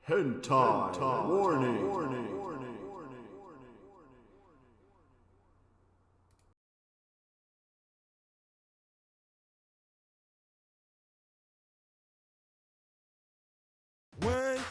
Hentai warning. When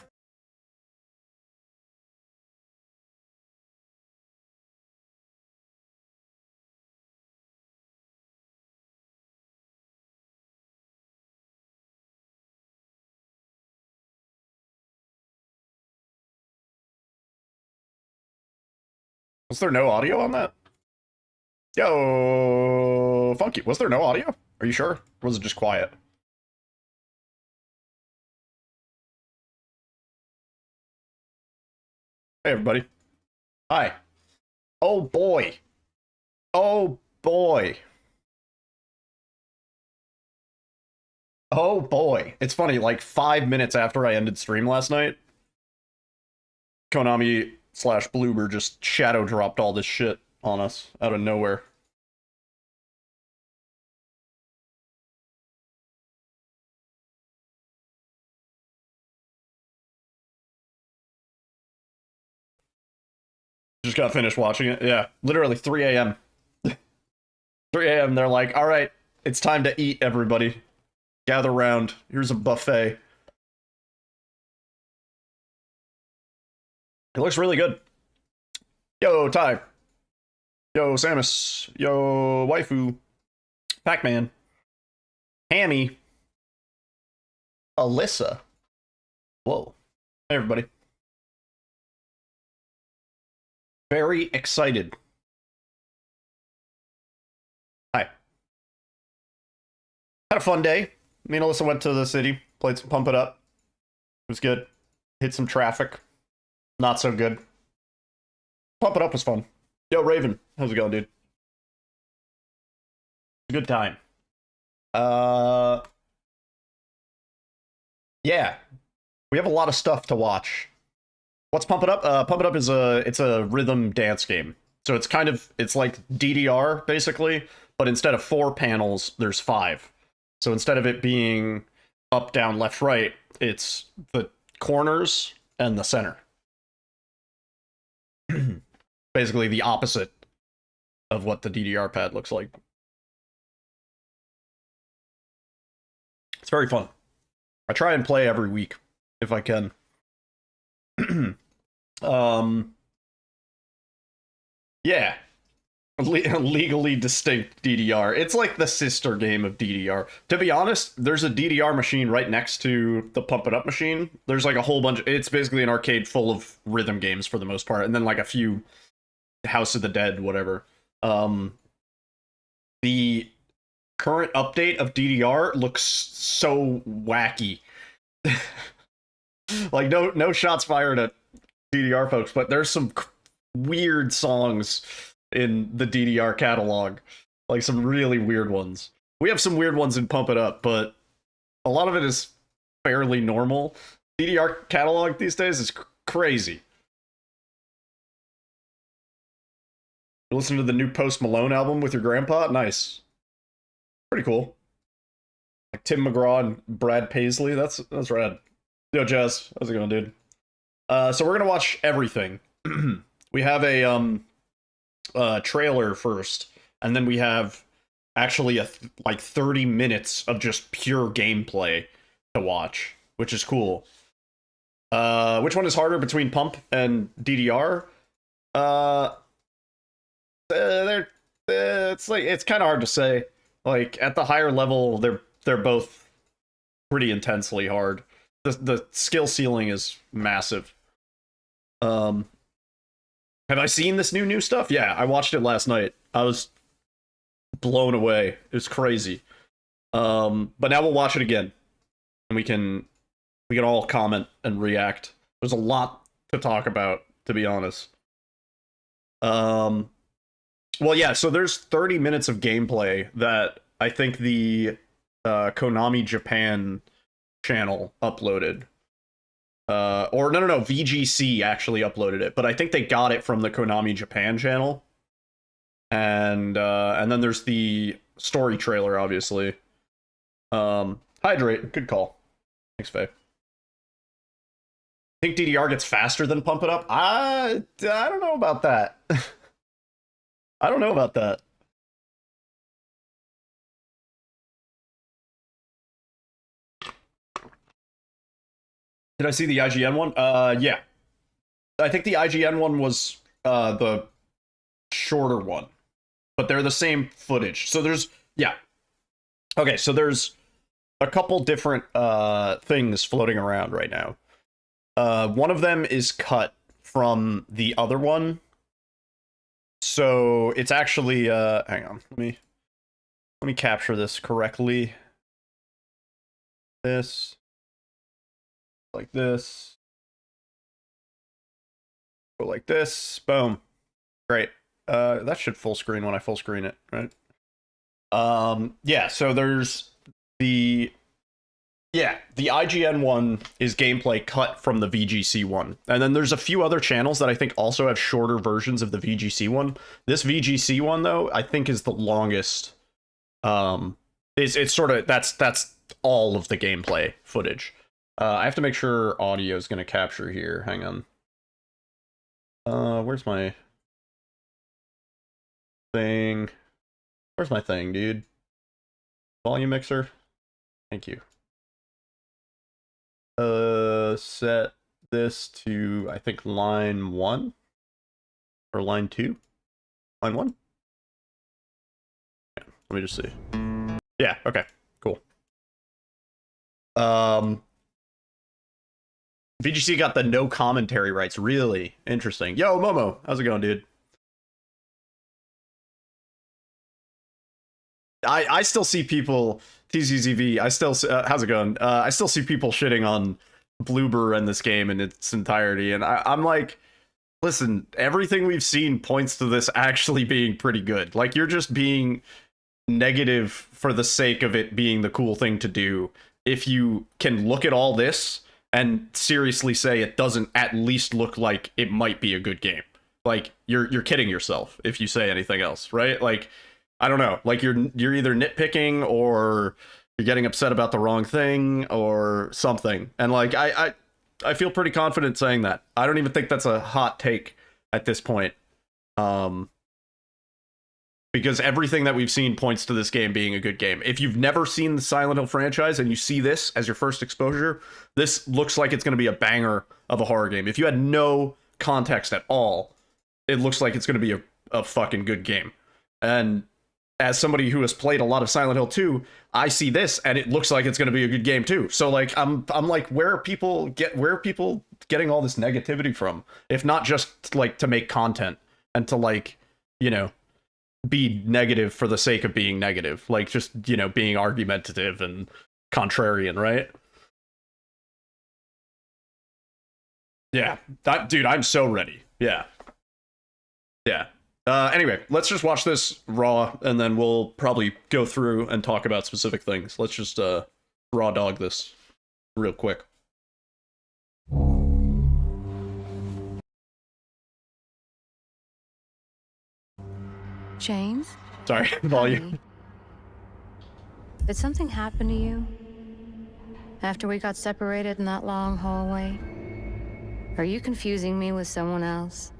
Was there no audio on that? Yo, Funky, was there no audio? Are you sure? Or was it just quiet? Hey, everybody. Hi. Oh, boy. Oh, boy. Oh, boy. It's funny, like 5 minutes after I ended stream last night, Konami / Bloober just shadow dropped all this shit on us out of nowhere. Just got finished watching it. Yeah, literally 3 a.m. 3 a.m. They're like, all right, it's time to eat, everybody. Gather round. Here's a buffet. It looks really good. Yo, Ty. Yo, Samus. Yo, Waifu. Pac-Man. Hammy. Alyssa. Whoa. Hey, everybody. Very excited. Hi. Had a fun day. Me and Alyssa went to the city, played some Pump It Up. It was good. Hit some traffic. Not so good. Pump It Up was fun. Yo, Raven. How's it going, dude? Good time. Yeah. We have a lot of stuff to watch. What's Pump It Up? Pump It Up is a rhythm dance game. So it's like DDR, basically, but instead of 4 panels, there's 5. So instead of it being up, down, left, right, it's the corners and the center. Basically the opposite of what the DDR pad looks like. It's very fun. I try and play every week if I can. Yeah. Legally distinct DDR. It's like the sister game of DDR. To be honest, there's a DDR machine right next to the Pump It Up machine. There's like a whole bunch. It's basically an arcade full of rhythm games for the most part, and then like a few House of the Dead, whatever. The current update of DDR looks so wacky. Like no shots fired at DDR folks, but there's some weird songs in the DDR catalog, like some really weird ones. We have some weird ones in Pump It Up, but a lot of it is fairly normal. DDR catalog these days is crazy. You listen to the new Post Malone album with your grandpa? Nice. Pretty cool. Like Tim McGraw and Brad Paisley. That's rad. Yo, Jazz, how's it going, dude? So we're gonna watch everything. We have a trailer first, and then we have actually like 30 minutes of just pure gameplay to watch, which is cool. Which one is harder between Pump and DDR? It's kind of hard to say. Like at the higher level, they're both pretty intensely hard. The skill ceiling is massive. Have I seen this new stuff? Yeah, I watched it last night. I was blown away. It was crazy. But now we'll watch it again, and we can all comment and react. There's a lot to talk about, to be honest. Well, yeah. So there's 30 minutes of gameplay that I think the Konami Japan channel uploaded. Or no, VGC actually uploaded it, but I think they got it from the Konami Japan channel. And then there's the story trailer, obviously. Hydrate, good call. Thanks, Faye. Think DDR gets faster than Pump It Up? I don't know about that. I don't know about that. Did I see the IGN one? Yeah. I think the IGN one was the shorter one, but they're the same footage. So there's, yeah. Okay, so there's a couple different things floating around right now. One of them is cut from the other one. So it's actually, hang on, let me capture this correctly. This. Like this. Go like this. Boom. Great. That should full screen when I full screen it, right? Yeah, so there's the IGN one is gameplay cut from the VGC one. And then there's a few other channels that I think also have shorter versions of the VGC one. This VGC one, though, I think is the longest. It's sort of, that's all of the gameplay footage. I have to make sure audio is going to capture here. Hang on. Where's my thing? Where's my thing, dude? Volume mixer? Thank you. Set this to, I think, line 1? Or line 2? Line 1? Yeah, let me just see. Yeah, okay, cool. VGC got the no commentary rights. Really interesting. Yo, Momo, how's it going, dude? I still see people, TZZV, I still, how's it going? I still see people shitting on Bloober and this game in its entirety, and I'm like, listen, everything we've seen points to this actually being pretty good. Like, you're just being negative for the sake of it being the cool thing to do. If you can look at all this and seriously say it doesn't at least look like it might be a good game. Like, you're kidding yourself if you say anything else, right? Like, I don't know. Like, you're either nitpicking or you're getting upset about the wrong thing or something. And like, I feel pretty confident saying that. I don't even think that's a hot take at this point. Because everything that we've seen points to this game being a good game. If you've never seen the Silent Hill franchise and you see this as your first exposure, this looks like it's going to be a banger of a horror game. If you had no context at all, it looks like it's going to be a fucking good game. And as somebody who has played a lot of Silent Hill 2, I see this and it looks like it's going to be a good game too. So like, I'm like, where are people getting all this negativity from? If not just like to make content and to like, you know, be negative for the sake of being negative, like just, you know, being argumentative and contrarian, right? Yeah, that dude, I'm so ready. Yeah. Anyway, let's just watch this raw and then we'll probably go through and talk about specific things. Let's just raw dog this real quick. James? Sorry, volume. Honey, did something happen to you after we got separated in that long hallway? Are you confusing me with someone else?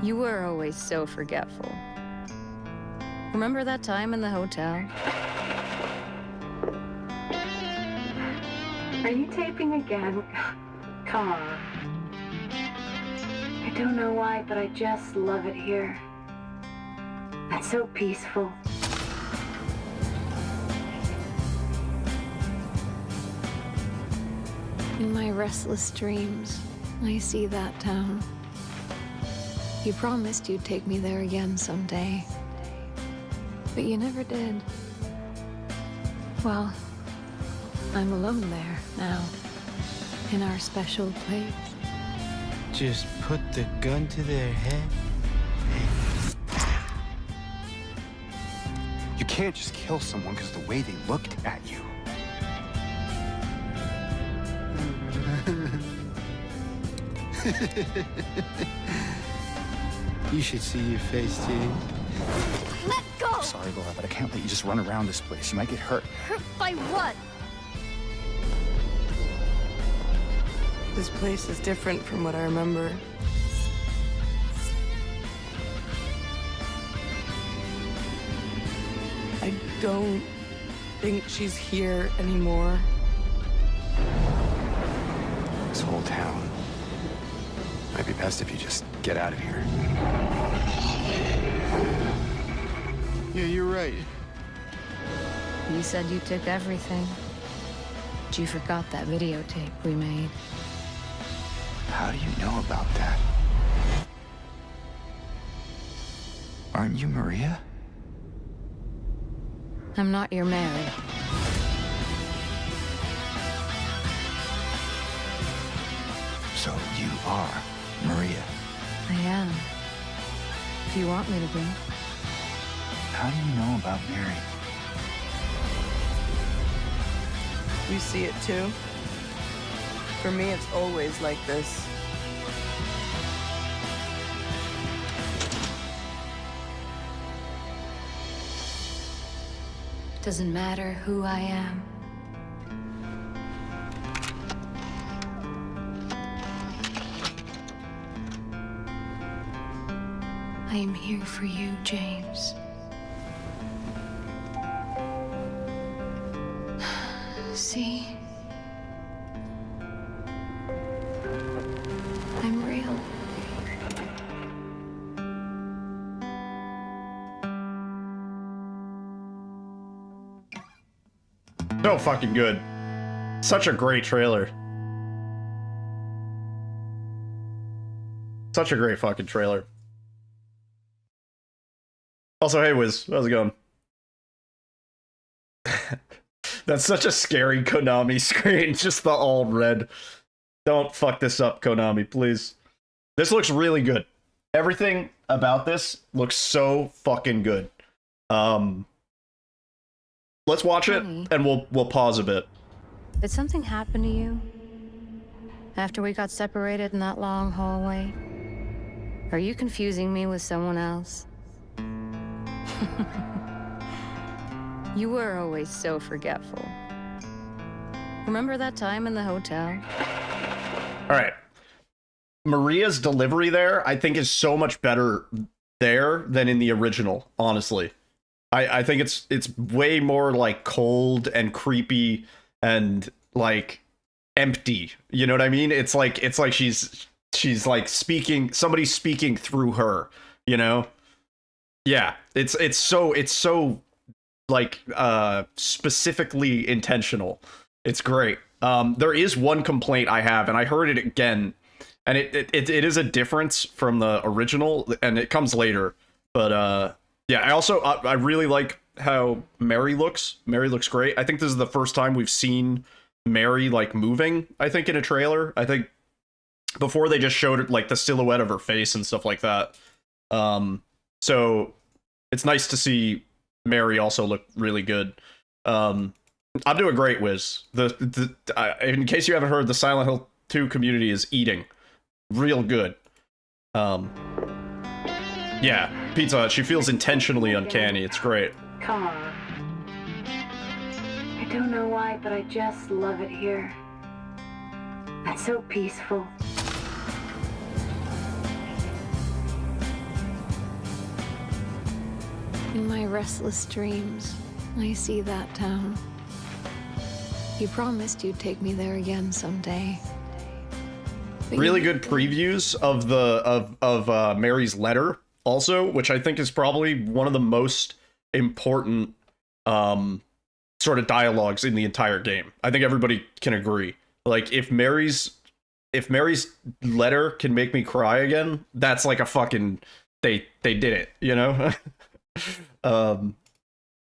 You were always so forgetful. Remember that time in the hotel? Are you taping again? Come on. I don't know why, but I just love it here. It's so peaceful. In my restless dreams, I see that town. You promised you'd take me there again someday, but you never did. Well, I'm alone there now, in our special place. Just put the gun to their head. You can't just kill someone because the way they looked at you. You should see your face, Jane. Let go! Sorry, Laura, but I can't let you just run around this place. You might get hurt. Hurt by what? This place is different from what I remember. I don't think she's here anymore. This whole town. Might be best if you just get out of here. Yeah, you're right. You said you took everything. But you forgot that videotape we made. How do you know about that? Aren't you Maria? I'm not your Mary. So you are Maria. I am. If you want me to be. How do you know about Mary? You see it too? For me, it's always like this. Doesn't matter who I am. I am here for you, James. See? I'm real. So fucking good. Such a great trailer. Such a great fucking trailer. Also, hey Wiz, how's it going? That's such a scary Konami screen, just the all red. Don't fuck this up, Konami, please. This looks really good. Everything about this looks so fucking good. Let's watch it, and we'll pause a bit. Did something happen to you? After we got separated in that long hallway? Are you confusing me with someone else? You were always so forgetful. Remember that time in the hotel? All right. Maria's delivery there, I think, is so much better there than in the original, honestly. I think it's way more like cold and creepy and like empty. You know what I mean? It's like she's like speaking, somebody's speaking through her, you know? Yeah, it's so like specifically intentional. It's great. There is one complaint I have, and I heard it again, and it is a difference from the original, and it comes later. But yeah, I really like how Mary looks. Mary looks great. I think this is the first time we've seen Mary like moving, I think, in a trailer. I think before they just showed like the silhouette of her face and stuff like that. So it's nice to see Mary also look really good. I'm doing great, Wiz. In case you haven't heard, the Silent Hill 2 community is eating real good. Yeah, Pizza Hut, she feels intentionally uncanny. It's great. Come on. I don't know why, but I just love it here. It's so peaceful. In my restless dreams, I see that town. You promised you'd take me there again someday. But Really good previews of the Mary's letter also, which I think is probably one of the most important sort of dialogues in the entire game. I think everybody can agree. Like if Mary's letter can make me cry again, that's like a fucking they did it, you know?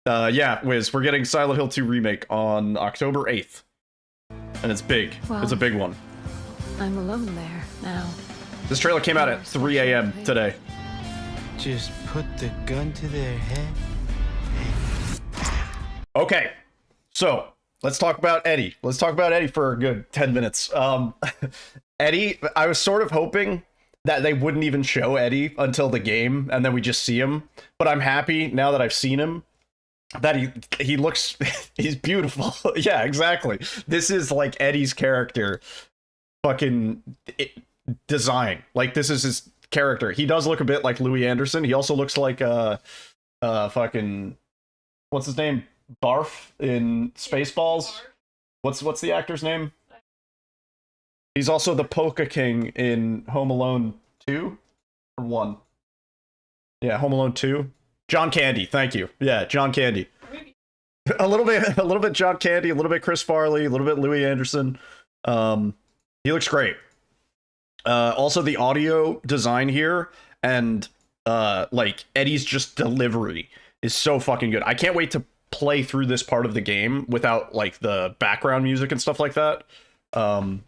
Yeah, Wiz, we're getting Silent Hill 2 remake on October 8th. And it's big. Wow. It's a big one. I'm alone there now. This trailer came out at 3 a.m. today. Just put the gun to their head. Okay, so let's talk about Eddie. Let's talk about Eddie for a good 10 minutes. Eddie, I was sort of hoping that they wouldn't even show Eddie until the game, and then we just see him. But I'm happy now that I've seen him that he looks he's beautiful. Yeah, exactly. This is like Eddie's character, fucking design. Like this is his character. He does look a bit like Louis Anderson. He also looks like fucking what's his name? Barf in Spaceballs. What's the actor's name? He's also the Polka King in Home Alone 2 or 1. Yeah, Home Alone 2. John Candy, thank you. Yeah, John Candy. A little bit John Candy, a little bit Chris Farley, a little bit Louis Anderson. He looks great. Also the audio design here and like Eddie's just delivery is so fucking good. I can't wait to play through this part of the game without like the background music and stuff like that. And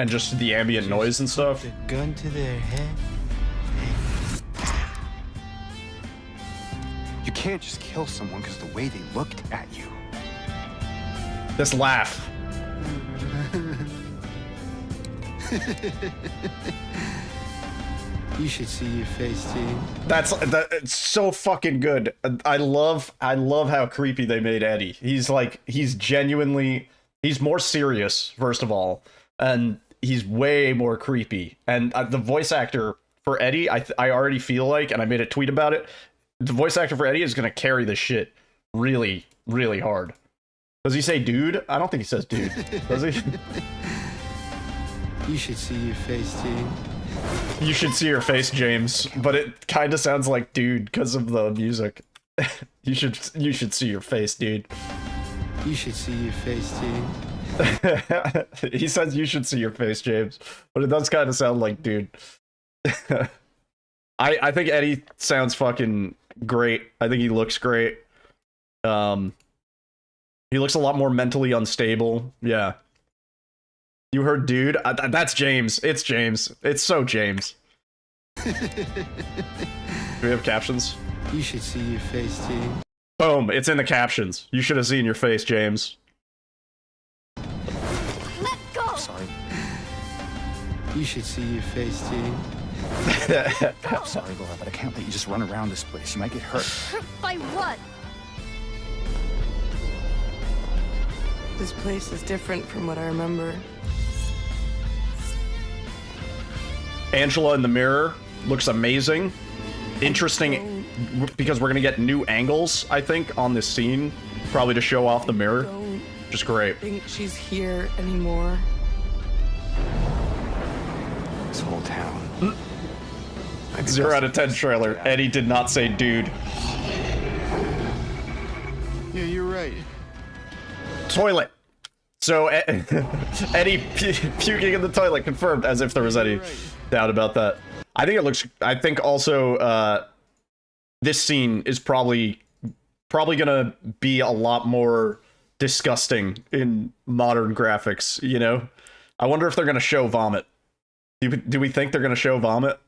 just the ambient noise and stuff. The gun to their head. You can't just kill someone because the way they looked at you. This laugh. You should see your face, team. It's so fucking good. I love how creepy they made Eddie. He's more serious, first of all, and he's way more creepy. And the voice actor for Eddie, I already feel like, and I made a tweet about it, the voice actor for Eddie is gonna carry this shit really, really hard. Does he say dude? I don't think he says dude. Does he? You should see your face, team. You should see your face, James. But it kind of sounds like dude because of the music. You should see your face, dude. You should see your face, team. He says you should see your face, James. But it does kind of sound like dude. I think Eddie sounds fucking great. I think he looks great. He looks a lot more mentally unstable. Yeah. You heard dude? That's James. It's James. It's so James. Do we have captions? You should see your face, team. Boom. It's in the captions. You should have seen your face, James. Let go! Sorry. You should see your face, team. I'm sorry, Laura, but I can't let you just run around this place. You might get hurt. Hurt by what? This place is different from what I remember. Angela in the mirror looks amazing. Interesting because we're gonna get new angles, I think, on this scene. Probably to show off the mirror. Just great. I think she's here anymore. This whole town. 0 out of 10 trailer. Eddie did not say dude. Yeah, you're right. Toilet. So Eddie puking in the toilet confirmed, as if there was any doubt about that. I think also this scene is probably gonna be a lot more disgusting in modern graphics, you know? I wonder if they're gonna show vomit. Do we think they're gonna show vomit?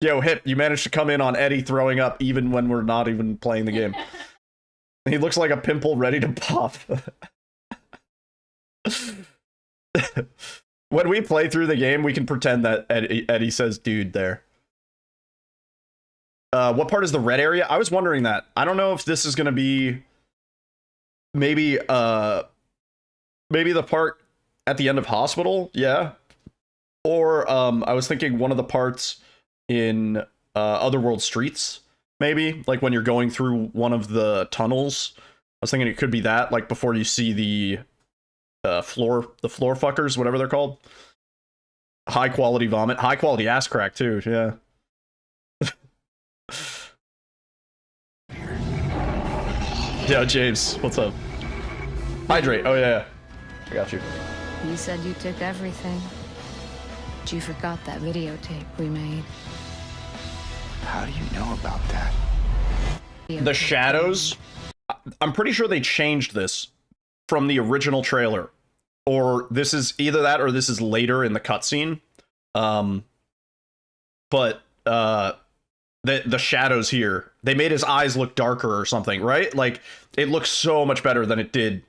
Yo, Hip, you managed to come in on Eddie throwing up even when we're not even playing the game. He looks like a pimple ready to pop. When we play through the game, we can pretend that Eddie says dude there. What part is the red area? I was wondering that. I don't know if this is going to be maybe the part at the end of Hospital, yeah. Or I was thinking one of the parts in Otherworld Streets, maybe, like when you're going through one of the tunnels. I was thinking it could be that, like before you see the floor fuckers, whatever they're called. High quality vomit, high quality ass crack too, yeah. Yo, James, what's up? Hydrate, oh yeah, I got you. You said you took everything. But you forgot that videotape we made. How do you know about that? The shadows, I'm pretty sure they changed this from the original trailer, or this is either that or this is later in the cutscene. But the shadows here, they made his eyes look darker or something, right? Like it looks so much better than it did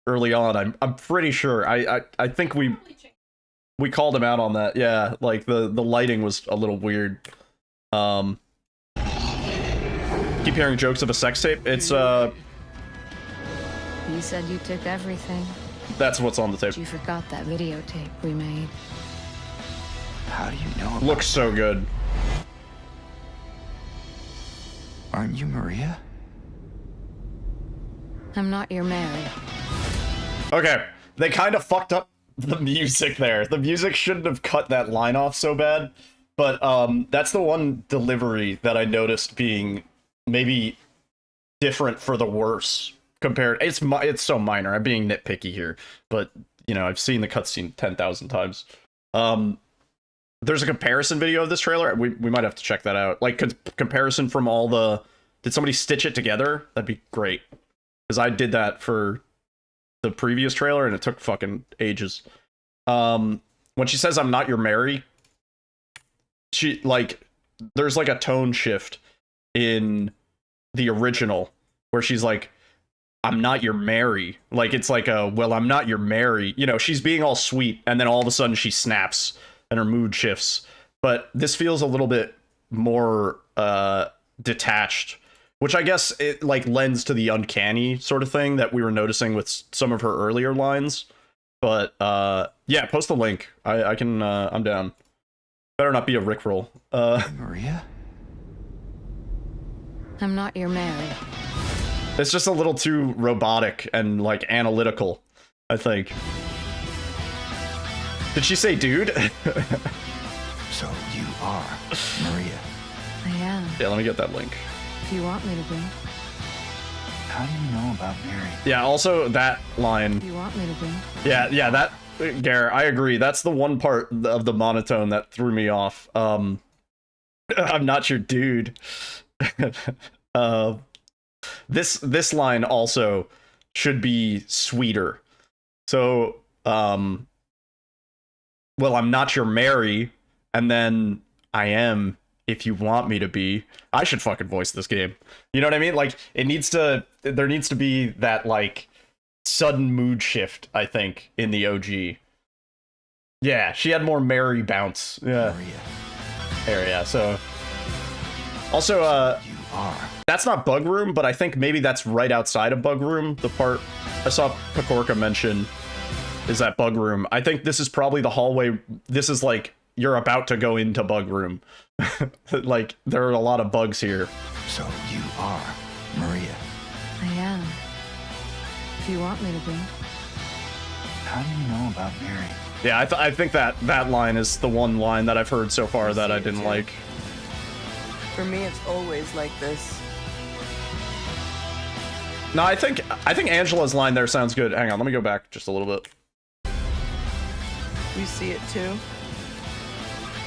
early on. I'm pretty sure. I think we we called him out on that. Yeah, like the lighting was a little weird. Keep hearing jokes of a sex tape. It's You said you took everything. that's what's on the tape. But you forgot that videotape we made. How do you know about Looks so good. Aren't you Maria? I'm not your Mary. Okay, they kind of fucked up the music there. The music shouldn't have cut that line off so bad, but that's the one delivery that I noticed being maybe different for the worse compared. It's so minor. I'm being nitpicky here, but you know, I've seen the cutscene 10,000 times. There's a comparison video of this trailer. We might have to check that out. Like comparison from all the. Did somebody stitch it together? That'd be great. Because I did that for the previous trailer and it took fucking ages. When she says I'm not your Mary, she like there's like a tone shift in the original where she's like, I'm not your Mary. Like it's like a well, I'm not your Mary. You know, she's being all sweet and then all of a sudden she snaps and her mood shifts. But this feels a little bit more detached, which I guess it like lends to the uncanny sort of thing that we were noticing with some of her earlier lines. But yeah, post the link. I can I'm down. Better not be a Rickroll. Maria? I'm not your Mary. It's just a little too robotic and like analytical, I think. Did she say dude? So you are Maria. I am. Yeah, let me get that link. If you want me to be. How do you know about Mary? Yeah, also that line. If you want me to be. Yeah, that Garrett, I agree. That's the one part of the monotone that threw me off. I'm not your dude. This line also should be sweeter. So, well, I'm not your Mary, and then I am if you want me to be. I should fucking voice this game. You know what I mean? Like, there needs to be that, like, sudden mood shift, I think, in the OG. Yeah, she had more Mary bounce. Yeah. Maria. There, yeah, so... Also, You are. that's not Bug Room, but I think maybe that's right outside of Bug Room. The part I saw Pekorka mention is that Bug Room. I think this is probably the hallway. This is like, you're about to go into Bug Room. Like, there are a lot of bugs here. So you are Maria. I am. If you want me to be. How do you know about Mary? Yeah, I think that line is the one line that I've heard so far that I didn't like. For me, it's always like this. No, I think Angela's line there sounds good. Hang on, let me go back just a little bit. You see it too?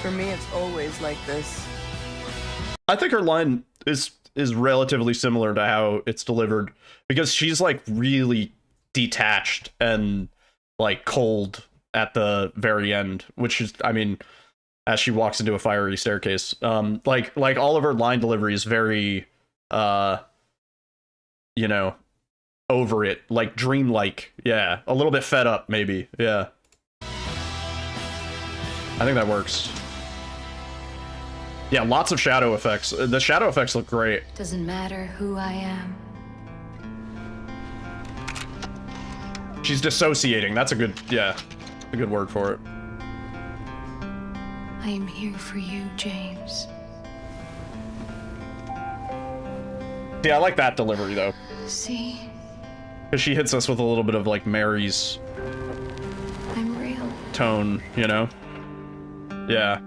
For me, it's always like this. I think her line is relatively similar to how it's delivered because she's like really detached and like cold at the very end, which is, I mean, as she walks into a fiery staircase, like all of her line delivery is very, you know, over it, like dreamlike. Yeah, a little bit fed up, maybe. Yeah, I think that works. Yeah, lots of shadow effects. The shadow effects look great. Doesn't matter who I am. She's dissociating. That's a good, yeah, a good word for it. I am here for you, James. Yeah, I like that delivery though, See? because she hits us with a little bit of like Mary's I'm real. tone, you know? Yeah.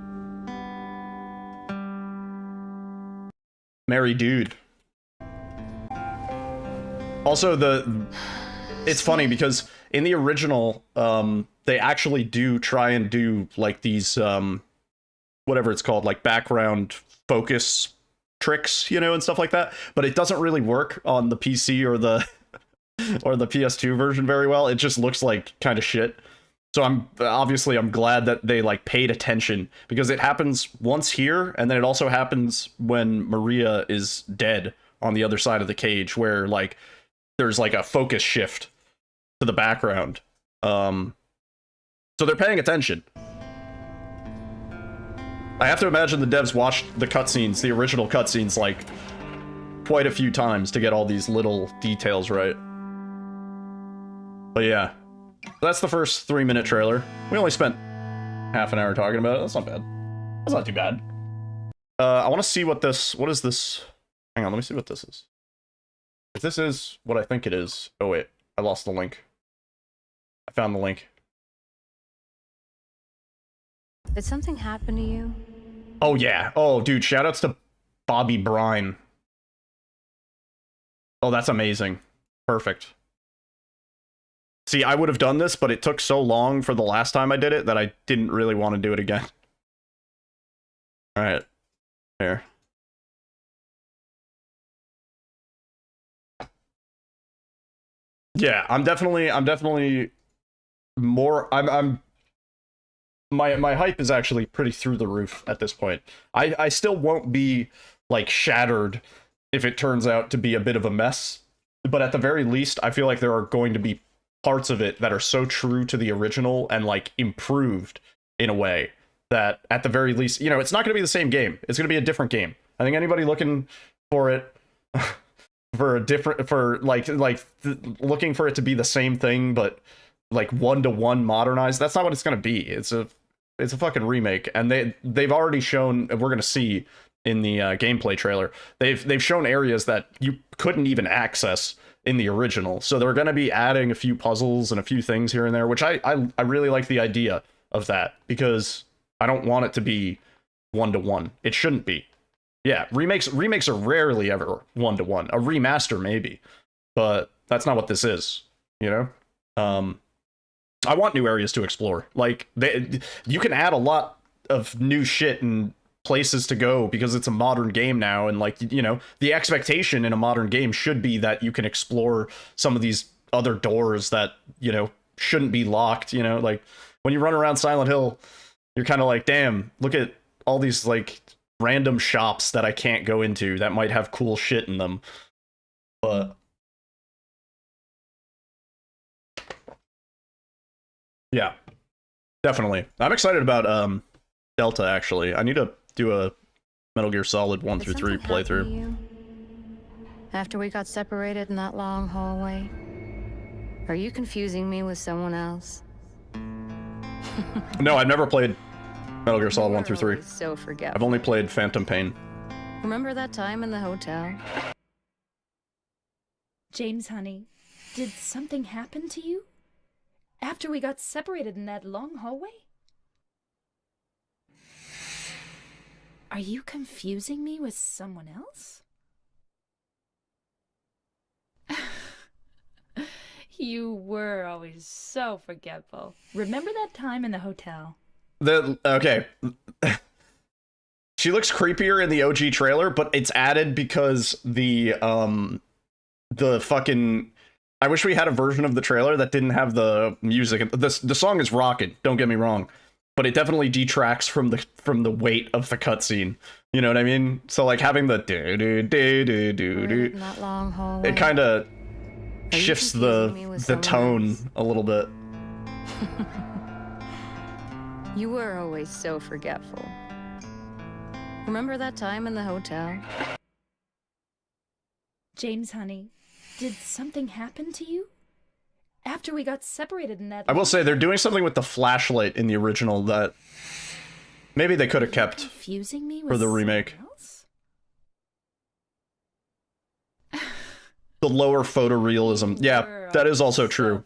Mary dude. Also, it's funny because in the original, they actually do try and do like these, whatever it's called, like background focus tricks, you know, and stuff like that. But it doesn't really work on the PC or the PS2 version very well. It just looks like kind of shit. So I'm glad that they like paid attention, because it happens once here, and then it also happens when Maria is dead on the other side of the cage, where like there's like a focus shift to the background. So they're paying attention. I have to imagine the devs watched the cutscenes, the original cutscenes, like, quite a few times to get all these little details right. But yeah, that's the first 3-minute trailer. We only spent half an hour talking about it. That's not bad. That's not too bad. I want to see what is this? Hang on, let me see what this is. If this is what I think it is. Oh wait, I lost the link. I found the link. Did something happen to you? Oh yeah. Oh dude, shoutouts to Bobby Brine. Oh, that's amazing. Perfect. See, I would have done this, but it took so long for the last time I did it that I didn't really want to do it again. Alright. Here. Yeah, I'm definitely more my hype is actually pretty through the roof at this point. I still won't be like shattered if it turns out to be a bit of a mess, but at the very least I feel like there are going to be parts of it that are so true to the original and like improved in a way that at the very least, you know, it's not going to be the same game. It's going to be a different game. I think anybody looking for it for a different, for looking for it to be the same thing but like one-to-one modernized, that's not what it's going to be. It's a fucking remake, and they've already shown, we're going to see in the gameplay trailer, they've shown areas that you couldn't even access in the original. So they're going to be adding a few puzzles and a few things here and there, which I really like the idea of that, because I don't want it to be one-to-one. It shouldn't be. Yeah, remakes are rarely ever one-to-one. A remaster maybe, but that's not what this is, you know? I want new areas to explore. Like, you can add a lot of new shit and places to go because it's a modern game now, and like, you know, the expectation in a modern game should be that you can explore some of these other doors that, you know, shouldn't be locked, you know? Like, when you run around Silent Hill, you're kind of like, damn, look at all these like random shops that I can't go into that might have cool shit in them. But yeah, definitely. I'm excited about Delta, actually. I need to do a Metal Gear Solid 1 through 3 playthrough. After we got separated in that long hallway? Are you confusing me with someone else? No, I've never played Metal Gear Solid 1 through 3. So forgetful. I've only played Phantom Pain. Remember that time in the hotel? James, honey, did something happen to you? After we got separated in that long hallway? Are you confusing me with someone else? You were always so forgetful. Remember that time in the hotel? Okay. She looks creepier in the OG trailer, but it's added because the fucking, I wish we had a version of the trailer that didn't have the music. The song is rocking, don't get me wrong, but it definitely detracts from the weight of the cutscene. You know what I mean? So like having the do That long hallway. it kind of shifts the tone a little bit. You were always so forgetful. Remember that time in the hotel? James, honey, did something happen to you? After we got separated in that... I will say they're doing something with the flashlight in the original that maybe they could have kept confusing me with for the remake. someone else? The lower photorealism. Yeah, that is also true.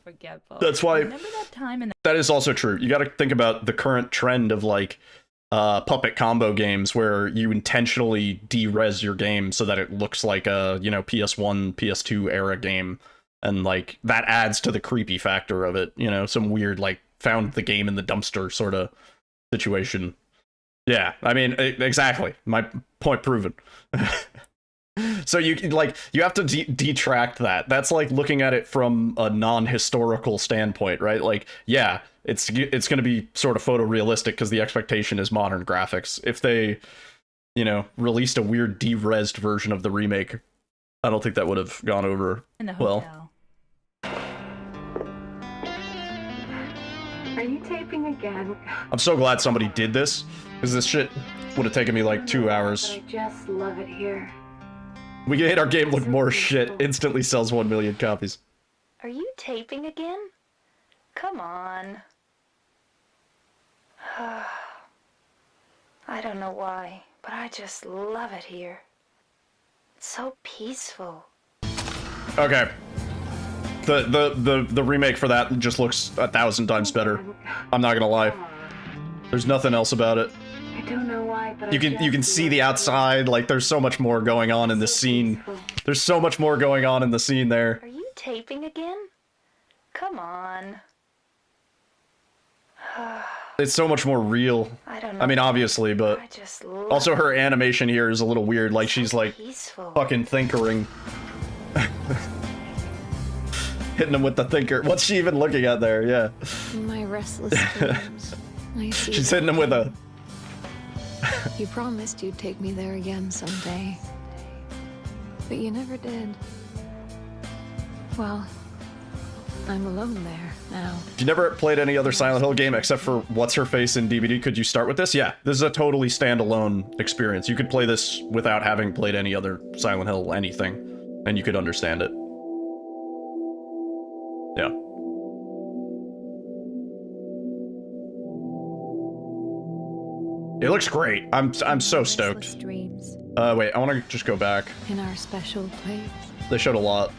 That's why... Remember that time in That is also true. You got to think about the current trend of like puppet combo games where you intentionally de-res your game so that it looks like a, you know, PS1, PS2 era game, and like that adds to the creepy factor of it, you know, some weird like found the game in the dumpster sort of situation. Yeah, I mean, exactly. My point proven. So you have to detract that. That's like looking at it from a non-historical standpoint, right? Like, yeah, it's going to be sort of photorealistic because the expectation is modern graphics. If they, you know, released a weird de-resed version of the remake, I don't think that would have gone over the well. hotel. Are you taping again? I'm so glad somebody did this, because this shit would have taken me like 2 hours. I just love it here. We can hit our game look more shit. Instantly sells 1 million copies. Are you taping again? Come on. I don't know why, but I just love it here. It's so peaceful. Okay. The remake for that just looks 1,000 times better. I'm not gonna lie. There's nothing else about it. I don't know why, but You can see the outside, like there's so much more going on in the scene. There's so much more going on in the scene there. Are you taping again? Come on. It's so much more real. I don't know. I mean, obviously, but I just love also her animation here is a little weird. Like she's like peaceful. fucking thinkering. Hitting him with the thinker. What's she even looking at there? Yeah. In my restless dreams, I see She's that hitting him with a... You promised you'd take me there again someday. But you never did. Well, I'm alone there now. If you never played any other Silent Hill game except for What's-Her-Face in DVD, could you start with this? Yeah, this is a totally standalone experience. You could play this without having played any other Silent Hill anything, and you could understand it. Yeah. It looks great. I'm so stoked. Dreams Wait, I want to just go back. in our special place. They showed a lot.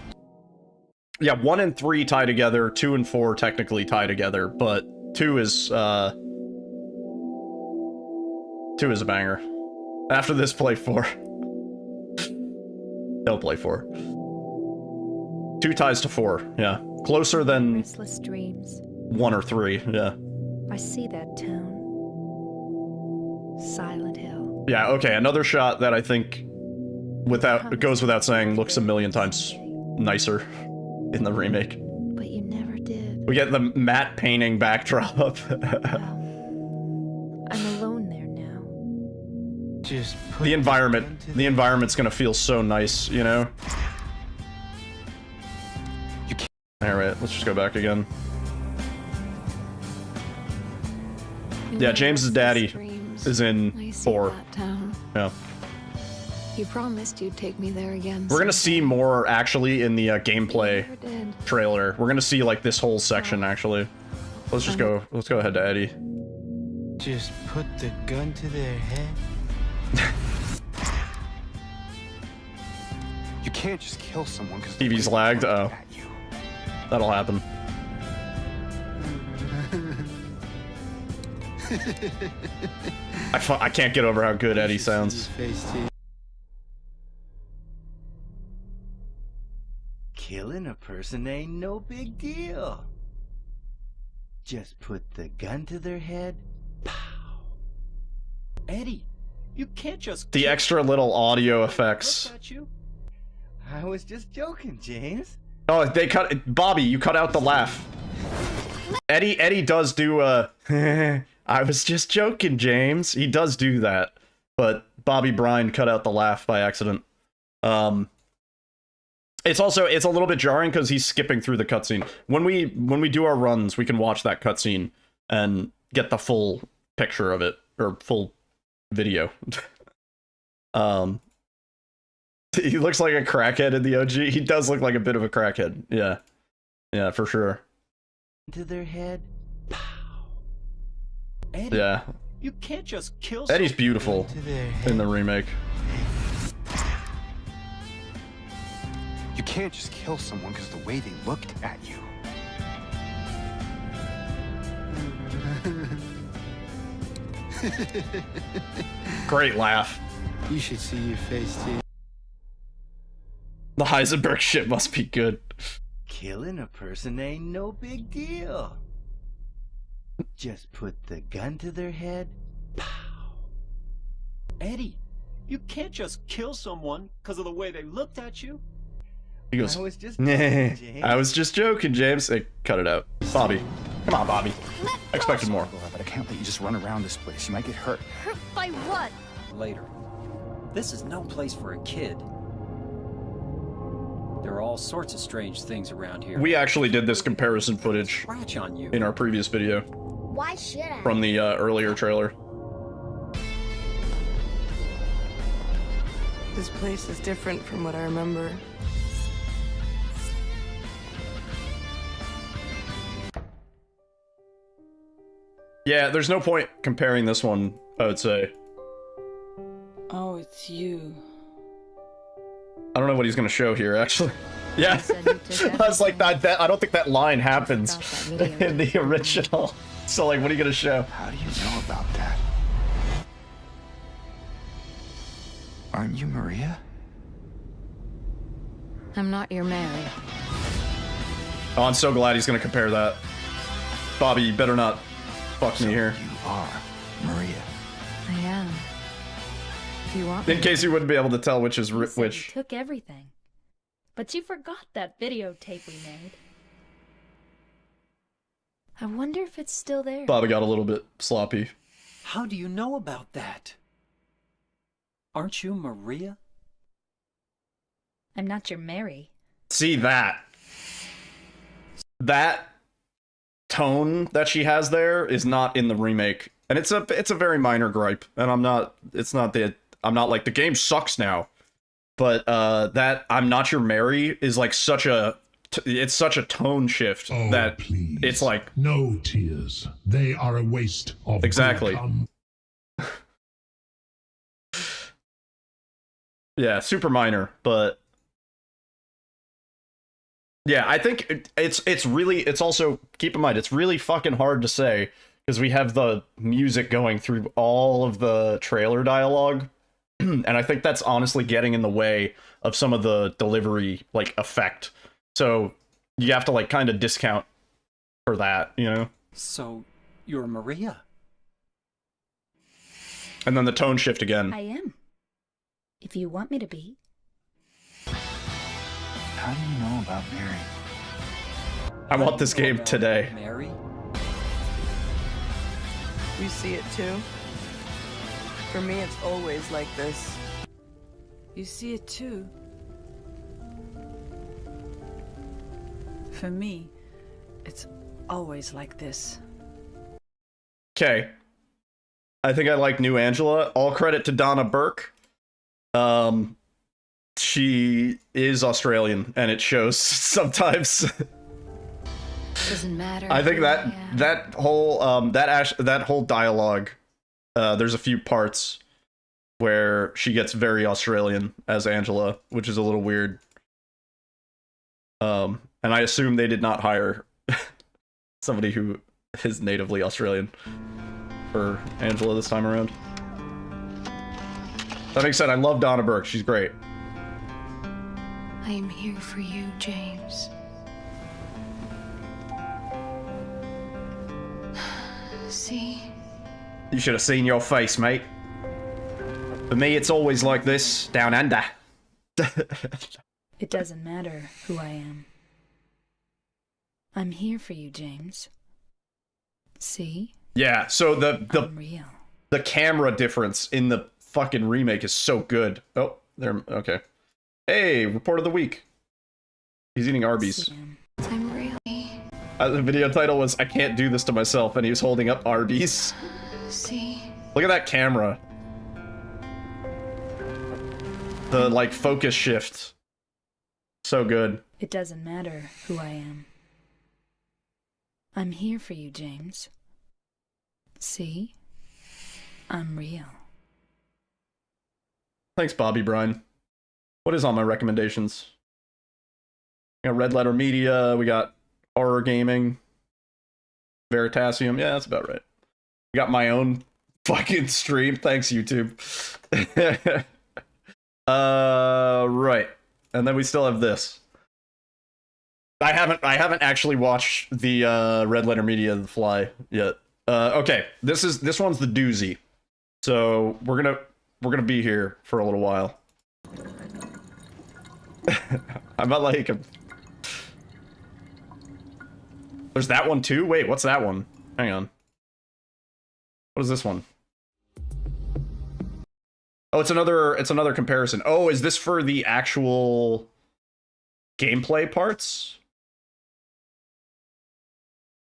Yeah, 1 and 3 tie together, 2 and 4 technically tie together, but 2 is a banger. After this, play 4. Don't play 4. 2 ties to 4, yeah. Closer than Restless dreams. 1 or 3, yeah. I see that town. Silent Hill. Yeah, okay, another shot that I think it goes without saying looks a million times nicer in the remake. But you never did. We get the matte painting backdrop. Well, I'm alone there now. Just put The environment. gun to The environment's gonna feel so nice, you know? Alright, let's just go back again. In Yeah, my James's restless daddy dreams, is in I see 4. that town. Yeah. You promised you'd take me there again. We're gonna see more, actually, in the gameplay Never did. trailer. We're gonna see, like, this whole section, actually. Let's just go ahead to Eddie. Just put the gun to their head. You can't just kill someone because TV's lagged, oh. That'll happen. I can't get over how good Eddie sounds. Killing a person ain't no big deal. Just put the gun to their head. Pow. Eddie, you can't just... The extra little audio effects. I was just joking, James. Oh, they cut... Bobby, you cut out the laugh. Eddie does do I was just joking, James. He does do that. But Bobby Brine cut out the laugh by accident. It's a little bit jarring because he's skipping through the cutscene. When we do our runs, we can watch that cutscene and get the full picture of it, or full video. He looks like a crackhead in the OG. He does look like a bit of a crackhead. Yeah. Yeah, for sure. To their head. Pow. Eddie, Yeah. you can't just kill Eddie's beautiful in the remake. You can't just kill someone because the way they looked at you. Great laugh. You should see your face too. The Heisenberg shit must be good. Killing a person ain't no big deal. Just put the gun to their head. Pow. Eddie, you can't just kill someone because of the way they looked at you. He goes, I was just nah, joking, James. I was just joking, James. Hey, cut it out. Bobby. Come on, Bobby. I expected more. But I can't let you just run around this place. You might get hurt. Hurt by what? Later. This is no place for a kid. There are all sorts of strange things around here. We actually did this comparison footage Scratch on you. in our previous video. Why should I? from the earlier trailer. This place is different from what I remember. Yeah, there's no point comparing this one, I would say. Oh, it's you. I don't know what he's gonna show here, actually. Yeah, I was like, that I don't think that line happens in the original. So, like, what are you gonna show? How do you know about that? Aren't you Maria? I'm not your Mary. Oh, I'm so glad he's gonna compare that. Bobby, you better not fuck me here. You are Maria. I am. If you want me. In case you wouldn't be able to tell which is You said which. you took everything. But you forgot that videotape we made. I wonder if it's still there. Bobby got a little bit sloppy. How do you know about that? Aren't you Maria? I'm not your Mary. See that? That tone that she has there is not in the remake, and it's a very minor gripe. And I'm not like the game sucks now, but that I'm not your Mary is like it's such a tone shift that please. It's like no tears. They are a waste of exactly. Yeah, super minor, but yeah, I think it's also, keep in mind, it's really fucking hard to say because we have the music going through all of the trailer dialogue, and I think that's honestly getting in the way of some of the delivery like effect. So you have to like kind of discount for that, you know? So you're Maria. And then the tone shift again. I am. If you want me to be. How do you know about Mary? I want this game today. Mary? You see it too? For me, it's always like this. You see it too? For me, it's always like this. Okay. I think I like New Angela. All credit to Donna Burke. She is Australian, and it shows sometimes. Doesn't matter. I think that whole dialogue, there's a few parts where she gets very Australian as Angela, which is a little weird. And I assume they did not hire somebody who is natively Australian for Angela this time around. That being said, I love Donna Burke. She's great. I am here for you, James. See? You should have seen your face, mate. For me, it's always like this, down under. It doesn't matter who I am. I'm here for you, James. See? Yeah, so I'm real. the camera difference in the fucking remake is so good. Oh, there. Okay. Hey, report of the week. He's eating Arby's. I'm really. The video title was "I Can't Do This to Myself," and he was holding up Arby's. See? Look at that camera. The like focus shift. So good. It doesn't matter who I am. I'm here for you, James. See? I'm real. Thanks, Bobby Bryan. What is on my recommendations? We got Red Letter Media, we got horror gaming, Veritasium. Yeah, that's about right. We got my own fucking stream. Thanks, YouTube. Right. And then we still have this. I haven't actually watched the Red Letter Media The Fly yet. Okay, this one's the doozy. So we're gonna be here for a little while. I'm not like him. There's that one too? Wait, what's that one? Hang on. What is this one? Oh, it's another comparison. Oh, is this for the actual gameplay parts?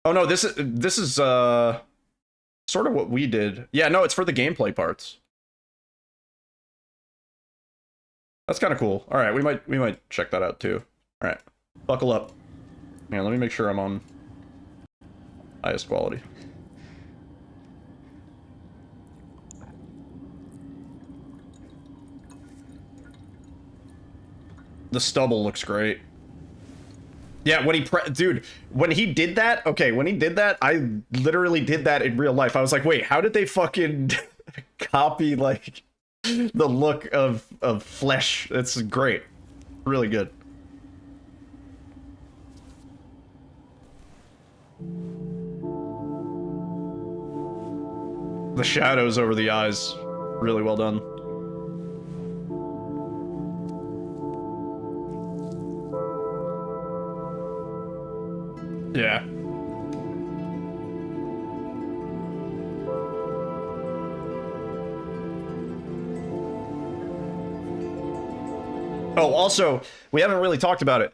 Oh no, this is sort of what we did. Yeah, no, it's for the gameplay parts. That's kind of cool. All right, we might check that out too. All right, buckle up. Yeah, let me make sure I'm on highest quality. The stubble looks great. Yeah, when he did that, okay, when he did that, I literally did that in real life. I was like, wait, how did they fucking copy, like, the look of flesh? It's great. Really good. The shadows over the eyes, really well done. Yeah. Oh, also, we haven't really talked about it.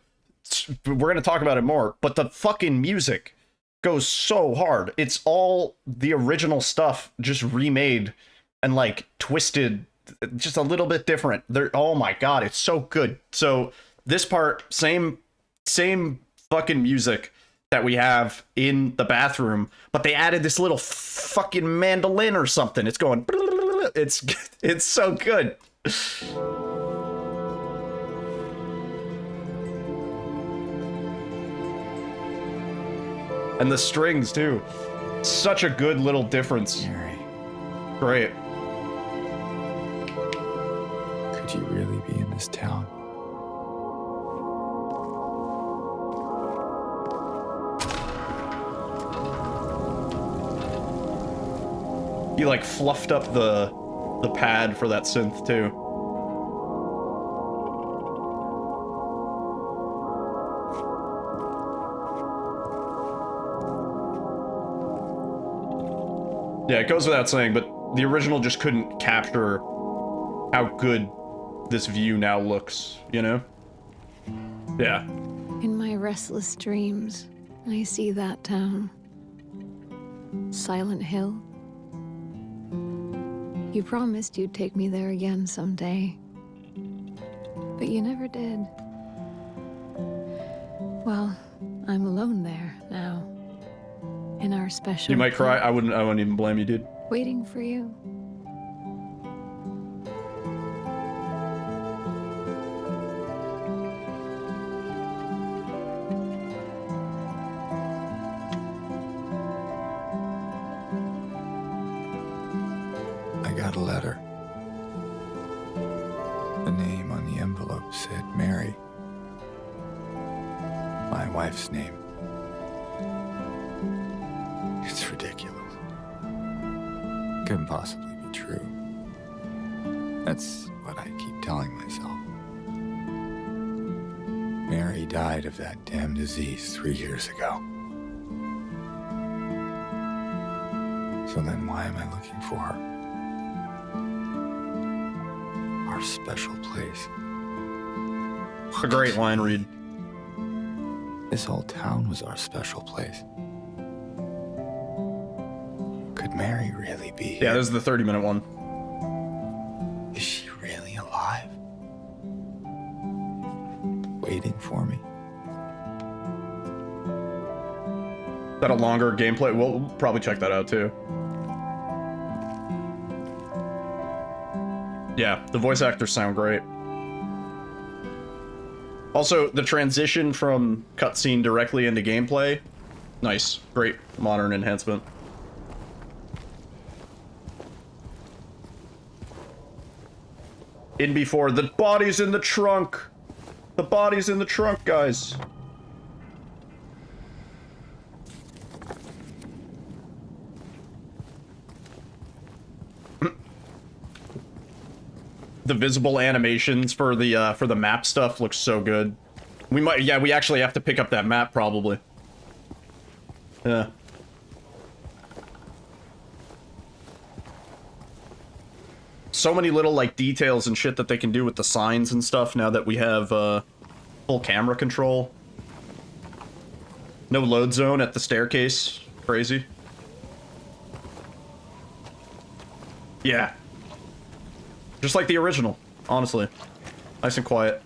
We're going to talk about it more, but the fucking music goes so hard. It's all the original stuff just remade and like twisted just a little bit different. Oh my god, it's so good. So this part, same fucking music that we have in the bathroom, but they added this little fucking mandolin or something. It's going, it's so good. And the strings too. Such a good little difference. Mary. Great. Could you really be in this town? He like fluffed up the pad for that synth too. Yeah, it goes without saying, but the original just couldn't capture how good this view now looks, you know? Yeah. In my restless dreams, I see that town. Silent Hill. You promised you'd take me there again someday. But you never did. Well, I'm alone there now. In our special... You might cry. I wouldn't even blame you, dude. Waiting for you. I got a letter. The name on the envelope said Mary. My wife's name. It's ridiculous. Couldn't possibly be true. That's what I keep telling myself. Mary died of that damn disease 3 years ago. So then why am I looking for her? Our special place. A great line read. This whole town was our special place. Could Mary really be here? Yeah, this is the 30-minute one. Is she really alive? Waiting for me? Is that a longer gameplay? We'll probably check that out too. Yeah, the voice actors sound great. Also, the transition from cutscene directly into gameplay, nice. Great modern enhancement. In before, the body's in the trunk. The body's in the trunk, guys. The visible animations for the map stuff looks so good. We might, yeah, we actually have to pick up that map probably. Yeah. So many little like details and shit that they can do with the signs and stuff now that we have full camera control. No load zone at the staircase. Crazy. Yeah. Just like the original, honestly. Nice and quiet.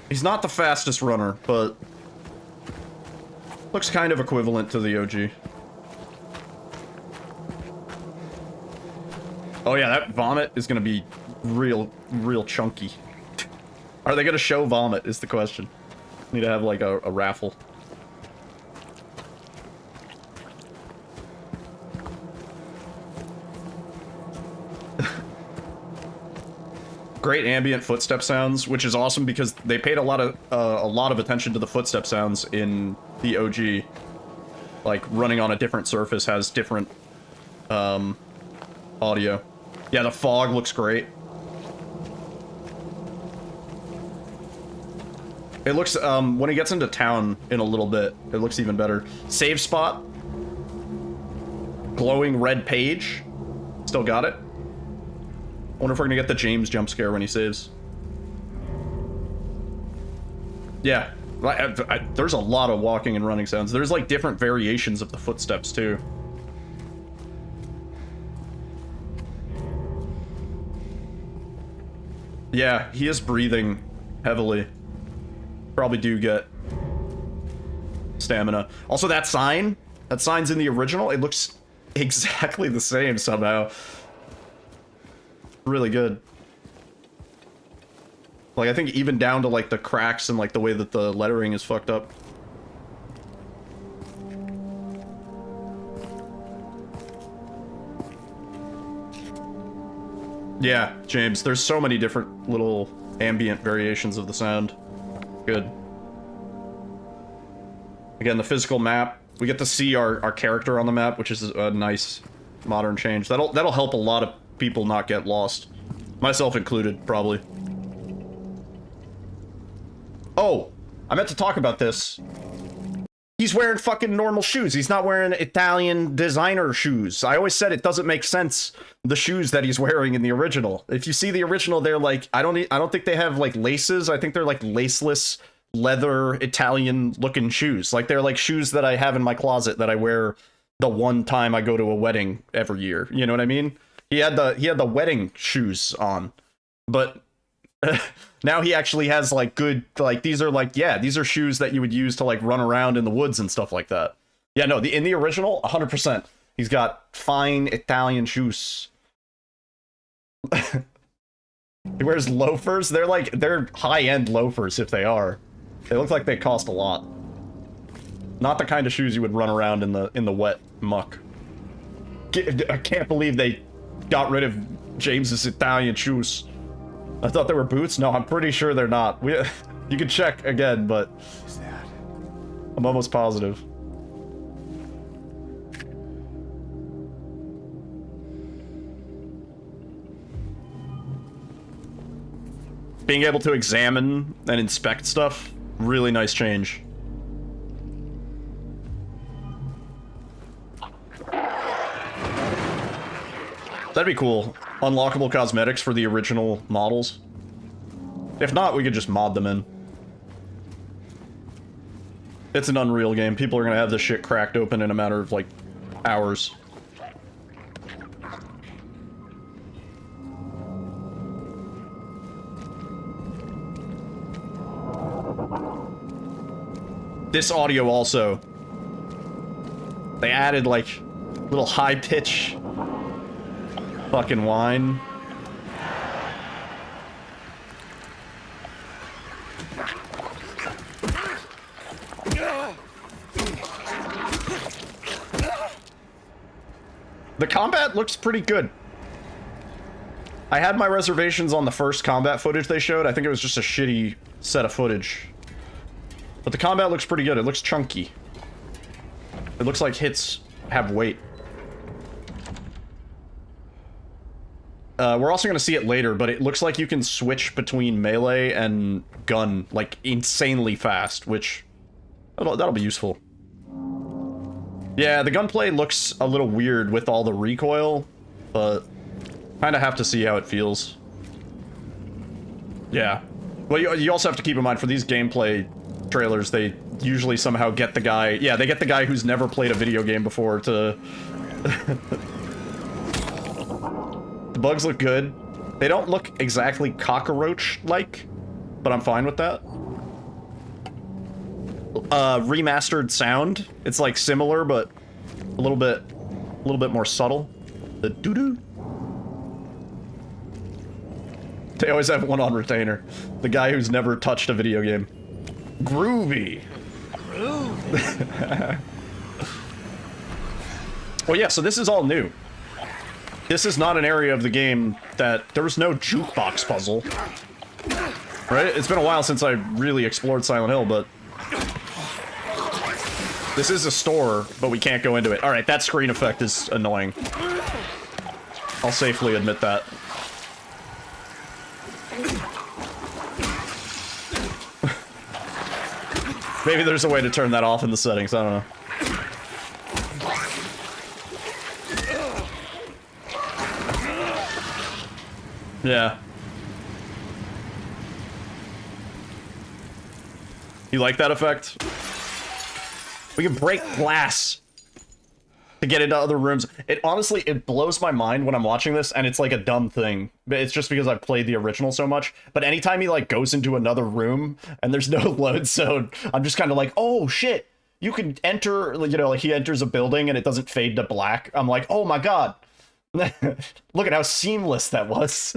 He's not the fastest runner, but looks kind of equivalent to the OG. Oh yeah, that vomit is gonna be real chunky. Are they gonna show vomit is the question. Need to have like a raffle. Great ambient footstep sounds, which is awesome because they paid a lot of attention to the footstep sounds in the OG. Like running on a different surface has different audio. Yeah, the fog looks great. It looks when he gets into town in a little bit, it looks even better. Save spot. Glowing red page. Still got it. Wonder if we're gonna get the James jump scare when he saves. Yeah, there's a lot of walking and running sounds. There's like different variations of the footsteps too. Yeah, he is breathing heavily. Probably do get stamina. Also, that sign's in the original. It looks exactly the same somehow. Really good. Like, I think even down to like the cracks and like the way that the lettering is fucked up. Yeah, James, there's so many different little ambient variations of the sound. Good. Again, the physical map. We get to see our character on the map, which is a nice modern change. That'll help a lot of people not get lost. Myself included, probably. Oh, I meant to talk about this. He's wearing fucking normal shoes. He's not wearing Italian designer shoes. I always said it doesn't make sense, the shoes that he's wearing in the original. If you see the original, they're like, I don't think they have like laces. I think they're like laceless leather Italian looking shoes. Like they're like shoes that I have in my closet that I wear the one time I go to a wedding every year. You know what I mean? He had the wedding shoes on, but now he actually has like good, like these are like, yeah, these are shoes that you would use to like run around in the woods and stuff like that. Yeah, no, in the original, 100%, he's got fine Italian shoes. He wears loafers. They're high-end loafers if they are. They look like they cost a lot. Not the kind of shoes you would run around in the wet muck. I can't believe they got rid of James's Italian shoes. I thought they were boots. No, I'm pretty sure they're not. You can check again, but I'm almost positive. Being able to examine and inspect stuff, really nice change. That'd be cool. Unlockable cosmetics for the original models. If not, we could just mod them in. It's an Unreal game. People are gonna have this shit cracked open in a matter of, like, hours. This audio also. They added, like, little high-pitch fucking whine. The combat looks pretty good. I had my reservations on the first combat footage they showed. I think it was just a shitty set of footage. But the combat looks pretty good. It looks chunky. It looks like hits have weight. We're also going to see it later, but it looks like you can switch between melee and gun, like, insanely fast, which... That'll be useful. Yeah, the gunplay looks a little weird with all the recoil, but... kind of have to see how it feels. Yeah. Well, you also have to keep in mind, for these gameplay trailers, they usually somehow get the guy... Yeah, they get the guy who's never played a video game before to... The bugs look good. They don't look exactly cockroach-like, but I'm fine with that. Remastered sound. It's like similar, but a little bit more subtle. The doo-doo. They always have one on retainer. The guy who's never touched a video game. Groovy. Well, yeah, so this is all new. This is not an area of the game that... There was no jukebox puzzle. Right? It's been a while since I really explored Silent Hill, but... This is a store, but we can't go into it. Alright, that screen effect is annoying. I'll safely admit that. Maybe there's a way to turn that off in the settings, I don't know. Yeah. You like that effect? We can break glass to get into other rooms. It honestly, it blows my mind when I'm watching this, and it's like a dumb thing. It's just because I've played the original so much. But anytime he like goes into another room and there's no load zone, I'm just kind of like, oh shit, you can enter, you know, like he enters a building and it doesn't fade to black. I'm like, oh my god. Look at how seamless that was.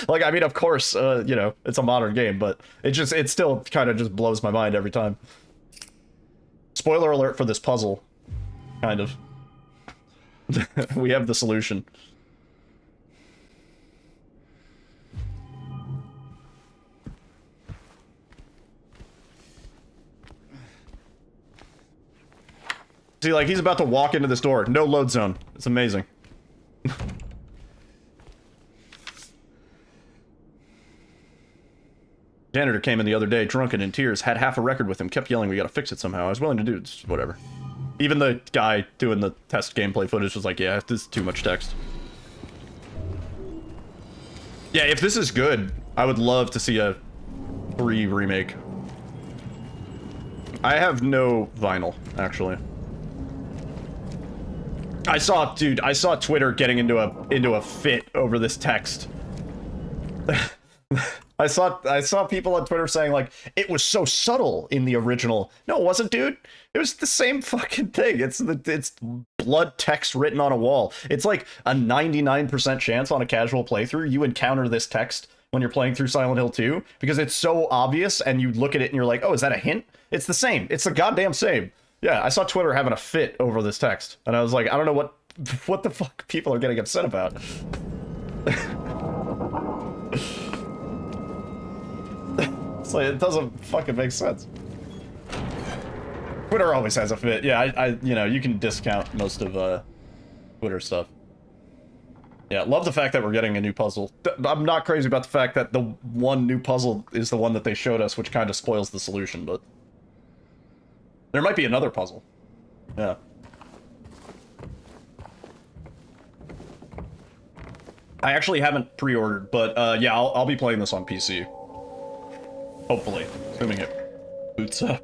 Like, I mean, of course, you know, it's a modern game, but it still kind of just blows my mind every time. Spoiler alert for this puzzle. Kind of. We have the solution. See, like, he's about to walk into this door. No load zone. It's amazing. Janitor came in the other day, drunk and in tears, had half a record with him, kept yelling, we gotta fix it somehow. I was willing to do it, whatever. Even the guy doing the test gameplay footage was like, yeah, this is too much text. Yeah, if this is good, I would love to see a 3 remake. I have no vinyl, actually. I saw Twitter getting into a fit over this text. I saw people on Twitter saying, like, it was so subtle in the original. No, it wasn't, dude. It was the same fucking thing. It's blood text written on a wall. It's like a 99% chance on a casual playthrough you encounter this text when you're playing through Silent Hill 2, because it's so obvious, and you look at it and you're like, oh, is that a hint? It's the same. It's the goddamn same. Yeah, I saw Twitter having a fit over this text, and I was like, I don't know what the fuck people are getting upset about. It's like, it doesn't fucking make sense. Twitter always has a fit. Yeah, you know, you can discount most of Twitter stuff. Yeah, love the fact that we're getting a new puzzle. I'm not crazy about the fact that the one new puzzle is the one that they showed us, which kind of spoils the solution, but there might be another puzzle. Yeah. I actually haven't pre-ordered, but yeah, I'll be playing this on PC. Hopefully, assuming it boots up.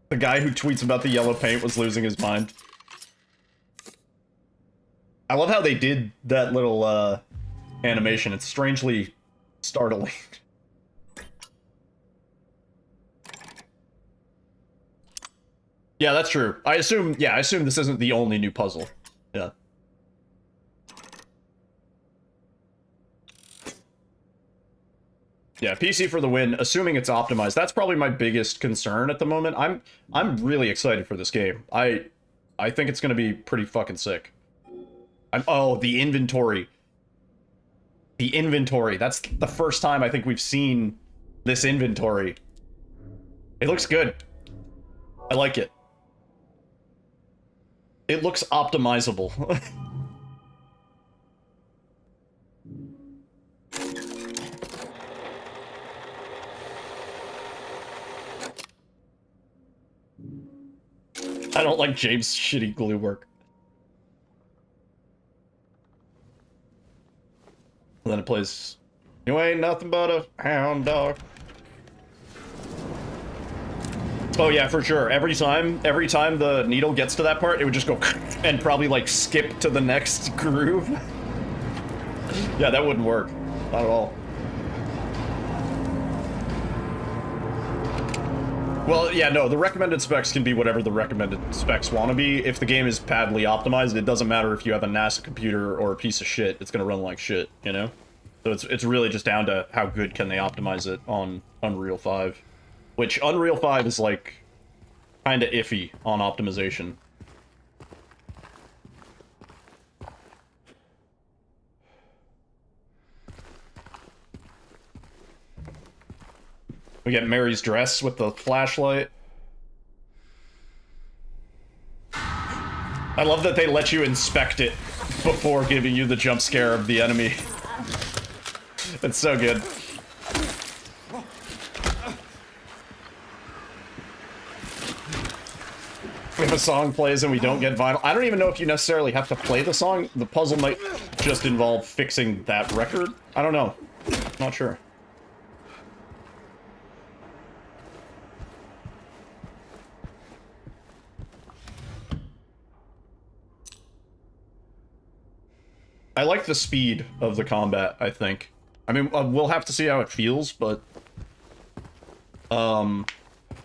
The guy who tweets about the yellow paint was losing his mind. I love how they did that little animation. It's strangely startling. Yeah, that's true. I assume this isn't the only new puzzle. Yeah. Yeah, PC for the win, assuming it's optimized. That's probably my biggest concern at the moment. I'm really excited for this game. I think it's gonna be pretty fucking sick. Oh, the inventory. The inventory. That's the first time I think we've seen this inventory. It looks good. I like it. It looks optimizable. I don't like James' shitty glue work. And then it plays, "You ain't nothing but a hound dog." Oh yeah, for sure. Every time the needle gets to that part, it would just go and probably like skip to the next groove. Yeah, that wouldn't work. Not at all. Well, yeah, no, the recommended specs can be whatever the recommended specs want to be. If the game is badly optimized, it doesn't matter if you have a NASA computer or a piece of shit, it's gonna run like shit, you know? So it's really just down to how good can they optimize it on Unreal 5. Which, Unreal 5 is, like, kinda iffy on optimization. We get Mary's dress with the flashlight. I love that they let you inspect it before giving you the jump scare of the enemy. It's so good. If a song plays and we don't get vinyl, I don't even know if you necessarily have to play the song. The puzzle might just involve fixing that record. I don't know. Not sure. I like the speed of the combat, I think. I mean, we'll have to see how it feels, but...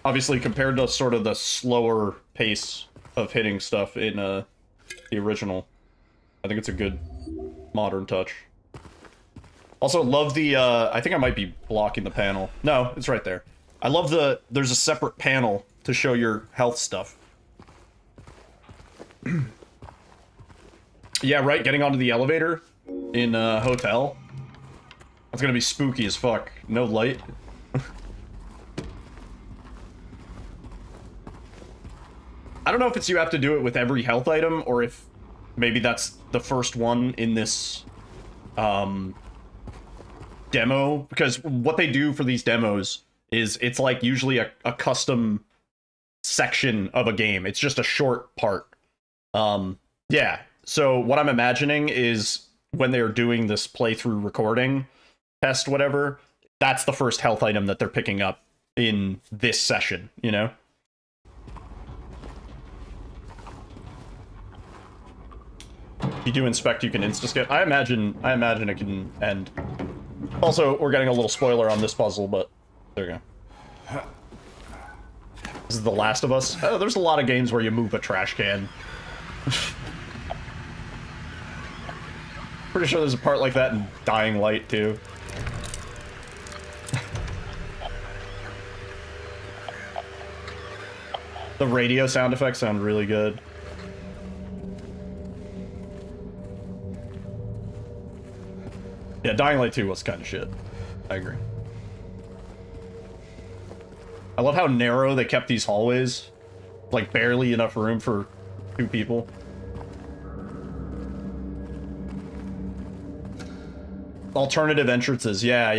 obviously, compared to sort of the slower pace of hitting stuff in the original, I think it's a good modern touch. Also, love the, I think I might be blocking the panel. No, it's right there. I love there's a separate panel to show your health stuff. Yeah, right, getting onto the elevator in a hotel. That's gonna be spooky as fuck. No light. I don't know if it's you have to do it with every health item, or if maybe that's the first one in this demo, because what they do for these demos is it's like usually a custom section of a game. It's just a short part. Yeah, so what I'm imagining is when they're doing this playthrough recording test, whatever, that's the first health item that they're picking up in this session, you know? If you do inspect, you can insta-skip. I imagine it can end. Also, we're getting a little spoiler on this puzzle, but there you go. This is The Last of Us. Oh, there's a lot of games where you move a trash can. Pretty sure there's a part like that in Dying Light, too. The radio sound effects sound really good. Yeah, Dying Light 2 was kind of shit. I agree. I love how narrow they kept these hallways. Like, barely enough room for 2 people. Alternative entrances, yeah.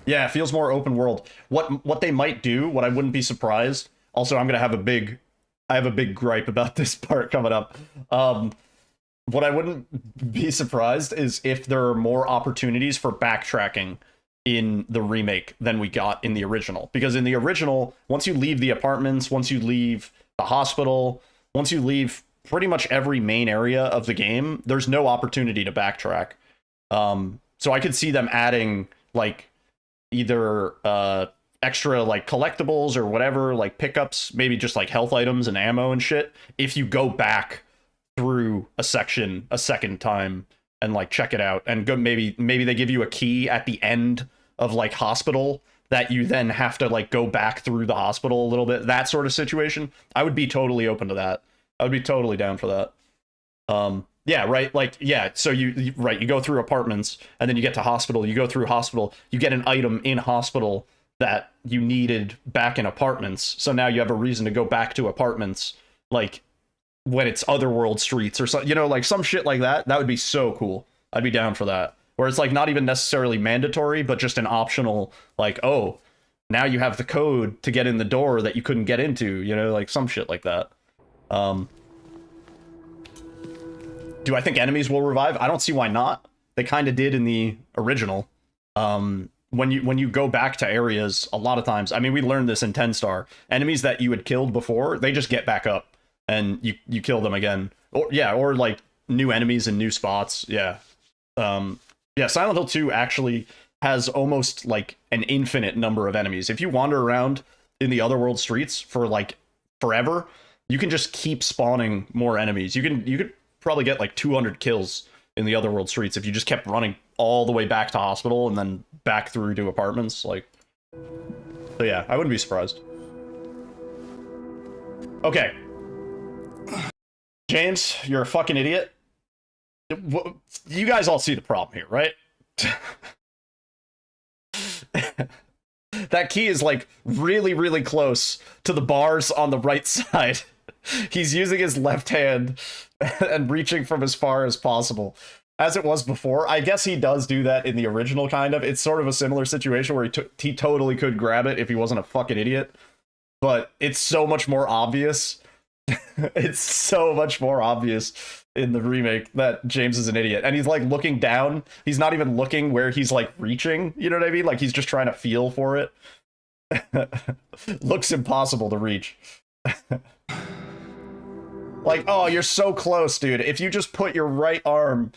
Yeah, it feels more open world. What they might do, what I wouldn't be surprised... Also, I have a big gripe about this part coming up. What I wouldn't be surprised is if there are more opportunities for backtracking in the remake than we got in the original. Because in the original, once you leave the apartments, once you leave the hospital, once you leave pretty much every main area of the game, there's no opportunity to backtrack. So I could see them adding, like, either extra, like, collectibles or whatever, like, pickups, maybe just, like, health items and ammo and shit, if you go back through a section a second time and like check it out and go, maybe they give you a key at the end of like hospital that you then have to like go back through the hospital a little bit, that sort of situation. I would be totally open to that. I would be totally down for that. Yeah, right, like, yeah, so you go through apartments and then you get to hospital, you go through hospital, you get an item in hospital that you needed back in apartments, so now you have a reason to go back to apartments, like when it's Otherworld streets or something, you know, like some shit like that. That would be so cool. I'd be down for that. Where it's like not even necessarily mandatory, but just an optional, like, oh, now you have the code to get in the door that you couldn't get into, you know, like some shit like that. Do I think enemies will revive? I don't see why not. they kind of did in the original. When you go back to areas, a lot of times, I mean, we learned this in 10 star, enemies that you had killed before, they just get back up and you kill them again. Or like new enemies in new spots. Yeah. Silent Hill 2 actually has almost like an infinite number of enemies. If you wander around in the otherworld streets for like forever, you can just keep spawning more enemies. You could probably get like 200 kills in the otherworld streets if you just kept running all the way back to hospital and then back through to apartments. Like, so yeah, I wouldn't be surprised. Okay, James, you're a fucking idiot. You guys all see the problem here, right? That key is like really, really close to the bars on the right side. He's using his left hand and reaching from as far as possible. As it was before, I guess he does do that in the original, kind of. It's sort of a similar situation where he totally could grab it if he wasn't a fucking idiot. But it's so much more obvious. It's so much more obvious in the remake that James is an idiot. And he's like looking down. He's not even looking where he's like reaching. You know what I mean? Like he's just trying to feel for it. Looks impossible to reach. Like, oh, you're so close, dude. If you just put your right arm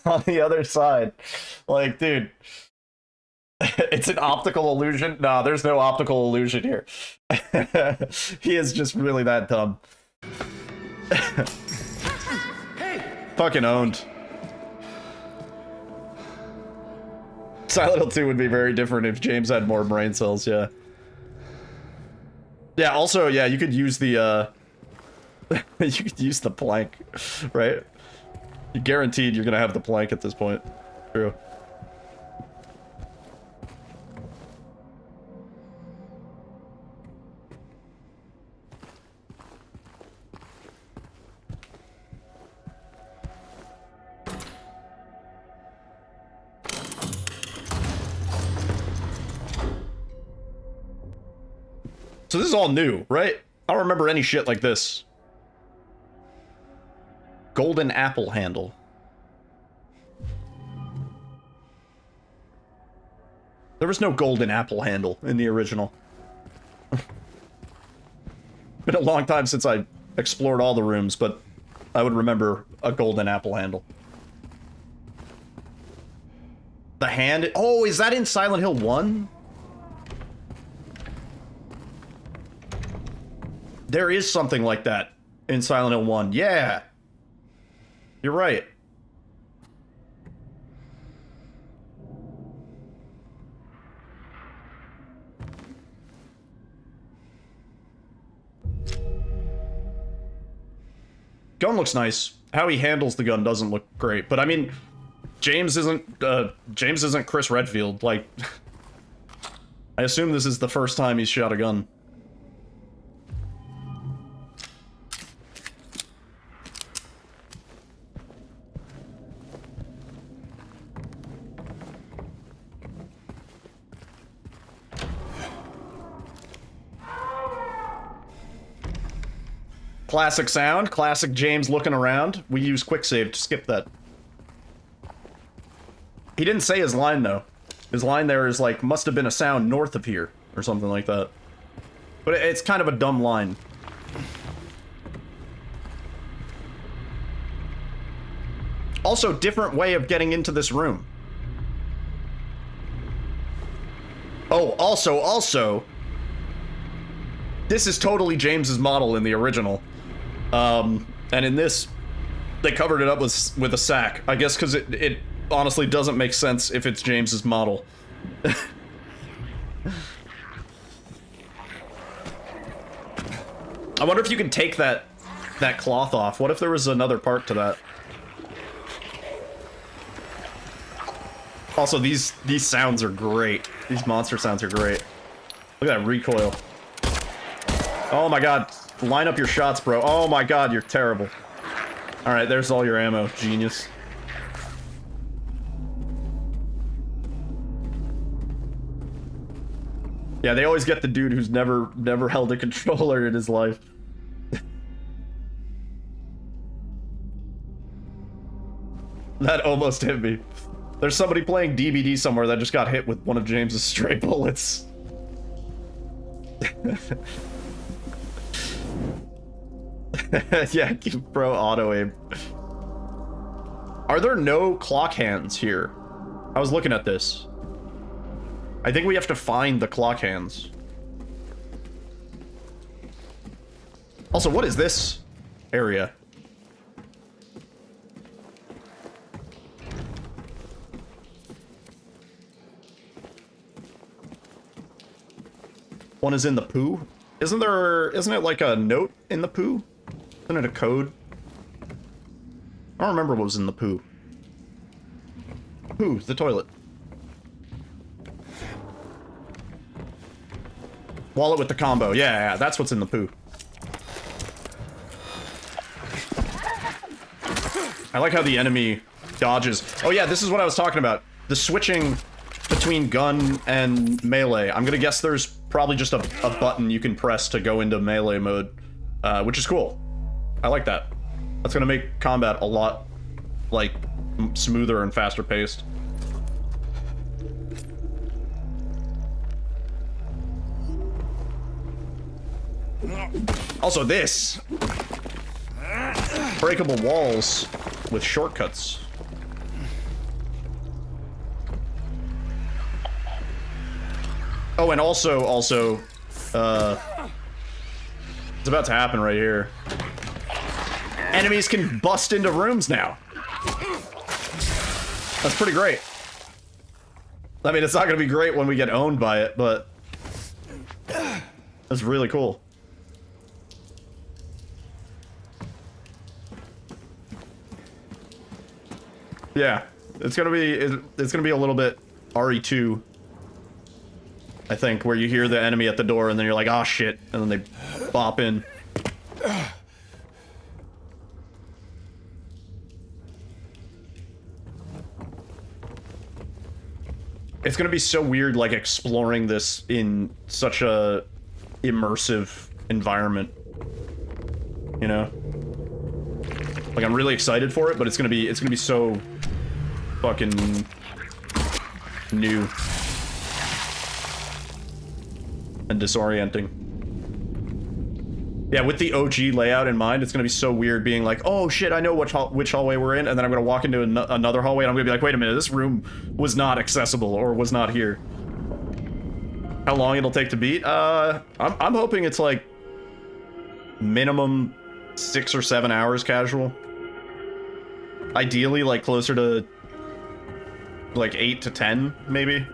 on the other side, like, dude, it's an optical illusion. No, there's no optical illusion here. He is just really that dumb. Fucking owned. Silent Hill 2 would be very different if James had more brain cells, yeah. Yeah, also, yeah, you could use the, you could use the plank, right? You're guaranteed you're gonna have the plank at this point. True. So this is all new, right? I don't remember any shit like this. Golden apple handle. There was no golden apple handle in the original. Been a long time since I explored all the rooms, but I would remember a golden apple handle. The hand... Oh, is that in Silent Hill 1? There is something like that in Silent Hill 1. Yeah. You're right. Gun looks nice. How he handles the gun doesn't look great, but I mean, James isn't Chris Redfield. Like, I assume this is the first time he's shot a gun. Classic sound, classic James looking around. We use quick save to skip that. He didn't say his line though. His line there is like, must have been a sound north of here, or something like that. But it's kind of a dumb line. Also, different way of getting into this room. Oh, also, this is totally James's model in the original. And in this, they covered it up with a sack. I guess because it honestly doesn't make sense if it's James's model. I wonder if you can take that cloth off. What if there was another part to that? Also, these sounds are great. These monster sounds are great. Look at that recoil. Oh my god. Line up your shots, bro. Oh my god, you're terrible. Alright, there's all your ammo. Genius. Yeah, they always get the dude who's never held a controller in his life. That almost hit me. There's somebody playing DBD somewhere that just got hit with one of James's stray bullets. Yeah, keep pro auto aim. Are there no clock hands here? I was looking at this. I think we have to find the clock hands. Also, what is this area? One is in the poo? Isn't it like a note in the poo? Isn't it a code? I don't remember what was in the poo. Poo, the toilet. Wallet with the combo. Yeah, that's what's in the poo. I like how the enemy dodges. Oh yeah, this is what I was talking about. The switching between gun and melee. I'm gonna guess there's probably just a button you can press to go into melee mode, which is cool. I like that. That's gonna make combat a lot, like, smoother and faster paced. Also this! Breakable walls with shortcuts. Oh, and also, it's about to happen right here. Enemies can bust into rooms now. That's pretty great. I mean, it's not gonna be great when we get owned by it, but that's really cool. Yeah, it's gonna be a little bit RE2, I think, where you hear the enemy at the door and then you're like, oh shit, and then they bop in. It's gonna be so weird, like, exploring this in such a immersive environment, you know? Like, I'm really excited for it, but it's gonna be so fucking new and disorienting. Yeah, with the OG layout in mind, it's gonna be so weird being like, oh shit, I know which hallway we're in, and then I'm gonna walk into another hallway and I'm gonna be like, wait a minute, this room was not accessible or was not here. How long it'll take to beat? I'm hoping it's like minimum 6 or 7 hours casual. Ideally, like, closer to like 8 to 10, maybe.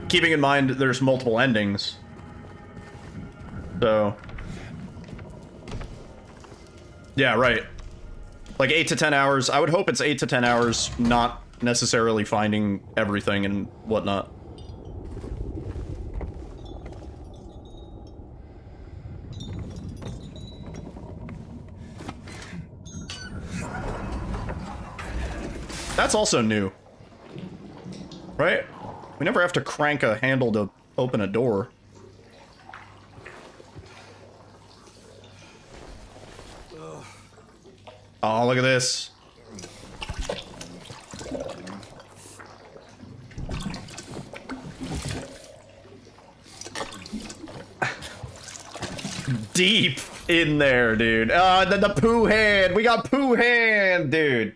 Keeping in mind there's multiple endings. So yeah, right. Like 8 to 10 hours. I would hope it's 8 to 10 hours, not necessarily finding everything and whatnot. That's also new. Right? We never have to crank a handle to open a door. Oh, look at this. Deep in there, dude. The poo hand. We got poo hand, dude.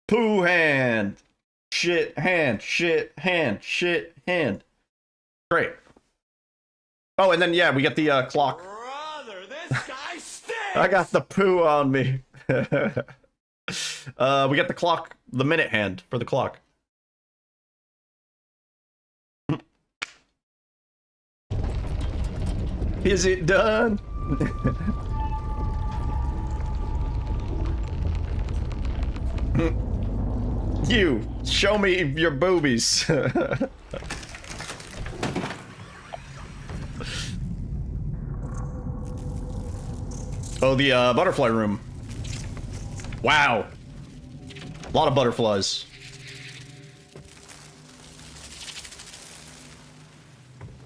Poo hand. Shit hand. Shit hand. Shit hand. Great. Oh, and then, yeah, we get the clock. Brother, this guy stinks! I got the poo on me. We got the clock, the minute hand for the clock. Is it done? You, show me your boobies. Oh, the butterfly room. Wow. A lot of butterflies.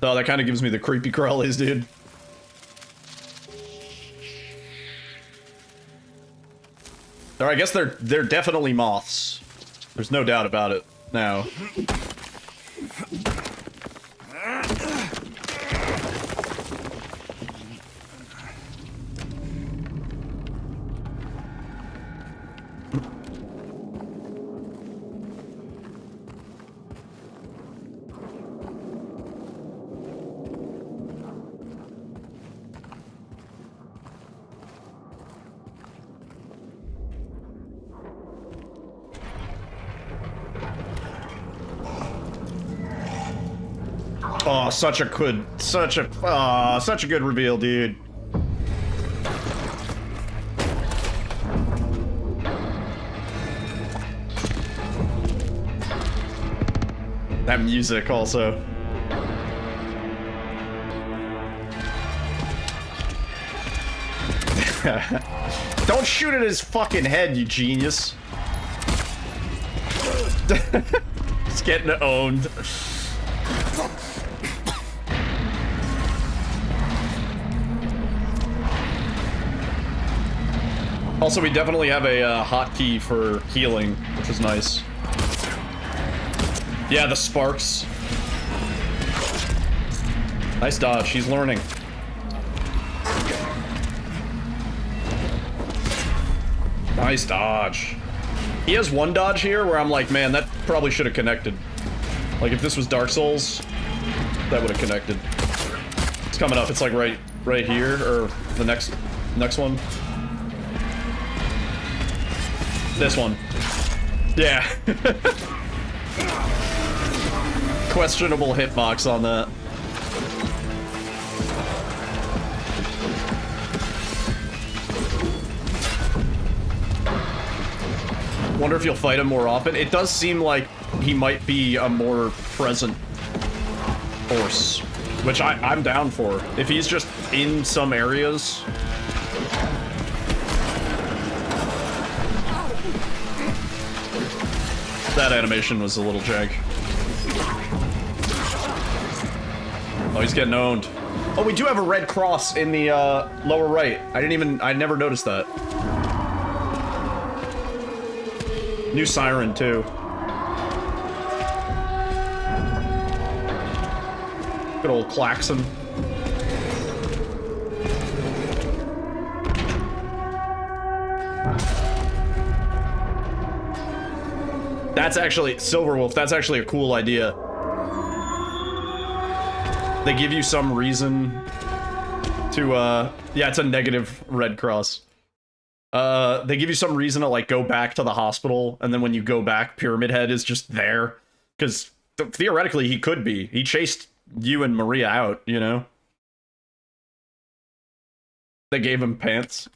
Oh, that kind of gives me the creepy crawlies, dude. Or I guess they're definitely moths. There's no doubt about it now. Oh, such a good reveal, dude. That music also. Don't shoot at his fucking head, you genius. He's getting owned. Also, we definitely have a hotkey for healing, which is nice. Yeah, the sparks. Nice dodge. He's learning. Nice dodge. He has one dodge here where I'm like, man, that probably should have connected. Like, if this was Dark Souls, that would have connected. It's coming up. It's like right here, or the next one. This one. Yeah. Questionable hitbox on that. Wonder if you'll fight him more often. It does seem like he might be a more present force, which I'm down for. If he's just in some areas. That animation was a little jank. Oh, he's getting owned. Oh, we do have a red cross in the lower right. I never noticed that. New siren too. Good old klaxon. That's actually, Silverwolf, that's actually a cool idea. They give you some reason to, yeah, it's a negative red cross. They give you some reason to, like, go back to the hospital, and then when you go back, Pyramid Head is just there. Because, theoretically, he could be. He chased you and Maria out, you know? They gave him pants.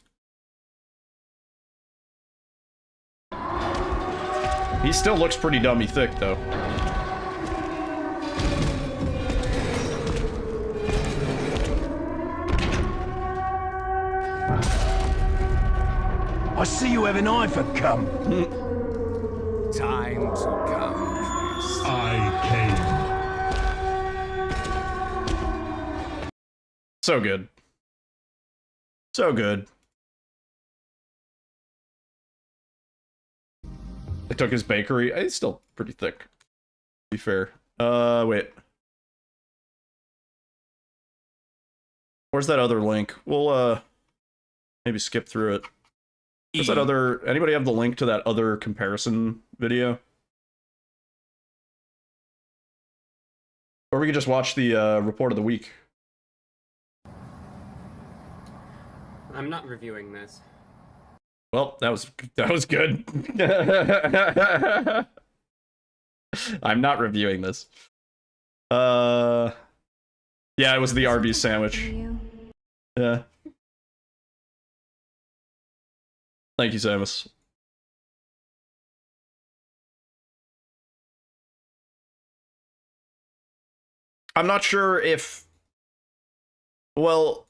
He still looks pretty dummy thick, though. I see you have an eye for cum. Time to come. I came. So good. So good. I took his bakery. It's still pretty thick, to be fair. Wait. Where's that other link? We'll, maybe skip through it. Where's that other... Anybody have the link to that other comparison video? Or we could just watch the, report of the week. I'm not reviewing this. Well, that was good. I'm not reviewing this. Yeah, it was the Arby's sandwich. Yeah. Thank you, Samus. I'm not sure if... Well...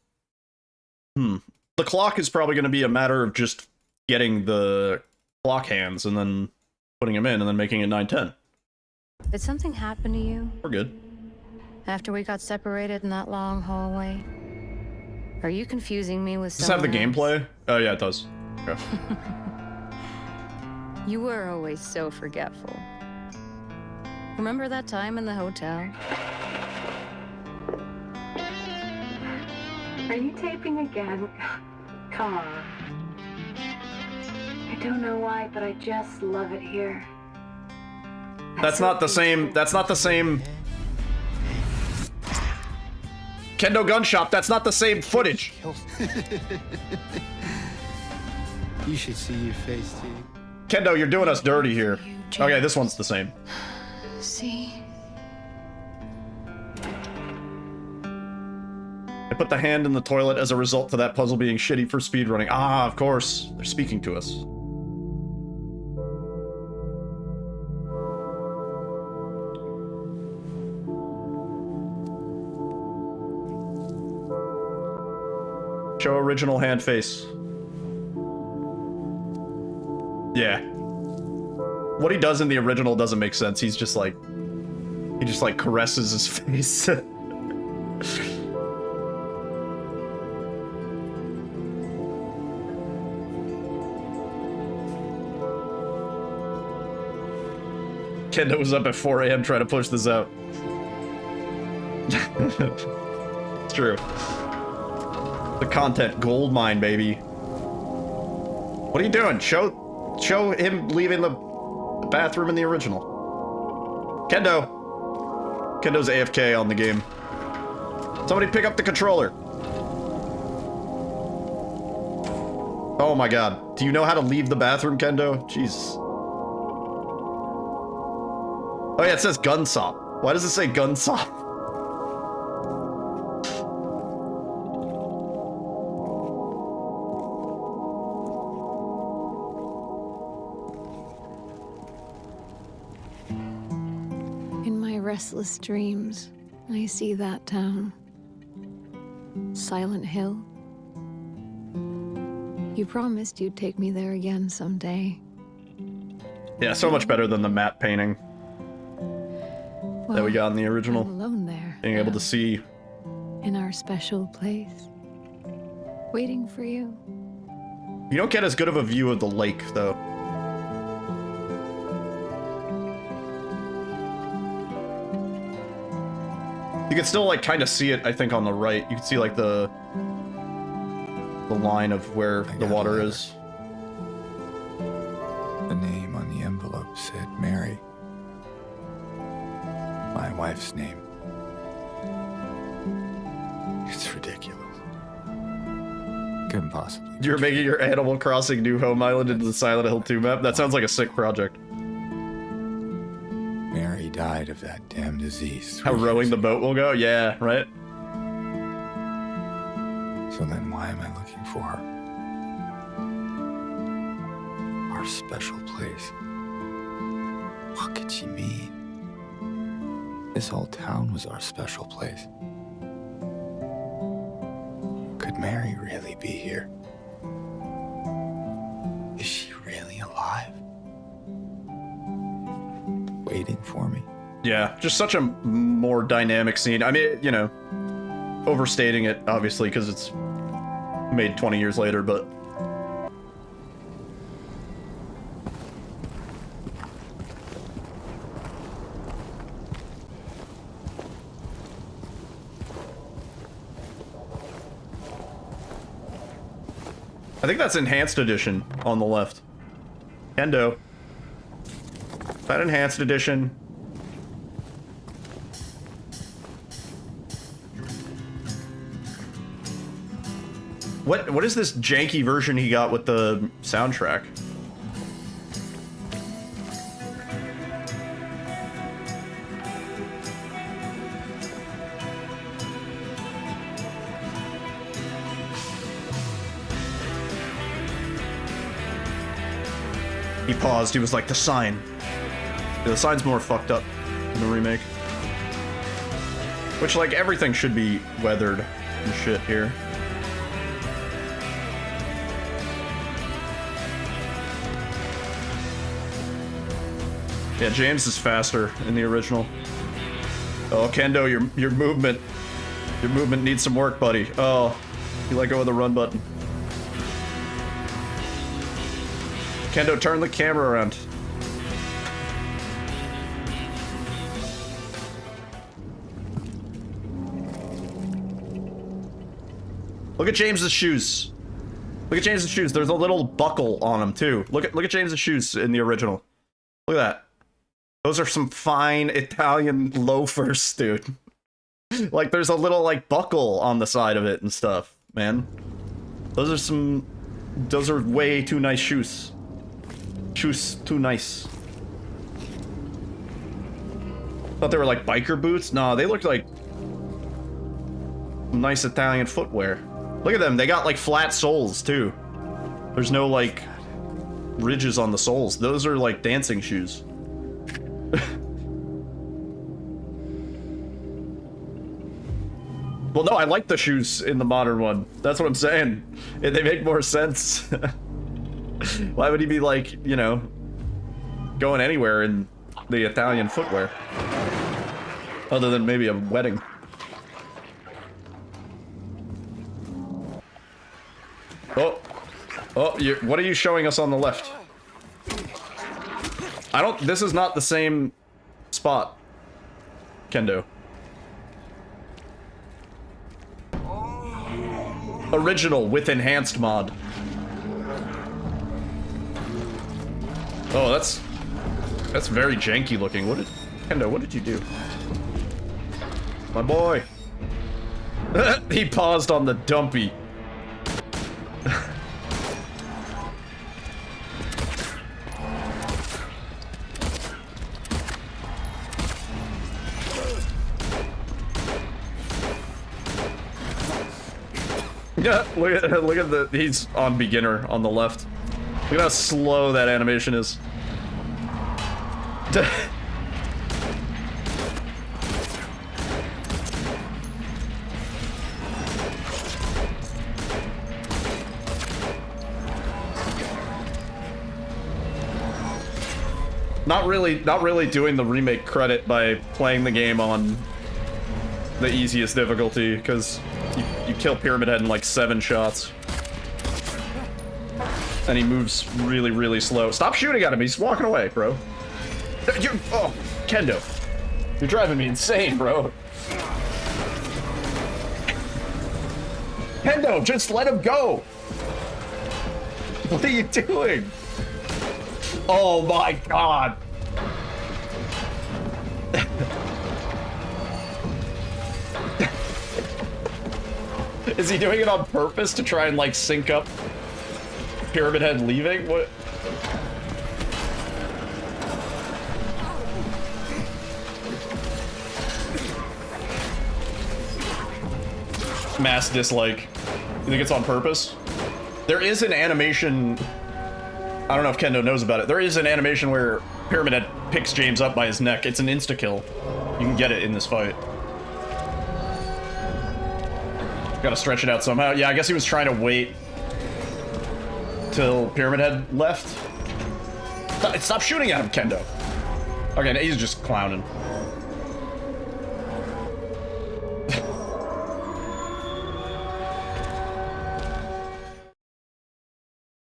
The clock is probably going to be a matter of just getting the clock hands and then putting them in and then making it 9:10. Did something happen to you? We're good. After we got separated in that long hallway? Are you confusing me with Does this have the someone else? gameplay? Oh, yeah, it does. Okay. You were always so forgetful. Remember that time in the hotel? Are you taping again? Come on. I don't know why, but I just love it here. That's not the same. That's not the same. Kendo Gun Shop, that's not the same footage. You should see your face, T. Kendo, you're doing us dirty here. Okay, this one's the same. See? I put the hand in the toilet as a result to that puzzle being shitty for speedrunning. Ah, of course. They're speaking to us. Show original hand face. Yeah. What he does in the original doesn't make sense. He's just like... He just like caresses his face. Kendo was up at 4 AM trying to push this out. It's true. The content gold mine, baby. What are you doing? Show him leaving the bathroom in the original. Kendo. Kendo's AFK on the game. Somebody pick up the controller. Oh my god. Do you know how to leave the bathroom, Kendo? Jesus. Oh yeah, it says Gunsop. Why does it say Gunsop? In my restless dreams, I see that town. Silent Hill. You promised you'd take me there again someday. Yeah, so much better than the map painting that we got in the original. I'm alone there. Being able to see. In our special place. Waiting for you. You don't get as good of a view of the lake, though. You can still, like, kind of see it, I think, on the right. You can see, like, the line of where the water is. The name on the envelope said Mary. My wife's name. It's ridiculous. Couldn't possibly. You're making your Animal Crossing New Home Island into the Silent Hill 2 map? That sounds like a sick project. Mary died of that damn disease. How rowing the boat will go? Yeah, right? So then why am I looking for her? Our special place. What could she mean? This whole town was our special place. Could Mary really be here? Is she really alive? Waiting for me? Yeah, just such a more dynamic scene. I mean, you know, overstating it, obviously, because it's made 20 years later, but... I think that's Enhanced Edition on the left. Kendo. That Enhanced Edition. What is this janky version he got with the soundtrack? He paused, he was like, the sign. Yeah, the sign's more fucked up in the remake. Which, like, everything should be weathered and shit here. Yeah, James is faster in the original. Oh, Kendo, your movement needs some work, buddy. Oh, you let go of the run button. Kendo, turn the camera around. Look at James's shoes. Look at James's shoes. There's a little buckle on them too. Look at James's shoes in the original. Look at that. Those are some fine Italian loafers, dude. Like there's a little like buckle on the side of it and stuff, man. Those are way too nice shoes. Shoes too nice. Thought they were like biker boots. No, they looked like nice Italian footwear. Look at them, they got like flat soles too. There's no like ridges on the soles. Those are like dancing shoes. Well, no, I like the shoes in the modern one. That's what I'm saying. They make more sense. Why would he be like, you know, going anywhere in the Italian footwear? Other than maybe a wedding. Oh, what are you showing us on the left? This is not the same spot, Kendo. Original with enhanced mod. Oh, that's very janky looking. Kendo, what did you do? My boy. He paused on the dumpy. Yeah, look at he's on beginner on the left. Look at how slow that animation is. Not really doing the remake credit by playing the game on the easiest difficulty, because you kill Pyramid Head in like 7 shots. And he moves really, really slow. Stop shooting at him, he's walking away, bro. Oh, Kendo. You're driving me insane, bro. Kendo, just let him go! What are you doing? Oh my god! Is he doing it on purpose to try and like sync up Pyramid Head leaving? What? Mass dislike. You think it's on purpose? There is an animation, I don't know if Kendo knows about it. There is an animation where Pyramid Head picks James up by his neck. It's an insta-kill. You can get it in this fight. Gotta stretch it out somehow. Yeah, I guess he was trying to wait till Pyramid Head left. Stop shooting at him, Kendo. Okay, he's just clowning.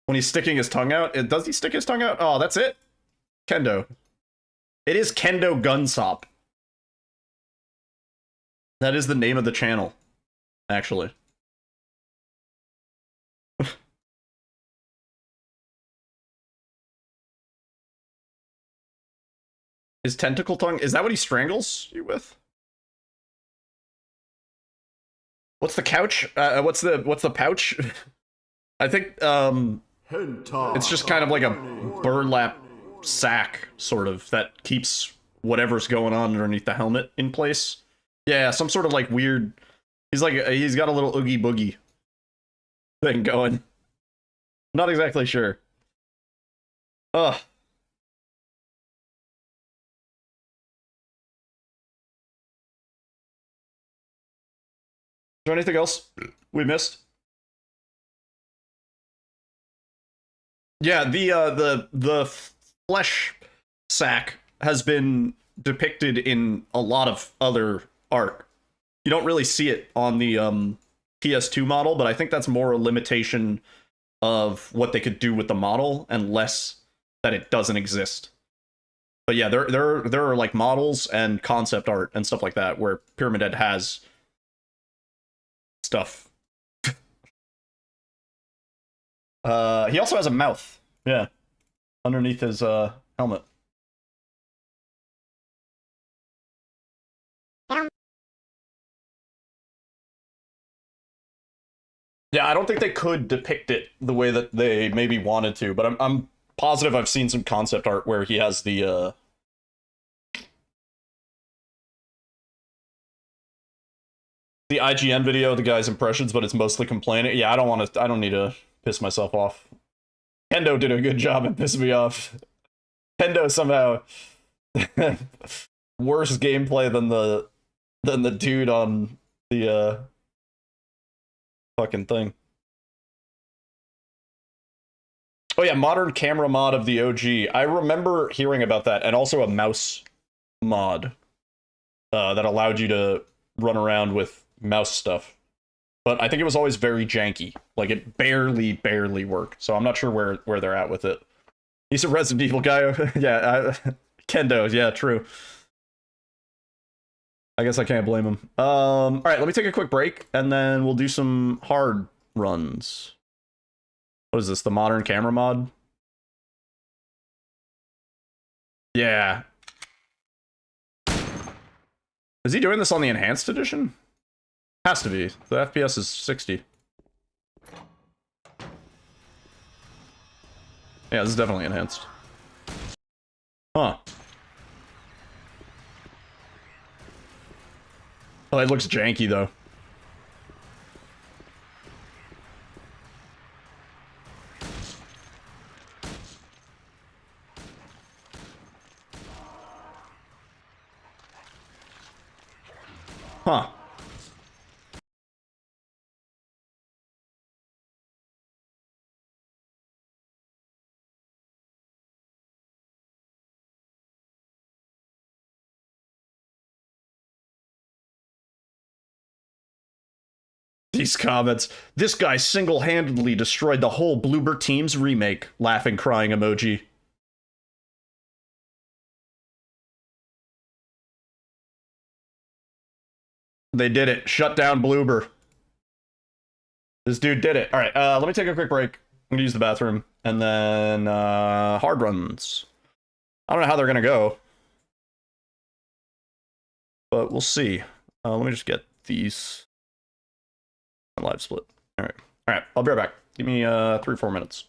When he's sticking his tongue out, does he stick his tongue out? Oh, that's it? Kendo. It is Kendo Gunsop. That is the name of the channel, actually. His tentacle tongue, is that what he strangles you with? What's the couch? What's the pouch? I think, it's just kind of like a burlap sack, sort of, that keeps whatever's going on underneath the helmet in place. Yeah, some sort of like weird, he's got a little oogie boogie thing going. Not exactly sure. Ugh. Is there anything else we missed? Yeah, the flesh sack has been depicted in a lot of other art. You don't really see it on the PS2 model, but I think that's more a limitation of what they could do with the model and less that it doesn't exist. But yeah, there are like models and concept art and stuff like that where Pyramid Head has stuff. He also has a mouth. Yeah. Underneath his helmet. Yeah, I don't think they could depict it the way that they maybe wanted to, but I'm positive I've seen some concept art where he has the IGN video, the guy's impressions, but it's mostly complaining. Yeah, I don't need to piss myself off. Kendo did a good job at pissing me off. Kendo somehow worse gameplay than the dude on the fucking thing. Oh yeah, modern camera mod of the OG. I remember hearing about that, and also a mouse mod that allowed you to run around with mouse stuff. But I think it was always very janky. Like, it barely worked. So I'm not sure where they're at with it. He's a Resident Evil guy. Yeah, Kendo. Yeah, true. I guess I can't blame him. All right, let me take a quick break, and then we'll do some hard runs. What is this, the modern camera mod? Yeah. Is he doing this on the enhanced edition? Has to be. The FPS is 60. Yeah, this is definitely enhanced. Huh. Oh, it looks janky, though. Huh. These comments. This guy single-handedly destroyed the whole Bloober Teams remake. Laughing, crying emoji. They did it. Shut down Bloober. This dude did it. All right, let me take a quick break. I'm gonna use the bathroom, and then hard runs. I don't know how they're gonna go, but we'll see. Let me just get these on live split. All right. I'll be right back. Give me 3 or 4 minutes.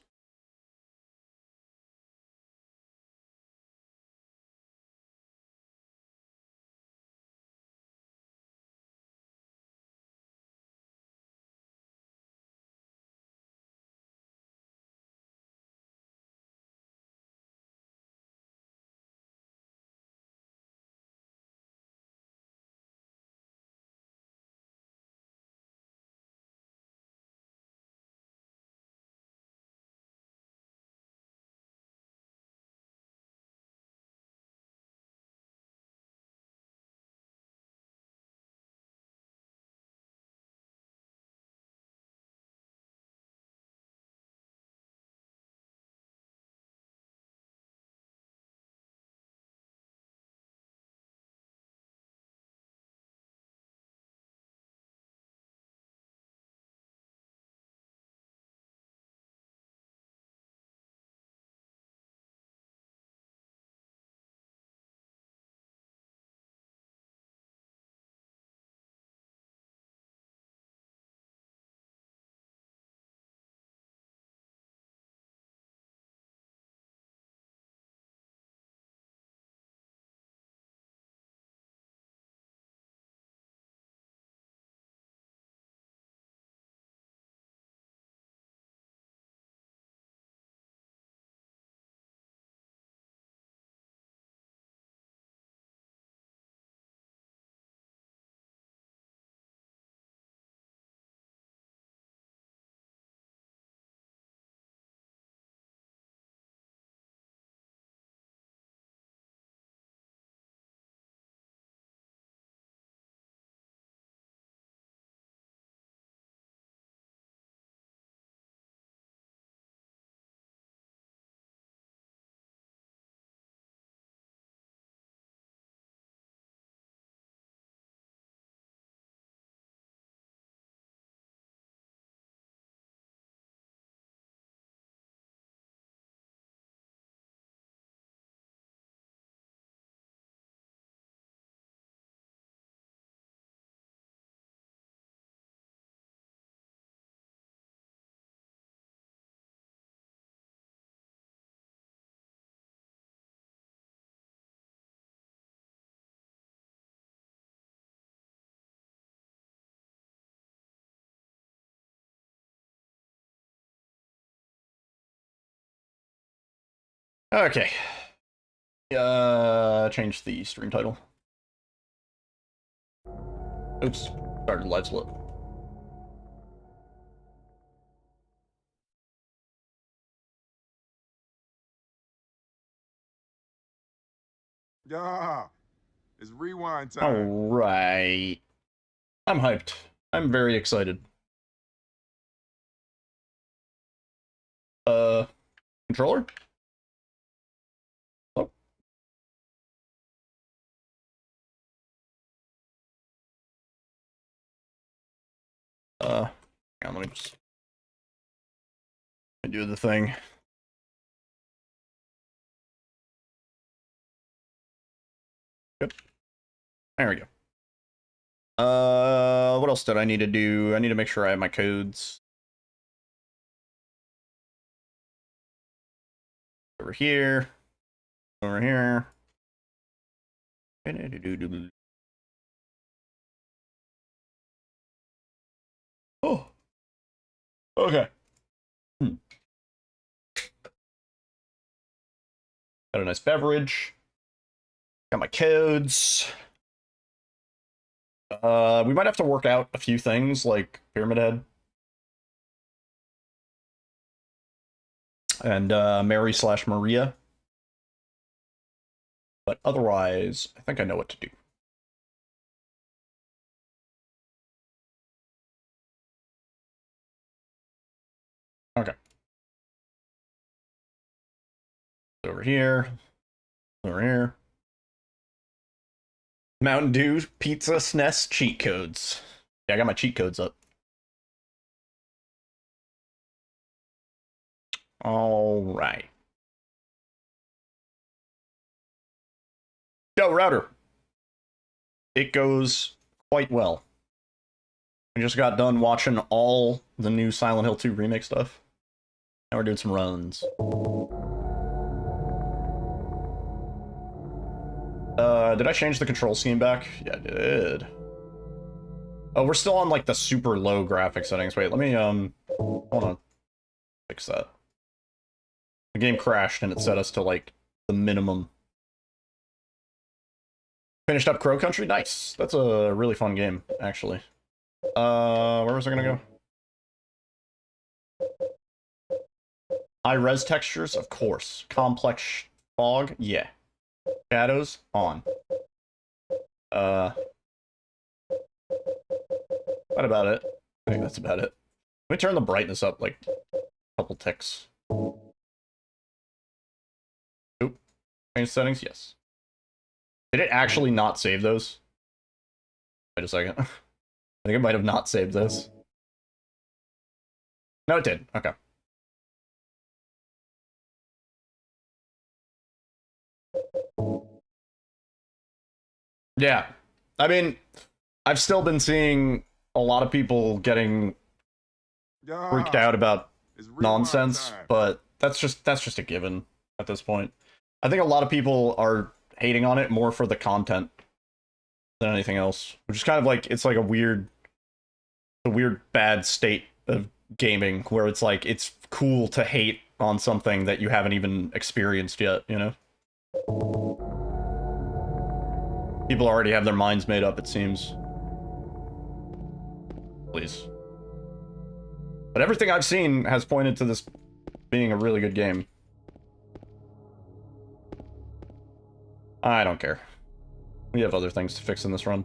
Okay. Change the stream title. Oops. Started live split. Yeah, it's rewind time. All right. I'm hyped. I'm very excited. Controller? Oh. Hang on, let me just do the thing. Good. There we go. What else did I need to do? I need to make sure I have my codes. Over here. Over here. Oh. Okay. Got a nice beverage. Got my codes. We might have to work out a few things like Pyramid Head. And Mary/Maria. But otherwise, I think I know what to do. Okay. Over here. Over here. Mountain Dew, Pizza, SNES, cheat codes. Yeah, I got my cheat codes up. All right. Go, router. It goes quite well. I just got done watching all the new Silent Hill 2 remake stuff. Now we're doing some runs. Did I change the control scheme back? Yeah, I did. Oh, we're still on, like, the super low graphic settings. Wait, let me, hold on. Fix that. The game crashed and it set us to, like, the minimum. Finished up Crow Country? Nice. That's a really fun game, actually. Where was I gonna go? High-res textures? Of course. Complex fog? Yeah. Shadows? On. That about it. I think that's about it. Let me turn the brightness up, like, a couple ticks. Oop. Change settings? Yes. Did it actually not save those? Wait a second. I think it might have not saved this. No, it did. Okay. Yeah. I mean, I've still been seeing a lot of people getting freaked out about nonsense, but that's just a given at this point. I think a lot of people are hating on it more for the content than anything else, which is kind of like, it's like a weird bad state of gaming where it's like, it's cool to hate on something that you haven't even experienced yet, you know? People already have their minds made up, it seems. Please. But everything I've seen has pointed to this being a really good game. I don't care. We have other things to fix in this run.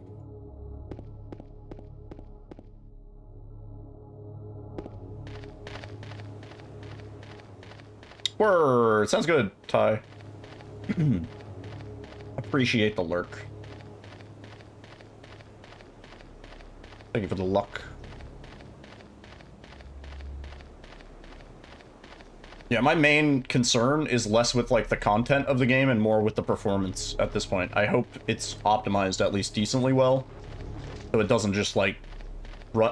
Word! Sounds good, Ty. Appreciate the lurk. Thank you for the luck. Yeah, my main concern is less with, like, the content of the game and more with the performance at this point. I hope it's optimized at least decently well, so it doesn't just, like,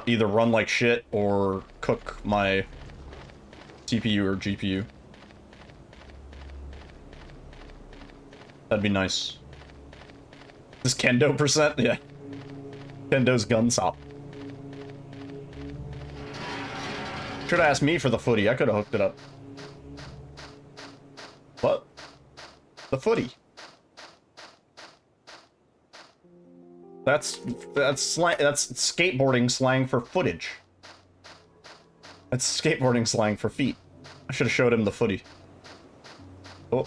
either run like shit or cook my CPU or GPU. That'd be nice. This Kendo percent? Yeah. Kendo's gun sop. Should have asked me for the footy. I could have hooked it up. What? The footy. That's skateboarding slang for footage. That's skateboarding slang for feet. I should have showed him the footy. Oh.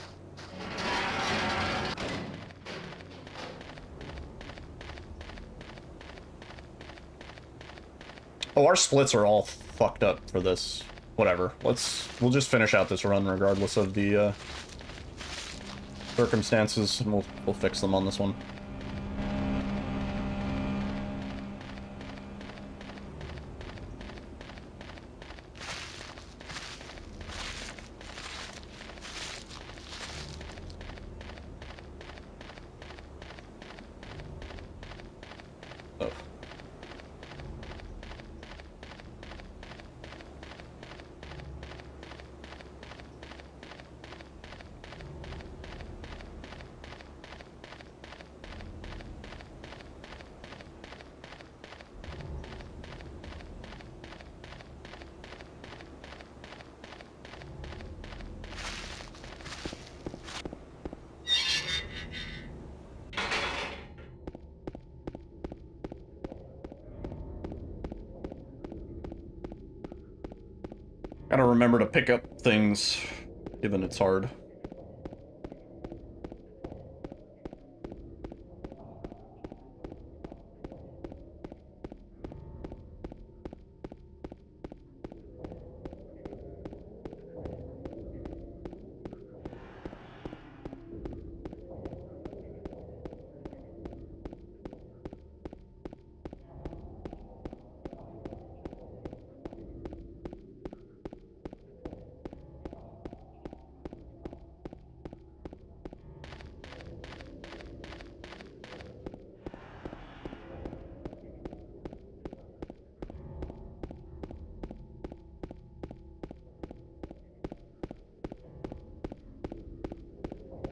Oh, our splits are all fucked up for this. Whatever. We'll just finish out this run regardless of the circumstances, and we'll fix them on this one. Gotta remember to pick up things, given it's hard.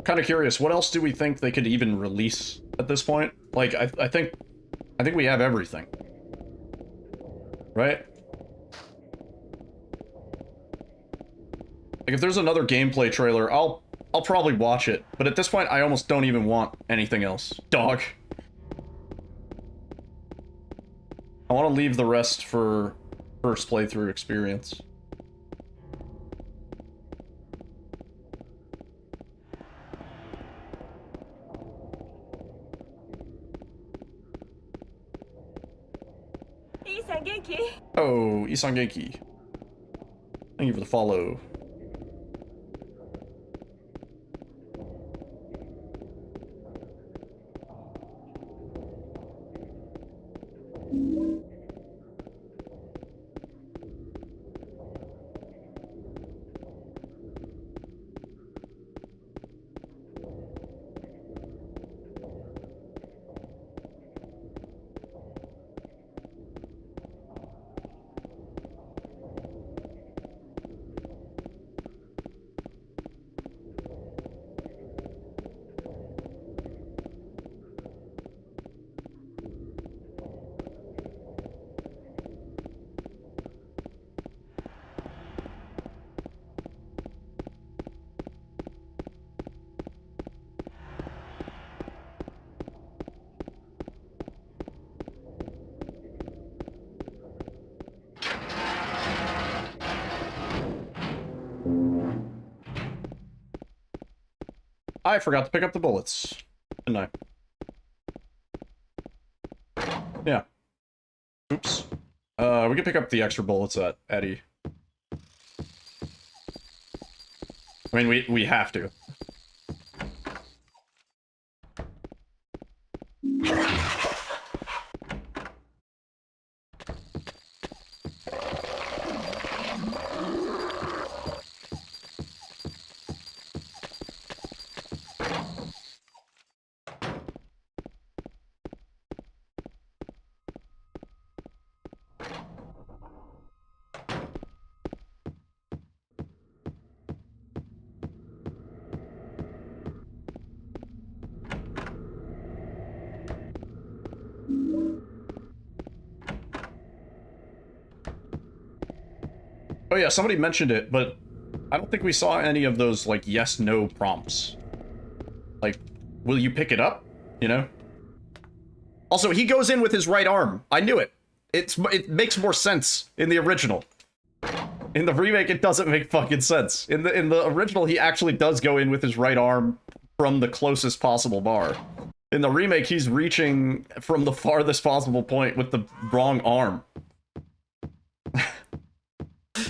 Kind of curious, what else do we think they could even release at this point? Like, I think we have everything. Right? Like, if there's another gameplay trailer, I'll probably watch it. But at this point, I almost don't even want anything else. Dog. I want to leave the rest for first playthrough experience. Oh, Isan Genki. Thank you for the follow. I forgot to pick up the bullets, didn't I? Yeah. Oops. We can pick up the extra bullets at Eddie. I mean, we have to. Oh yeah, somebody mentioned it, but I don't think we saw any of those, like, yes-no prompts. Like, will you pick it up? You know? Also, he goes in with his right arm. I knew it. It makes more sense in the original. In the remake, it doesn't make fucking sense. In the original, he actually does go in with his right arm from the closest possible bar. In the remake, he's reaching from the farthest possible point with the wrong arm.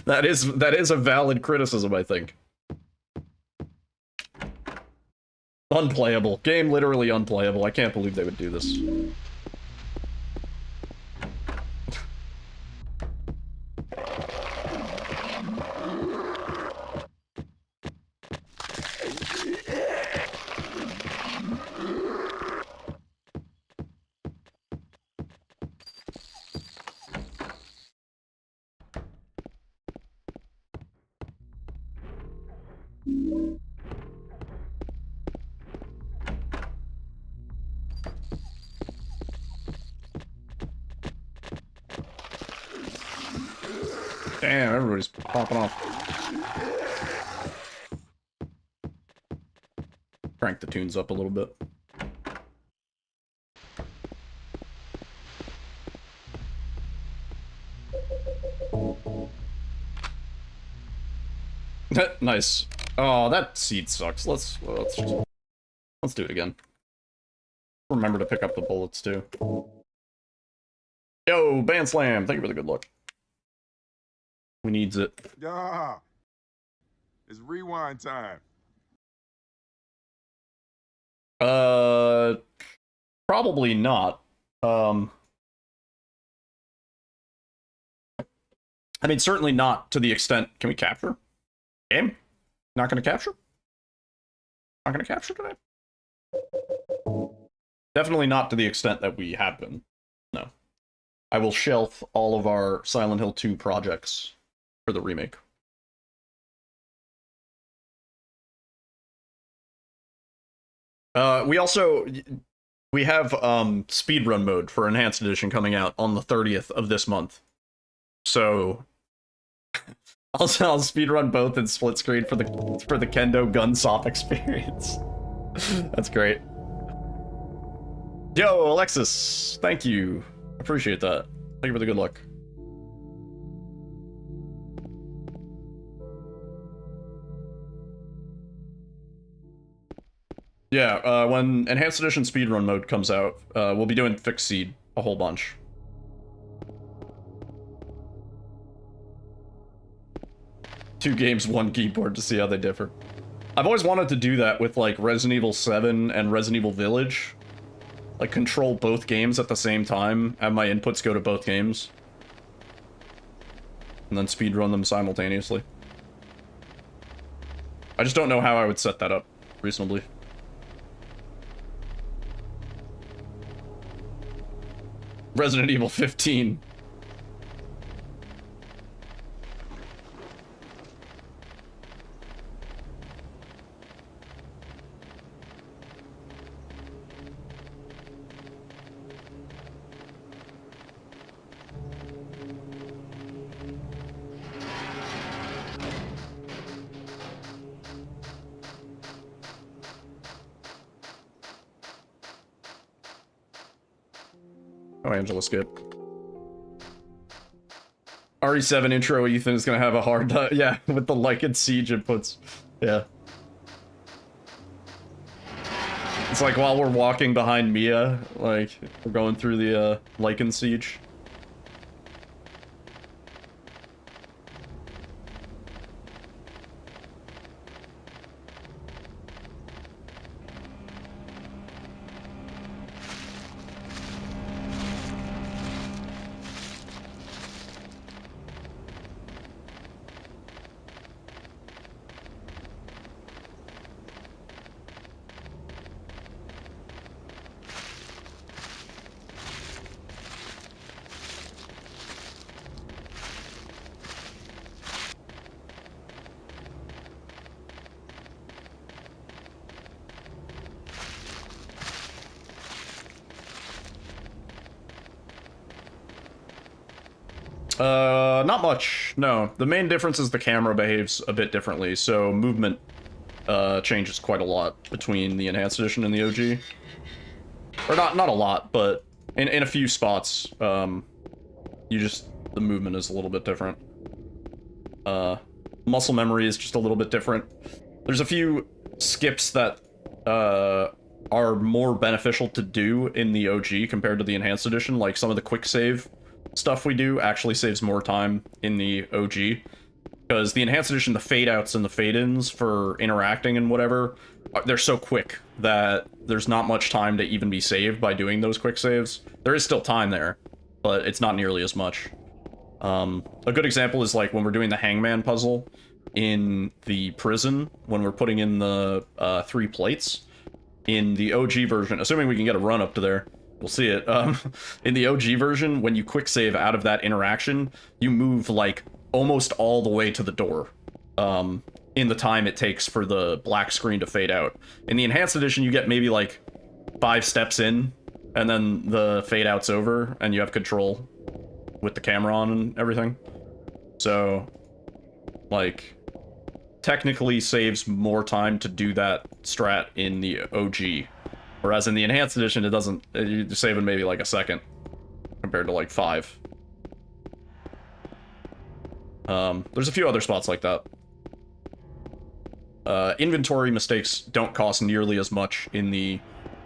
That is a valid criticism, I think. Unplayable. Game literally unplayable. I can't believe they would do this. Damn, everybody's popping off. Crank the tunes up a little bit. Nice. Oh, that seed sucks. Let's do it again. Remember to pick up the bullets too. Yo, Band Slam, thank you for the good luck. We needs it. Yeah. It's rewind time. Probably not. I mean, certainly not to the extent. Can we capture? Game? Not gonna capture? Not gonna capture today? Definitely not to the extent that we have been. No. I will shelf all of our Silent Hill 2 projects for the remake. We have speedrun mode for Enhanced Edition coming out on the 30th of this month. So I'll speedrun both in split screen for the Kendo Gun-Sop experience. That's great. Yo, Alexis, thank you. Appreciate that. Thank you for the good luck. Yeah, when Enhanced Edition speedrun mode comes out, we'll be doing Fixed Seed a whole bunch. Two games, one keyboard to see how they differ. I've always wanted to do that with like Resident Evil 7 and Resident Evil Village. Like control both games at the same time, have my inputs go to both games. And then speedrun them simultaneously. I just don't know how I would set that up reasonably. Resident Evil 15. Oh, Angela skip. RE7 intro, Ethan is gonna have a hard time. Yeah, with the Lycan Siege inputs. Yeah. It's like while we're walking behind Mia, like, we're going through the Lycan Siege. Not much, no. The main difference is the camera behaves a bit differently, so movement changes quite a lot between the Enhanced Edition and the OG. Or not a lot, but in a few spots, the movement is a little bit different. Muscle memory is just a little bit different. There's a few skips that are more beneficial to do in the OG compared to the Enhanced Edition. Like some of the quick save stuff we do actually saves more time in the OG. Because the Enhanced Edition, the fade outs and the fade ins for interacting and whatever, they're so quick that there's not much time to even be saved by doing those quick saves. There is still time there, but it's not nearly as much. A good example is like when we're doing the hangman puzzle in the prison, when we're putting in the 3 plates. In the OG version, assuming we can get a run up to there, we'll see it. In the OG version, when you quick save out of that interaction, you move like almost all the way to the door in the time it takes for the black screen to fade out. In the Enhanced Edition, you get maybe like 5 steps in, and then the fade out's over, and you have control with the camera on and everything. So, like, technically saves more time to do that strat in the OG. Whereas in the Enhanced Edition, it doesn't, you're saving maybe like a second compared to like 5. There's a few other spots like that. Inventory mistakes don't cost nearly as much in the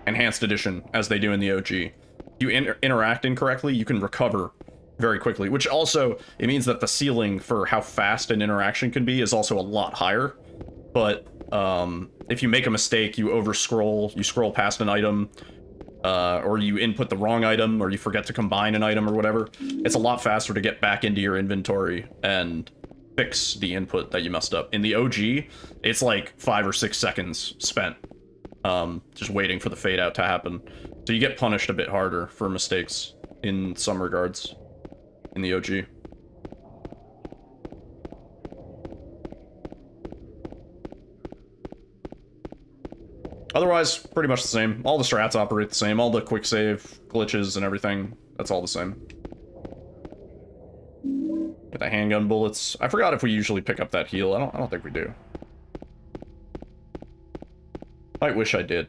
Enhanced Edition as they do in the OG. If you interact incorrectly, you can recover very quickly, which also, it means that the ceiling for how fast an interaction can be is also a lot higher. But if you make a mistake, you over-scroll, you scroll past an item, or you input the wrong item, or you forget to combine an item or whatever, it's a lot faster to get back into your inventory and fix the input that you messed up. In the OG, it's like 5 or 6 seconds spent just waiting for the fade out to happen. So you get punished a bit harder for mistakes in some regards in the OG. Otherwise, pretty much the same. All the strats operate the same. All the quick save glitches and everything, that's all the same. Get the handgun bullets. I forgot if we usually pick up that heal. I don't think we do. I wish I did.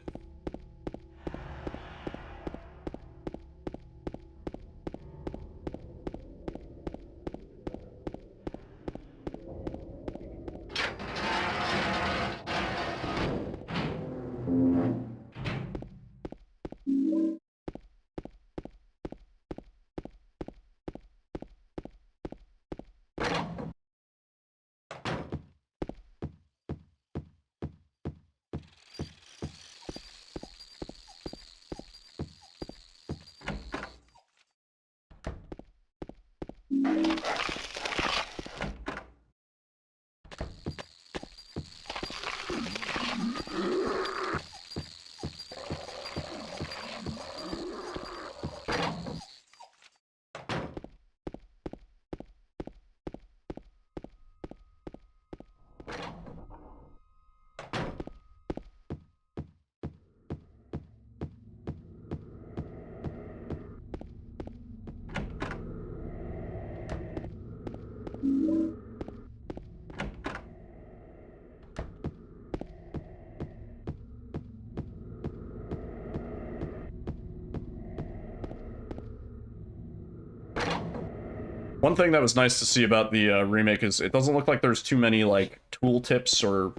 One thing that was nice to see about the remake is it doesn't look like there's too many like tool tips or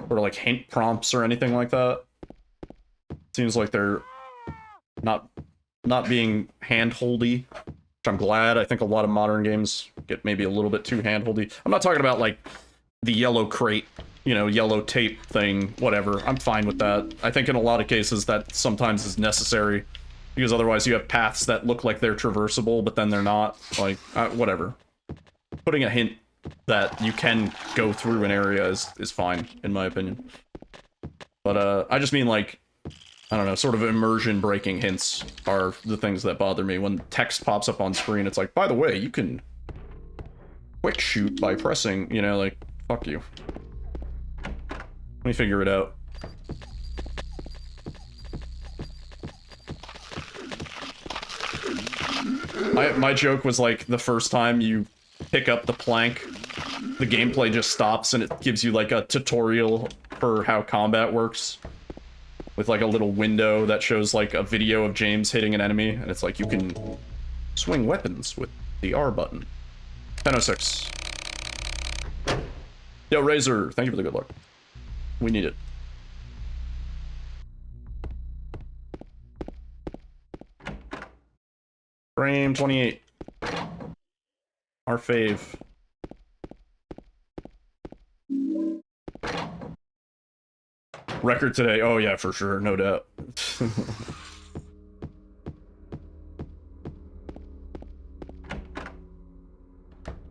like hint prompts or anything like that. Seems like they're not being hand-holdy, which I'm glad. I think a lot of modern games get maybe a little bit too hand-holdy. I'm not talking about like the yellow crate, you know, yellow tape thing, whatever. I'm fine with that. I think in a lot of cases that sometimes is necessary. Because otherwise you have paths that look like they're traversable, but then they're not. Like, whatever. Putting a hint that you can go through an area is fine, in my opinion. But, I just mean, like, I don't know, sort of immersion-breaking hints are the things that bother me. When text pops up on screen, it's like, by the way, you can quick shoot by pressing, you know, like, fuck you. Let me figure it out. My joke was like the first time you pick up the plank the gameplay just stops and it gives you like a tutorial for how combat works. With like a little window that shows like a video of James hitting an enemy, and it's like you can swing weapons with the R button. 10:06. Yo, Razor, thank you for the good luck. We need it. Frame 28. Our fave. Record today. Oh yeah, for sure, no doubt.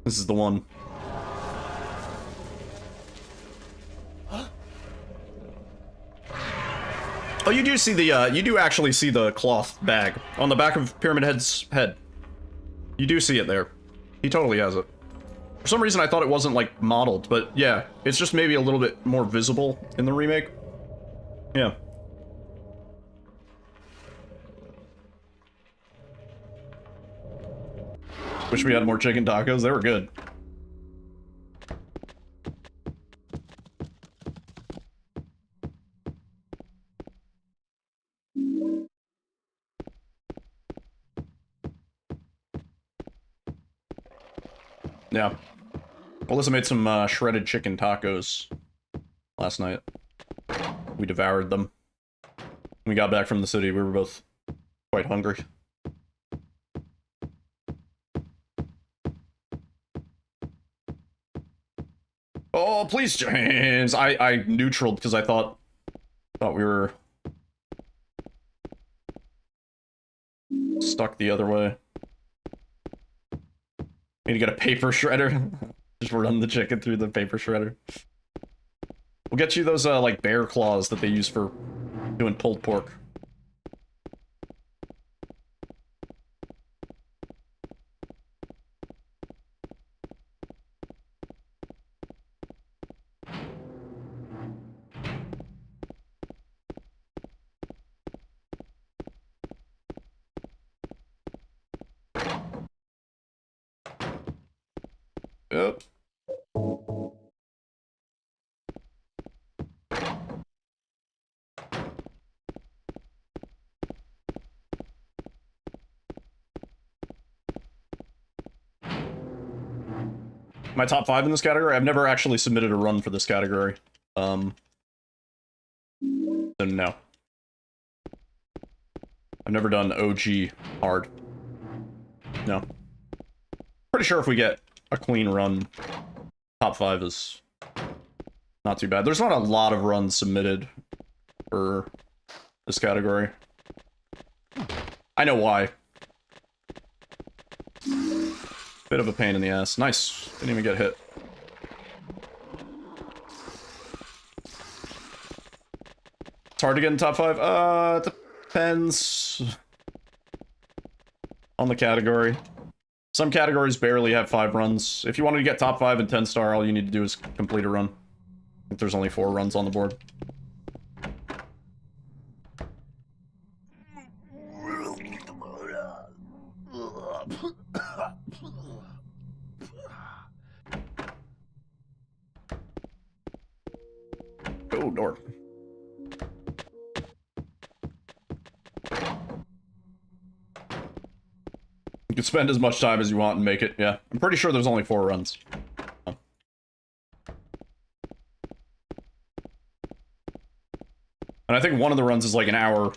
This is the one. Oh, you do see the, you do actually see the cloth bag on the back of Pyramid Head's head. You do see it there. He totally has it. For some reason, I thought it wasn't, like, modeled, but yeah, it's just maybe a little bit more visible in the remake. Yeah. Wish we had more chicken tacos. They were good. Yeah. Alyssa made some shredded chicken tacos last night. We devoured them. When we got back from the city, we were both quite hungry. Oh, please, James! I neutraled because I thought we were stuck the other way. Need to get a paper shredder. Just run the chicken through the paper shredder. We'll get you those, like, bear claws that they use for doing pulled pork. Yep. My top 5 in this category? I've never actually submitted a run for this category. So no. I've never done OG hard. No. Pretty sure if we get a clean run, top 5 is not too bad. There's not a lot of runs submitted for this category. I know why. Bit of a pain in the ass. Nice. Didn't even get hit. It's hard to get in top 5. Depends on the category. Some categories barely have 5 runs. If you wanted to get top 5 and 10 star, all you need to do is complete a run. I think there's only 4 runs on the board. Oh, door. You can spend as much time as you want and make it, yeah. I'm pretty sure there's only 4 runs. Oh. And I think one of the runs is like an hour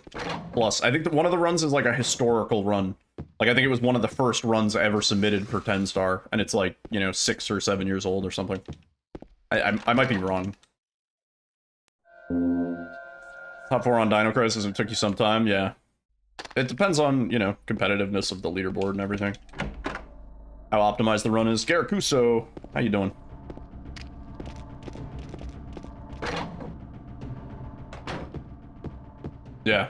plus. I think that one of the runs is like a historical run. Like, I think it was one of the first runs ever submitted for 10 star, and it's like, you know, 6 or 7 years old or something. I might be wrong. Top 4 on Dino Crisis, it took you some time, yeah. It depends on, you know, competitiveness of the leaderboard and everything. How optimized the run is. Garakuso, how you doing? Yeah.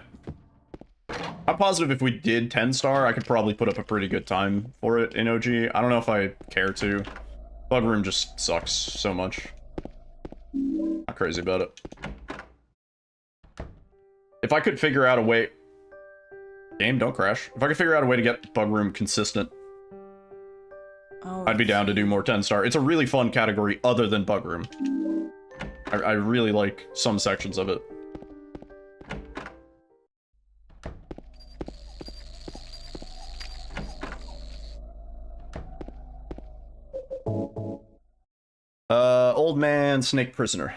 I'm positive if we did 10 star, I could probably put up a pretty good time for it in OG. I don't know if I care to. Bug Room just sucks so much. Not crazy about it. If I could figure out a way... Game, don't crash. If I could figure out a way to get Bug Room consistent, Oh, I'd be down to do more 10-star. It's a really fun category other than Bug Room. I really like some sections of it. Old man, snake prisoner.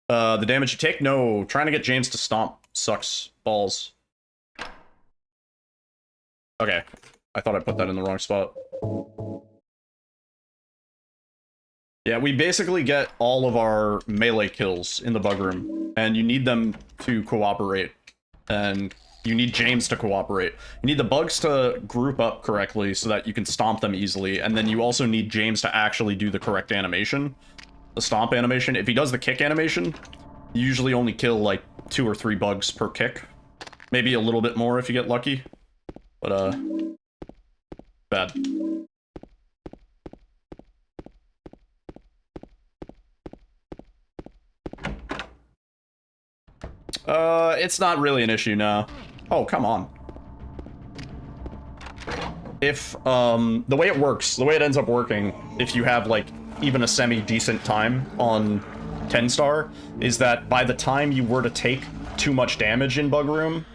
The damage you take? No, trying to get James to stomp sucks balls. Okay, I thought I put that in the wrong spot. Yeah, we basically get all of our melee kills in the bug room, and you need them to cooperate, and you need James to cooperate. You need the bugs to group up correctly so that you can stomp them easily, and then you also need James to actually do the correct animation. The stomp animation. If he does the kick animation, you usually only kill like 2 or 3 bugs per kick. Maybe a little bit more if you get lucky. But, bad. It's not really an issue now. Oh, come on. If, the way it works, the way it ends up working, if you have, like, even a semi-decent time on 10-star, is that by the time you were to take too much damage in Bug Room,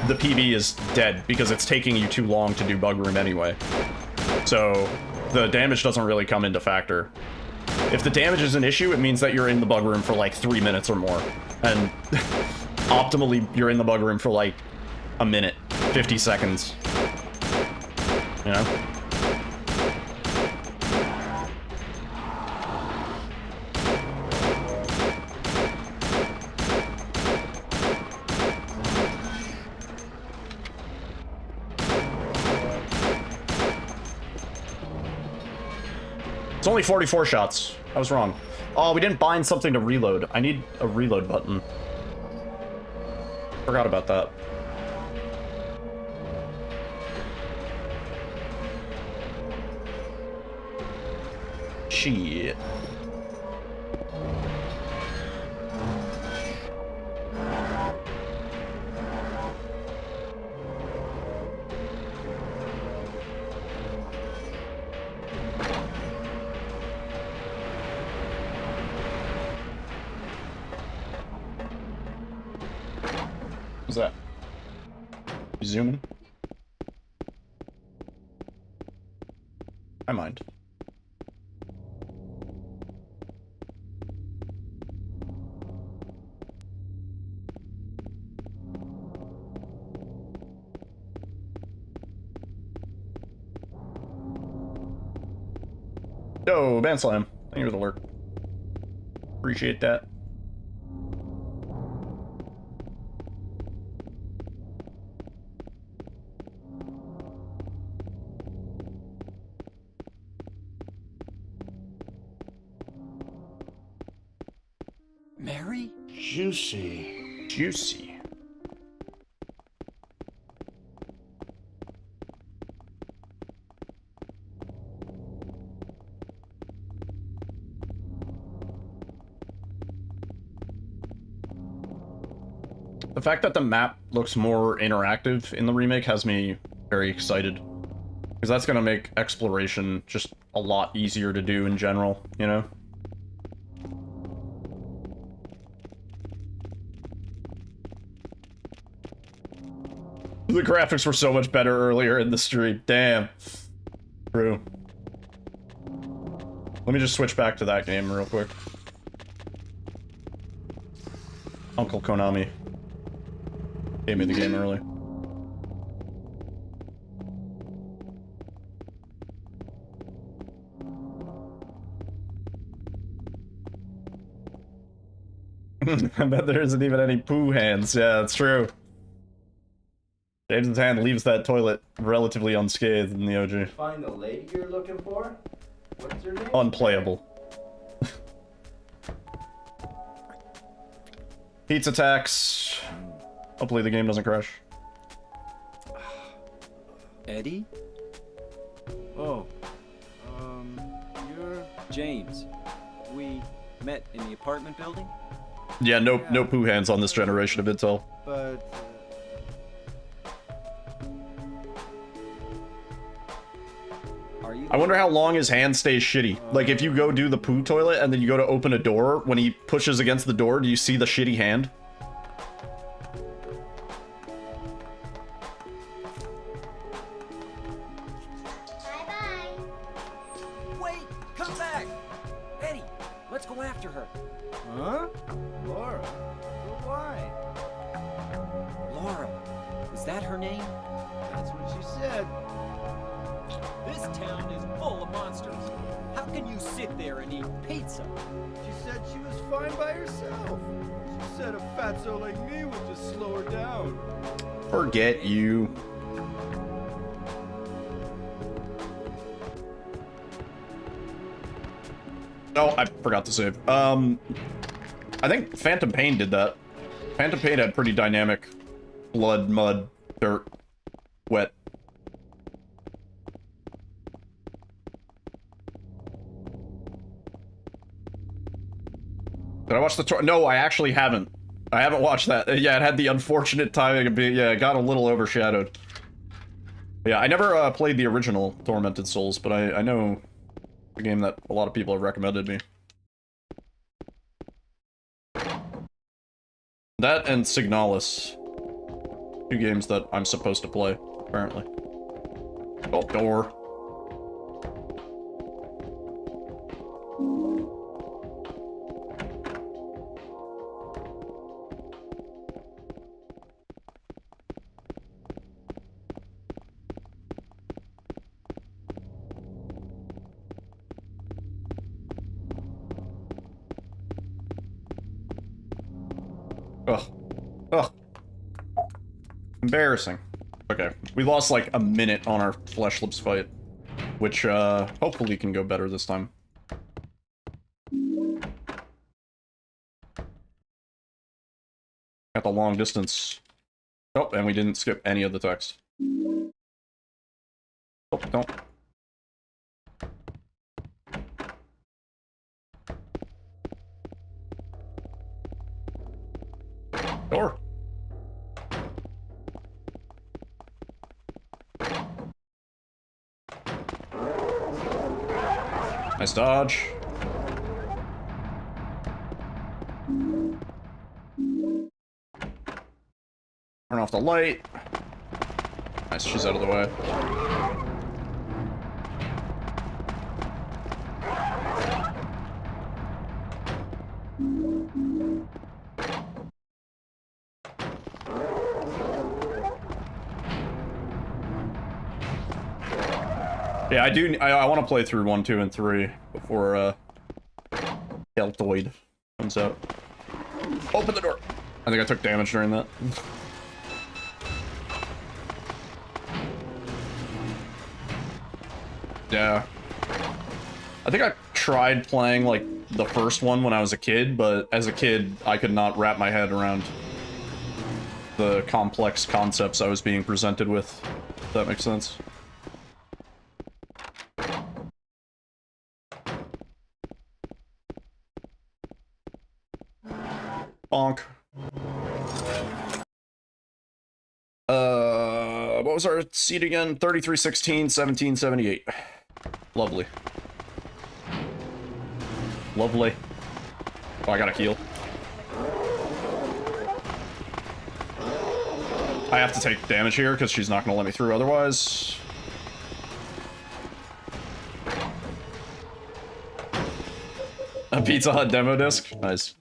the PB is dead, because it's taking you too long to do Bug Room anyway. So, the damage doesn't really come into factor. If the damage is an issue, it means that you're in the Bug Room for, like, 3 minutes or more. And optimally, you're in the Bug Room for, like, a minute, 50 seconds. You know? It's only 44 shots. I was wrong. Oh, we didn't bind something to reload. I need a reload button. Forgot about that. Shit. What's that? You zooming? I mind. Yo, Ban Slam. Thank you for the lurk. Appreciate that. Mary? Juicy. Juicy. The fact that the map looks more interactive in the remake has me very excited. Because that's going to make exploration just a lot easier to do in general, you know? The graphics were so much better earlier in the stream. Damn. True. Let me just switch back to that game real quick. Uncle Konami gave me the game early. I bet there isn't even any poo hands. Yeah, that's true. James's hand leaves that toilet relatively unscathed in the OG. Find the lady you're looking for? What's her name? Unplayable. Pizza tax. Hopefully the game doesn't crash. Eddie? Oh, you're James. We met in the apartment building? Yeah, no poo hands on this generation of Intel. But I wonder how long his hand stays shitty. Like, if you go do the poo toilet and then you go to open a door, when he pushes against the door, do you see the shitty hand? Wait! Come back! Eddie, let's go after her. Huh? Laura? But why? Laura. Is that her name? That's what she said. This town is full of monsters. How can you sit there and eat pizza? She said she was fine by herself. She said a fatso like me would just slow her down. Forget you. Oh, I forgot to save. I think Phantom Pain did that. Phantom Pain had pretty dynamic blood, mud, dirt, wet. Did I watch the tour? No, I actually haven't. I haven't watched that. Yeah, it had the unfortunate timing of being, yeah, it got a little overshadowed. Yeah, I never played the original Tormented Souls, but I know a game that a lot of people have recommended me. That and Signalis. 2 games that I'm supposed to play, apparently. Oh, door. Ugh. Ugh. Embarrassing. Okay, we lost like a minute on our Flesh Lips fight, which hopefully can go better this time. Got the long distance. Oh, and we didn't skip any of the text. Oh, don't. Door. Nice dodge. Turn off the light. Nice, she's out of the way. Yeah, I want to play through 1, 2, and 3 before Deltoid comes out. Open the door. I think I took damage during that. Yeah. I think I tried playing like the first one when I was a kid, but as a kid I could not wrap my head around the complex concepts I was being presented with, if that makes sense. Bonk. What was our seed again? 3316, 1778. Lovely. Lovely. Oh, I gotta heal. I have to take damage here because she's not gonna let me through otherwise. A Pizza Hut demo disc? Nice.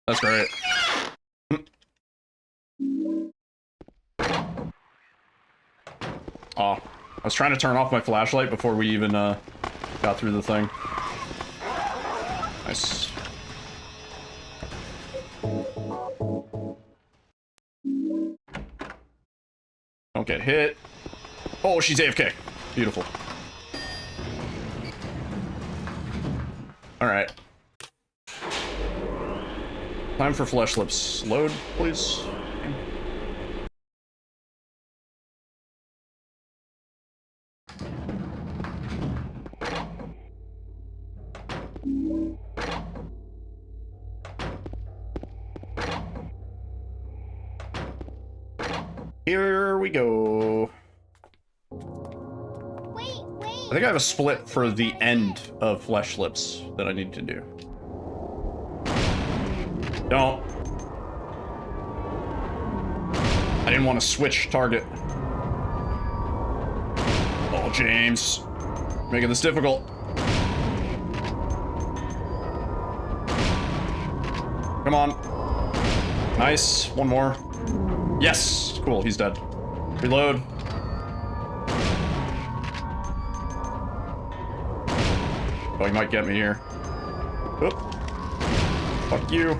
That's great. Oh, I was trying to turn off my flashlight before we even got through the thing. Nice. Don't get hit. Oh, she's AFK. Beautiful. All right. Time for Flesh Lips. Load, please. Here we go. I think I have a split for the end of Flesh Lips that I need to do. Don't. I didn't want to switch target. Oh, James. Making this difficult. Come on. Nice. One more. Yes. Cool. He's dead. Reload. Oh, he might get me here. Oop. Fuck you.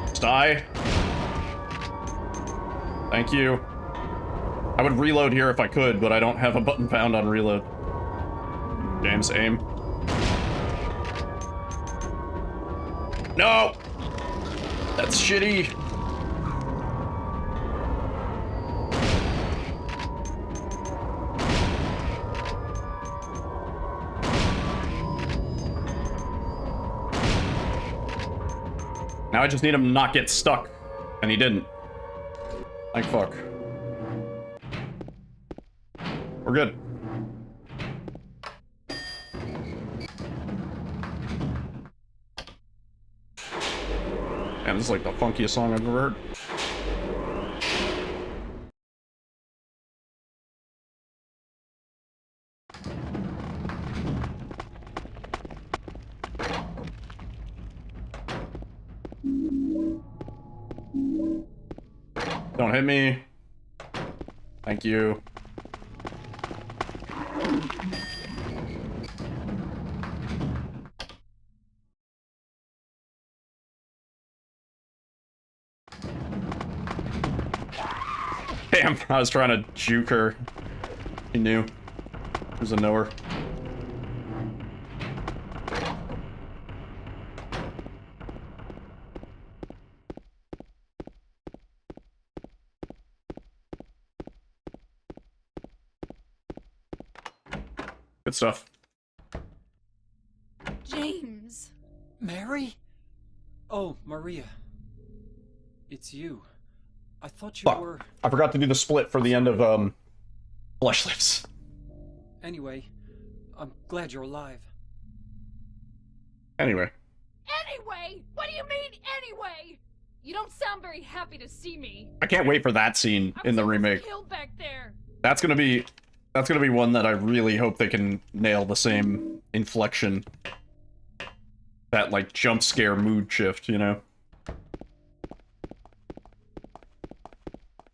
Just die. Thank you. I would reload here if I could, but I don't have a button found on reload. James, aim. No! That's shitty. Now I just need him to not get stuck. And he didn't. Thank fuck. We're good. Man, this is like the funkiest song I've ever heard. Don't hit me. Thank you. Damn, I was trying to juke her. He knew. He was a knower. Good stuff. James! Mary? Oh, Maria. It's you. I thought you were... I forgot to do the split for the end of, Flesh Lips. Anyway, I'm glad you're alive. Anyway. Anyway? What do you mean, anyway? You don't sound very happy to see me. I can't wait for that scene in the remake. Killed back there. That's gonna be one that I really hope they can nail the same inflection. That, like, jump scare mood shift, you know?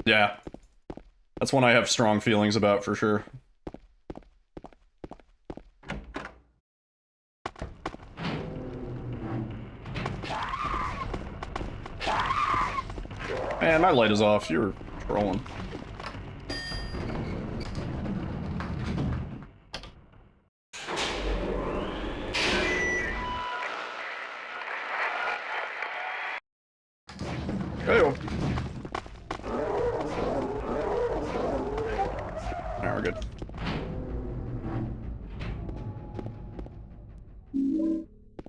Yeah. That's one I have strong feelings about, for sure. Man, my light is off. You're trolling. Hey-o. Now we're good.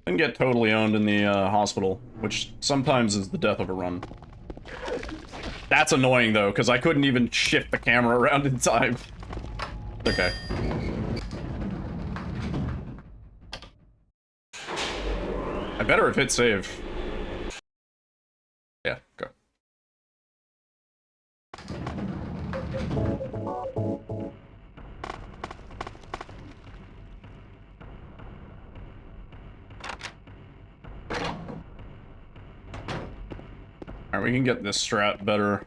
Didn't get totally owned in the hospital, which sometimes is the death of a run. That's annoying though, because I couldn't even shift the camera around in time. Okay. I better have hit save. Yeah, go. Alright, we can get this strat better.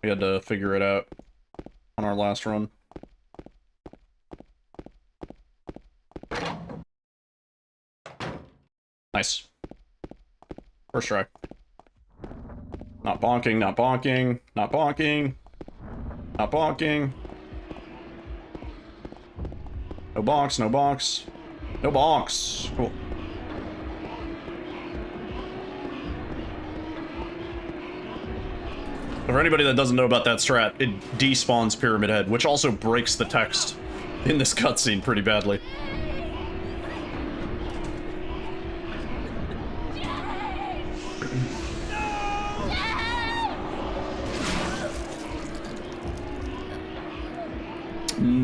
We had to figure it out on our last run. Nice. First try. Not bonking, not bonking, not bonking, not bonking. No bonks, no bonks. No bonks. Cool. For anybody that doesn't know about that strat, it despawns Pyramid Head, which also breaks the text in this cutscene pretty badly.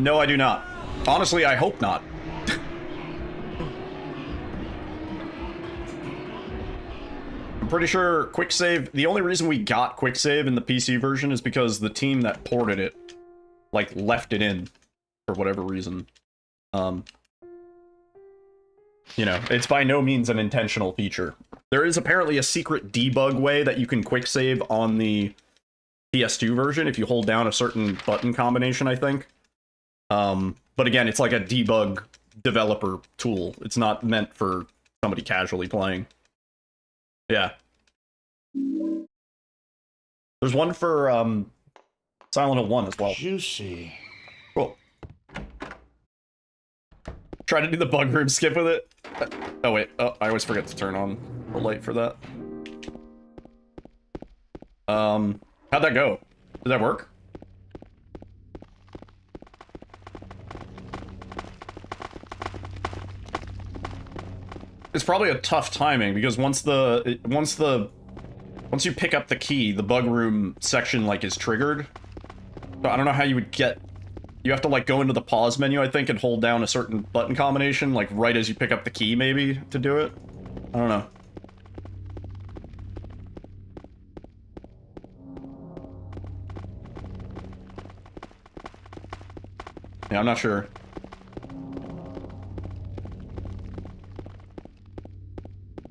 No, I do not. Honestly, I hope not. I'm pretty sure quick save, the only reason we got quick save in the PC version is because the team that ported it, like, left it in for whatever reason. You know, it's by no means an intentional feature. There is apparently a secret debug way that you can quick save on the PS2 version if you hold down a certain button combination, I think. But again, it's like a debug developer tool. It's not meant for somebody casually playing. Yeah. There's one for Silent Hill 1 as well. Juicy. Cool. Try to do the bug room skip with it. Oh wait, oh, I always forget to turn on the light for that. How'd that go? Did that work? It's probably a tough timing because once you pick up the key, the bug room section like is triggered. So I don't know how you would get. You have to like go into the pause menu, I think, and hold down a certain button combination, like right as you pick up the key, maybe, to do it. I don't know. Yeah, I'm not sure.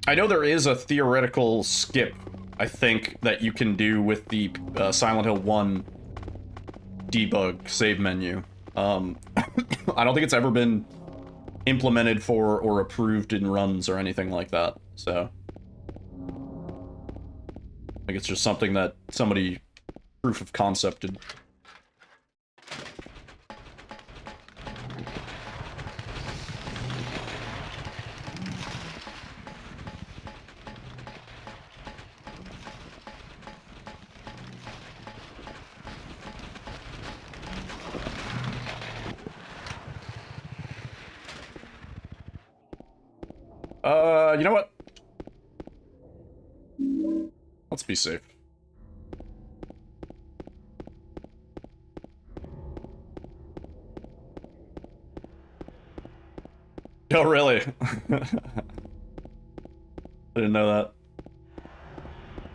I know there is a theoretical skip, I think, that you can do with the Silent Hill 1 debug save menu. I don't think it's ever been implemented for or approved in runs or anything like that, so I think it's just something that somebody proof of concepted. You know what? Let's be safe. Oh, really? I didn't know that.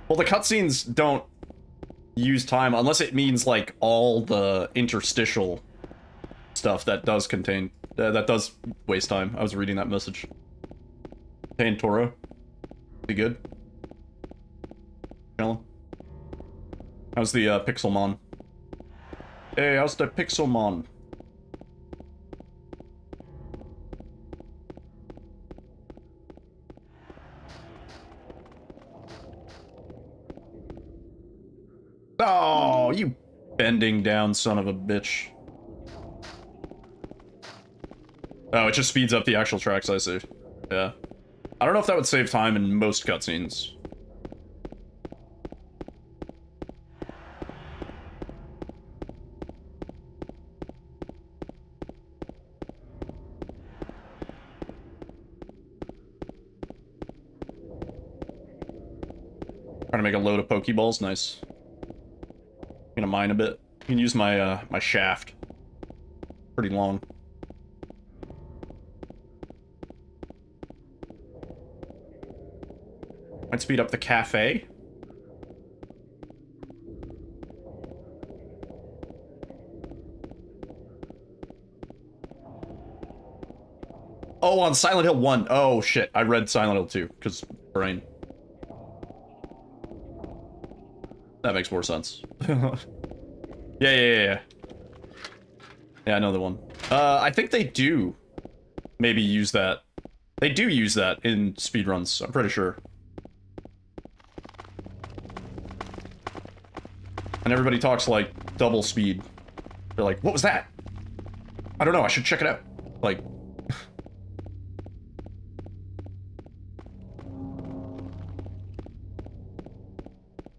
Well, the cutscenes don't use time unless it means, like, all the interstitial stuff that does contain... that does waste time. I was reading that message. Hey, Toro. Be good? Chillin'? How's the Pixelmon? Hey, how's the Pixelmon? Oh, you bending down son of a bitch. Oh, it just speeds up the actual tracks, I see. Yeah. I don't know if that would save time in most cutscenes. Trying to make a load of Pokeballs, nice. Gonna mine a bit. You can use my my shaft. Pretty long. Might speed up the cafe. Oh, on Silent Hill 1. Oh, shit. I read Silent Hill 2, because brain. That makes more sense. Yeah, I know the one. I think they do maybe use that. They do use that in speedruns, I'm pretty sure. And everybody talks like double speed. They're like, what was that? I don't know, I should check it out. Like...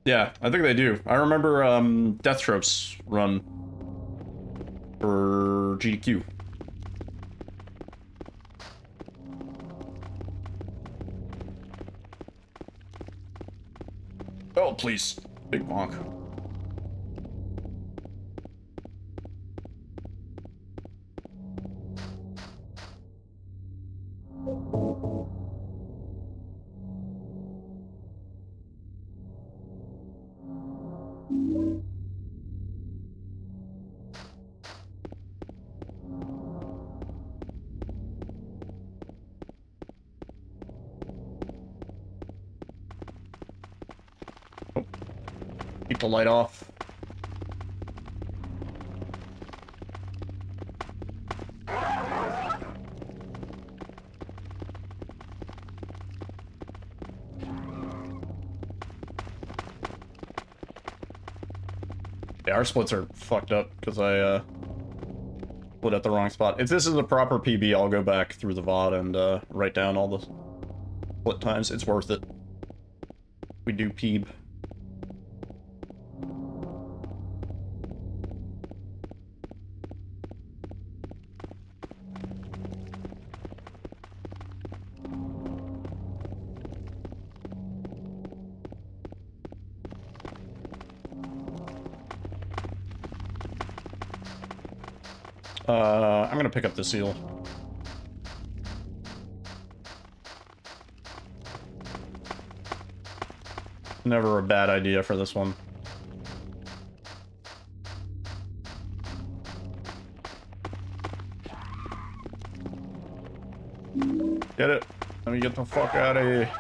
yeah, I think they do. I remember Death Tropes run for GDQ. Oh, please. Big bonk. Keep the light off. Yeah, our splits are fucked up because I split at the wrong spot. If this is a proper PB, I'll go back through the VOD and write down all the split times. It's worth it. We do PB. I'm gonna pick up the seal. Never a bad idea for this one. Get it? Let me get the fuck out of here.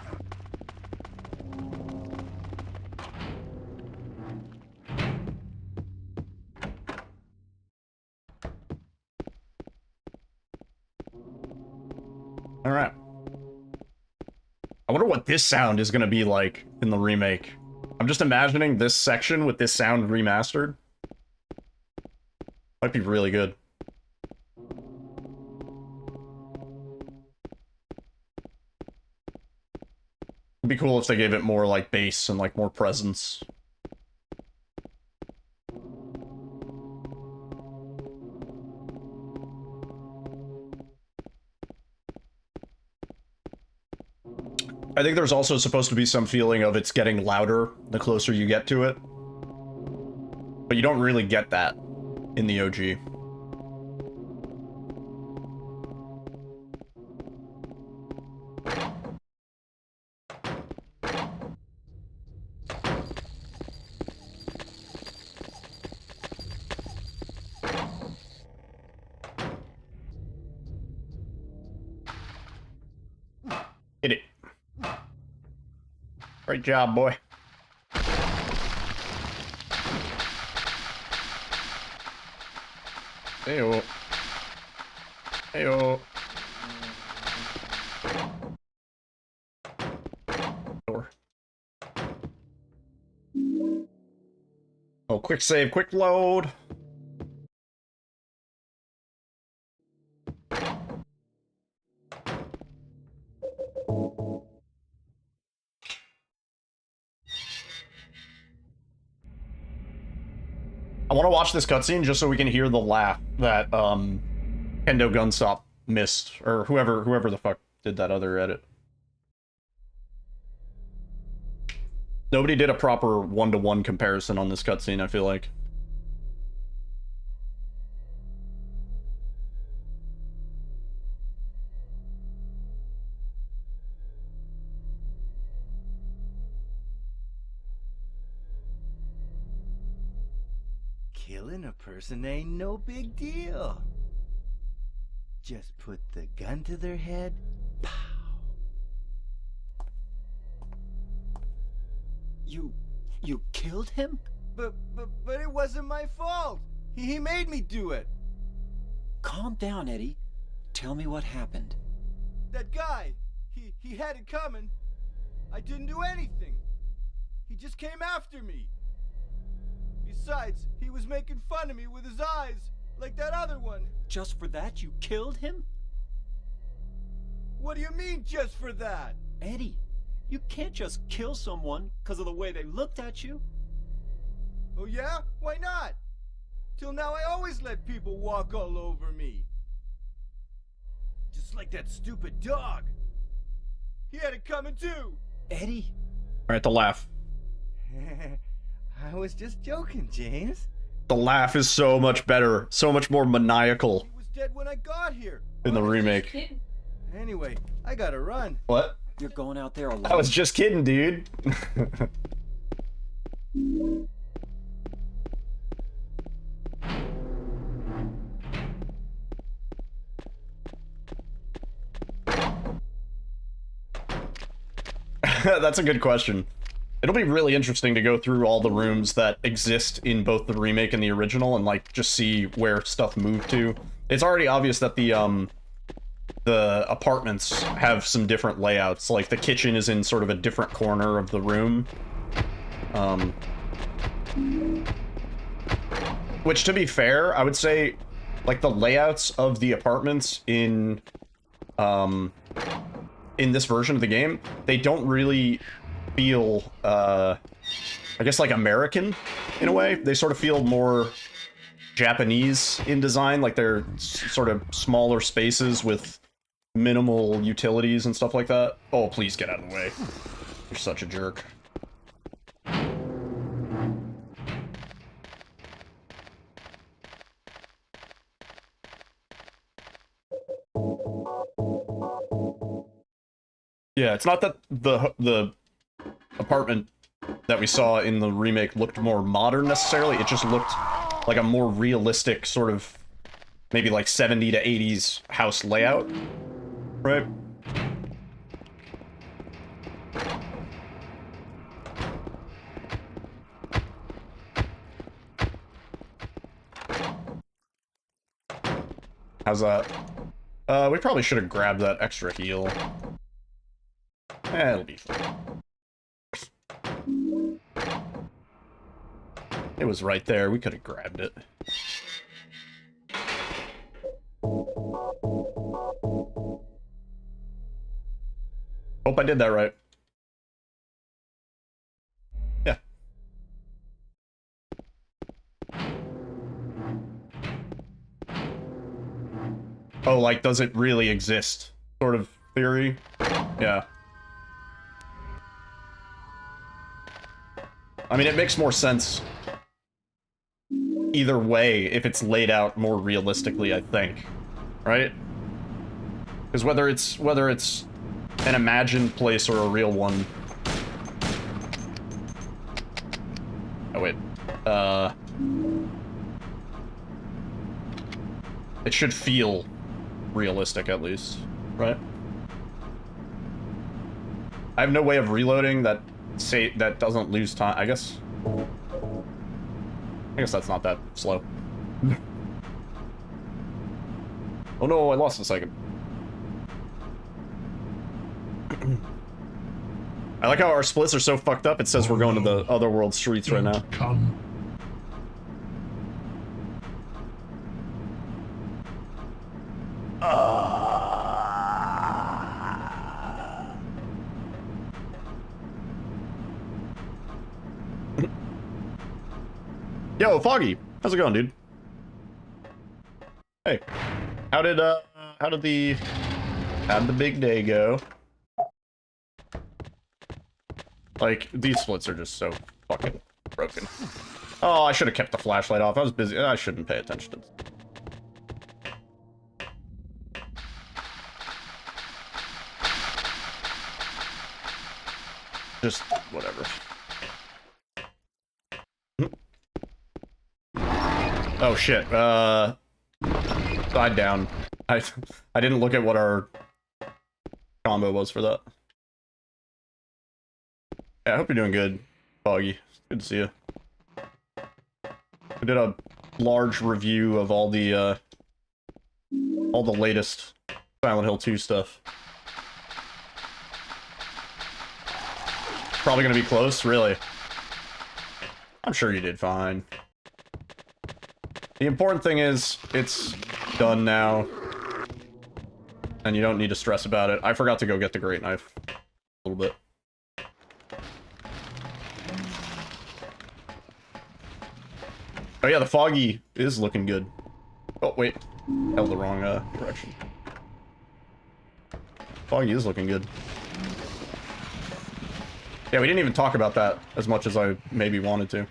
Alright. I wonder what this sound is gonna be like in the remake. I'm just imagining this section with this sound remastered. Might be really good. It'd be cool if they gave it more like bass and like more presence. I think there's also supposed to be some feeling of it's getting louder the closer you get to it. But you don't really get that in the OG. Hit it. Great job, boy. Heyo. Heyo. Door. Oh, quick save, quick load. I want to watch this cutscene just so we can hear the laugh that Kendo Gunstop missed, or whoever the fuck did that other edit. Nobody did a proper one-to-one comparison on this cutscene, I feel like. Killing a person ain't no big deal. Just put the gun to their head. Pow. You killed him? But it wasn't my fault. He made me do it. Calm down, Eddie. Tell me what happened. That guy, he had it coming. I didn't do anything. He just came after me. Besides, he was making fun of me with his eyes, like that other one. Just for that, you killed him? What do you mean, just for that? Eddie, you can't just kill someone because of the way they looked at you. Oh yeah? Why not? Till now I always let people walk all over me. Just like that stupid dog. He had it coming too. Eddie. Alright, the laugh. I was just joking, James. The laugh is so much better, so much more maniacal. He was dead when I got here. In the remake. Anyway, I gotta run. What? You're going out there alone. I was just kidding, dude. That's a good question. It'll be really interesting to go through all the rooms that exist in both the remake and the original and like just see where stuff moved to. It's already obvious that the apartments have some different layouts. Like the kitchen is in sort of a different corner of the room. Which, to be fair, I would say like the layouts of the apartments in this version of the game, they don't really feel, I guess, like American in a way. They sort of feel more Japanese in design, like they're sort of smaller spaces with minimal utilities and stuff like that. Oh, please get out of the way. You're such a jerk. Yeah, it's not that the apartment that we saw in the remake looked more modern necessarily, it just looked like a more realistic sort of maybe like 70s to 80s house layout, right? How's that? We probably should have grabbed that extra heal. It'll be fine. It was right there. We could have grabbed it. Hope I did that right. Yeah. Oh, like, does it really exist? Sort of theory? Yeah. I mean, it makes more sense either way if it's laid out more realistically, I think. Right? Because whether it's an imagined place or a real one. Oh wait. It should feel realistic at least, right? I have no way of reloading that doesn't lose time. I guess that's not that slow. Oh no, I lost a second. I like how our splits are so fucked up, it says we're going to the otherworld streets right now. Yo, Foggy, how's it going, dude? Hey, how did the big day go? Like, these splits are just so fucking broken. Oh, I should have kept the flashlight off. I was busy. I shouldn't pay attention to this. Just whatever. Oh shit. Side down. I didn't look at what our combo was for that. Yeah, I hope you're doing good, Foggy. Good to see you. We did a large review of all the latest Silent Hill 2 stuff. Probably gonna be close, really. I'm sure you did fine. The important thing is, it's done now. And you don't need to stress about it. I forgot to go get the great knife. A little bit. Oh yeah, the Foggy is looking good. Oh, wait. Held the wrong direction. Foggy is looking good. Yeah, we didn't even talk about that as much as I maybe wanted to.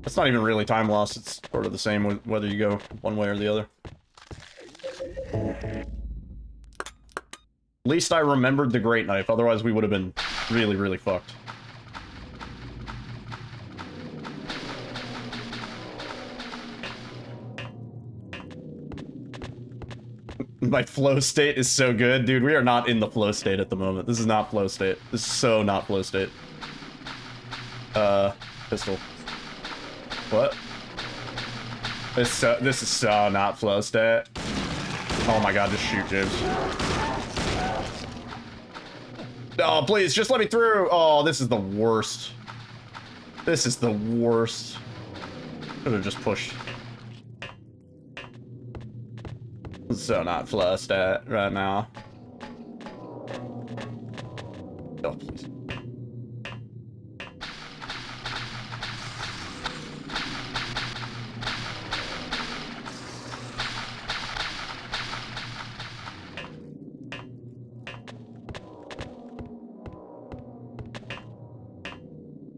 It's not even really time loss, it's sort of the same whether you go one way or the other. At least I remembered the great knife, otherwise we would have been really, really fucked. My flow state is so good. Dude, we are not in the flow state at the moment. This is not flow state. This is so not flow state. Pistol. What? This is so not flow state. Oh my god, just shoot, James. Oh, please, just let me through. Oh, this is the worst. This is the worst. Should have just pushed. So not flow state right now. Oh, please.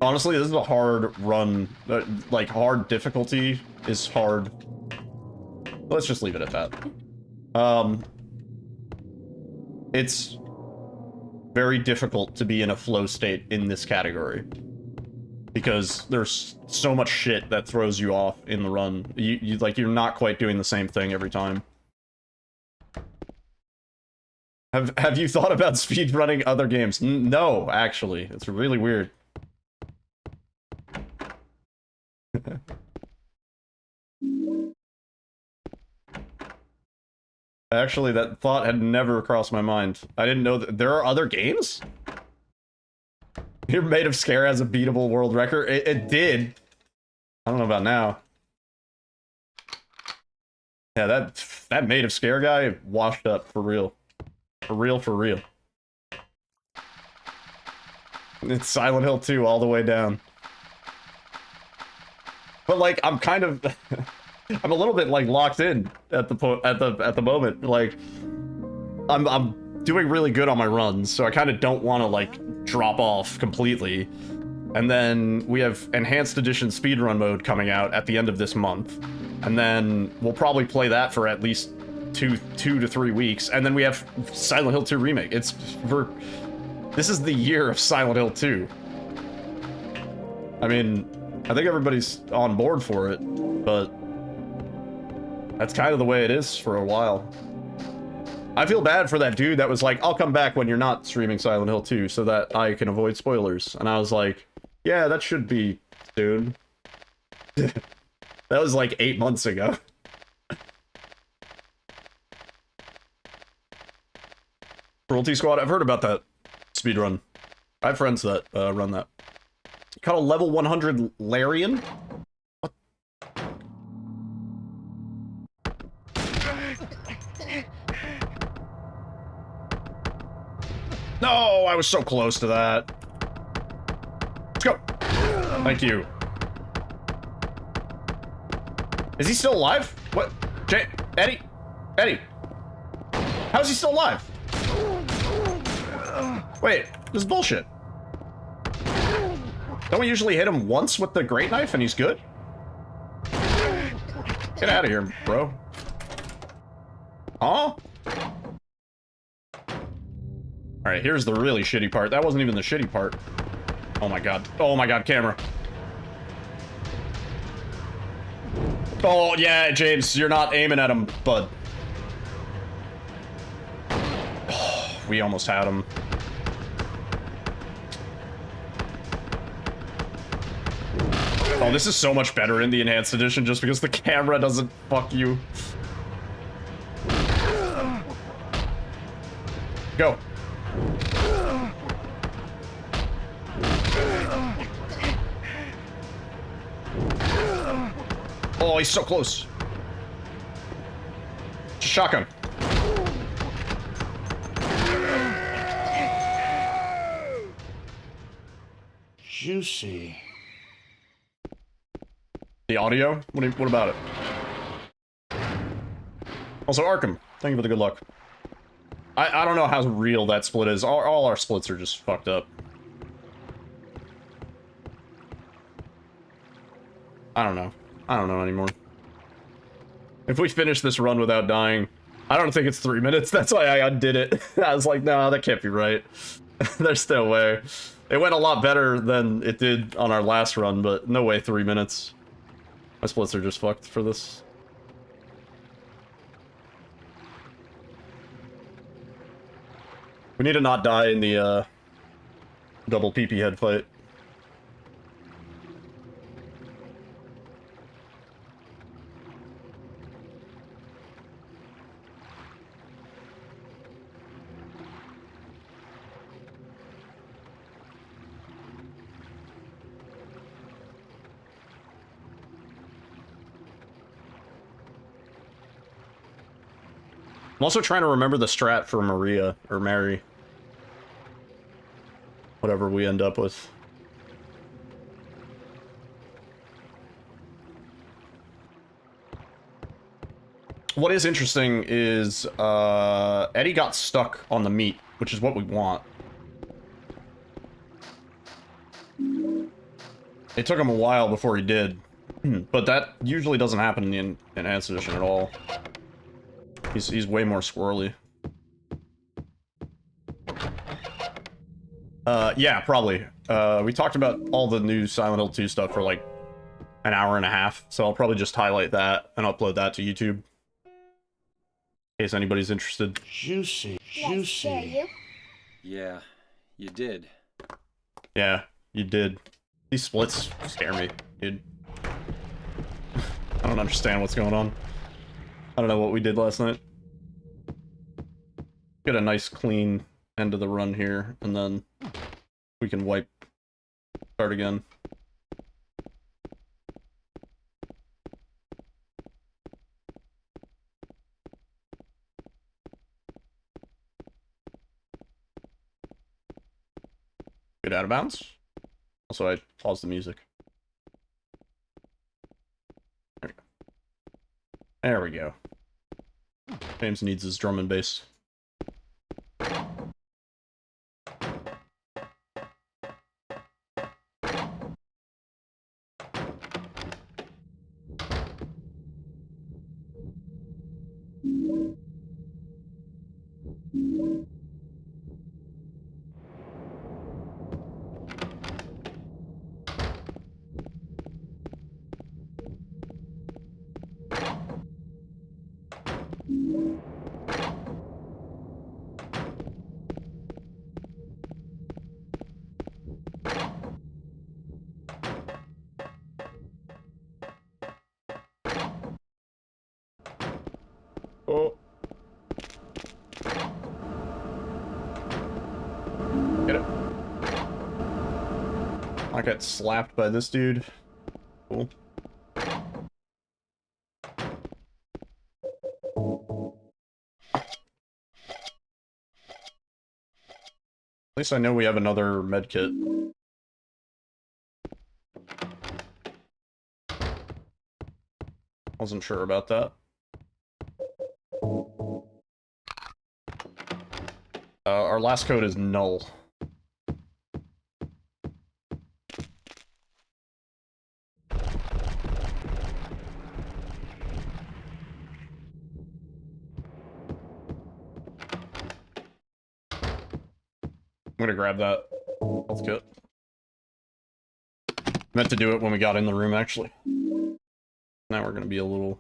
Honestly, this is a hard run. Like, hard difficulty is hard. Let's just leave it at that. It's very difficult to be in a flow state in this category. Because there's so much shit that throws you off in the run. You're not quite doing the same thing every time. Have you thought about speedrunning other games? No, actually. It's really weird. Actually, that thought had never crossed my mind. I didn't know that there are other games? Your Made of Scare has a beatable world record? It did. I don't know about now. Yeah, that Made of Scare guy washed up for real. For real, for real. It's Silent Hill 2 all the way down. But like, I'm kind of, I'm a little bit like locked in at the moment. Like, I'm doing really good on my runs, so I kind of don't want to like drop off completely. And then we have Enhanced Edition Speedrun mode coming out at the end of this month, and then we'll probably play that for at least two to 3 weeks, and then we have Silent Hill 2 Remake. This is the year of Silent Hill 2. I mean, I think everybody's on board for it, but that's kind of the way it is for a while. I feel bad for that dude that was like, I'll come back when you're not streaming Silent Hill 2 so that I can avoid spoilers. And I was like, yeah, that should be soon. That was like 8 months ago. Cruelty Squad, I've heard about that speedrun. I have friends that run that. Called a level 100 Larian? What? No, I was so close to that. Let's go. Thank you. Is he still alive? What? Eddie? Eddie? How is he still alive? Wait, this is bullshit. Don't we usually hit him once with the great knife and he's good? Get out of here, bro. Huh? Alright, here's the really shitty part. That wasn't even the shitty part. Oh my god. Oh my god, camera. Oh, yeah, James, you're not aiming at him, bud. Oh, we almost had him. Oh, this is so much better in the Enhanced Edition just because the camera doesn't fuck you. Go. Oh, he's so close. Shotgun. Juicy. The audio? What about it? Also, Arkham, thank you for the good luck. I don't know how real that split is. All our splits are just fucked up. I don't know. I don't know anymore. If we finish this run without dying, I don't think it's 3 minutes. That's why I undid it. I was like, no, that can't be right. There's no way. It went a lot better than it did on our last run, but no way 3 minutes. My splits are just fucked for this. We need to not die in the double PP head fight. I'm also trying to remember the strat for Maria, or Mary. Whatever we end up with. What is interesting is, Eddie got stuck on the meat, which is what we want. It took him a while before he did, but that usually doesn't happen in the Enhanced Edition at all. He's way more squirrely. Yeah, probably. We talked about all the new Silent Hill 2 stuff for like an hour and a half, so I'll probably just highlight that and upload that to YouTube. In case anybody's interested. Juicy, juicy. Yeah, you did. Yeah, you did. These splits scare me, dude. I don't understand what's going on. I don't know what we did last night. Get a nice clean end of the run here, and then we can start again. Get out of bounds. Also, I paused the music. There we go. James needs his drum and bass. Oh. Get it. I got slapped by this dude. Cool. At least I know we have another med kit. Wasn't sure about that. Our last code is null. I'm gonna grab that health kit. Meant to do it when we got in the room, actually. Now we're gonna be a little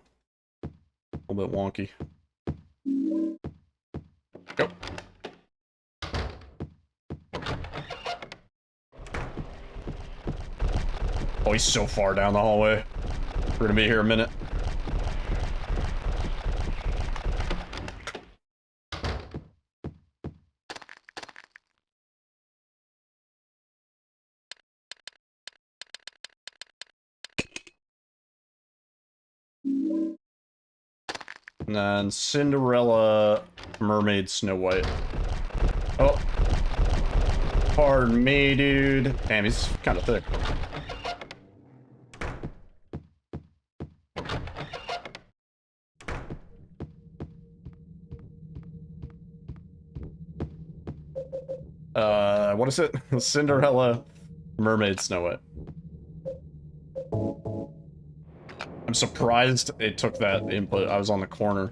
bit wonky. Go. Oh, he's so far down the hallway. We're gonna be here a minute. And then Cinderella, Mermaid, Snow White. Oh. Pardon me, dude. Damn, he's kind of thick. What is it? Cinderella, Mermaid, Snow White. I'm surprised it took that input. I was on the corner.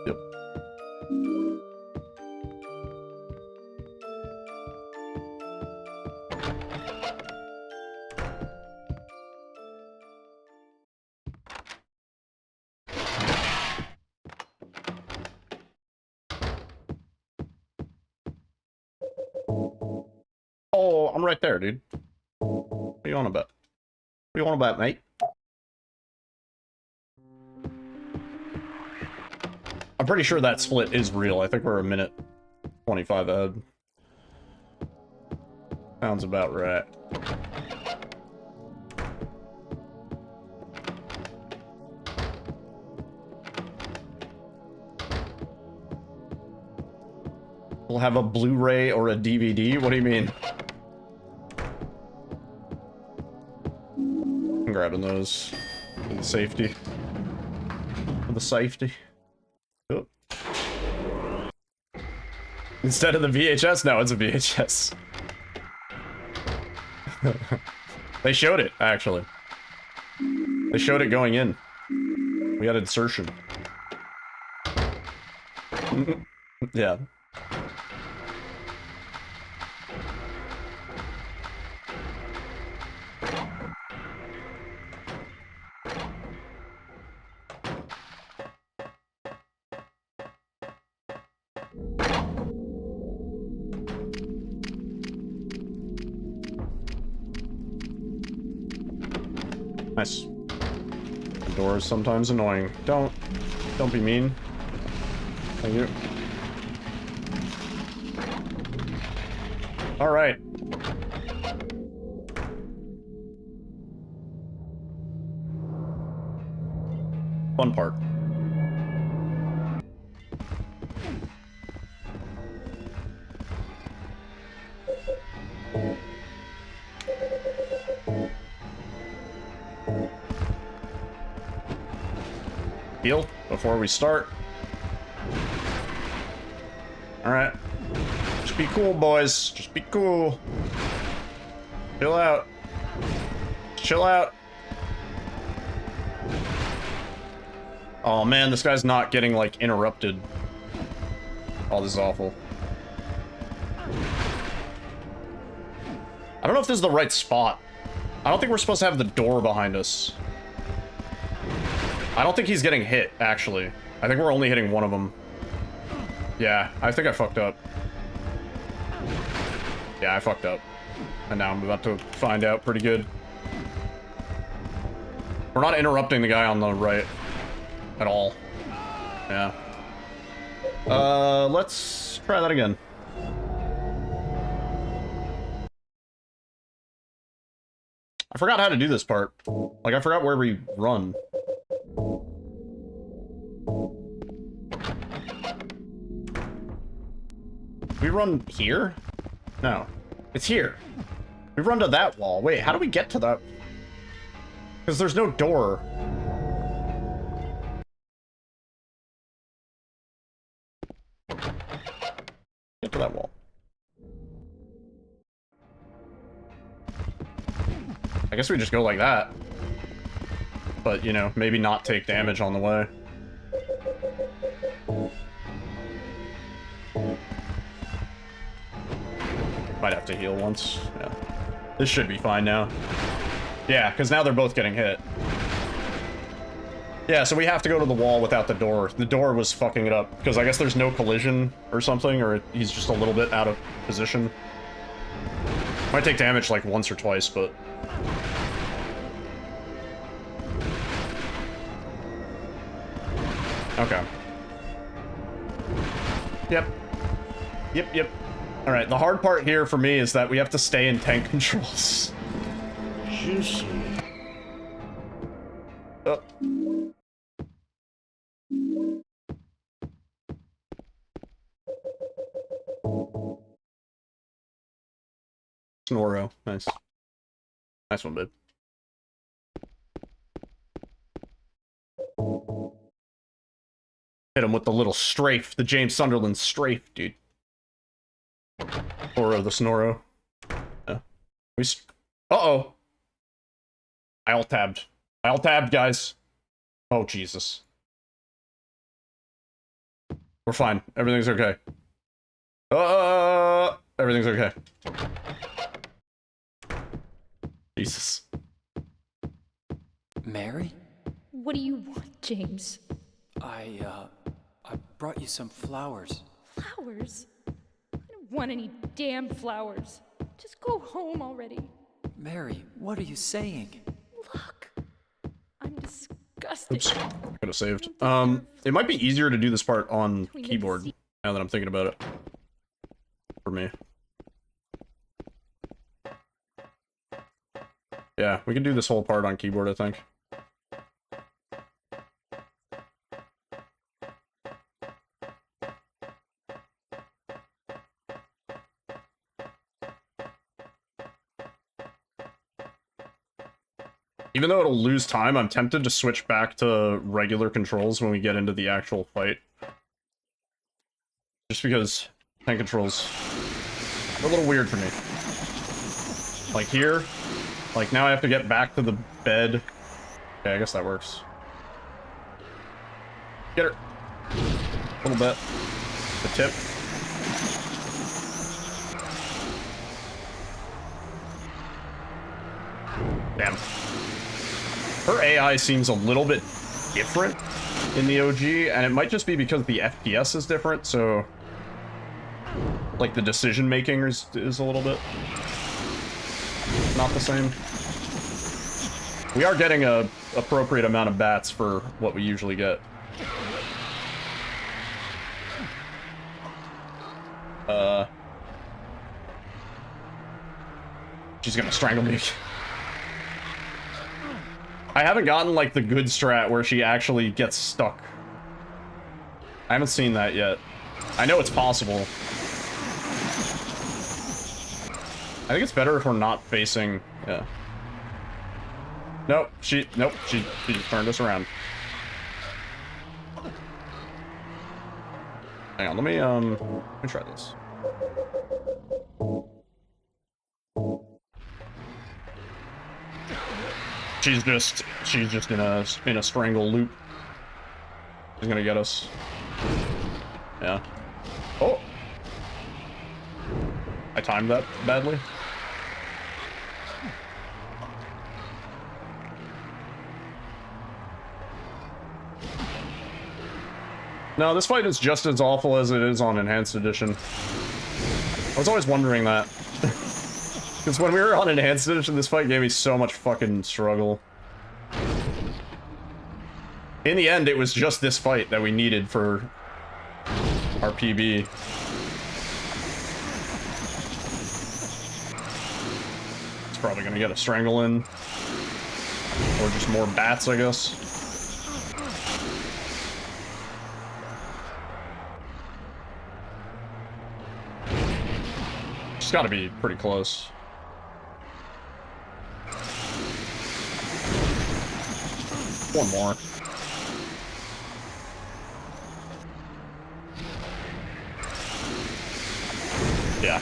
Yep. Oh, I'm right there, dude. What are you on about? What are you on about, mate? I'm pretty sure that split is real. I think we're a minute 25 ahead. Sounds about right. We'll have a Blu-ray or a DVD? What do you mean? I'm grabbing those for the safety. For the safety. Oh. Instead of the VHS, now it's a VHS. They showed it, actually. They showed it going in. We got insertion. Yeah. Nice. The door is sometimes annoying. Don't be mean. Thank you. All right. Fun part. Heal before we start. Alright. Just be cool, boys. Just be cool. Chill out. Chill out. Oh man, this guy's not getting, like, interrupted. Oh, this is awful. I don't know if this is the right spot. I don't think we're supposed to have the door behind us. I don't think he's getting hit, actually. I think we're only hitting one of them. Yeah, I think I fucked up. Yeah, I fucked up. And now I'm about to find out pretty good. We're not interrupting the guy on the right. At all. Yeah. Let's try that again. I forgot how to do this part. Like, I forgot where we run. We run here? No. It's here. We run to that wall. Wait, how do we get to that? Because there's no door. Get to that wall. I guess we just go like that. But, you know, maybe not take damage on the way. Might have to heal once. Yeah. This should be fine now. Yeah, because now they're both getting hit. Yeah, so we have to go to the wall without the door. The door was fucking it up, because I guess there's no collision or something, or he's just a little bit out of position. Might take damage like once or twice, but... Okay. Yep. Yep. Alright, the hard part here for me is that we have to stay in tank controls. Juicy. Oh. Snoro. Nice. Nice one, babe. Hit him with the little strafe, the James Sunderland strafe, dude. Or the Snoro. Yeah. Uh-oh. I alt-tabbed. I alt-tabbed, guys. Oh, Jesus. We're fine. Everything's okay. Everything's okay. Jesus. Mary? What do you want, James? I brought you some flowers. Flowers? I don't want any damn flowers. Just go home already. Mary, what are you saying? Look. I'm disgusted. Oops, could have saved. It might be easier to do this part on keyboard, now that I'm thinking about it. For me. Yeah, we can do this whole part on keyboard, I think. Even though it'll lose time, I'm tempted to switch back to regular controls when we get into the actual fight. Just because hand controls are a little weird for me. Like here, like now I have to get back to the bed. Okay, I guess that works. Get her. A little bit. The tip. Damn. Her AI seems a little bit different in the OG, and it might just be because the FPS is different, so... like, the decision-making is a little bit... not the same. We are getting a appropriate amount of bats for what we usually get. She's gonna strangle me. I haven't gotten, like, the good strat where she actually gets stuck. I haven't seen that yet. I know it's possible. I think it's better if we're not facing... yeah. Nope, she just turned us around. Hang on, let me try this. She's just in a strangle loop. She's gonna get us. Yeah. Oh! I timed that badly. No, this fight is just as awful as it is on Enhanced Edition. I was always wondering that. Because when we were on Enhanced Edition, this fight gave me so much fucking struggle. In the end, it was just this fight that we needed for our PB. It's probably gonna get a strangle in. Or just more bats, I guess. It's gotta be pretty close. One more. Yeah.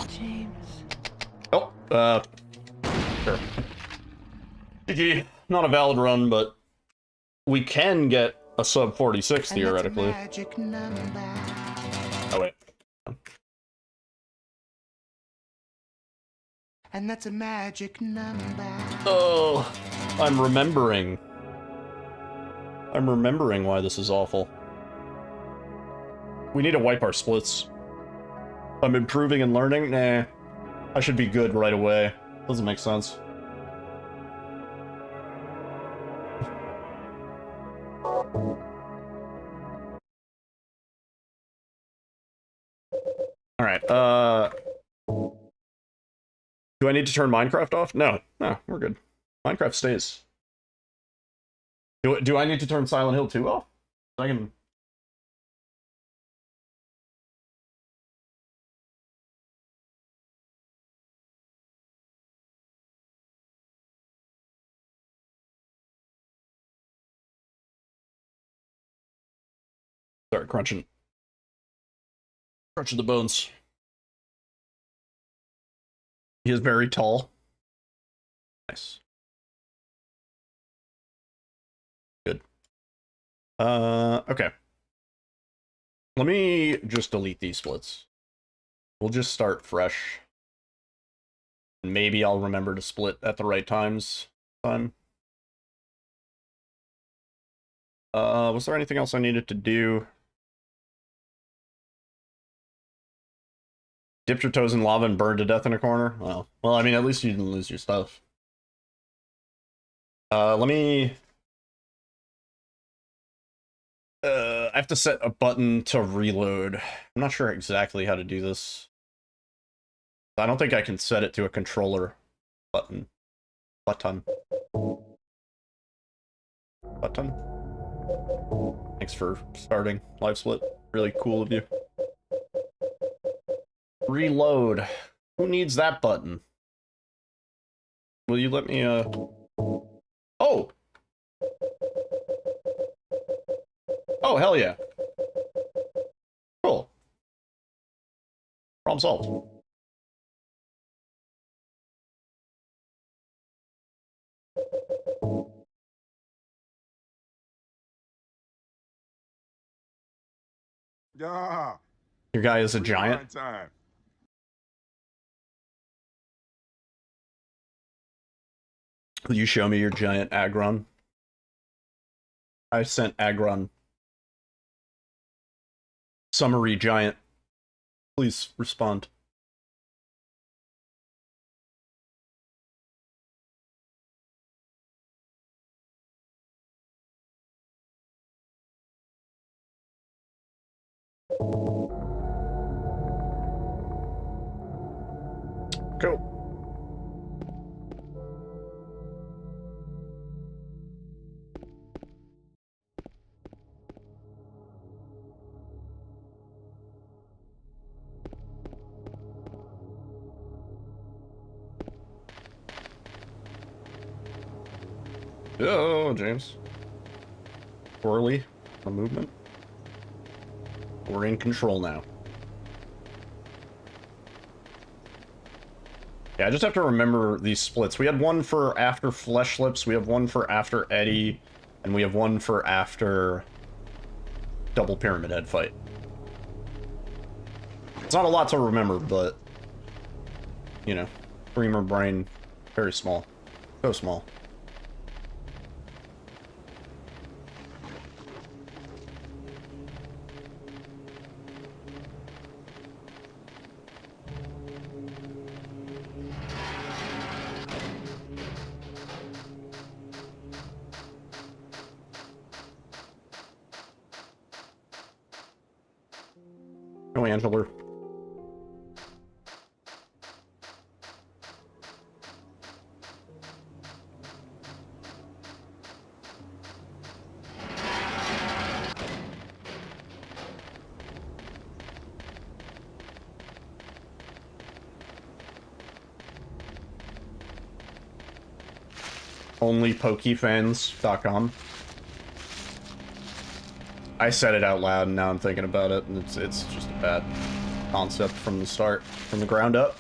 James. Oh, sure. GG. Not a valid run, but we can get a sub 46 theoretically. Oh wait. And that's a magic number. Oh, I'm remembering. I'm remembering why this is awful. We need to wipe our splits. I'm improving and learning? Nah. I should be good right away. Doesn't make sense. Alright, do I need to turn Minecraft off? No. No, we're good. Minecraft stays. Do I need to turn Silent Hill 2 off? I can... Start crunching. Crunching the bones. He is very tall. Nice. Good. Okay. Let me just delete these splits. We'll just start fresh. Maybe I'll remember to split at the right times. Was there anything else I needed to do? Dipped your toes in lava and burned to death in a corner? Well, I mean, at least you didn't lose your stuff. Let me... I have to set a button to reload. I'm not sure exactly how to do this. I don't think I can set it to a controller button. Button. Thanks for starting live split. Really cool of you. Reload. Who needs that button? Will you let me, Oh! Oh, hell yeah. Cool. Problem solved. Yeah. Your guy is a giant? Time. Will you show me your giant Agron? I sent Agron. Summary giant. Please respond. Go. Oh, James. Poorly. The movement. We're in control now. Yeah, I just have to remember these splits. We had one for after Flesh Lips, we have one for after Eddie, and we have one for after Double Pyramid Head fight. It's not a lot to remember, but, you know, Dreamer brain, very small. So small. Oh, Angela. OnlyPokefans.com. I said it out loud and now I'm thinking about it, and it's just a bad concept from the start, from the ground up.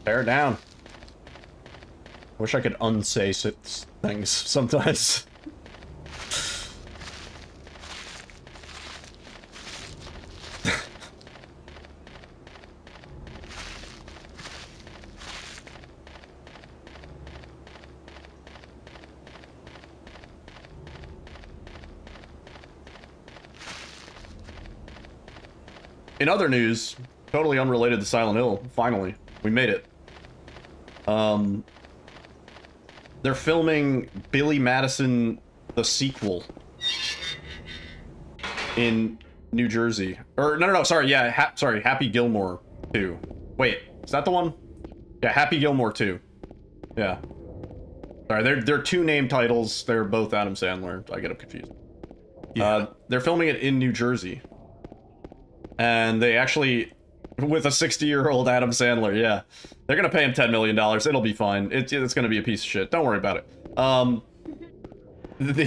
Tear it down. I wish I could unsay things sometimes. In other news, totally unrelated to Silent Hill, finally, we made it. They're filming Billy Madison, the sequel, in New Jersey. Or, no, sorry, yeah, sorry, Happy Gilmore 2. Wait, is that the one? Yeah, Happy Gilmore 2. Yeah. Sorry, they're two name titles. They're both Adam Sandler. I get them confused. Yeah. They're filming it in New Jersey. And they actually, with a 60-year-old Adam Sandler, yeah, they're gonna pay him $10 million. It'll be fine. It's gonna be a piece of shit. Don't worry about it. They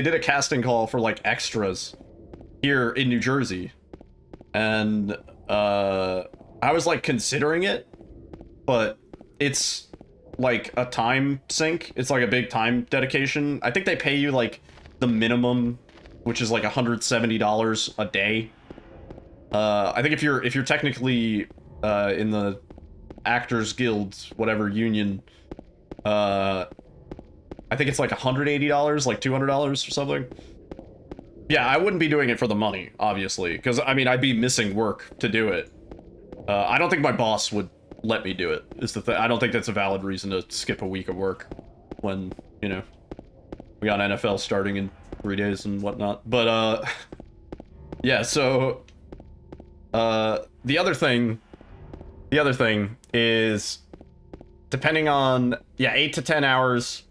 did a casting call for like extras here in New Jersey, and I was like considering it, but it's like a time sink. It's like a big time dedication. I think they pay you like the minimum, which is like $170 a day. I think if you're technically in the Actors Guild, whatever union, I think it's like $180, like $200 or something. Yeah, I wouldn't be doing it for the money, obviously, because I mean I'd be missing work to do it. I don't think my boss would let me do it. Is the thing. I don't think that's a valid reason to skip a week of work when, you know, we got NFL starting in 3 days and whatnot. But yeah. So the other thing is, depending on 8 to 10 hours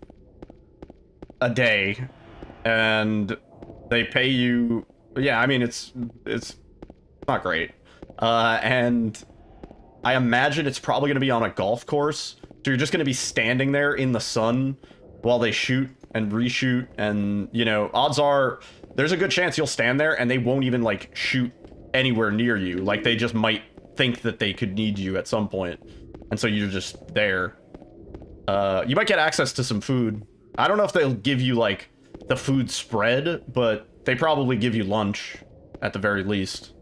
a day, and they pay you. Yeah, I mean it's not great. And I imagine it's probably going to be on a golf course. So you're just going to be standing there in the sun while they shoot and reshoot. And, you know, odds are there's a good chance you'll stand there and they won't even, like, shoot anywhere near you. Like, they just might think that they could need you at some point. And so you're just there. You might get access to some food. I don't know if they'll give you, like, the food spread, but they probably give you lunch at the very least.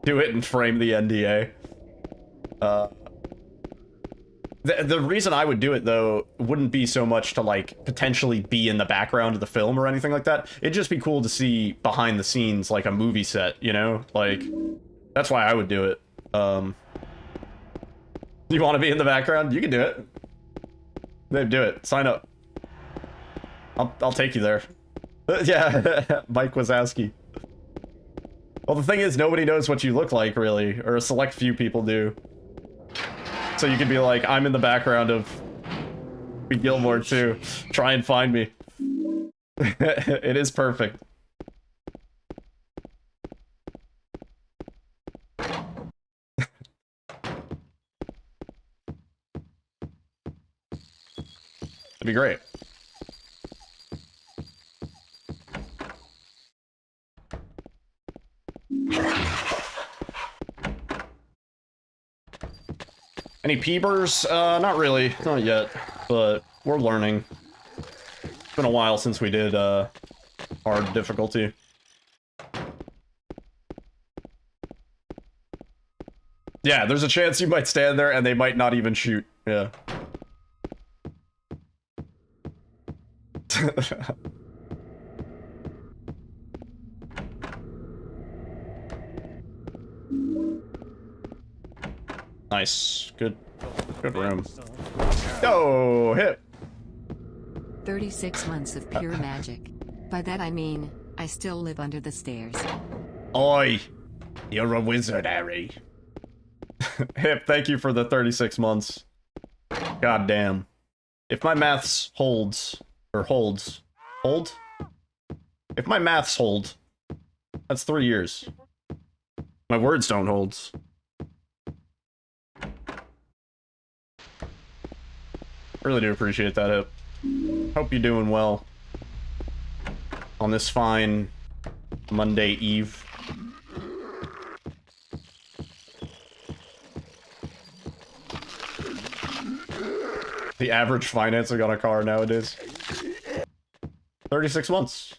Do it and frame the NDA. The reason I would do it, though, wouldn't be so much to, like, potentially be in the background of the film or anything like that. It'd just be cool to see behind the scenes, like a movie set, you know? Like, that's why I would do it. You want to be in the background? You can do it. Babe, do it. Sign up. I'll take you there. Yeah, Mike Wazowski. Well, the thing is, nobody knows what you look like, really, or a select few people do. So you could be like, I'm in the background of Gilmore too. Try and find me. It is perfect. It'd be great. Any peepers? Not really. Not yet. But we're learning. It's been a while since we did hard difficulty. Yeah, there's a chance you might stand there and they might not even shoot. Yeah. Nice. Good room. Oh, hit. 36 months of pure magic. By that I mean, I still live under the stairs. Oi! You're a wizard, Harry. Hip, thank you for the 36 months. God damn. If my maths holds... Hold? If my maths hold, that's 3 years. My words don't hold. Really do appreciate that, Hip. Hope you're doing well on this fine Monday Eve. The average financing on a car nowadays. 36 months.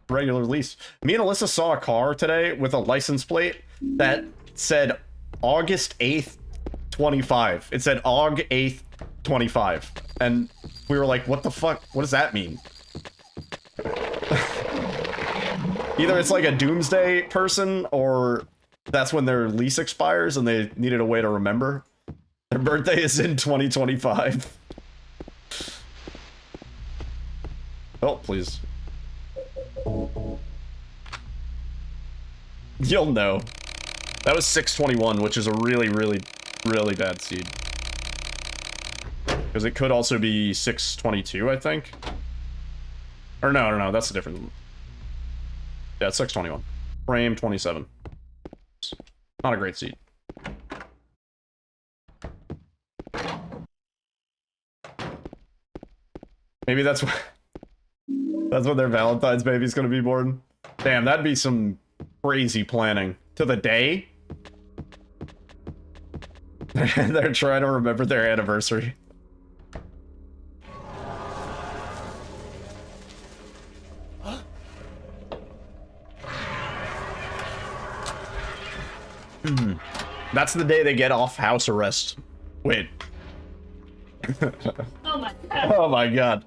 Regular lease. Me and Alyssa saw a car today with a license plate that said August 8th, 25. It said Aug 8th, 25. And we were like, what the fuck? What does that mean? Either it's like a doomsday person, or that's when their lease expires and they needed a way to remember. Their birthday is in 2025. Oh, please. You'll know. That was 621, which is a really, really, really bad seed. Because it could also be 622, I think. Or no, that's a different... Yeah, it's 621. Frame 27. Not a great seed. Maybe that's what... That's when their Valentine's baby's gonna be born. Damn, that'd be some crazy planning. To the day? They're trying to remember their anniversary. That's the day they get off house arrest. Wait. Oh my god. Oh my god.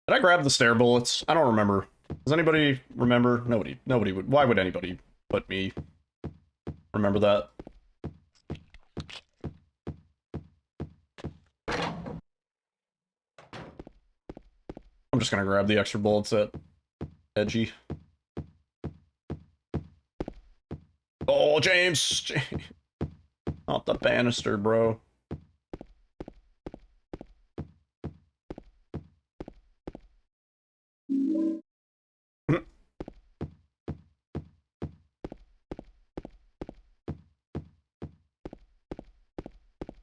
Did I grab the stair bullets? I don't remember. Does anybody remember? Nobody would. Why would anybody but me remember that? I'm just gonna grab the extra bullets at Edgy. Oh, James! Not the banister, bro.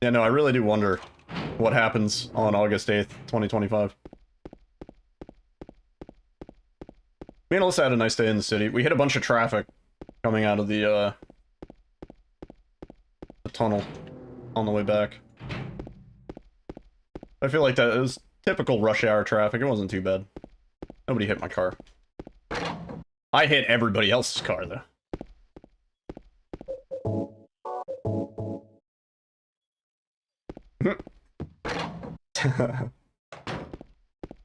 Yeah, no, I really do wonder what happens on August 8th, 2025. Me and Alyssa had a nice day in the city. We hit a bunch of traffic coming out of the tunnel on the way back. I feel like that was typical rush hour traffic. It wasn't too bad. Nobody hit my car. I hit everybody else's car, though.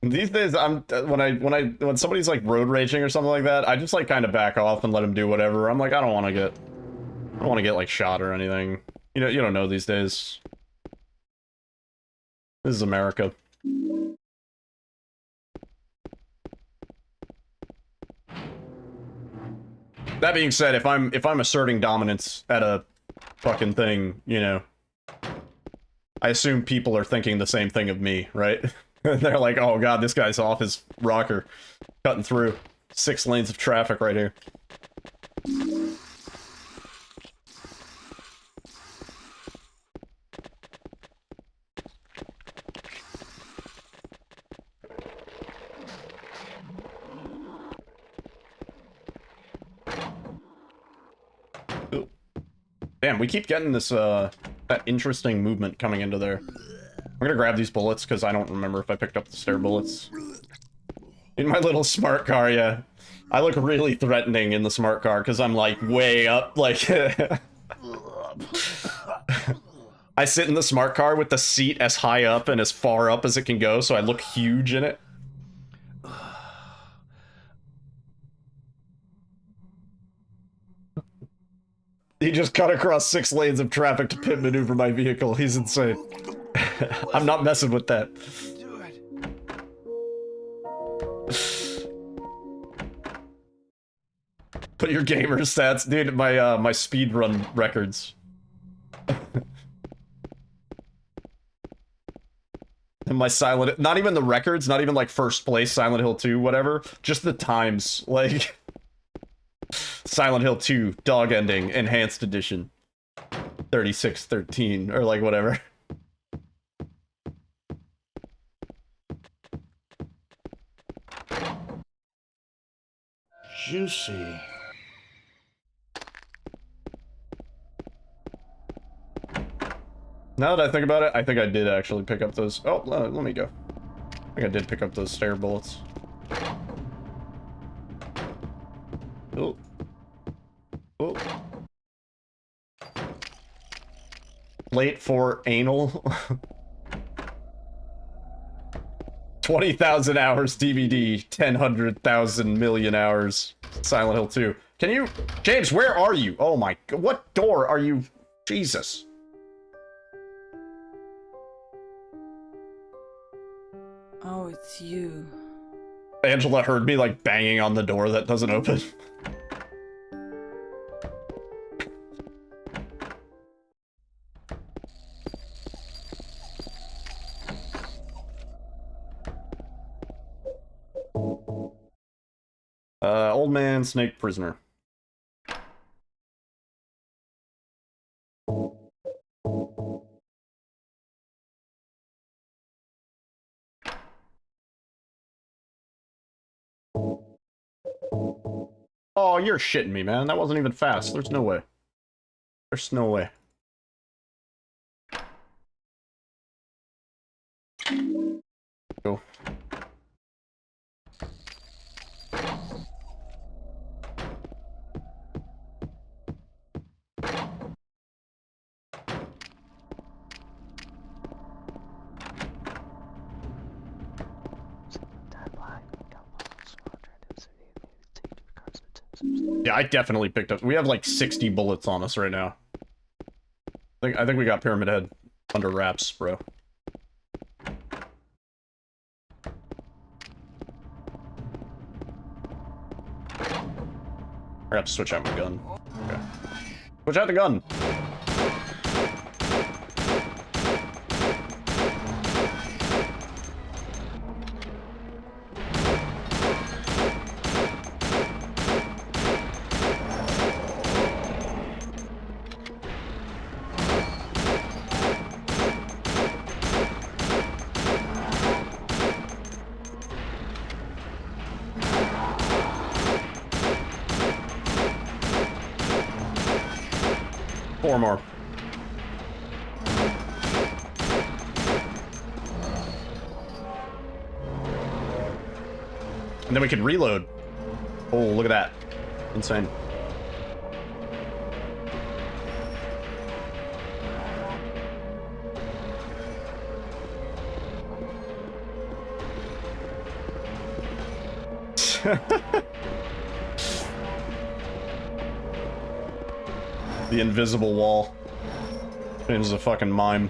These days, when somebody's like road raging or something like that, I just like kind of back off and let them do whatever. I'm like, I don't want to get like shot or anything. You don't know these days. This is America. That being said, if I'm asserting dominance at a fucking thing, you know, I assume people are thinking the same thing of me, right? They're like, oh god, this guy's off his rocker, cutting through 6 lanes of traffic right here. Ooh. Damn, we keep getting this, that interesting movement coming into there. I'm gonna grab these bullets, because I don't remember if I picked up the stair bullets. In my little smart car, yeah. I look really threatening in the smart car, because I'm, like, way up, like... I sit in the smart car with the seat as high up and as far up as it can go, so I look huge in it. He just cut across 6 lanes of traffic to pit maneuver my vehicle. He's insane. I'm not messing with that. Put your gamer stats, dude. My speedrun records. And my Silent, not even the records, not even like first place, Silent Hill 2, whatever. Just the times, like Silent Hill 2 dog ending enhanced edition 3613 or like whatever. Juicy. Now that I think about it, I think I did actually pick up those. Oh, let me go. I think I did pick up those stair bullets. Oh. Oh. Late for anal. 20,000 hours DVD, 100,000 million hours Silent Hill 2. Can you... James, where are you? Oh my... What door are you... Jesus. Oh, it's you. Angela heard me, like, banging on the door that doesn't open. Old man, snake prisoner. Oh, you're shitting me, man. That wasn't even fast. There's no way. There's no way. Go. Yeah, I definitely picked up. We have like 60 bullets on us right now. I think we got Pyramid Head under wraps, bro. I have to switch out my gun. Okay. Switch out the gun! 4 more. And then we can reload. Oh, look at that. Insane. The invisible wall. It is a fucking mime.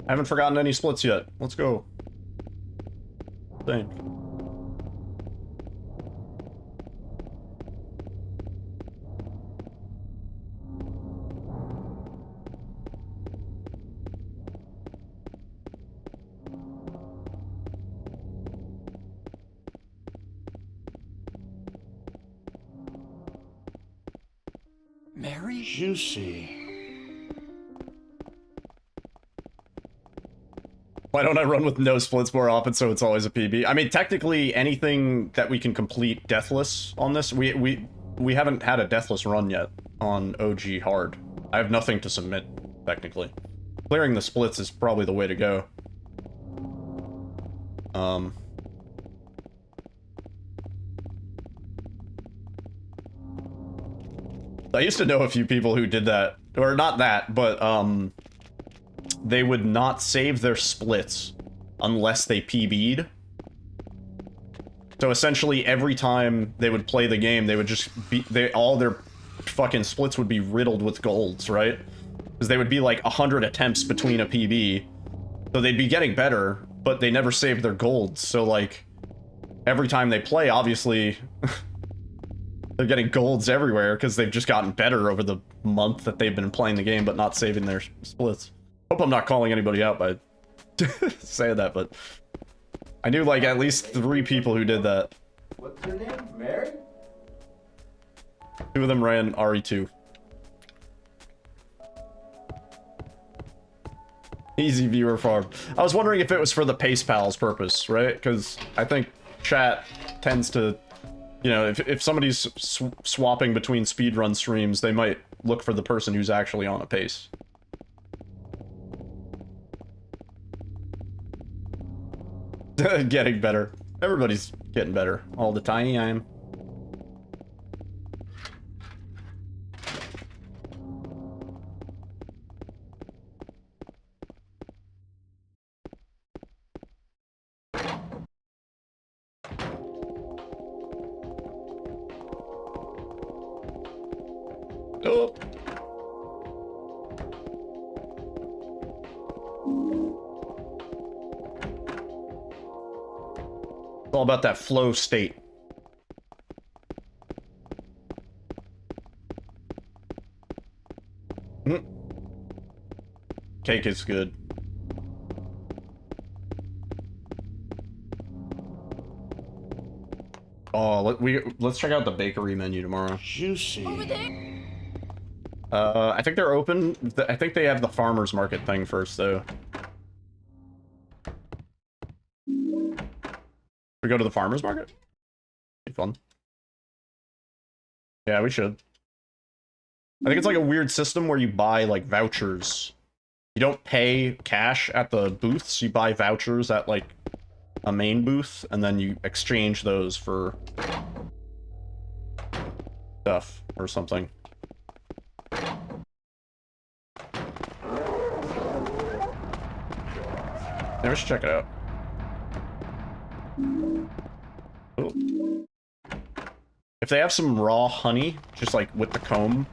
I haven't forgotten any splits yet. Let's go. Dang. Mary? Juicy. Why don't I run with no splits more often so it's always a PB? I mean, technically, anything that we can complete deathless on this, we haven't had a deathless run yet on OG hard. I have nothing to submit, technically. Clearing the splits is probably the way to go. I used to know a few people who did that, or not that, but they would not save their splits unless they PB'd. So essentially, every time they would play the game, they would just be, all their fucking splits would be riddled with golds, right? Because they would be like 100 attempts between a PB. So they'd be getting better, but they never saved their golds. So like, every time they play, obviously, they're getting golds everywhere because they've just gotten better over the month that they've been playing the game, but not saving their splits. Hope I'm not calling anybody out by saying that, but I knew like at least 3 people who did that. What's her name? Mary? 2 of them ran RE2. Easy viewer farm. I was wondering if it was for the Pace Pals purpose, right? Because I think chat tends to, you know, if somebody's swapping between speedrun streams, they might look for the person who's actually on a pace. Getting better. Everybody's getting better all the time. Oh. It's all about that flow state. Cake is good. Oh, let's check out the bakery menu tomorrow. Juicy. Over there. I think they're open. I think they have the farmer's market thing first, though. We go to the farmer's market? Be fun. Yeah, we should. I think it's like a weird system where you buy, like, vouchers. You don't pay cash at the booths, you buy vouchers at, like, a main booth, and then you exchange those for stuff or something. Yeah, we should check it out. Ooh. If they have some raw honey, just like with the comb.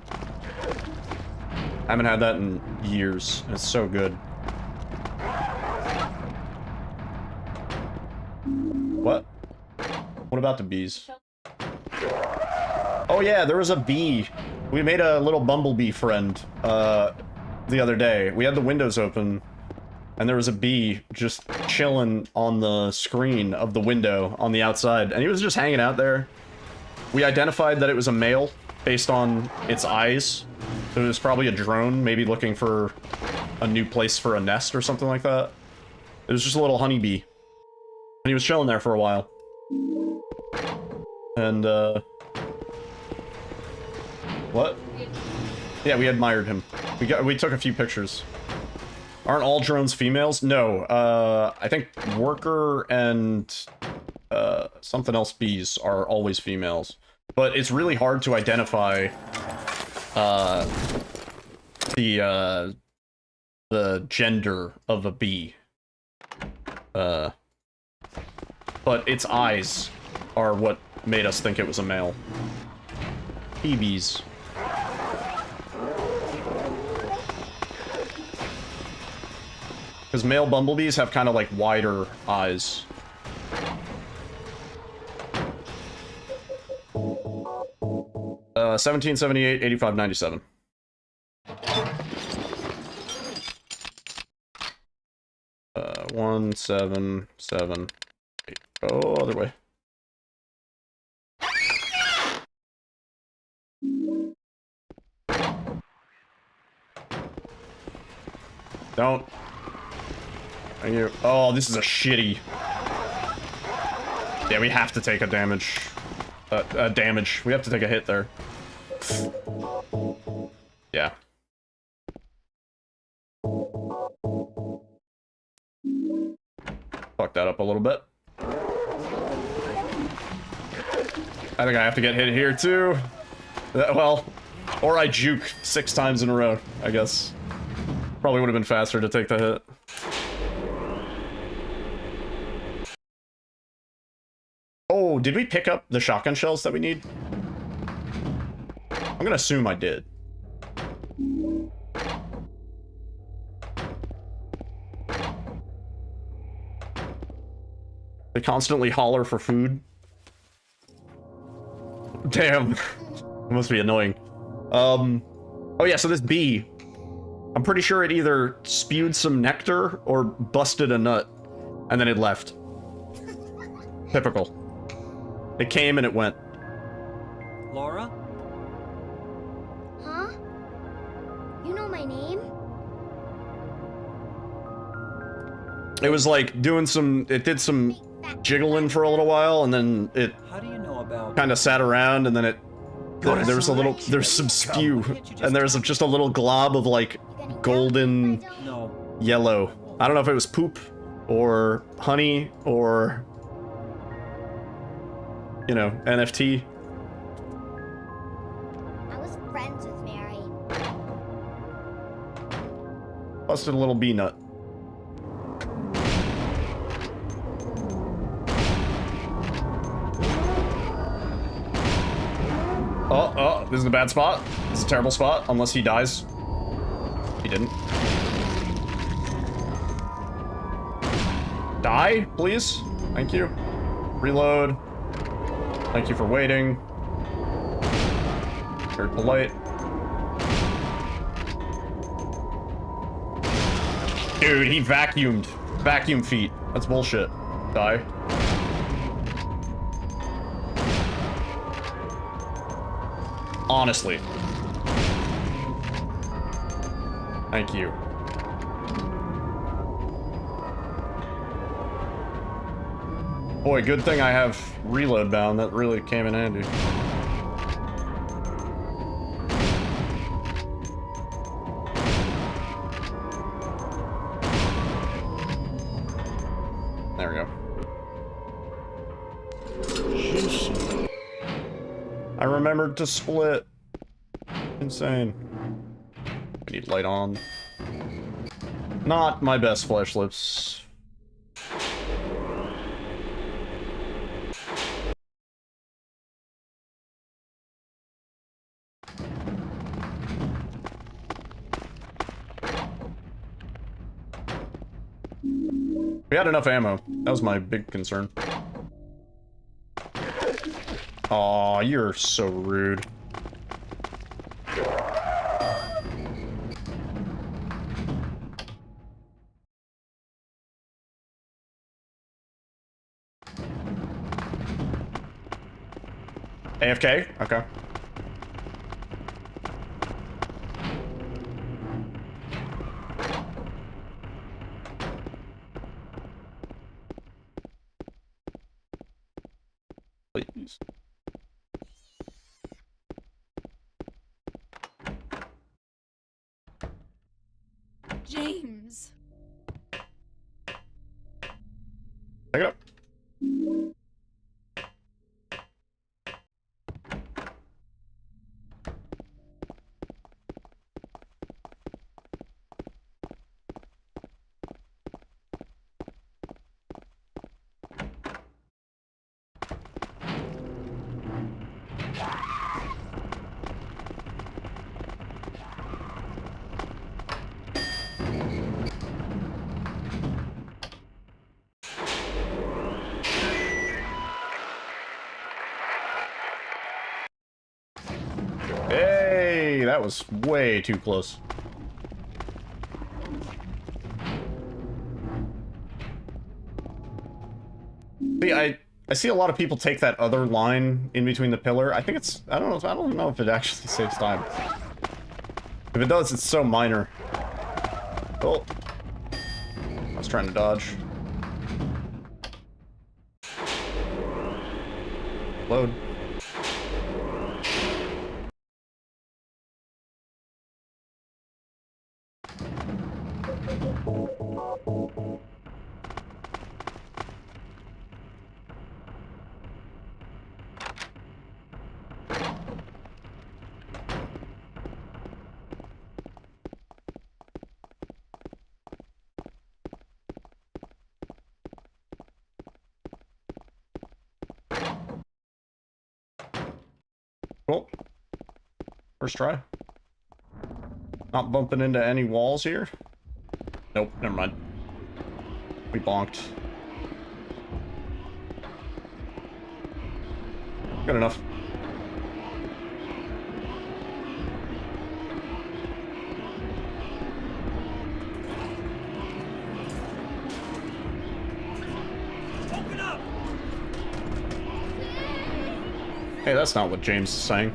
I haven't had that in years. It's so good. What? What about the bees? Oh yeah, there was a bee. We made a little bumblebee friend the other day. We had the windows open, and there was a bee just chilling on the screen of the window on the outside, and he was just hanging out there. We identified that it was a male based on its eyes. So it was probably a drone, maybe looking for a new place for a nest or something like that. It was just a little honeybee. And he was chilling there for a while. And, what? Yeah, we admired him. We took a few pictures. Aren't all drones females? No, I think worker and, something else bees are always females. But it's really hard to identify, the gender of a bee. But its eyes are what made us think it was a male. Bee bees. Because male bumblebees have kind of like wider eyes. 1778, 8597. Uh, 1778. Oh, other way. Don't. Thank you. Oh, this is a shitty. Yeah, we have to take a damage. Damage. We have to take a hit there. Yeah. Fuck that up a little bit. I think I have to get hit here too. Well, or I juke 6 times in a row, I guess. Probably would have been faster to take the hit. Oh, did we pick up the shotgun shells that we need? I'm gonna assume I did. They constantly holler for food. Damn. It must be annoying. Oh yeah, so this bee, I'm pretty sure it either spewed some nectar or busted a nut, and then it left. Typical. It came and it went. Laura? Huh? You know my name? It was like doing some, it did some jiggling for a little while, and then it kind of sat around, and then it, there was a little, there's some spew, and there's just a little glob of like golden yellow. I don't know if it was poop or honey or, you know, NFT. I was friends with Mary. Busted a little bee nut. Oh, this is a bad spot. This is a terrible spot, unless he dies. He didn't. Die, please? Thank you. Reload. Thank you for waiting. Very polite. Dude, he vacuumed. Vacuum feet. That's bullshit. Die. Honestly. Thank you. Boy, good thing I have reload bound. That really came in handy. There we go. Juicy. I remembered to split. Insane. I need light on. Not my best flesh lips. We had enough ammo. That was my big concern. Aw, you're so rude. AFK? Okay. Please. James. Pick it up. Hey, that was way too close. See, I see a lot of people take that other line in between the pillar. I think it's, I don't know if it actually saves time. If it does, it's so minor. Oh. I was trying to dodge. Load. Cool. First try. Not bumping into any walls here. Nope, never mind. We bonked. Good enough. Open up! Hey, that's not what James is saying.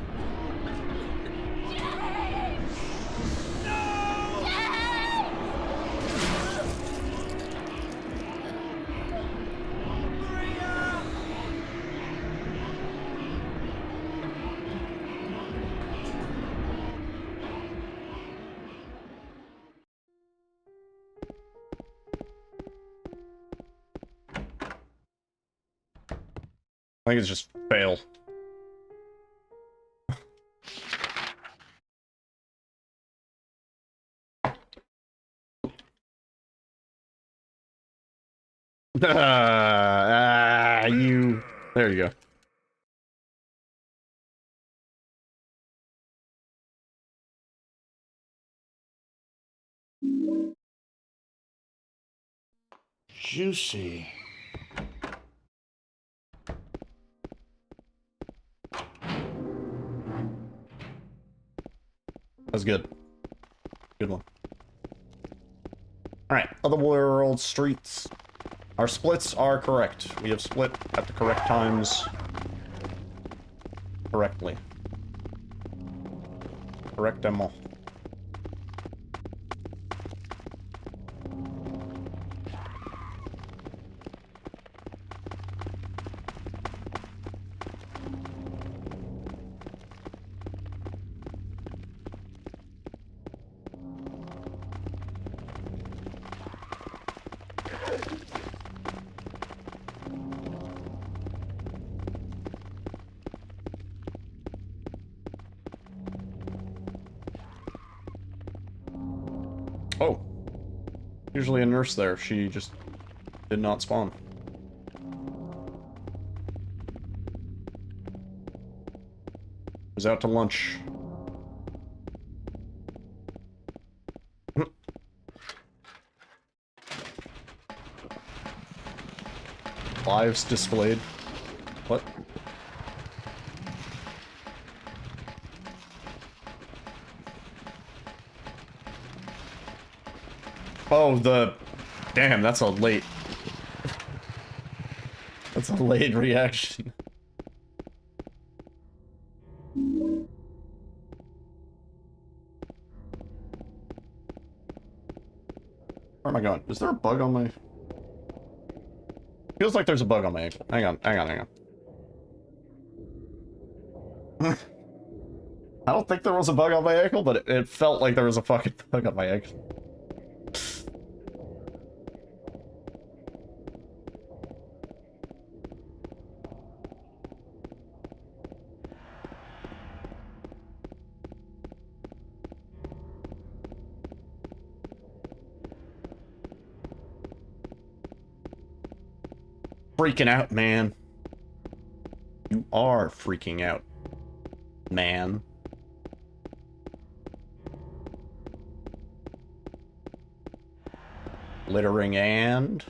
I think it's just fail. You. There you go. Juicy. That's good. Good one. Alright, Otherworld Streets. Our splits are correct. We have split at the correct times. Correctly. Correctement. Oh. Usually a nurse there. She just did not spawn. Was out to lunch. Lives displayed. What? Oh, damn, that's a late... That's a late reaction. Where am I going? Is there a bug on my... Feels like there's a bug on my ankle. Hang on. I don't think there was a bug on my ankle, but it felt like there was a fucking bug on my ankle. Freaking out, man. You are freaking out, man. Littering and...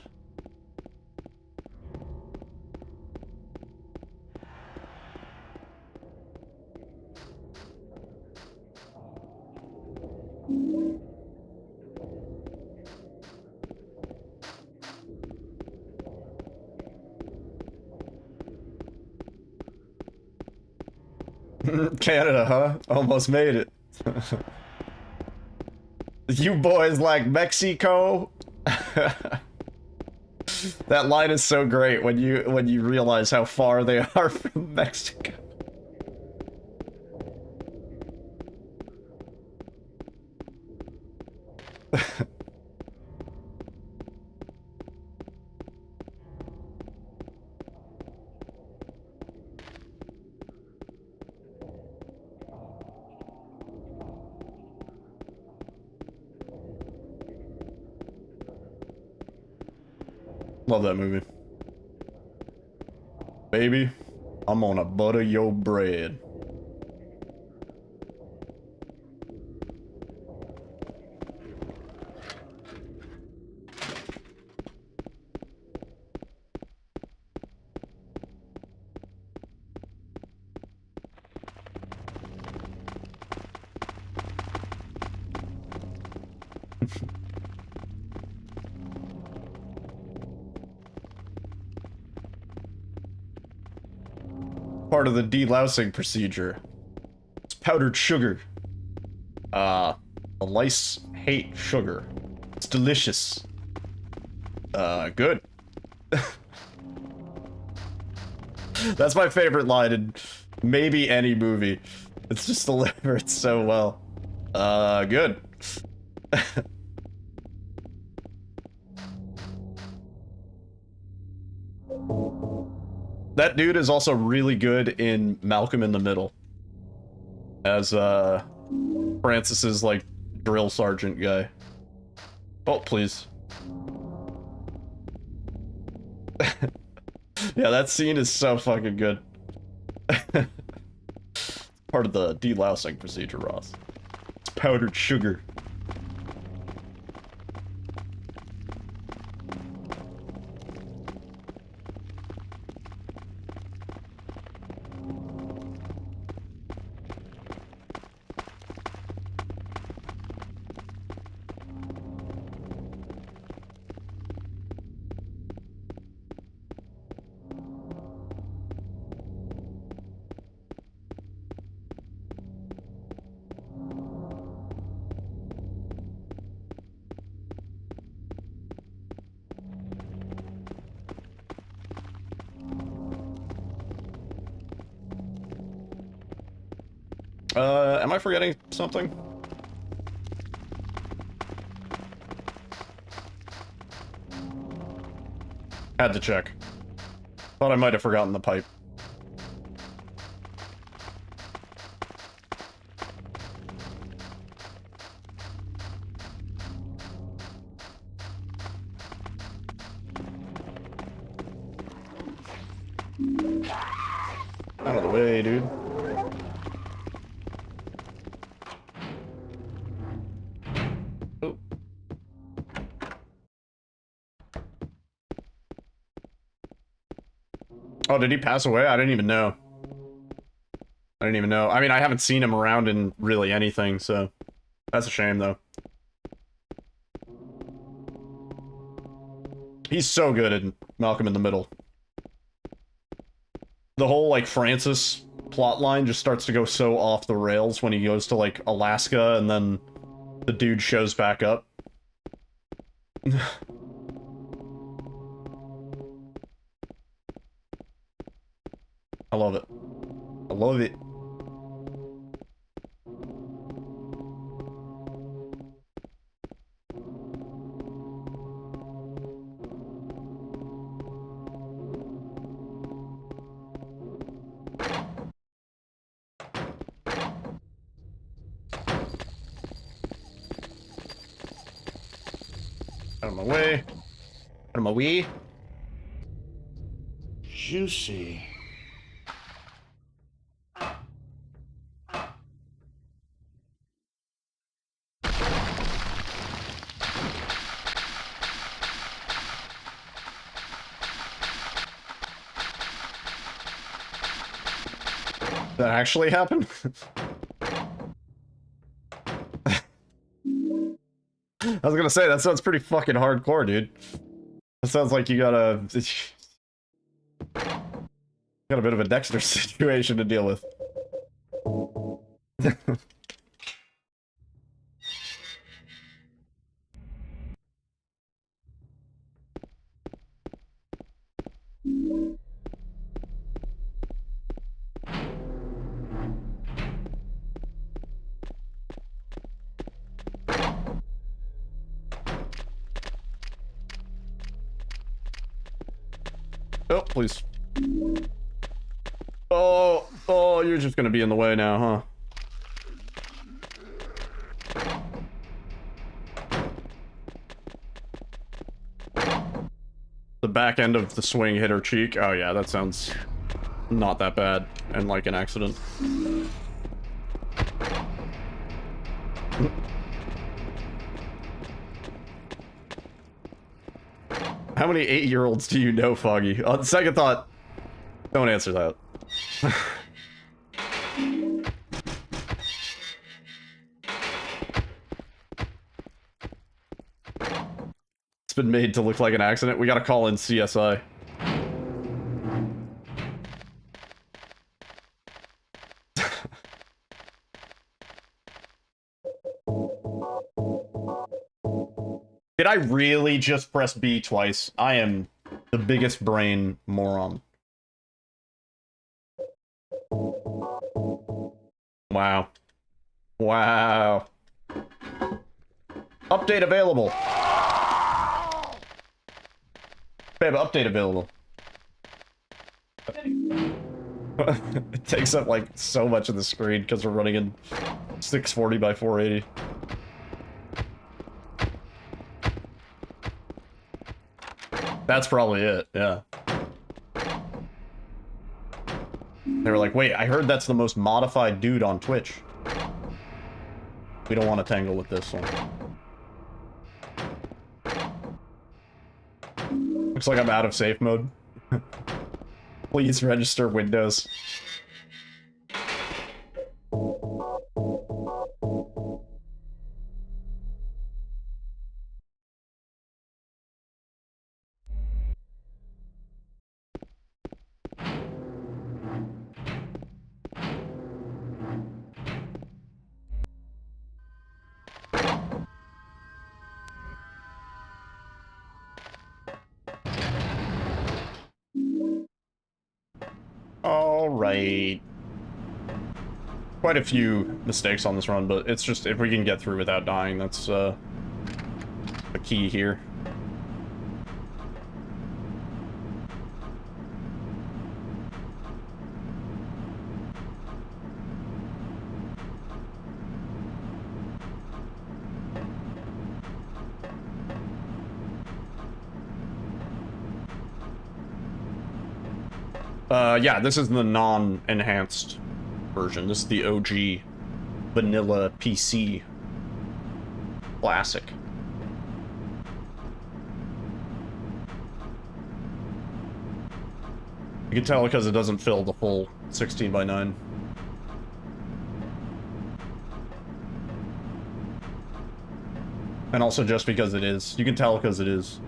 Canada, huh? Almost made it. You boys like Mexico? That line is so great when you realize how far they are from Mexico. Love that movie. Baby, I'm gonna butter your bread. Part of the delousing procedure. It's powdered sugar. The lice hate sugar. It's delicious. Good. That's my favorite line in maybe any movie. It's just delivered so well. Good. That dude is also really good in Malcolm in the Middle. As, Francis's, like, drill sergeant guy. Oh, please. Yeah, that scene is so fucking good. Part of the delousing procedure, Ross. It's powdered sugar. Am I forgetting something? Had to check. Thought I might have forgotten the pipe. Out of the way, dude. Oh. Oh, did he pass away? I didn't even know. I didn't even know. I mean, I haven't seen him around in really anything, so that's a shame, though. He's so good at Malcolm in the Middle. The whole, like, Francis plotline just starts to go so off the rails when he goes to, like, Alaska and then the dude shows back up. I love it. I love it. Out of my way. Out of my way. Juicy. That actually happened? I was gonna say, that sounds pretty fucking hardcore, dude. That sounds like you got a bit of a Dexter situation to deal with. Oh, please. Oh, you're just gonna be in the way now, huh? The back end of the swing hit her cheek. Oh yeah, that sounds not that bad and like an accident. How many 8-year-olds do you know, Foggy? On second thought, don't answer that. It's been made to look like an accident. We gotta call in CSI. Did I really just press B twice? I am the biggest brain moron. Wow. Wow. Update available. Babe, update available. It takes up like so much of the screen because we're running in 640 by 480. That's probably it, yeah. They were like, wait, I heard that's the most modified dude on Twitch. We don't want to tangle with this one. Looks like I'm out of safe mode. Please register Windows. All right. quite a few mistakes on this run, but it's just if we can get through without dying, that's the key here. Yeah, this is the non-enhanced version. This is the OG vanilla PC classic. You can tell because it doesn't fill the full 16:9. And also just because it is. You can tell because it is.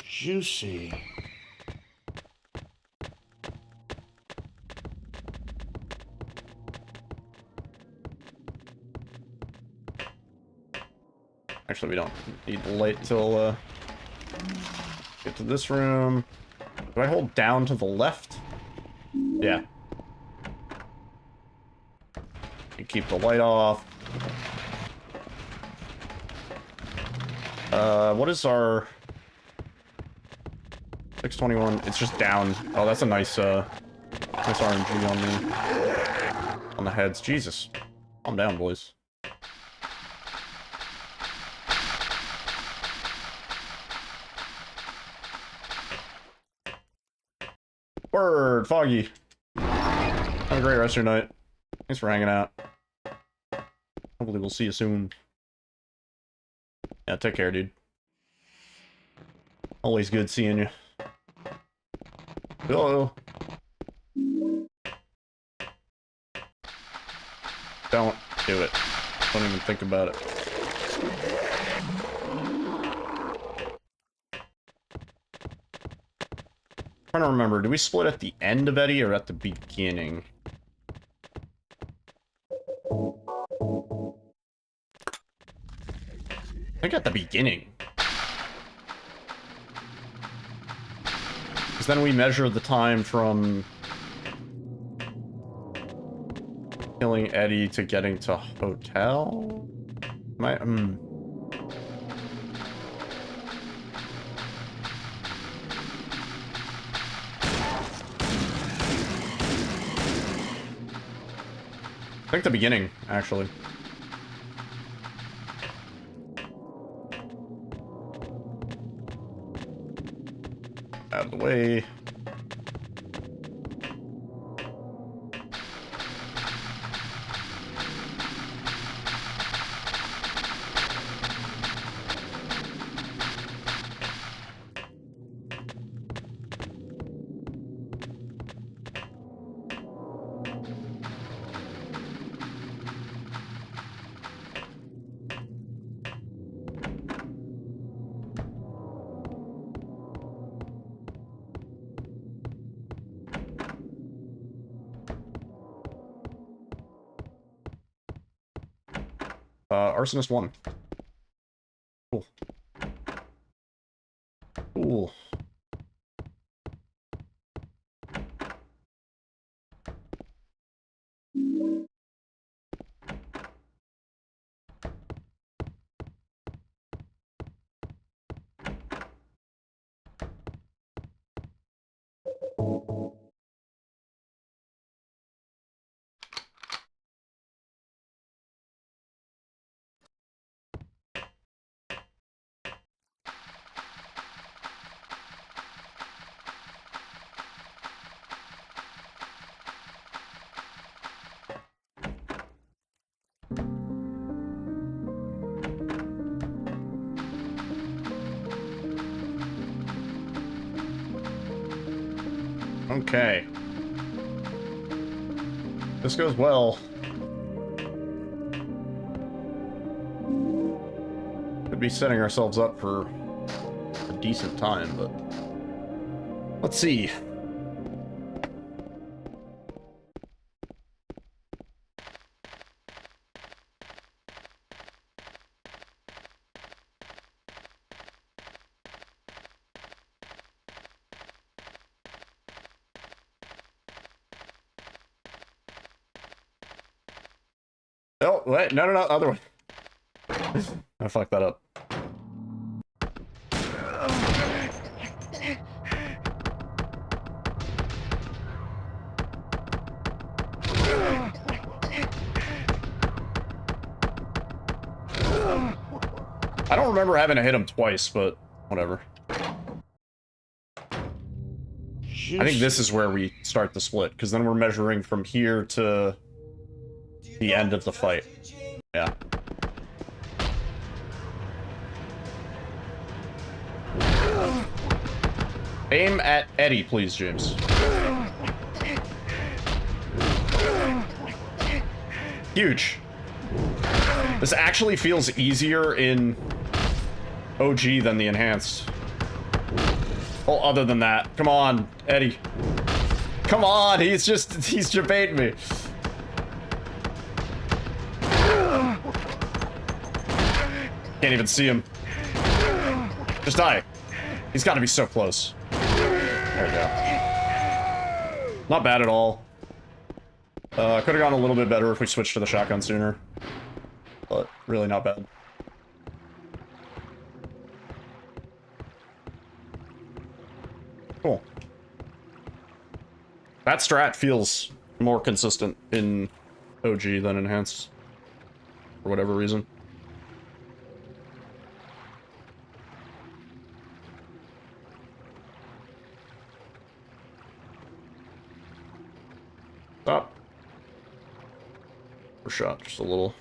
Juicy. Actually, we don't need to wait till get to this room. Do I hold down to the left? Yeah. You keep the light off. What is our 621? It's just down. Oh, that's a nice nice RNG on the heads. Jesus. Calm down, boys. Word, Foggy. Have a great rest of your night. Thanks for hanging out. Hopefully we'll see you soon. Yeah, take care, dude. Always good seeing you. Hello. Don't do it. Don't even think about it. Trying to remember, do we split at the end of Eddie or at the beginning? I think at the beginning. Because then we measure the time from killing Eddie to getting to hotel? I think the beginning, actually. Out of the way. Arsonist 1. Cool. Cool. Okay. This goes well. Could be setting ourselves up for a decent time, but let's see. Oh, wait, no, other one. I fucked that up. I don't remember having to hit him twice, but whatever. I think this is where we start the split, because then we're measuring from here to the end of the fight. Yeah. Aim at Eddie, please, James. Huge. This actually feels easier in OG than the enhanced. Oh, other than that. Come on, Eddie. Come on, he's debating me. Can't even see him. Just die. He's got to be so close. There we go. Not bad at all. Could have gone a little bit better if we switched to the shotgun sooner. But really not bad. Cool. That strat feels more consistent in OG than enhanced. For whatever reason. Stop. Or shot just a little.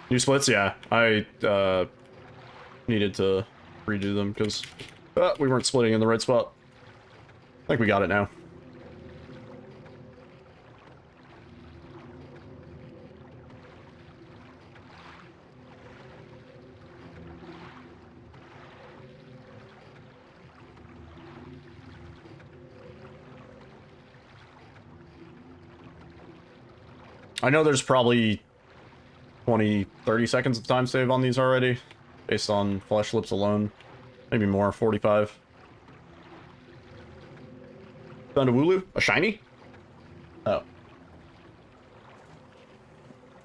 New splits, yeah. I needed to redo them because we weren't splitting in the right spot. I think we got it now. I know there's probably 20, 30 seconds of time save on these already, based on flesh lips alone. Maybe more, 45. Found a Wooloo? A shiny? Oh.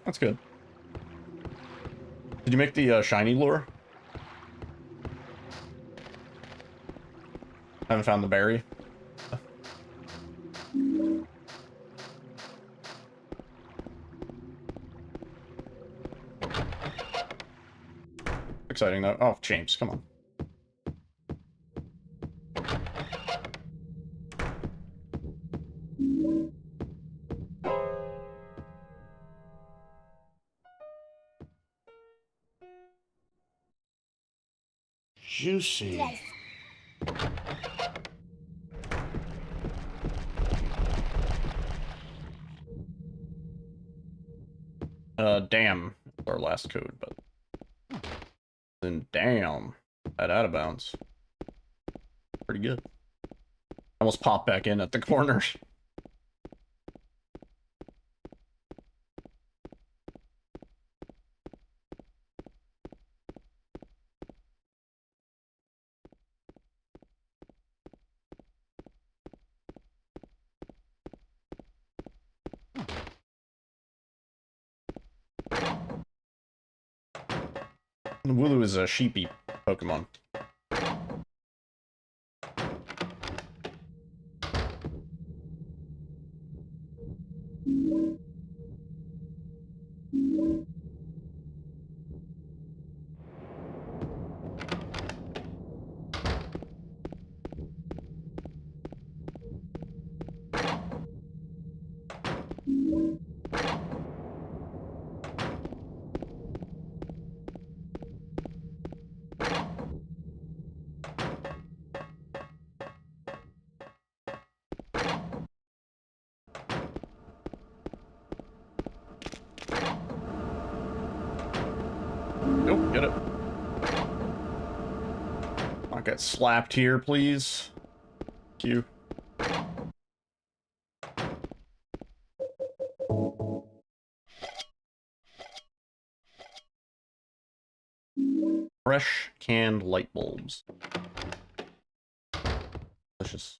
That's good. Did you make the shiny lure? Haven't found the berry. Exciting though. Oh, James, come on. Juicy. Yes. Damn. That's our last code, but... Then damn. At out of bounds. Pretty good. Almost popped back in at the corner. Wooloo is a sheepy Pokemon. Nope, get it. Not get slapped here, please. Thank you. Fresh canned light bulbs. Delicious.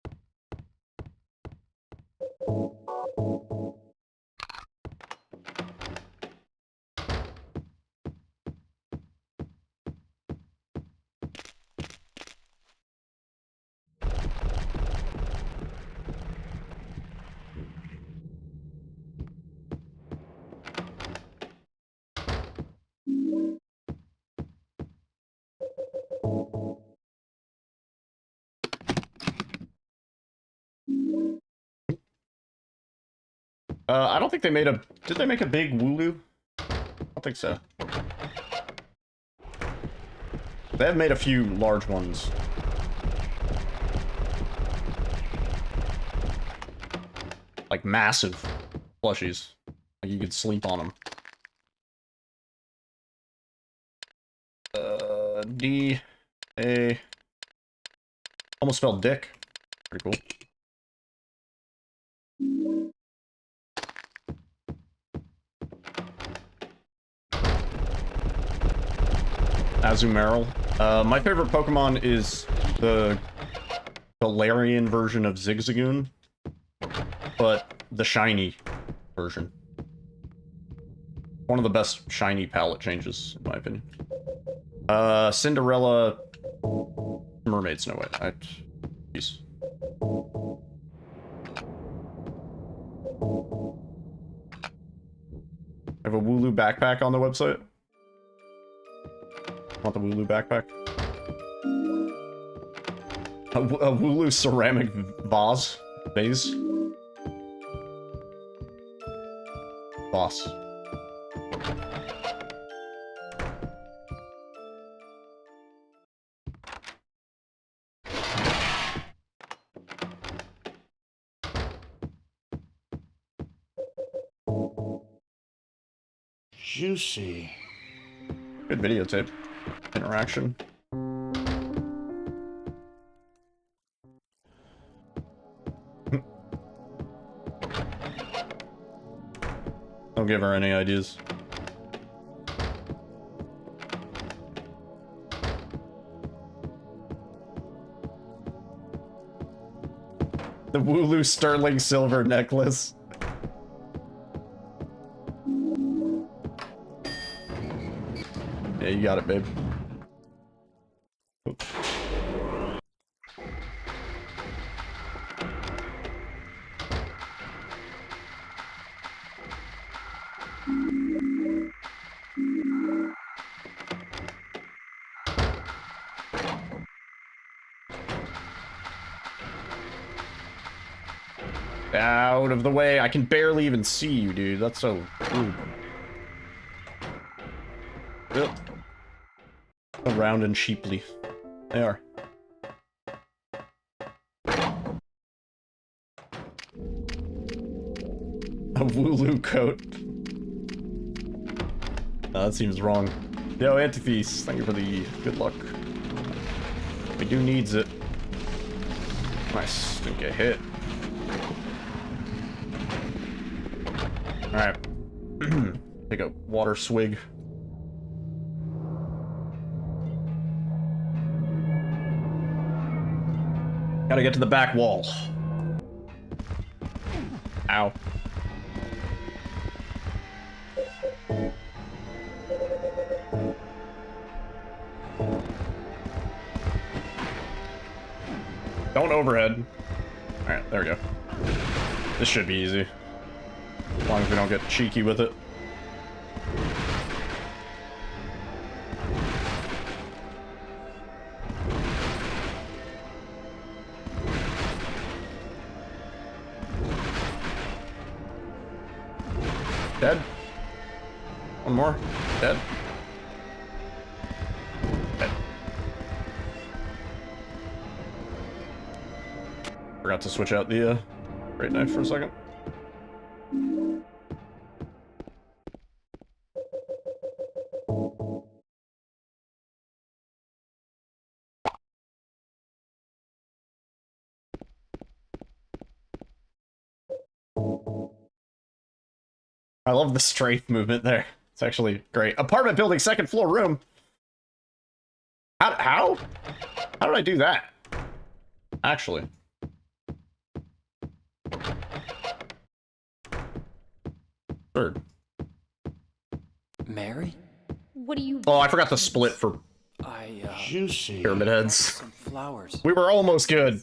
I don't think they made a... Did they make a big Wooloo? I don't think so. They have made a few large ones. Like massive plushies. Like you could sleep on them. D... A... Almost spelled dick. Pretty cool. Azumarill. My favorite Pokemon is the Galarian version of Zigzagoon, but the shiny version. One of the best shiny palette changes, in my opinion. Cinderella... Mermaid Snow White. Jeez. I have a Wooloo backpack on the website. Want the Wooloo backpack? A Wooloo ceramic vase? Vase? Boss. Juicy. Good videotape. Interaction. Don't give her any ideas. The Wooloo sterling silver necklace. Yeah, you got it, babe. Oops. Out of the way. I can barely even see you, dude. That's so rude. Yep. Round and cheaply. They are. A Wooloo coat. No, that seems wrong. Yo, Antiphes, thank you for the good luck. We do needs it. Nice. Didn't get hit. Alright. Take a water swig. Gotta get to the back wall. Ow. Don't overhead. Alright, there we go. This should be easy. As long as we don't get cheeky with it. Dead. One more. Dead. Dead. Forgot to switch out the great knife for a second. I love the strafe movement there. It's actually great. Apartment building, second floor room. How did I do that? Actually. Third. Mary? What do you... Oh, I forgot to split for Juicy. Pyramid Heads. Some flowers. We were almost good.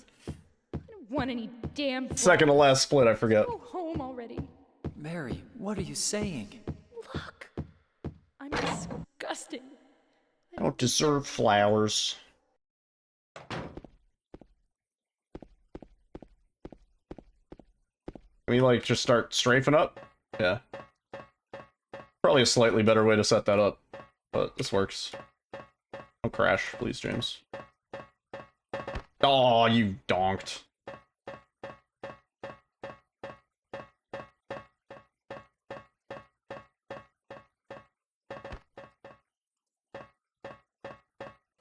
I don't want any damn flowers. Second to last split, I forget. Go home already. Mary, what are you saying? Look. I'm disgusting. I don't deserve flowers. Can we, like, just start strafing up? Yeah. Probably a slightly better way to set that up, but this works. Don't crash, please, James. Oh, you donked.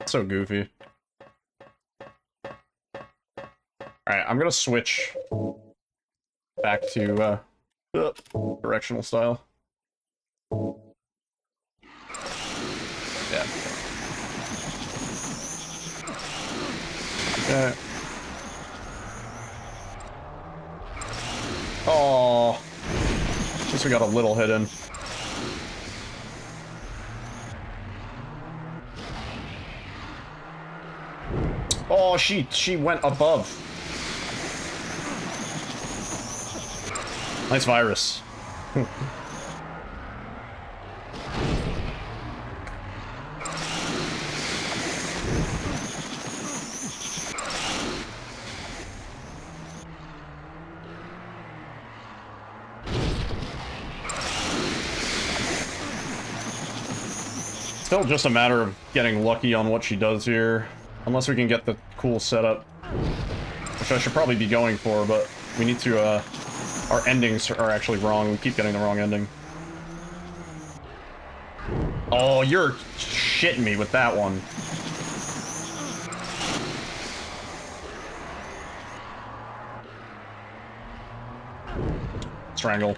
So goofy. Alright, I'm gonna switch back to directional style. Yeah. Okay. Oh, at least we got a little hit in. Oh, she went above. Nice virus. Still just a matter of getting lucky on what she does here. Unless we can get the cool setup. Which I should probably be going for, but we need to, our endings are actually wrong. We keep getting the wrong ending. Oh, you're shitting me with that one. Strangle.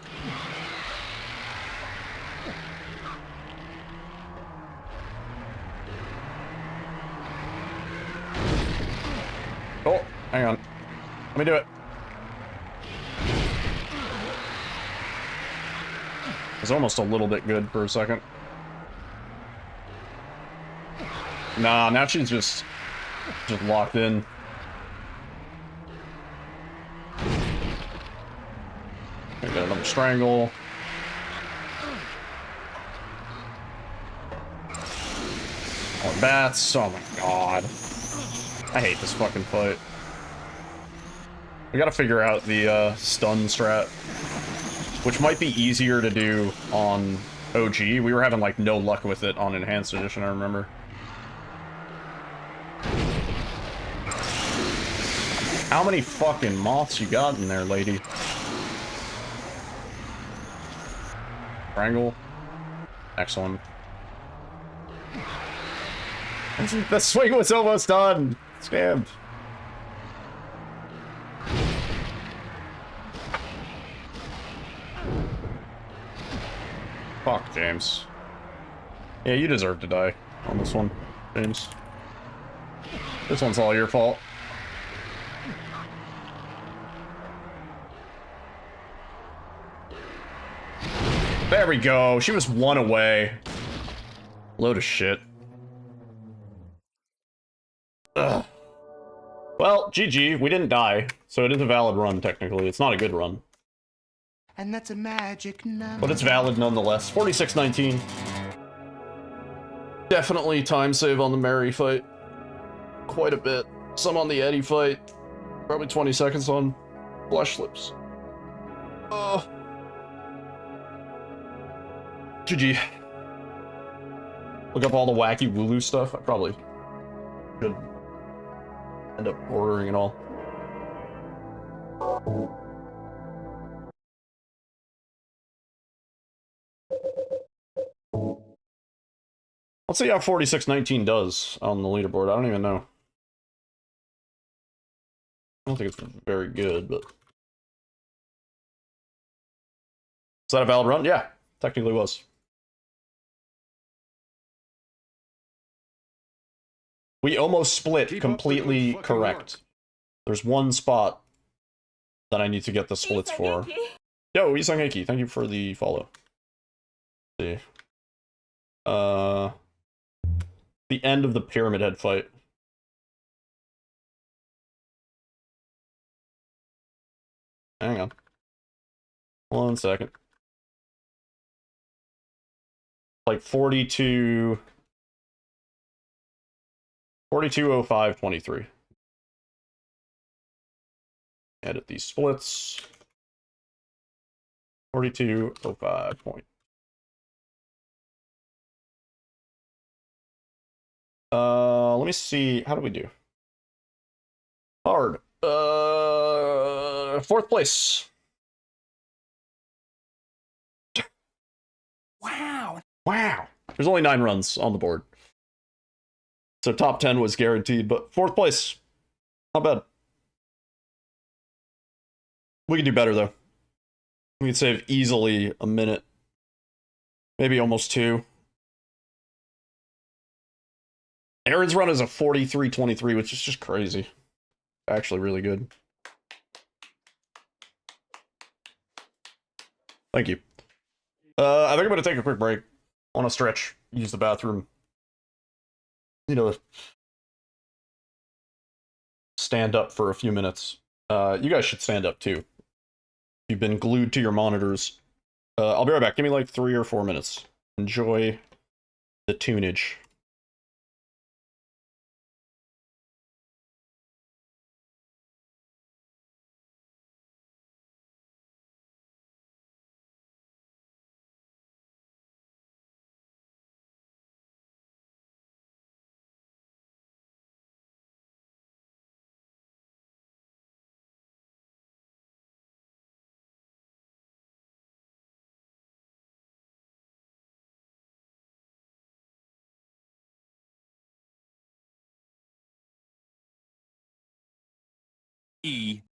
Oh, hang on. Let me do it. It was almost a little bit good for a second. Nah, now she's just locked in. I got another strangle. More bats. Oh my god. I hate this fucking fight. We gotta figure out the stun strat, which might be easier to do on OG. We were having like no luck with it on Enhanced Edition, I remember. How many fucking moths you got in there, lady? Strangle. Excellent. The swing was almost done. Scammed. Fuck, James. Yeah, you deserve to die on this one, James. This one's all your fault. There we go. She was one away. Load of shit. Ugh. Well, GG. We didn't die, so it is a valid run, technically. It's not a good run. And that's a magic number. But it's valid nonetheless. 46:19. Definitely time save on the Mary fight. Quite a bit. Some on the Eddie fight. Probably 20 seconds on Flesh Slips. Oh. GG. Look up all the wacky Wooloo stuff. I probably should end up ordering it all. Let's see how 46:19 does on the leaderboard. I don't even know. I don't think it's very good, but... Is that a valid run? Yeah, technically was. We almost split completely correct. There's one spot that I need to get the splits for. Yo, Isangeki, thank you for the follow. Let's see. The end of the Pyramid Head fight. Hang on. 1 second. Like 42... 42:05:23. Edit these splits. 4205 point. Let me see. How do we do? Hard. 4th place. Wow. Wow. There's only 9 runs on the board. So top 10 was guaranteed, but 4th place. Not bad. We can do better, though. We can save easily a minute. Maybe almost 2. Aaron's run is a 43-23, which is just crazy. Actually really good. Thank you. I think I'm going to take a quick break. On a stretch. Use the bathroom. You know, stand up for a few minutes. You guys should stand up too. You've been glued to your monitors. I'll be right back. Give me like 3 or 4 minutes. Enjoy the tunage. E.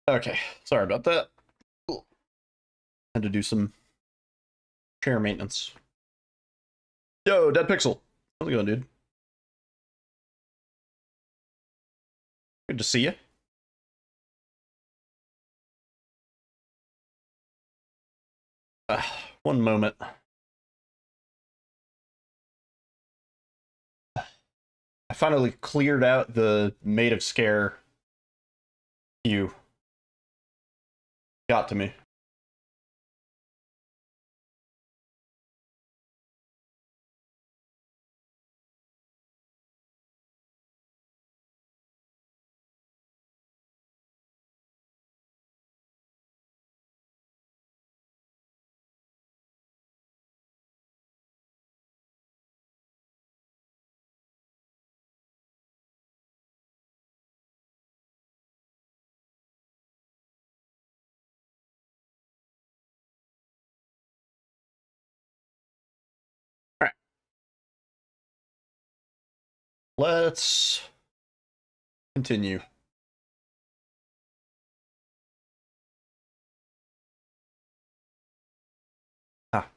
Okay, sorry about that. Had to do some chair maintenance. Yo, Dead Pixel. How's it going, dude? Good to see you. One moment. I finally cleared out the Made of Scare queue. Got to me. Alright. Let's continue. Ah.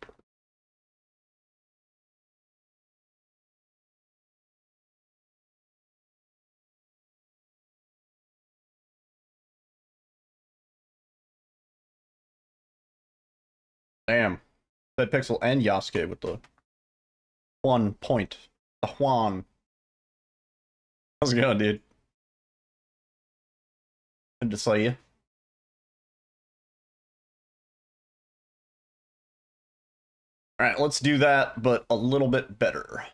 Damn. Dead Pixel and Yasuke with the 1 point. The Juan. How's it going, dude? Good to see you. Alright, let's do that, but a little bit better.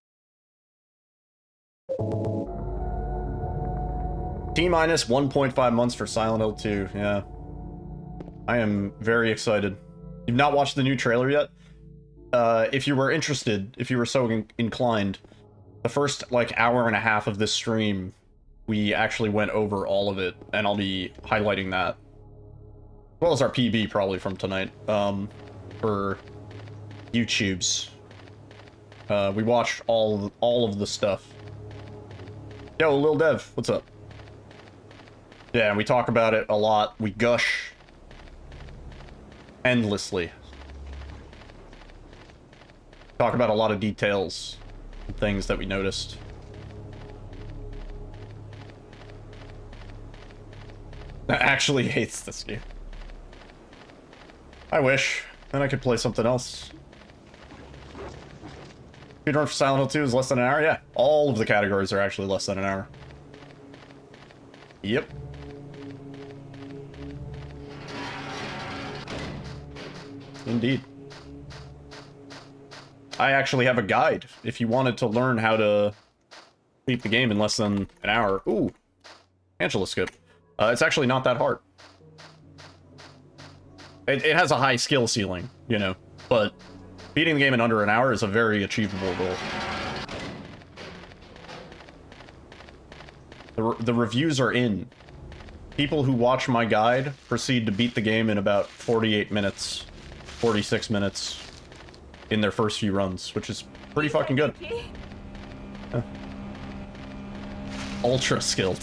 T-minus 1.5 months for Silent Hill 2, yeah. I am very excited. You've not watched the new trailer yet? If you were interested, if you were so inclined, the first, like, hour and a half of this stream, we actually went over all of it, and I'll be highlighting that. As well as our PB, probably, from tonight, for YouTube's. We watched all of the stuff. Yo, Lil Dev, what's up? Yeah, and we talk about it a lot. We gush endlessly. Talk about a lot of details and things that we noticed. Actually hates this game. I wish. Then I could play something else. Speedrun for Silent Hill 2 is less than an hour? Yeah, all of the categories are actually less than an hour. Yep. Indeed. I actually have a guide if you wanted to learn how to beat the game in less than an hour. Ooh, Angela skip. It's actually not that hard. It has a high skill ceiling, you know, but beating the game in under an hour is a very achievable goal. The reviews are in. People who watch my guide proceed to beat the game in about 48 minutes, 46 minutes in their first few runs, which is pretty fucking good. Yeah. Ultra skilled.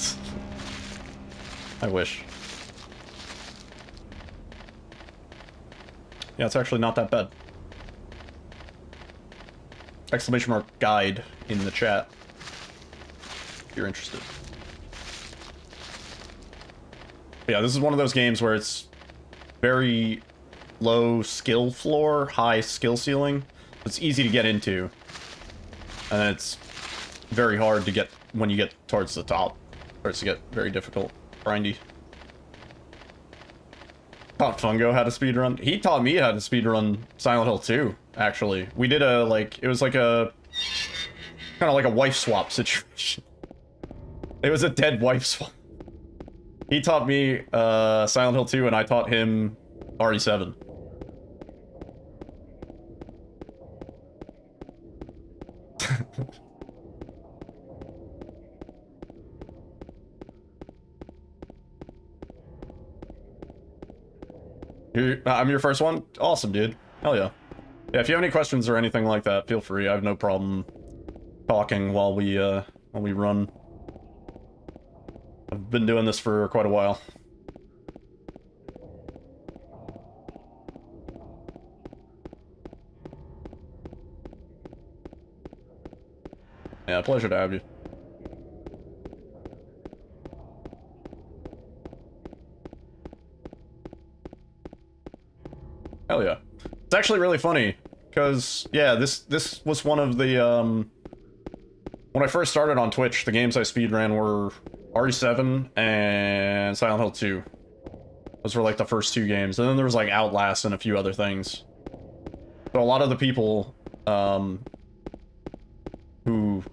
I wish. Yeah, it's actually not that bad. Exclamation mark guide in the chat if you're interested. But yeah, this is one of those games where it's very low skill floor, high skill ceiling. It's easy to get into, and it's very hard to get when you get towards the top. It starts to get very difficult, grindy. Taught Fungo how to speedrun. He taught me how to speedrun Silent Hill 2, actually. We did a, like, it was like a, kind of like a wife swap situation. It was a dead wife swap. He taught me Silent Hill 2, and I taught him RE7. I'm your first one? Awesome, dude. Hell yeah. Yeah, if you have any questions or anything like that, feel free. I have no problem talking while we run. I've been doing this for quite a while. Yeah, pleasure to have you. Hell yeah. It's actually really funny, because, yeah, this was one of the, when I first started on Twitch, the games I speedran were RE7 and Silent Hill 2. Those were, like, the first 2 games, and then there was, like, Outlast and a few other things. So a lot of the people, who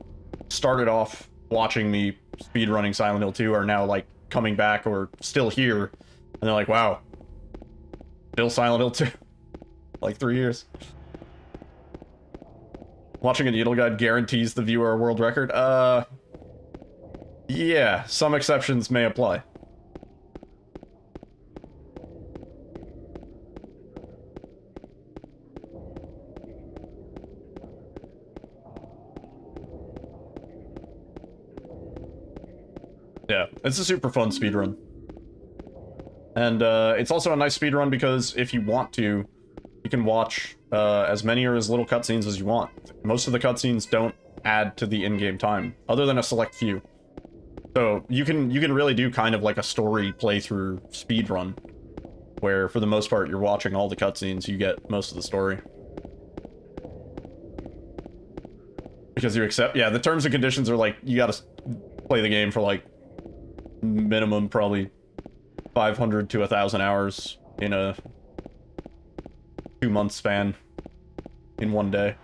started off watching me speedrunning Silent Hill 2 are now, like, coming back or still here, and they're like, wow, still Silent Hill 2. Like 3 years. Watching a needle guide guarantees the viewer a world record? Yeah, some exceptions may apply. Yeah, it's a super fun speedrun. And it's also a nice speedrun because if you want to, you can watch as many or as little cutscenes as you want. Most of the cutscenes don't add to the in-game time, other than a select few. So you can really do kind of like a story playthrough speedrun, where for the most part you're watching all the cutscenes, you get most of the story. Because you accept, yeah, the terms and conditions are like, you gotta play the game for like minimum probably 500 to 1,000 hours in a 2-month span in one day.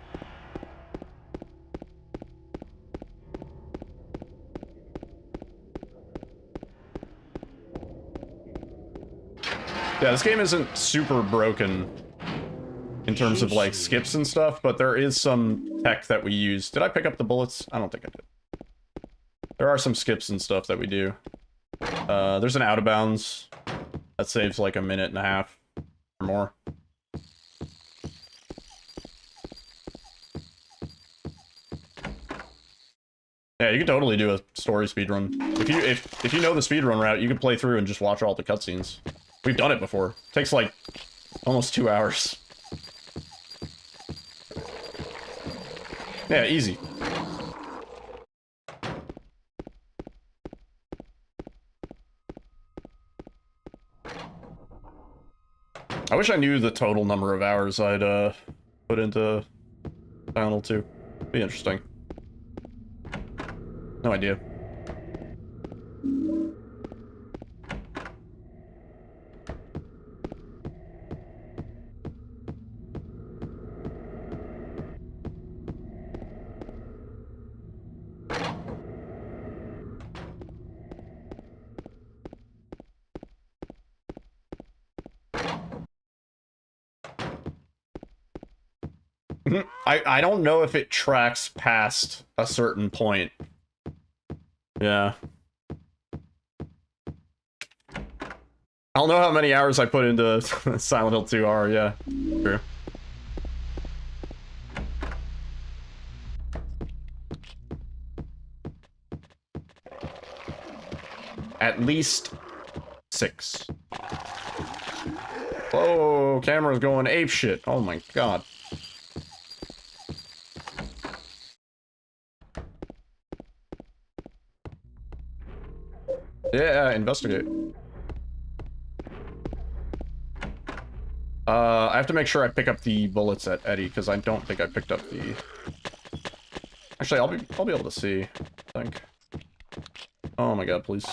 Yeah, this game isn't super broken in terms of like skips and stuff, but there is some tech that we use. Did I pick up the bullets? I don't think I did. There are some skips and stuff that we do. There's an out of bounds that saves like a minute and a half or more. Yeah, you can totally do a story speedrun. If you know the speedrun route, you can play through and just watch all the cutscenes. We've done it before. It takes like almost 2 hours. Yeah, easy. I wish I knew the total number of hours I'd put into Silent Hill 2. Be interesting. No idea. I don't know if it tracks past a certain point. Yeah. I don't know how many hours I put into Silent Hill 2 are, yeah. True. At least 6. Whoa, camera's going apeshit. Oh my god. Yeah, investigate. I have to make sure I pick up the bullets at Eddie, because I don't think I picked up the... Actually, I'll be able to see, I think. Oh my god, please.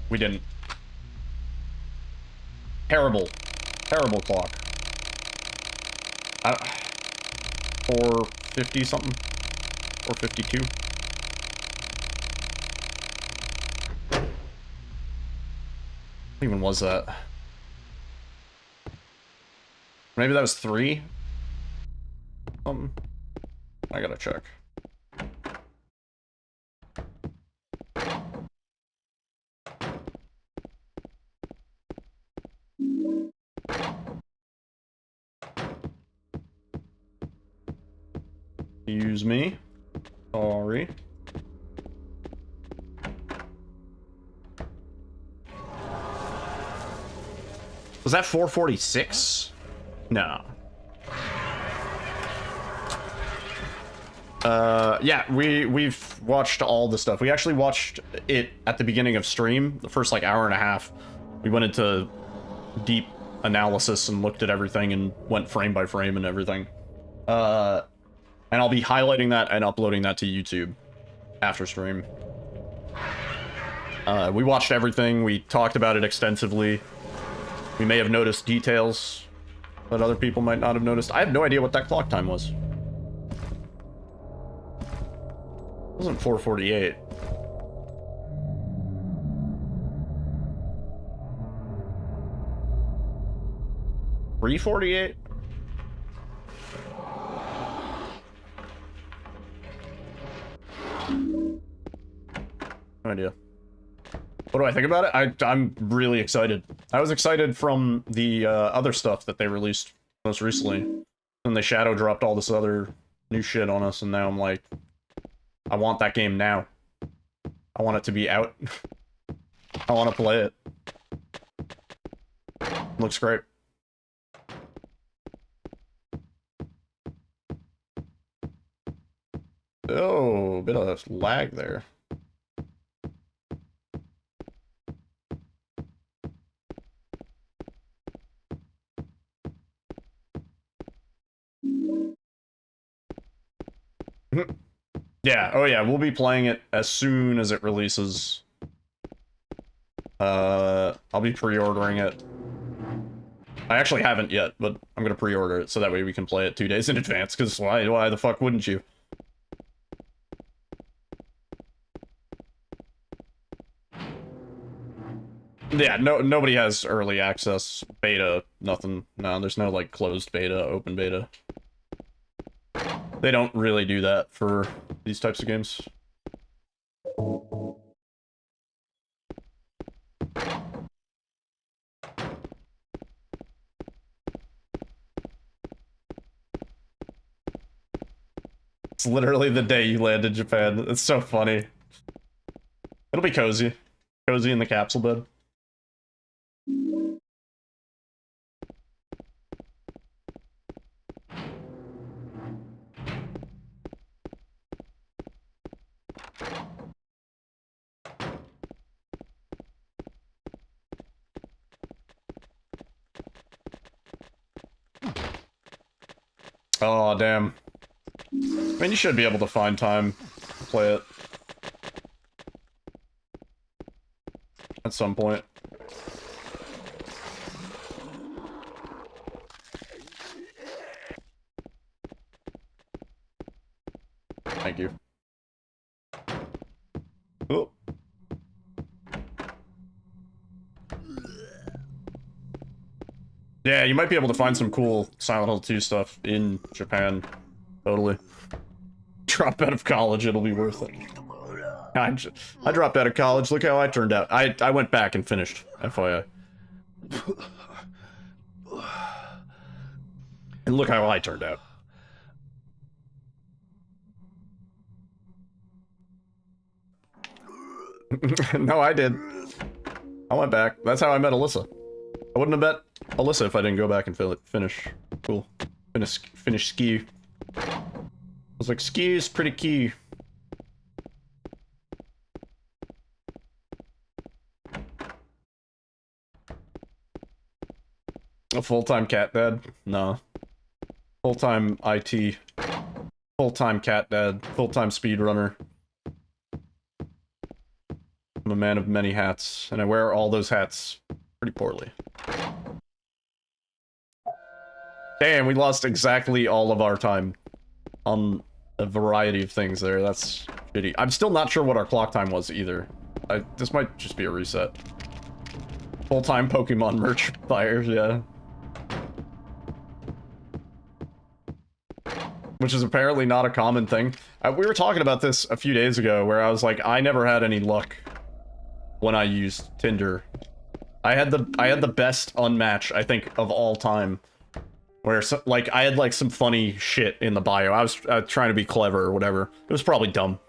We didn't. Terrible. Terrible clock. 450 something? 452? What even was that? Maybe that was 3? I gotta check. Excuse me. Sorry. Was that 446? No. Yeah, we've watched all the stuff. We actually watched it at the beginning of stream, the first like hour and a half. We went into deep analysis and looked at everything and went frame by frame and everything. And I'll be highlighting that and uploading that to YouTube after stream. We watched everything, we talked about it extensively. We may have noticed details that other people might not have noticed. I have no idea what that clock time was. It wasn't 4:48. $3:48? No idea. What do I think about it? I'm really excited. I was excited from the other stuff that they released most recently. And they shadow dropped all this other new shit on us, and now I'm like, I want that game now. I want it to be out. I want to play it. Looks great. Oh, a bit of lag there. Yeah, oh yeah, we'll be playing it as soon as it releases. I'll be pre-ordering it. I actually haven't yet, but I'm gonna pre-order it so that way we can play it 2 days in advance, because why the fuck wouldn't you? Yeah, nobody has early access, beta, nothing. No, there's no like closed beta, open beta. They don't really do that for these types of games. It's literally the day you land in Japan. It's so funny. It'll be cozy. Cozy in the capsule bed. Oh, damn. I mean, you should be able to find time to play it. At some point. Thank you. Oh. Yeah, you might be able to find some cool Silent Hill 2 stuff in Japan. Totally. Drop out of college, it'll be worth it. I dropped out of college, look how I turned out. I went back and finished, FYI. And look how I turned out. No, I did. I went back. That's how I met Alyssa. I wouldn't have met Alyssa if I didn't go back and finish. Cool. Finish ski. I was like, ski is pretty key. A full-time cat dad? No. Full-time IT. Full-time cat dad. Full-time speedrunner. I'm a man of many hats, and I wear all those hats pretty poorly. Damn, we lost exactly all of our time on a variety of things there. That's shitty. I'm still not sure what our clock time was either. This might just be a reset. Full-time Pokemon merch buyers, yeah. Which is apparently not a common thing. We were talking about this a few days ago, where I was like, I never had any luck when I used Tinder. I had the best unmatch, I think, of all time. Where, like, I had, like, some funny shit in the bio. I was trying to be clever or whatever. It was probably dumb.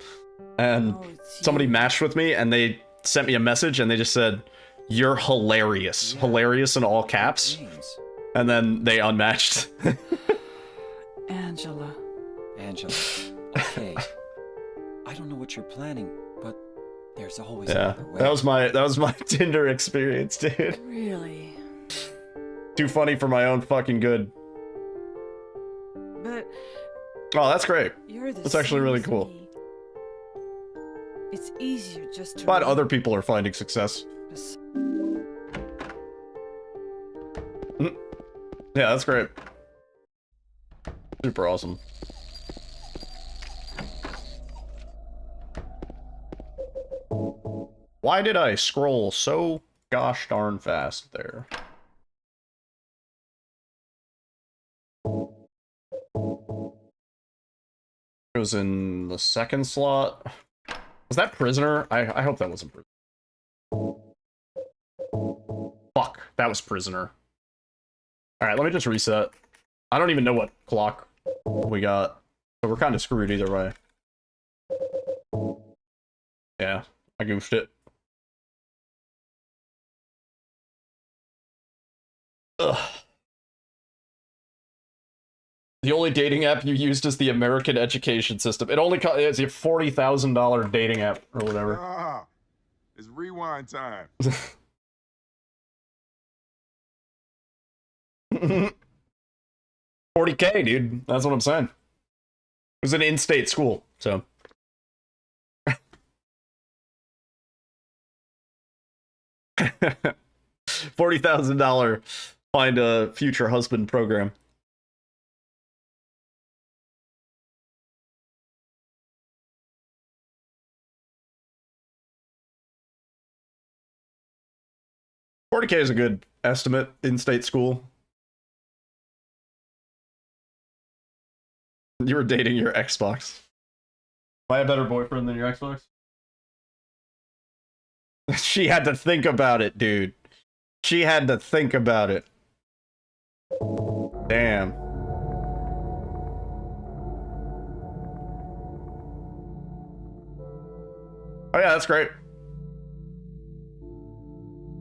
And somebody matched with me, and they sent me a message, and they just said, "You're hilarious." Hilarious in all caps. And then they unmatched. Angela. Angela. Okay. I don't know what you're planning, but there's always Yeah, another way. that was my Tinder experience, dude. Really? Too funny for my own fucking good. But Oh, that's great. you're the That's actually same really as cool. me. It's easier just to Glad run. other people are finding success. Yeah, that's great. Super awesome. Why did I scroll so gosh darn fast there? It was in the second slot. Was that Prisoner? I hope that wasn't Prisoner. Fuck, that was Prisoner. Alright, let me just reset. I don't even know what clock we got, so we're kind of screwed either way. Yeah, I goofed it. Ugh. The only dating app you used is the American education system. It only it's a $40,000 dating app or whatever. Ah, it's rewind time. 40K, dude. That's what I'm saying. It was an in-state school, so. $40,000 find a future husband program. $40K is a good estimate in-state school. You were dating your Xbox. Am I a better boyfriend than your Xbox? She had to think about it, dude. She had to think about it. Damn. Oh yeah, that's great.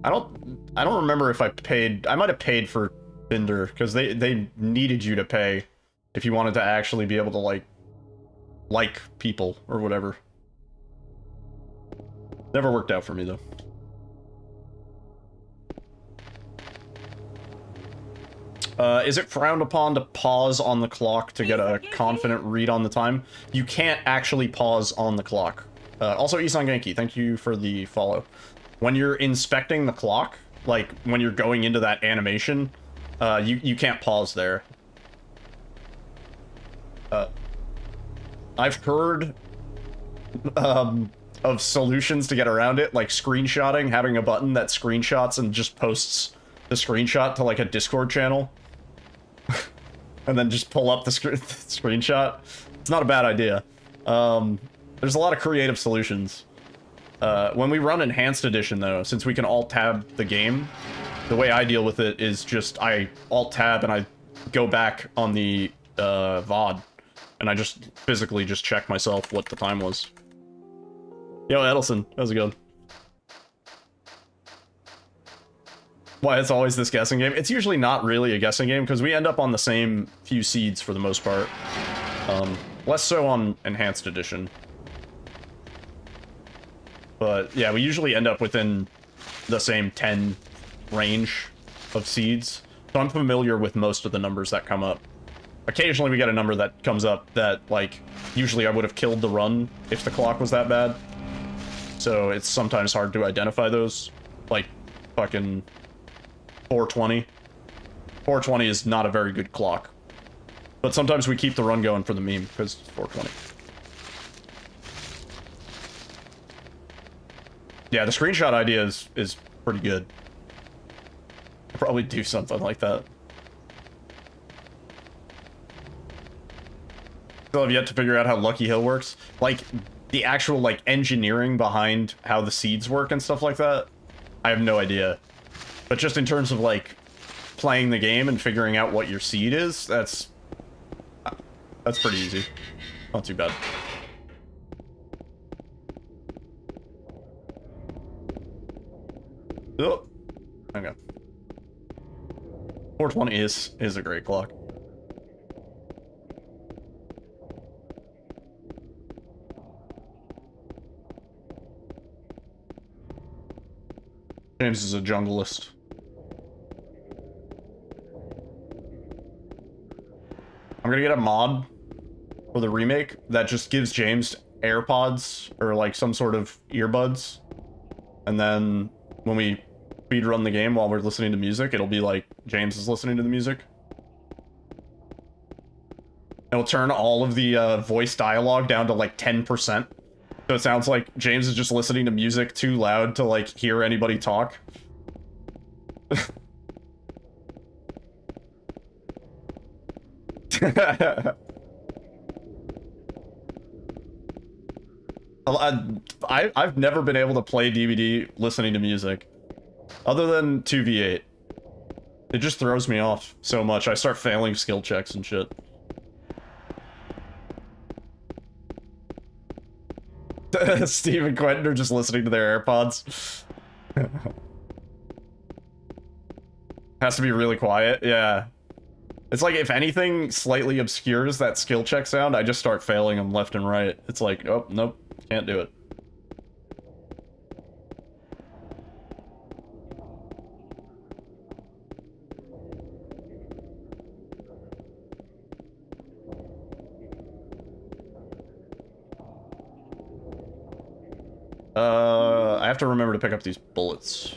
I don't remember if I paid. I might have paid for Tinder because they needed you to pay if you wanted to actually be able to like people or whatever. Never worked out for me though. Is it frowned upon to pause on the clock to get a confident read on the time? You can't actually pause on the clock. Also, Isan Genki, thank you for the follow. When you're inspecting the clock, like when you're going into that animation, you can't pause there. I've heard of solutions to get around it, like screenshotting, having a button that screenshots and just posts the screenshot to like a Discord channel. And then just pull up the screenshot. It's not a bad idea. There's a lot of creative solutions. When we run Enhanced Edition, though, since we can alt-tab the game, the way I deal with it is just I alt-tab and I go back on the VOD, and I just physically just check myself what the time was. Yo, Edelson, how's it going? Why it's always this guessing game? It's usually not really a guessing game, because we end up on the same few seeds for the most part. Less so on Enhanced Edition. But yeah, we usually end up within the same 10 range of seeds. So I'm familiar with most of the numbers that come up. Occasionally we get a number that comes up that, like, usually I would have killed the run if the clock was that bad. So it's sometimes hard to identify those. Like, fucking 420. 420 is not a very good clock. But sometimes we keep the run going for the meme, because it's 420. Yeah, the screenshot idea is pretty good. I'll probably do something like that. Still have yet to figure out how Lucky Hill works. Like, the actual, like, engineering behind how the seeds work and stuff like that, I have no idea. But just in terms of, like, playing the game and figuring out what your seed is, that's pretty easy. Not too bad. Oh. 420 is a great clock. James is a junglist. I'm gonna get a mod for the remake that just gives James AirPods or like some sort of earbuds, and then when we speedrun the game while we're listening to music, it'll be like James is listening to the music. It'll turn all of the voice dialogue down to like 10%. So it sounds like James is just listening to music too loud to like hear anybody talk. I've never been able to play DVD listening to music. Other than 2v8. It just throws me off so much. I start failing skill checks and shit. Steve and Quentin are just listening to their AirPods. Has to be really quiet, yeah. It's like if anything slightly obscures that skill check sound, I just start failing them left and right. It's like, oh, nope, can't do it. I have to remember to pick up these bullets.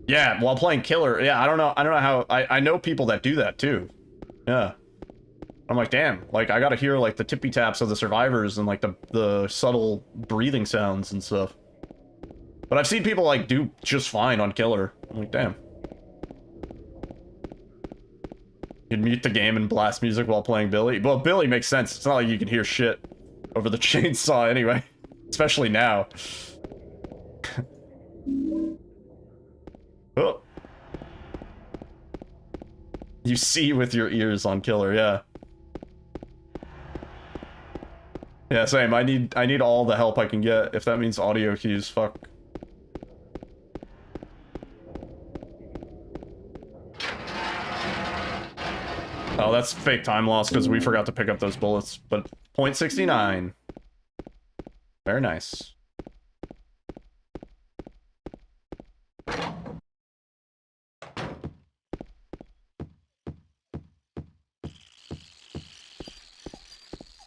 Yeah, while playing killer. Yeah, I don't know how I know people that do that too. Yeah. I'm like, damn, like I gotta hear like the tippy taps of the survivors and like the subtle breathing sounds and stuff. But I've seen people like do just fine on killer. I'm like, damn. You'd mute the game and blast music while playing Billy. Well, Billy makes sense. It's not like you can hear shit over the chainsaw anyway. Especially now. Oh. You see with your ears on killer, yeah. Yeah, same. I need all the help I can get. If that means audio cues, fuck. Oh, that's fake time loss because we forgot to pick up those bullets. But .69. Very nice.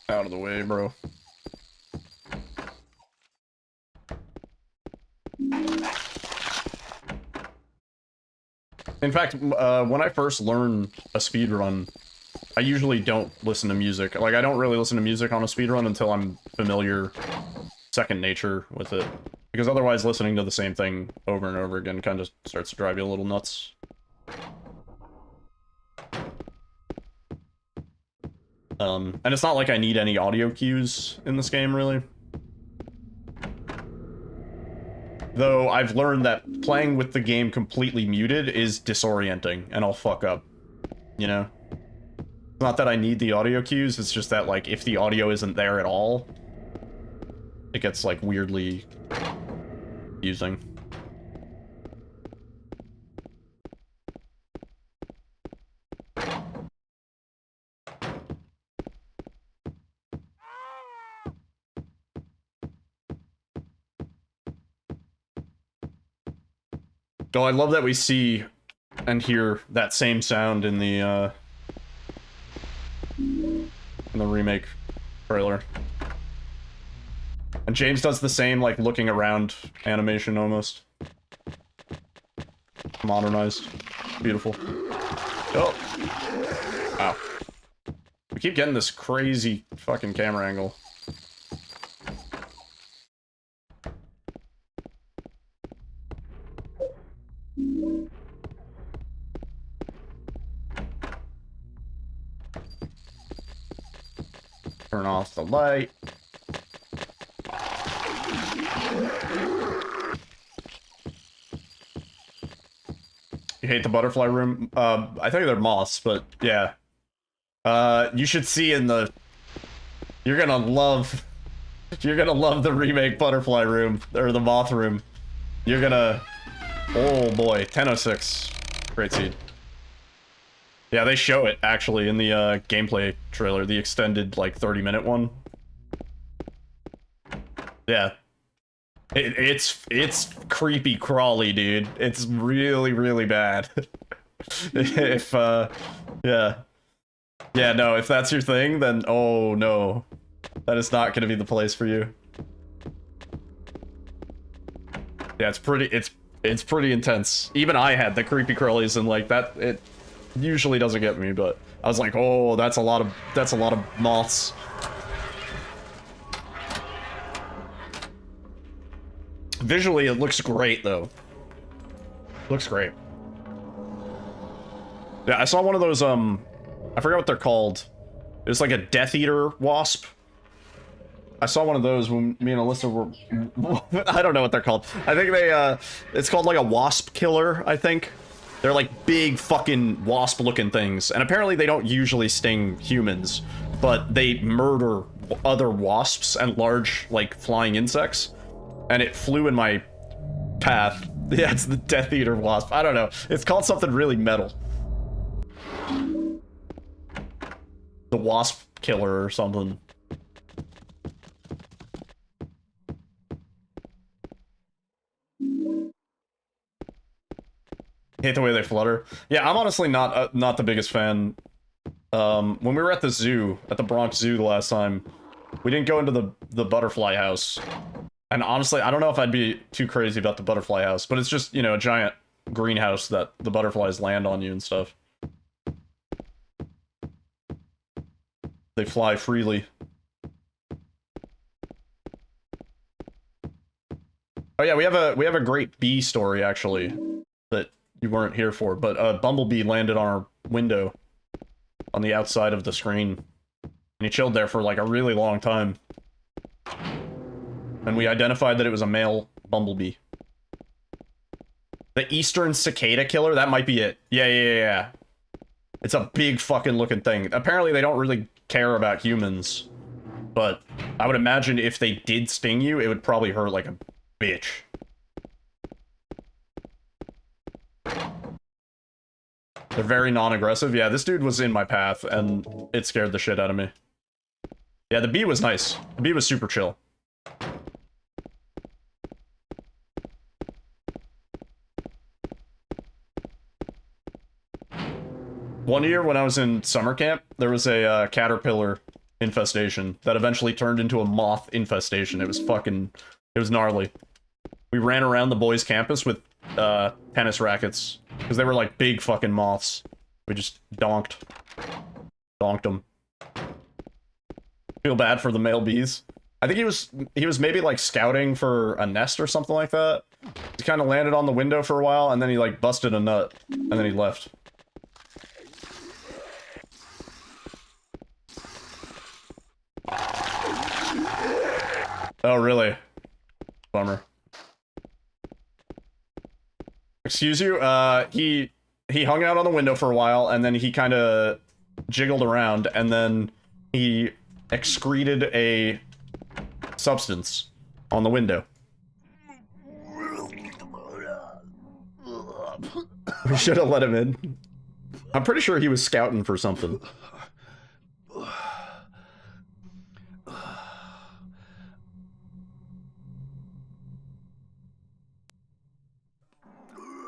Out of the way, bro. In fact, when I first learn a speedrun, I usually don't listen to music. Like, I don't really listen to music on a speedrun until I'm familiar, second nature with it. Because otherwise, listening to the same thing over and over again kind of starts to drive you a little nuts. And it's not like I need any audio cues in this game, really. Though I've learned that playing with the game completely muted is disorienting, and I'll fuck up, you know? It's not that I need the audio cues, it's just that, like, if the audio isn't there at all, it gets, like, weirdly confusing. Oh, I love that we see and hear that same sound in the remake trailer. And James does the same, like, looking around animation almost. Modernized. Beautiful. Oh. Wow. We keep getting this crazy fucking camera angle. Turn off the light. You hate the butterfly room? I think they're moths, but yeah. You should see in the... You're gonna love the remake butterfly room, or the moth room. You're gonna... Oh boy, 1006. Great seed. Yeah, they show it actually in the gameplay trailer, the extended like 30-minute one. Yeah. It's creepy crawly, dude. It's really, really bad. If yeah. Yeah, no, if that's your thing, then oh no. That is not gonna be the place for you. Yeah, it's pretty intense. Even I had the creepy crawlies, and like that it usually doesn't get me, but I was like, oh, that's a lot of moths. Visually, it looks great though. Looks great. Yeah, I saw one of those I forgot what they're called. It's like a Death Eater wasp. I saw one of those when me and Alyssa were... I don't know what they're called. I think they, it's called like a wasp killer, I think. They're like big fucking wasp-looking things. And apparently they don't usually sting humans, but they murder other wasps and large, like, flying insects. And it flew in my path. Yeah, it's the Death Eater wasp. I don't know. It's called something really metal. The wasp killer or something. Hate the way they flutter. Yeah, I'm honestly not the biggest fan. When we were at the zoo, at the Bronx Zoo the last time, we didn't go into the butterfly house. And honestly, I don't know if I'd be too crazy about the butterfly house, but it's just, you know, a giant greenhouse that the butterflies land on you and stuff. They fly freely. Oh yeah, we have a great bee story actually that you weren't here for, but a bumblebee landed on our window on the outside of the screen, and he chilled there for like a really long time. And we identified that it was a male bumblebee. The Eastern cicada killer, that might be it. Yeah. It's a big fucking looking thing. Apparently they don't really care about humans, but I would imagine if they did sting you, it would probably hurt like a bitch. They're very non-aggressive. Yeah, this dude was in my path, and it scared the shit out of me. Yeah, the bee was nice. The bee was super chill. One year when I was in summer camp, there was a caterpillar infestation that eventually turned into a moth infestation. It was gnarly. We ran around the boys' campus with tennis rackets because they were like big fucking moths. We just donked them. Feel bad for the male bees. I think he was maybe like scouting for a nest or something like that. He kind of landed on the window for a while, and then he like busted a nut, and then he left. Oh, really? Bummer. Excuse you? He hung out on the window for a while, and then he kind of jiggled around, and then he excreted a substance on the window. We should have let him in. I'm pretty sure he was scouting for something.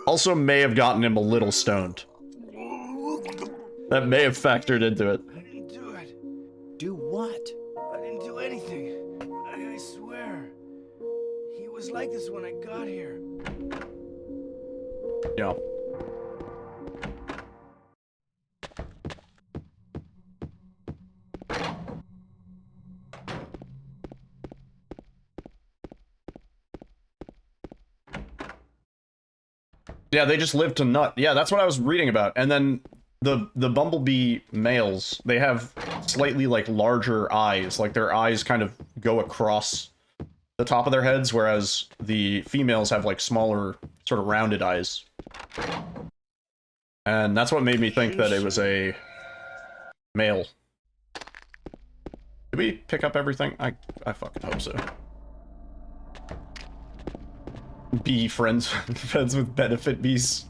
Also may have gotten him a little stoned. That may have factored into it. I didn't do it. Do what? I didn't do anything. I swear. He was like this when I got here. Yeah. Yeah, they just live to nut. Yeah, that's what I was reading about. And then the bumblebee males, they have slightly like larger eyes. Like their eyes kind of go across the top of their heads, whereas the females have like smaller, sort of rounded eyes. And that's what made me think that it was a male. Did we pick up everything? I fucking hope so. Bee friends with benefit bees.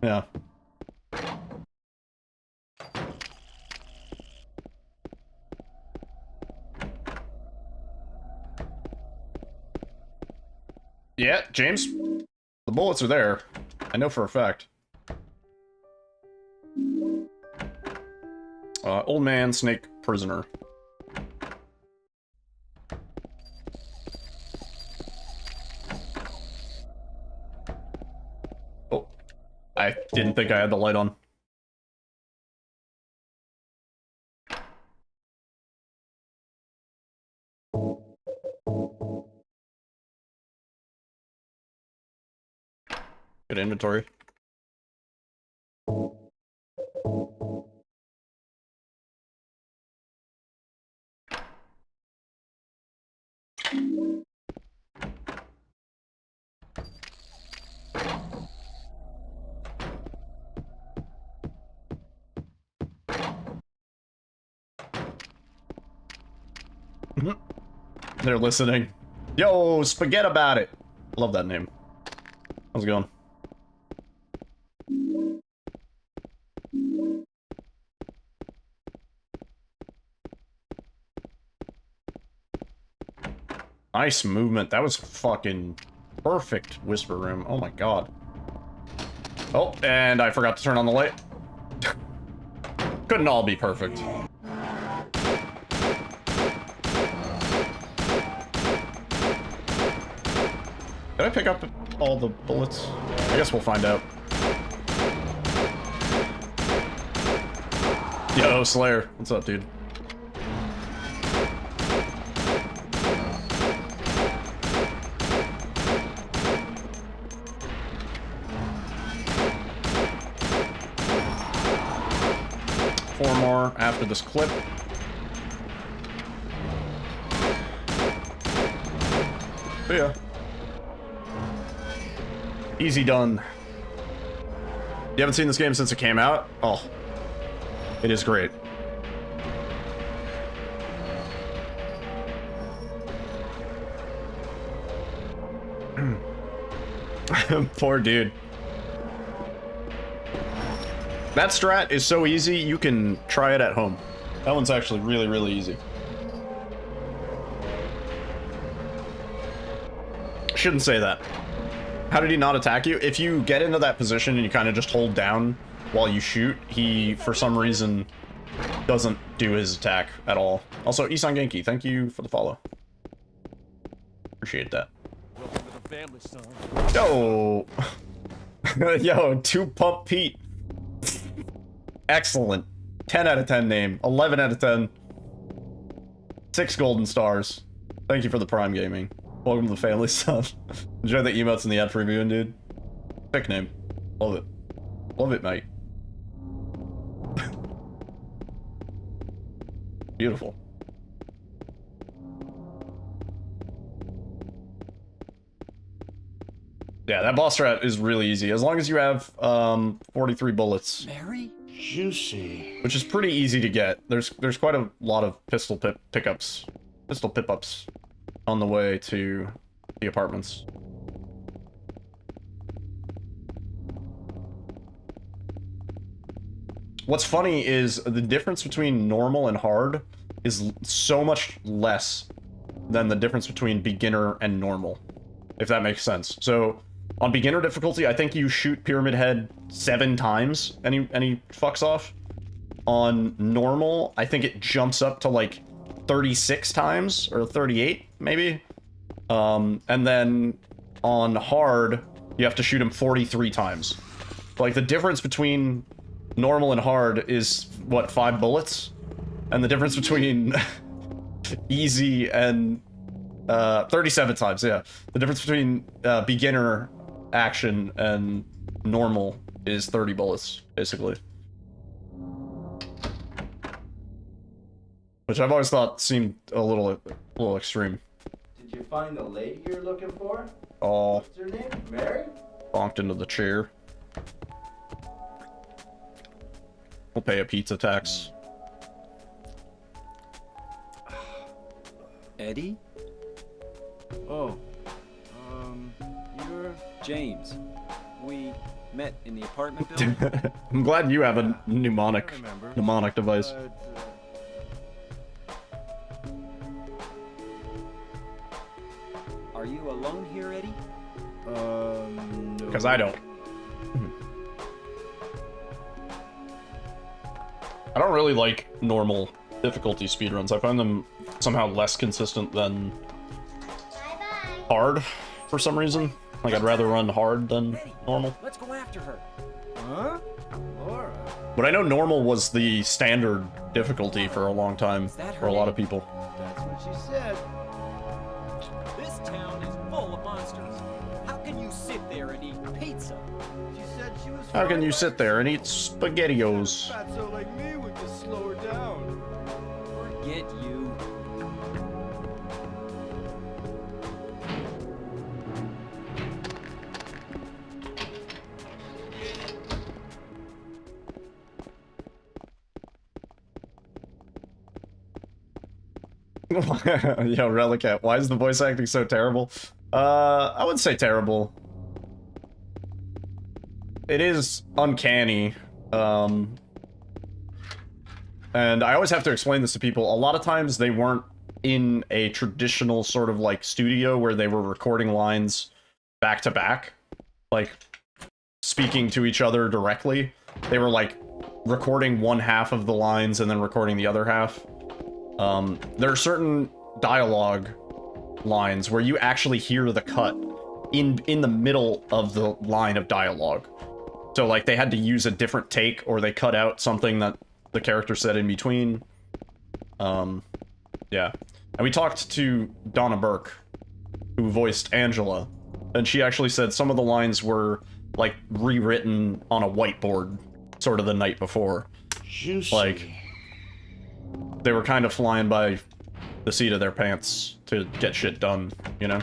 Yeah. Yeah, James. The bullets are there. I know for a fact. Old man, snake, prisoner. Oh, I didn't think I had the light on. Good inventory. They're listening. Yo, spaghetti about it. Love that name. How's it going? Nice movement. That was fucking perfect whisper room. Oh my god. Oh, and I forgot to turn on the light. Couldn't all be perfect. Did I pick up all the bullets? I guess we'll find out. Yo, Slayer. What's up, dude? Four more after this clip. But yeah. Easy done. You haven't seen this game since it came out? Oh. It is great. Poor dude. That strat is so easy, you can try it at home. That one's actually really, really easy. Shouldn't say that. How did he not attack you? If you get into that position and you kind of just hold down while you shoot, he, for some reason, doesn't do his attack at all. Also, Isan Genki, thank you for the follow. Appreciate that. Welcome to the family, son. Yo! Yo, 2 Pump Pete. Excellent. 10 out of 10 name. 11 out of 10. 6 golden stars. Thank you for the Prime Gaming. Welcome to the family, son. Enjoy the emotes in the ad preview, dude. Sick name. Love it. Love it, mate. Beautiful. Yeah, that boss strat is really easy. As long as you have 43 bullets. Very juicy. Which is pretty easy to get. There's quite a lot of pistol pickups. Pistol pip-ups on the way to the apartments. What's funny is the difference between normal and hard is so much less than the difference between beginner and normal, if that makes sense. So on beginner difficulty, I think you shoot Pyramid Head 7 times and he fucks off. On normal, I think it jumps up to like 36 times or 38 maybe. And then on hard, you have to shoot him 43 times. Like the difference between normal and hard is what, 5 bullets? And the difference between easy and 37 times, yeah. The difference between beginner action and normal is 30 bullets, basically. Which I've always thought seemed a little extreme. Did you find the lady you're looking for? Oh. What's her name? Mary? Bonked into the chair. We'll pay a pizza tax. Eddie? Oh, you're James. We met in the apartment building. I'm glad you have a mnemonic device. Are you alone here, Eddie? No. Because I don't. I don't really like normal difficulty speedruns. I find them somehow less consistent than hard for some reason. Like, I'd rather run hard than normal. Let's go after her. Huh? Laura. But I know normal was the standard difficulty for a long time for a lot of people. That's what she said. This town is full of monsters. How can you sit there and eat pizza? She said she was. How can you sit there and eat SpaghettiOs? Fatso like me would just slow her down. Forget you. Yo, Relicat, why is the voice acting so terrible? I wouldn't say terrible. It is uncanny. And I always have to explain this to people. A lot of times they weren't in a traditional sort of like studio where they were recording lines back to back, like speaking to each other directly. They were like recording one half of the lines and then recording the other half. There are certain dialogue lines where you actually hear the cut in the middle of the line of dialogue. So like they had to use a different take, or they cut out something that the character said in between. Yeah. And we talked to Donna Burke, who voiced Angela, and she actually said some of the lines were like rewritten on a whiteboard sort of the night before. Juicy. Like, they were kind of flying by the seat of their pants to get shit done, you know?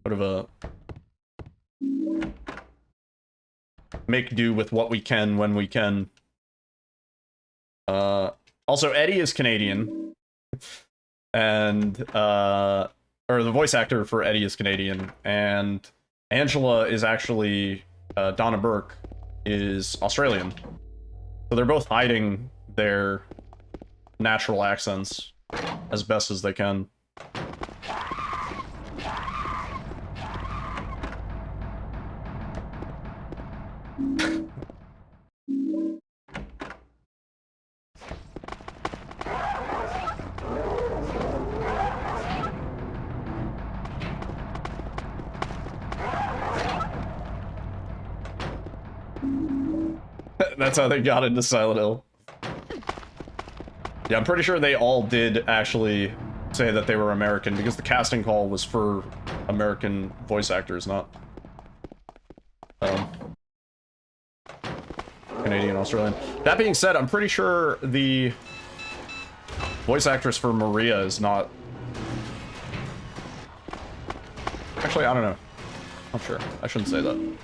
Sort of a make do with what we can when we can. Also, Eddie is Canadian, and or the voice actor for Eddie is Canadian, and Angela is actually Donna Burke is Australian. So they're both hiding their natural accents as best as they can. That's how they got into Silent Hill. Yeah, I'm pretty sure they all did actually say that they were American, because the casting call was for American voice actors, not Canadian, Australian. That being said, I'm pretty sure the voice actress for Maria is not... Actually, I don't know. I'm sure. I shouldn't say that.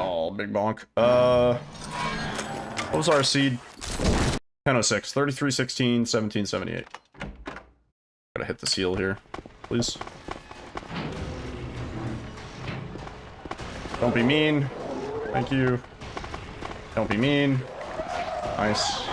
Oh, big bonk. What was our seed? 1006, 3316, 1778. Gotta hit the seal here, please. Don't be mean. Thank you. Don't be mean. Nice.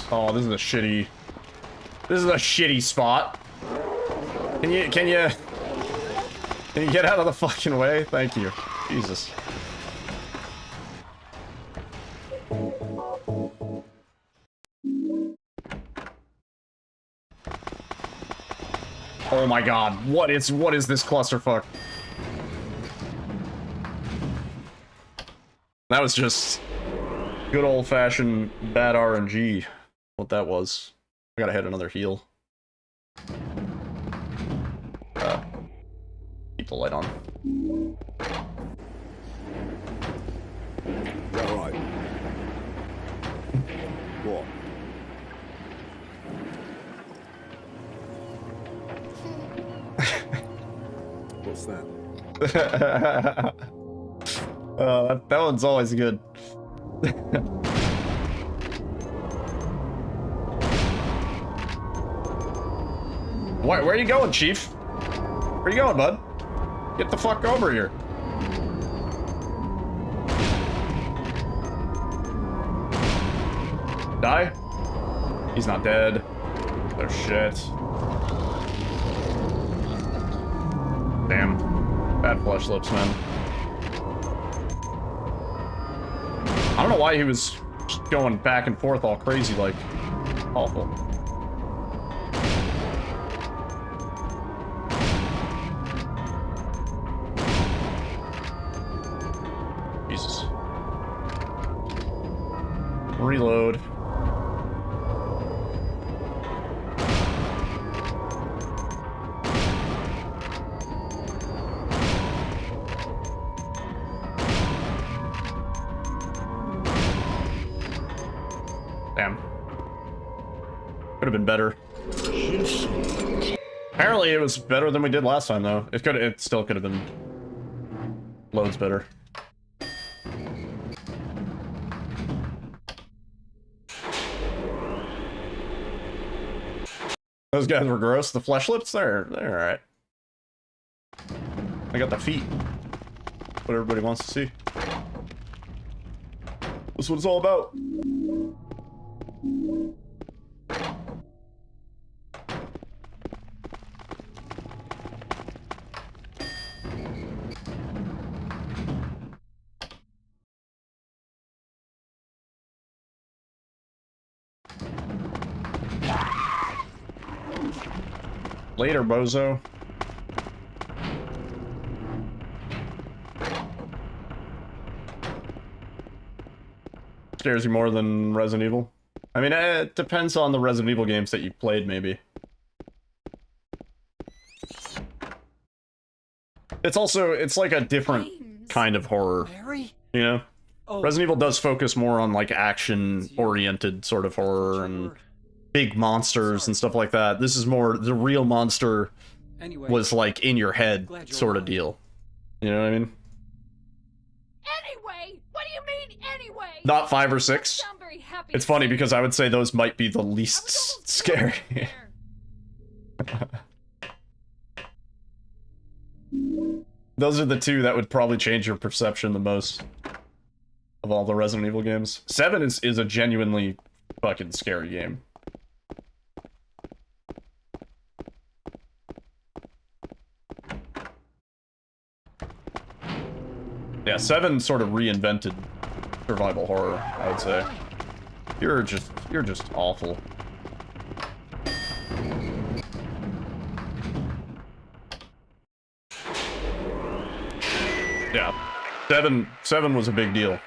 Oh, this is a shitty spot. Can you get out of the fucking way? Thank you. Jesus. Oh my god, what is this clusterfuck? That was just good old-fashioned bad RNG. What that was. I gotta hit another heal. Keep the light on. All right. What? What's that? That one's always good. Where are you going, Chief? Where are you going, bud? Get the fuck over here. Die? He's not dead. Oh shit. Damn. Bad flesh lips, man. I don't know why he was just going back and forth all crazy like. Awful. Jesus. Reload. Damn. Could have been better. Apparently it was better than we did last time though. It still could have been loads better. Those guys were gross. The flesh lips, they're alright. I got the feet. What everybody wants to see. That's what it's all about. Later, bozo. Scares you more than Resident Evil? I mean, it depends on the Resident Evil games that you played, maybe. It's like a different kind of horror, you know? Resident Evil does focus more on like action-oriented sort of horror and big monsters and stuff like that. This is more, the real monster was like in your head sort of deal. You know what I mean? Anyway, what do you mean anyway? Not 5 or 6. It's funny because I would say those might be the least scary. Those are the two that would probably change your perception the most of all the Resident Evil games. 7 is a genuinely fucking scary game. Yeah, 7 sort of reinvented survival horror, I would say. You're just awful. Yeah. 7 was a big deal.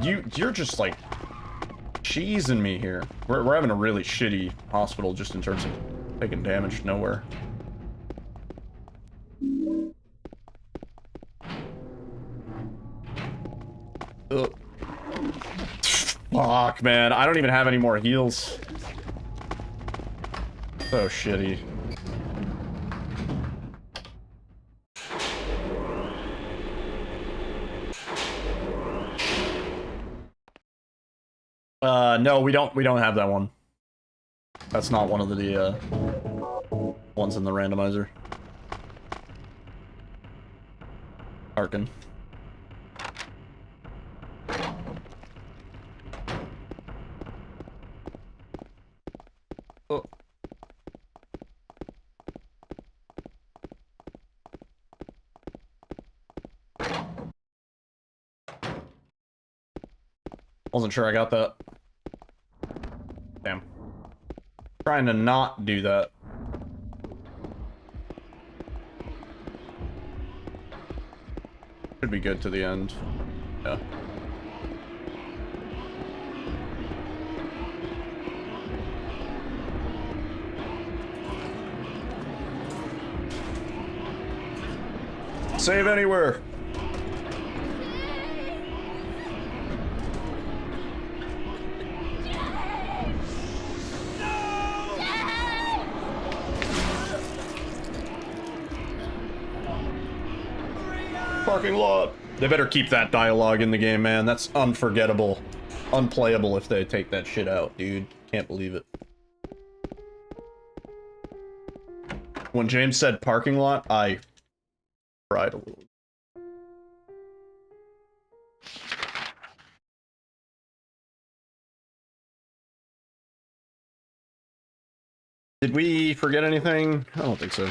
You're just like cheesing me here. We're having a really shitty hospital just in terms of taking damage nowhere. Ugh. Fuck, man. I don't even have any more heals. So shitty. No, we don't have that one. That's not one of the ones in the randomizer. Arkin. Oh. Wasn't sure I got that. Damn. Trying to not do that. Should be good to the end. Yeah. Save anywhere. Parking lot. They better keep that dialogue in the game, man. That's unforgettable. Unplayable if they take that shit out, dude. Can't believe it. When James said parking lot, I cried a little. Did we forget anything? I don't think so.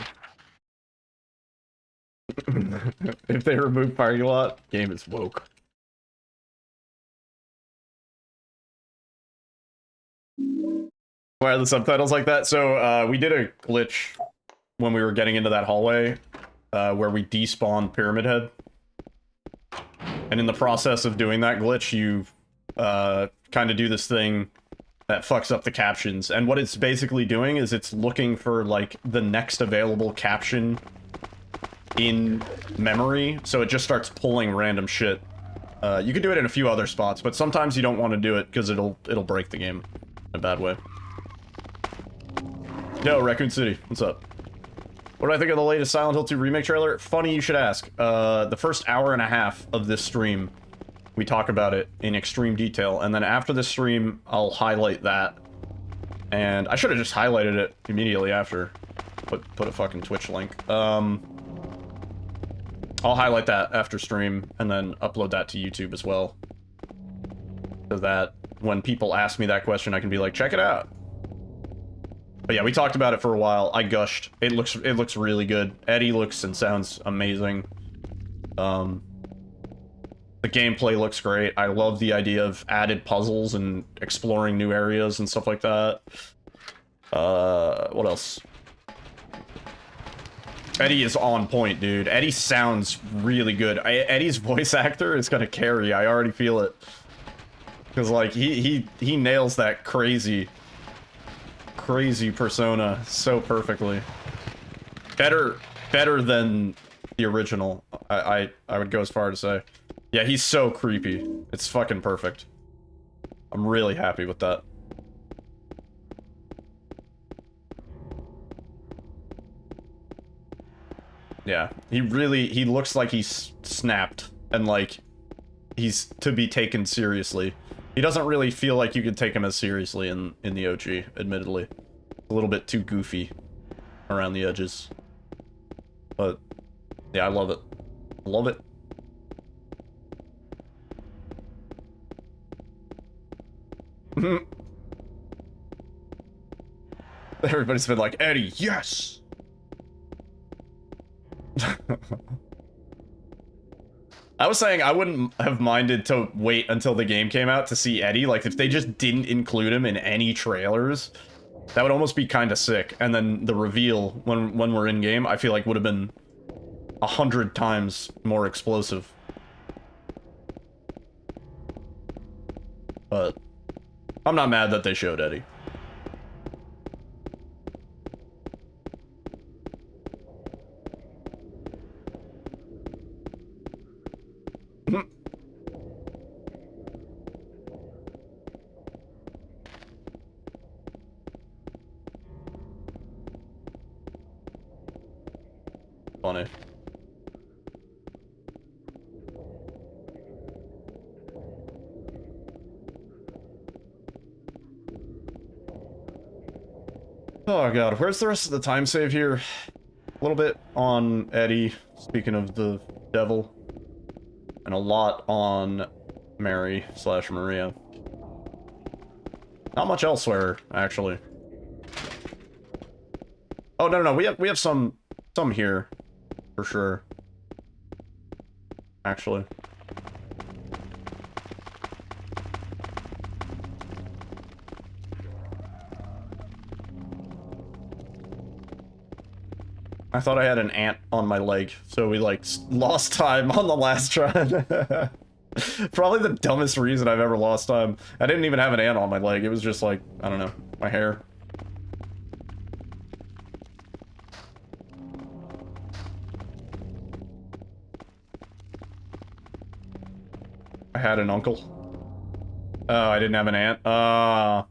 If they remove parking lot, game is woke. Why are the subtitles like that? So we did a glitch when we were getting into that hallway where we despawned Pyramid Head. And in the process of doing that glitch, you kind of do this thing that fucks up the captions. And what it's basically doing is it's looking for like the next available caption in memory, so it just starts pulling random shit. You can do it in a few other spots, but sometimes you don't want to do it because it'll break the game in a bad way. Yo, Raccoon City, what's up? What do I think of the latest Silent Hill 2 remake trailer? Funny you should ask. The first hour and a half of this stream, we talk about it in extreme detail, and then after the stream, I'll highlight that. And I should have just highlighted it immediately after. Put a fucking Twitch link. I'll highlight that after stream, and then upload that to YouTube as well. So that when people ask me that question, I can be like, check it out. But yeah, we talked about it for a while. I gushed. It looks really good. Eddie looks and sounds amazing. The gameplay looks great. I love the idea of added puzzles and exploring new areas and stuff like that. What else? Eddie is on point, dude. Eddie sounds really good. Eddie's voice actor is gonna carry. I already feel it. Because, like, he nails that crazy persona so perfectly. Better than the original, I would go as far to say. Yeah, he's so creepy. It's fucking perfect. I'm really happy with that. Yeah, he looks like he's snapped and like he's to be taken seriously. He doesn't really feel like you could take him as seriously in the OG, admittedly. A little bit too goofy around the edges. But yeah, I love it. I love it. Everybody's been like, Eddie, yes! I was saying I wouldn't have minded to wait until the game came out to see Eddie. Like, if they just didn't include him in any trailers, that would almost be kind of sick. And then the reveal, when we're in-game, I feel like would have been 100 times more explosive. But I'm not mad that they showed Eddie. Funny. Oh god, where's the rest of the time save here? A little bit on Eddie, speaking of the devil, and a lot on Mary/Maria. Not much elsewhere, actually. Oh no, we have some here, for sure. Actually. I thought I had an ant on my leg, so we like lost time on the last try. Probably the dumbest reason I've ever lost time. I didn't even have an ant on my leg. It was just like, I don't know, my hair. I had an uncle. Oh, I didn't have an aunt. Wow.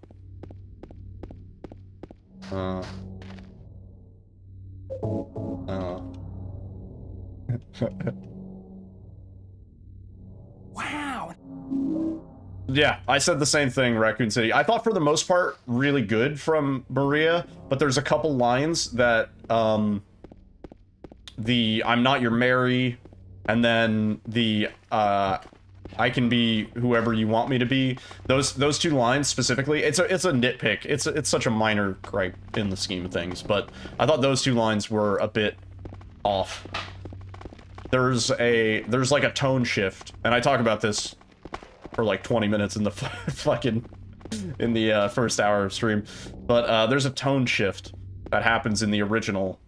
Yeah, I said the same thing, Raccoon City. I thought for the most part, really good from Maria, but there's a couple lines that, the I'm not your Mary, and then the, I can be whoever you want me to be. Those two lines specifically, it's a nitpick. It's such a minor gripe in the scheme of things, but I thought those two lines were a bit off. There's like a tone shift, and I talk about this for like 20 minutes in the fucking first hour of stream, but there's a tone shift that happens in the original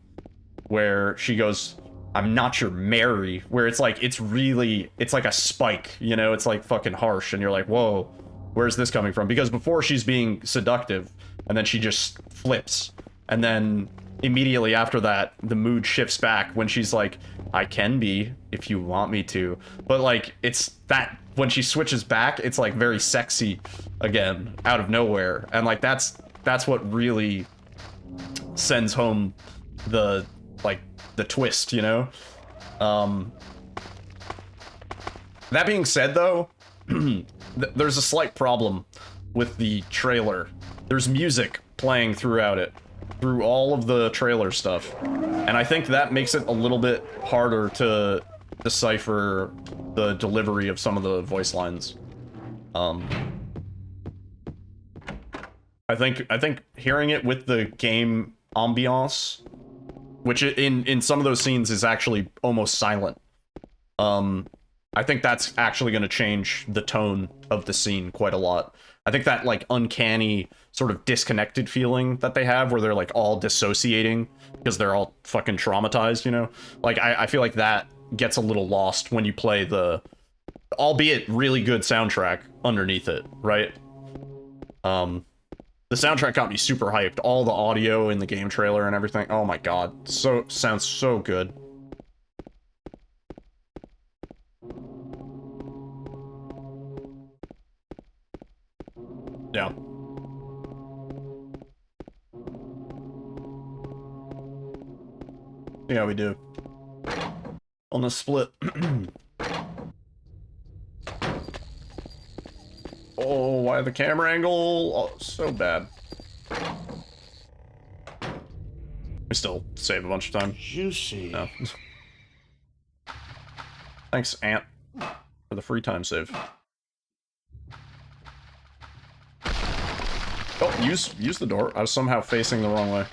where she goes, I'm not your Mary, where it's like, it's like a spike, you know, it's like fucking harsh, and you're like, whoa, where's this coming from? Because before she's being seductive, and then she just flips, and then immediately after that, the mood shifts back when she's like, I can be, if you want me to. But like, it's that, when she switches back, it's like very sexy again, out of nowhere. And like, that's what really sends home the twist, you know? That being said though, there's a slight problem with the trailer. There's music playing throughout it, through all of the trailer stuff. And I think that makes it a little bit harder to decipher the delivery of some of the voice lines. I think hearing it with the game ambiance, which in some of those scenes is actually almost silent, I think that's actually going to change the tone of the scene quite a lot. I think that like uncanny sort of disconnected feeling that they have, where they're like all dissociating because they're all fucking traumatized, you know? Like I feel like that gets a little lost when you play the, albeit really good soundtrack underneath it, right? The soundtrack got me super hyped. All the audio in the game trailer and everything. Oh my god. Sounds so good. Yeah. Yeah, we do. On the split. Oh, why the camera angle? Oh, so bad. We still save a bunch of time. Juicy. No. Thanks, Ant, for the free time save. Oh, use the door. I was somehow facing the wrong way.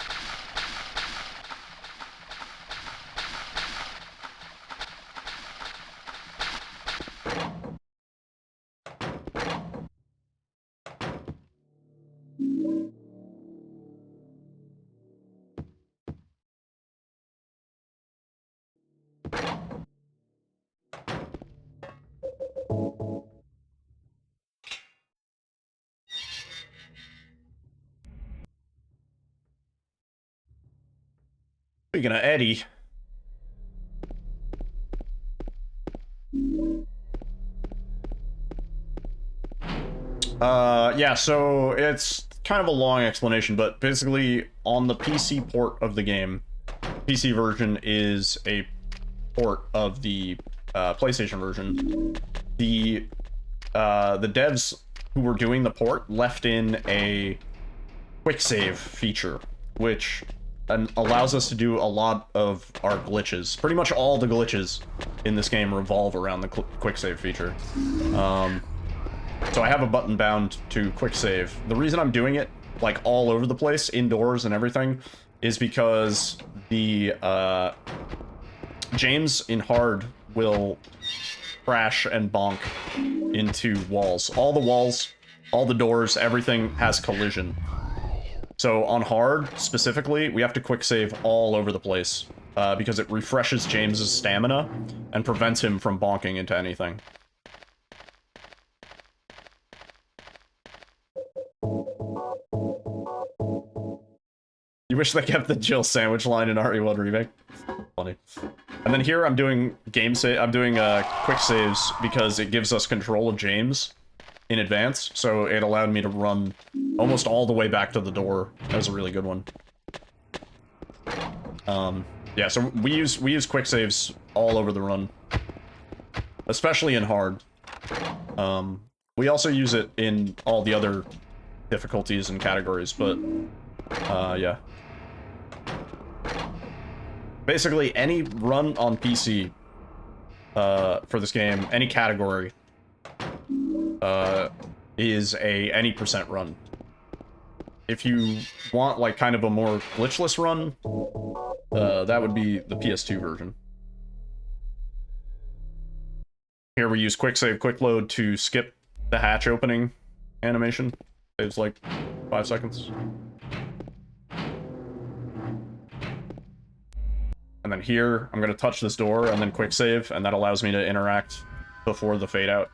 Speaking of Eddie. Yeah, so it's kind of a long explanation, but basically on the PC port of the game, PC version is a port of the PlayStation version. The devs who were doing the port left in a quick save feature, which allows us to do a lot of our glitches. Pretty much all the glitches in this game revolve around the quick save feature. So I have a button bound to quick save. The reason I'm doing it like all over the place, indoors and everything, is because the James in hard will crash and bonk into walls. All the walls, all the doors, everything has collision. So on hard, specifically, we have to quick save all over the place. because it refreshes James's stamina and prevents him from bonking into anything. You wish they kept the Jill sandwich line in RE1 Remake? Funny. And then here I'm doing quick saves because it gives us control of James in advance, so it allowed me to run almost all the way back to the door. That was a really good one. Yeah, so we use quick saves all over the run, especially in hard. We also use it in all the other difficulties and categories, but yeah. Basically, any run on PC for this game, any category, is any percent run. If you want, like, kind of a more glitchless run, that would be the PS2 version. Here we use quick save, quick load to skip the hatch opening animation. Saves like 5 seconds. And then here, I'm gonna touch this door and then quick save, and that allows me to interact before the fade out.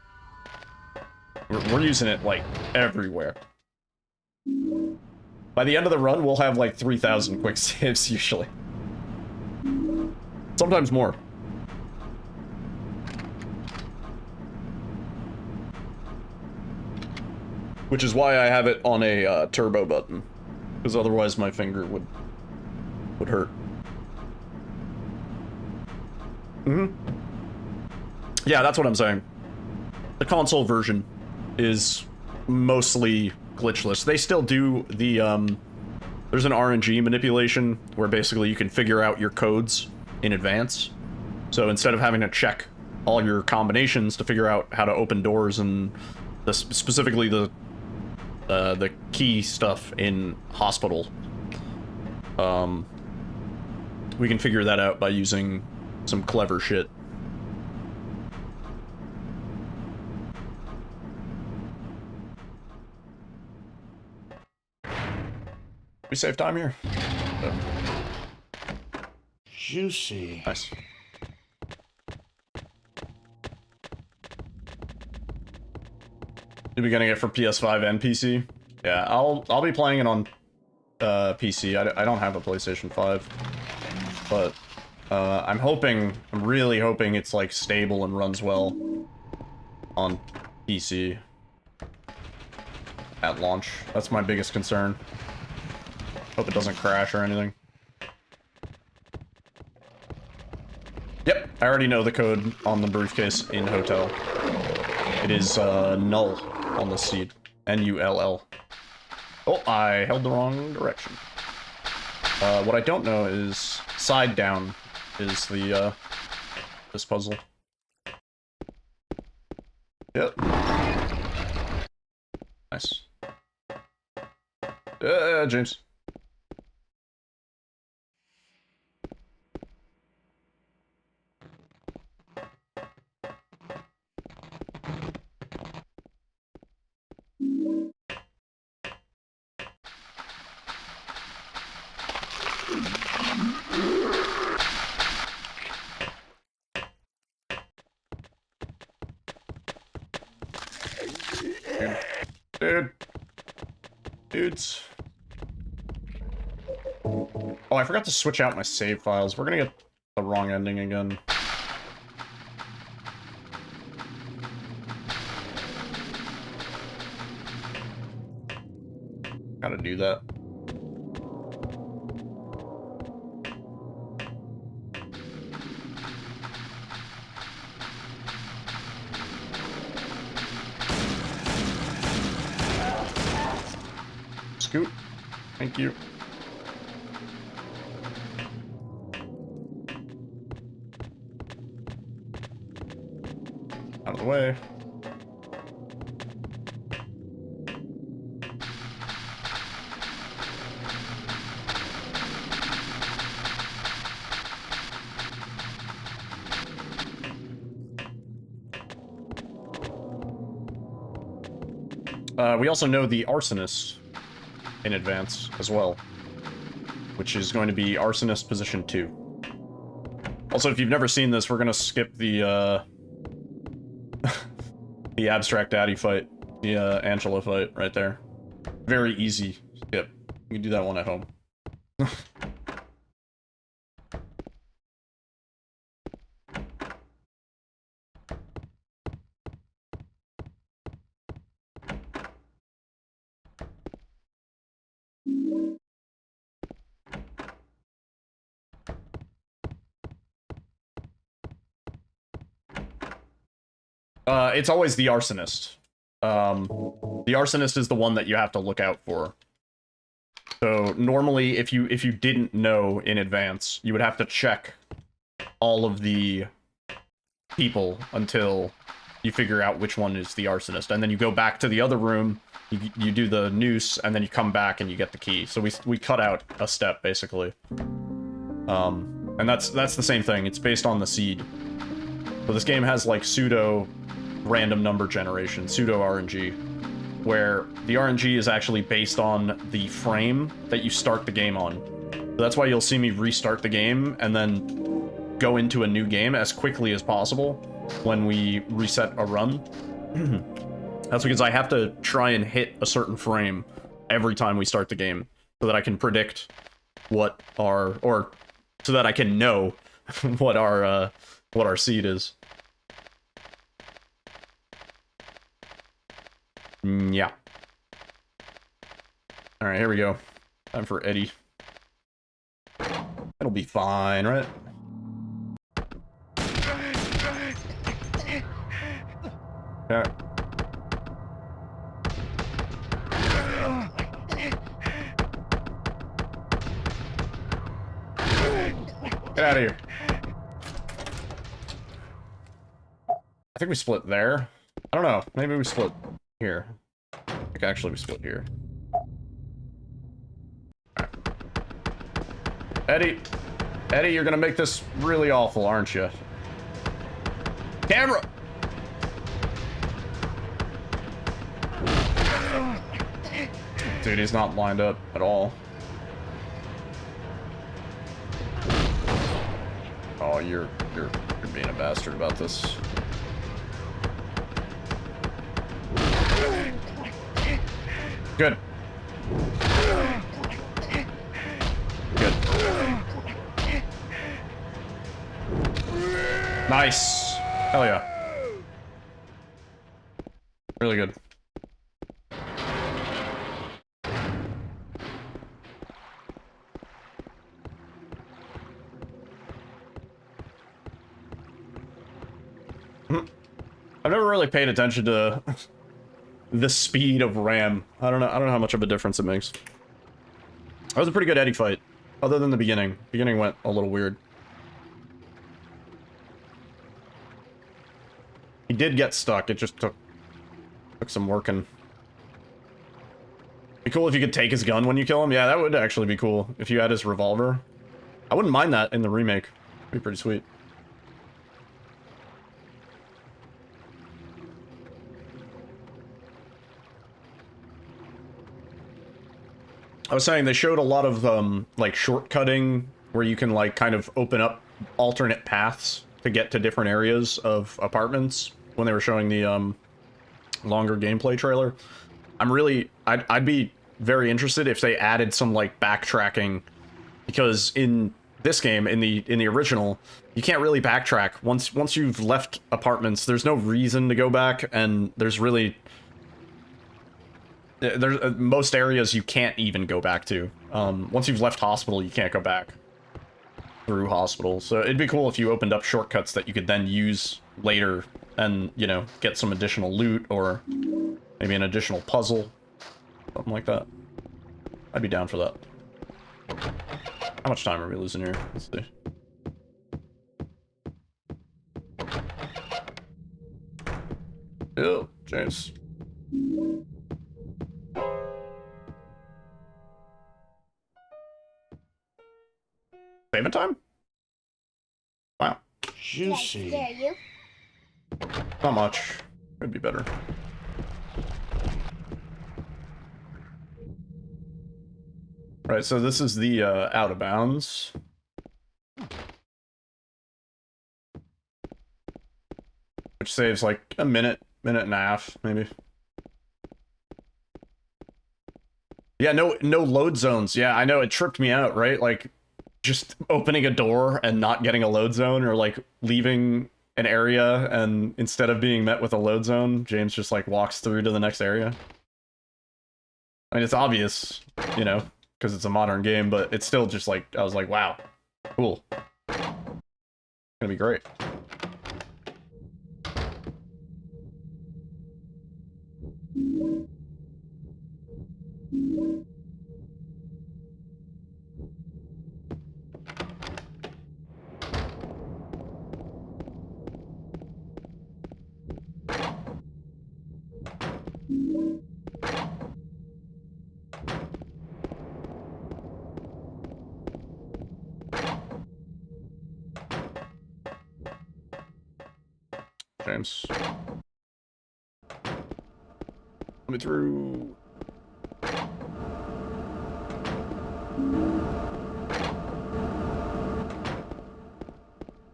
We're using it, like, everywhere. By the end of the run, we'll have, like, 3,000 quick saves, usually. Sometimes more. Which is why I have it on a turbo button. Because otherwise my finger would hurt. Yeah, that's what I'm saying. The console version is mostly glitchless. They still do the, there's an RNG manipulation where basically you can figure out your codes in advance. So instead of having to check all your combinations to figure out how to open doors and specifically the key stuff in hospital, we can figure that out by using some clever shit. We save time here. Juicy. Nice. You'll be getting it for PS5 and PC. Yeah, I'll be playing it on PC. I don't have a PlayStation 5, but I'm really hoping it's like stable and runs well on PC at launch. That's my biggest concern. Hope it doesn't crash or anything. Yep, I already know the code on the briefcase in hotel. It is null on the seat. N-U-L-L. Oh, I held the wrong direction. What I don't know is side down is the this puzzle. Yep. Nice. James. Dudes. Oh, I forgot to switch out my save files. We're gonna get the wrong ending again. Gotta do that. Scoot. Thank you. Out of the way. We also know the arsonist in advance as well, which is going to be arsonist position 2. Also, if you've never seen this, we're gonna skip the the abstract daddy fight, the Angela fight right there. Very easy skip. You can do that one at home. It's always the arsonist. The arsonist is the one that you have to look out for. So normally, if you didn't know in advance, you would have to check all of the people until you figure out which one is the arsonist, and then you go back to the other room. You do the noose, and then you come back and you get the key. So we cut out a step basically. And that's the same thing. It's based on the seed. So this game has like pseudo random number generation, pseudo RNG, where the RNG is actually based on the frame that you start the game on. So that's why you'll see me restart the game and then go into a new game as quickly as possible when we reset a run. That's because I have to try and hit a certain frame every time we start the game so that I can predict what our, or so that I can know what our seed is. Yeah. Alright, here we go. Time for Eddie. It'll be fine, right? Okay. Get out of here. I think we split there. I don't know. Maybe we split here. I think actually we split here. Right. Eddie, you're gonna make this really awful, aren't you? Camera! Dude, he's not lined up at all. Oh, you're being a bastard about this. Good. Good. Nice. Hell yeah. Really good. I've never really paid attention to the speed of RAM. I don't know how much of a difference it makes. That was a pretty good Eddie fight, other than the beginning. Beginning went a little weird. He did get stuck. It just took some working. Be cool if you could take his gun when you kill him. Yeah, that would actually be cool if you had his revolver. I wouldn't mind that in the remake. It'd be pretty sweet. I was saying they showed a lot of like shortcutting where you can like kind of open up alternate paths to get to different areas of apartments when they were showing the longer gameplay trailer. I'd be very interested if they added some like backtracking, because in this game, in the original, you can't really backtrack. Once you've left apartments, there's no reason to go back, and there's most areas you can't even go back to. Once you've left hospital, you can't go back through hospital. So it'd be cool if you opened up shortcuts that you could then use later and, you know, get some additional loot or maybe an additional puzzle. Something like that. I'd be down for that. How much time are we losing here? Let's see. Oh, James. Payment time? Wow. Juicy. Did I scare you? Not much. Could be better. Right, so this is the out of bounds. which saves like a minute and a half, maybe. Yeah, no load zones. Yeah, I know, it tripped me out, right? Like, just opening a door and not getting a load zone, or like leaving an area and instead of being met with a load zone, James just like walks through to the next area. I mean, it's obvious, you know, because it's a modern game, but it's still just like, I was like, wow, cool. It's gonna be great. James. Let me through.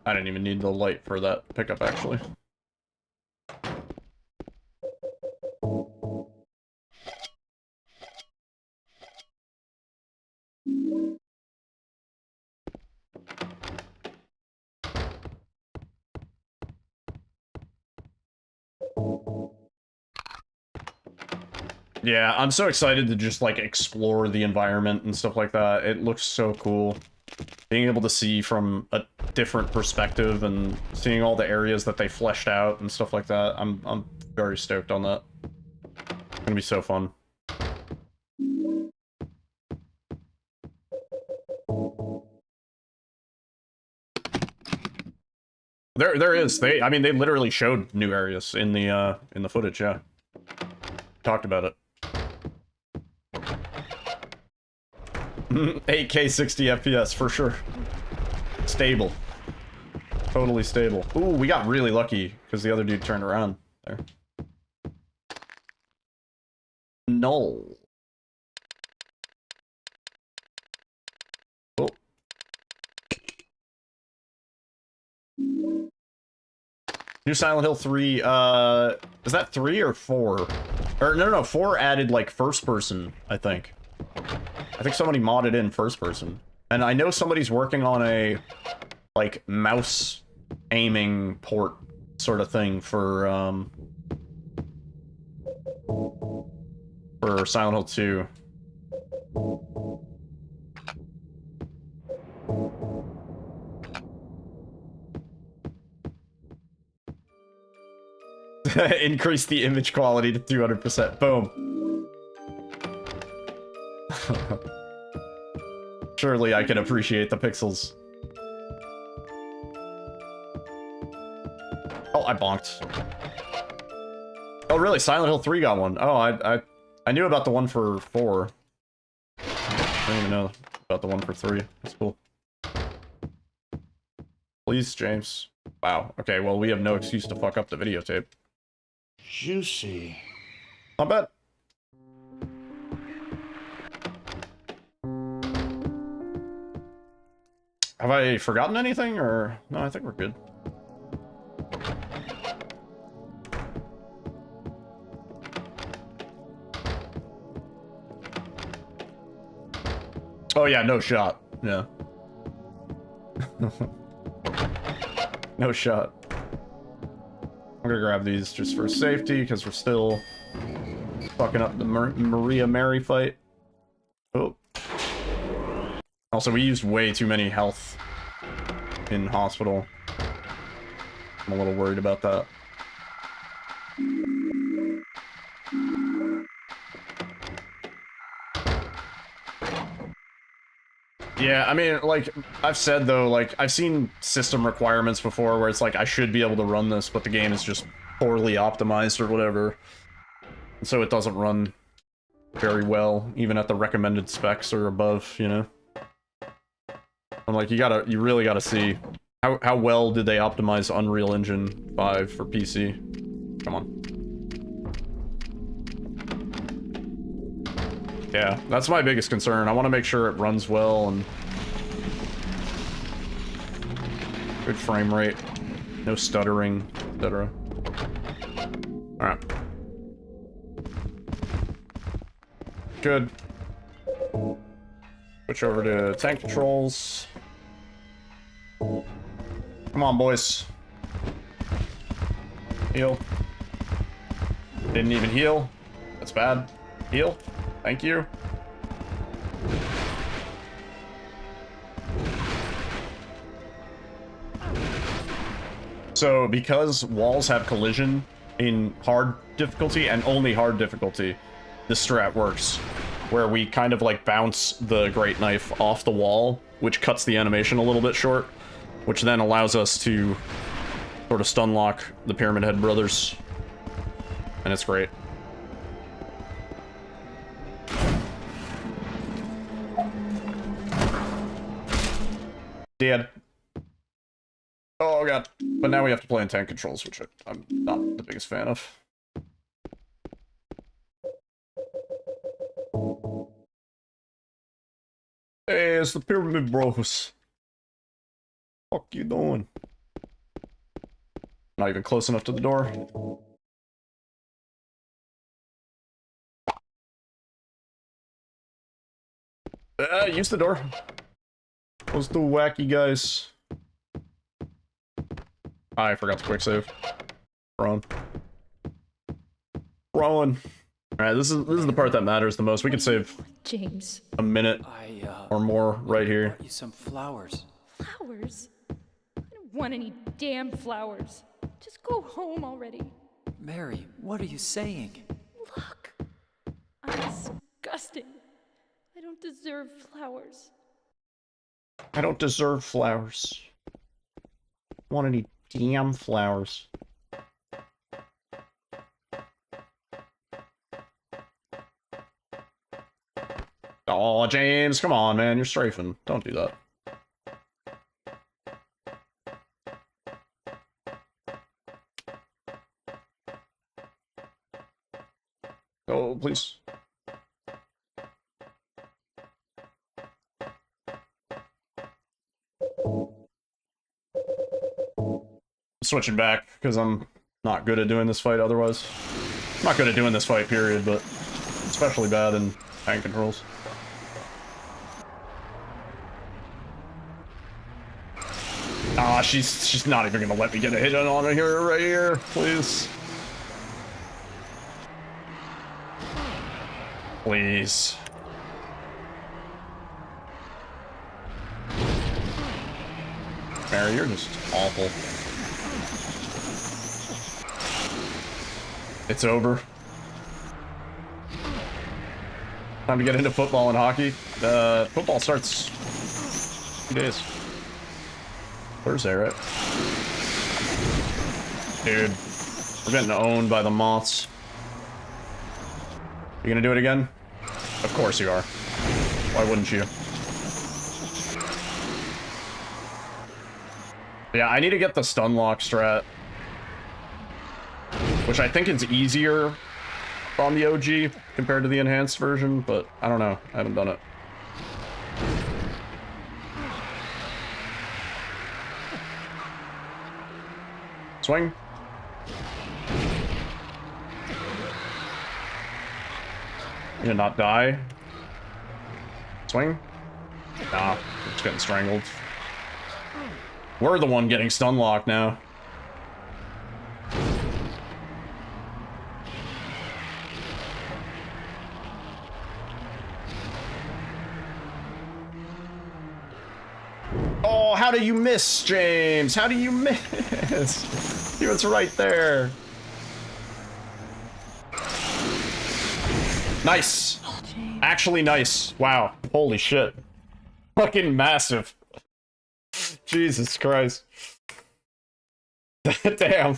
I didn't even need the light for that pickup, actually. Yeah, I'm so excited to just, like, explore the environment and stuff like that. It looks so cool. Being able to see from a different perspective and seeing all the areas that they fleshed out and stuff like that. I'm very stoked on that. It's gonna be so fun. There is. I mean, they literally showed new areas in the footage, yeah. Talked about it. 8K 60 FPS for sure. Stable. Totally stable. Ooh, we got really lucky because the other dude turned around there. Null. Oh. New Silent Hill 3, is that 3 or 4? Or no, 4 added like first person, I think. I think somebody modded in first person. And I know somebody's working on a, like, mouse aiming port sort of thing for Silent Hill 2. Increase the image quality to 200%. Boom. Surely I can appreciate the pixels. Oh, I bonked. Oh, really? Silent Hill 3 got one. Oh, I knew about the one for 4. I didn't even know about the one for 3. That's cool. Please, James. Wow. Okay, well, we have no excuse to fuck up the videotape. Juicy. Not bad. Have I forgotten anything, or... No, I think we're good. Oh yeah, no shot. Yeah. No shot. I'm gonna grab these just for safety, because we're still fucking up the Maria Mary fight. Oh. Also, we used way too many health in hospital. I'm a little worried about that. Yeah, I mean, like, I've said, though, like, I've seen system requirements before where it's like, I should be able to run this, but the game is just poorly optimized or whatever. And so it doesn't run very well, even at the recommended specs or above, you know? I'm like, you really gotta see how well did they optimize Unreal Engine 5 for PC? Come on. Yeah, that's my biggest concern. I want to make sure it runs well and good frame rate, no stuttering, etc. Alright. Good. Switch over to tank controls. Come on, boys. Heal. Didn't even heal. That's bad. Heal. Thank you. So, because walls have collision in hard difficulty and only hard difficulty, this strat works. Where we kind of like bounce the great knife off the wall, which cuts the animation a little bit short, which then allows us to sort of stun lock the Pyramid Head brothers. And it's great. Dead. Oh god. But now we have to play in tank controls, which I'm not the biggest fan of. Hey, it's the Pyramid Bros. Fuck you doing? Not even close enough to the door. Use the door. Those two wacky guys. I forgot to quick save. Run. Run. Alright, this is the part that matters the most. We can save James. a minute or more right here. Brought you some flowers. Flowers? I don't want any damn flowers. Just go home already. Mary, what are you saying? Look. I'm disgusting. I don't deserve flowers. I don't deserve flowers. I want any damn flowers. Oh, James, come on, man. You're strafing. Don't do that. Oh, please. Switching back, because I'm not good at doing this fight otherwise. I'm not good at doing this fight, period, but especially bad in tank controls. Ah, she's not even gonna let me get a hit on her right here, please. Please. Mary, you're just awful. It's over. Time to get into football and hockey. Football starts in 2 days. Thursday, right? Dude, we're getting owned by the moths. You gonna do it again? Of course you are. Why wouldn't you? Yeah, I need to get the stun lock strat, which I think is easier on the OG compared to the enhanced version, but I don't know. I haven't done it. Swing. You gonna not die? Swing? Nah, it's getting strangled. We're the one getting stun locked now. Oh, how do you miss, James? How do you miss? He was right there. Nice. Actually nice. Wow. Holy shit. Fucking massive. Jesus Christ. Damn.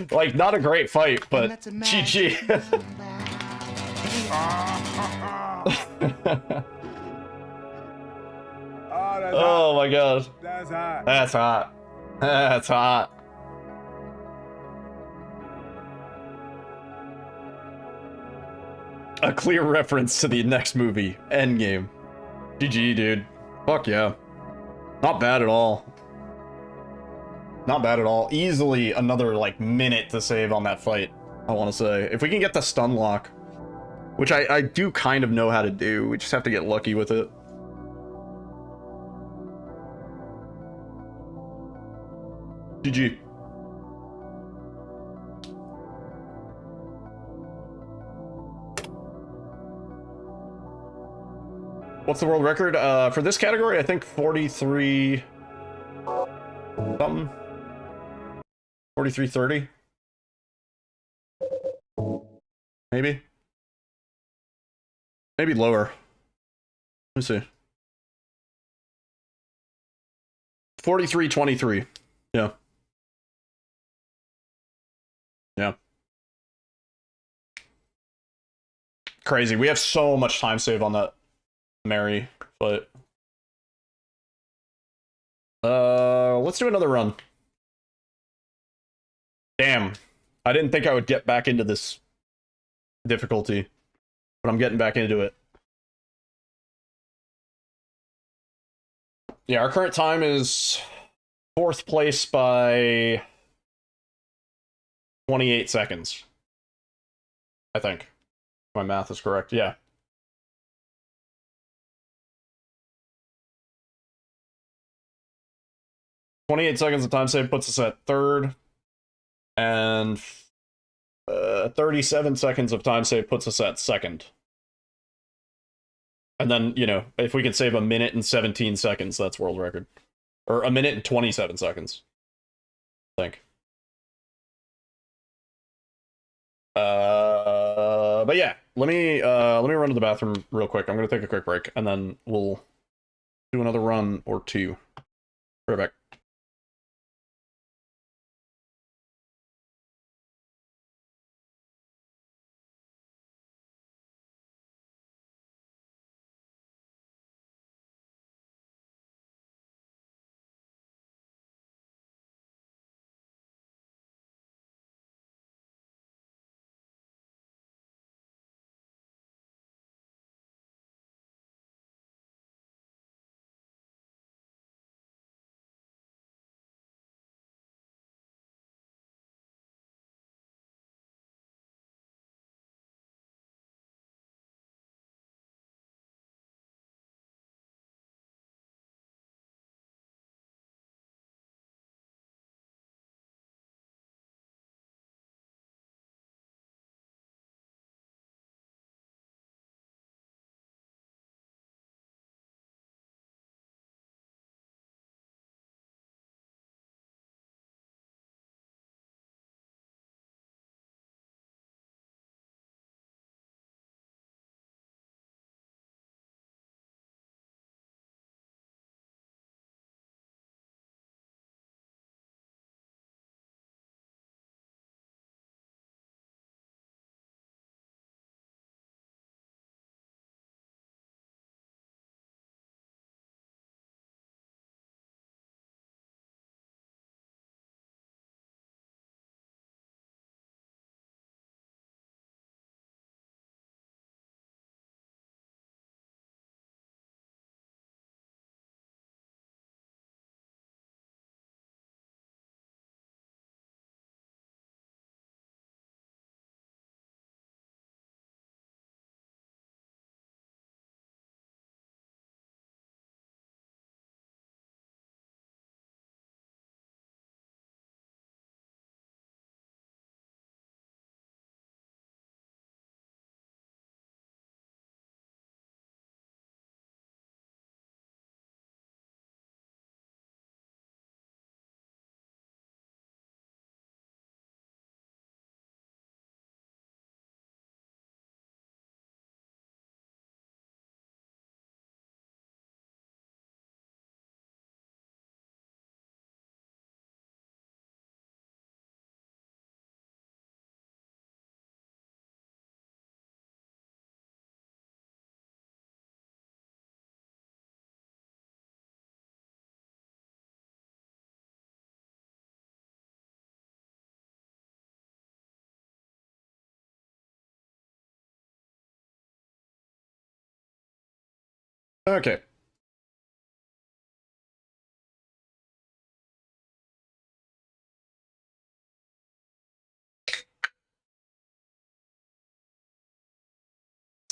Like, not a great fight, but GG. Oh my god. That's hot. That's hot. That's hot. A clear reference to the next movie, Endgame. GG, dude. Fuck yeah. Not bad at all. Not bad at all. Easily another, like, minute to save on that fight, I want to say. If we can get the stun lock, which I do kind of know how to do, we just have to get lucky with it. GG. What's the world record? For this category, I think 43... something. 43:30. Maybe. Maybe lower. Let me see. 43:23. Yeah. Yeah. Crazy. We have so much time save on that Mary, but let's do another run. Damn. I didn't think I would get back into this difficulty, but I'm getting back into it. Yeah, our current time is 4th place by 28 seconds. I think. My math is correct. Yeah. "28 seconds of time save puts us at 3rd, and 37 seconds of time save puts us at 2nd. And then, you know, if we can save a minute and 17 seconds, that's world record. Or a minute and 27 seconds, I think. But yeah, let me run to the bathroom real quick. I'm gonna take a quick break, and then we'll do another run or two. Right back. Okay.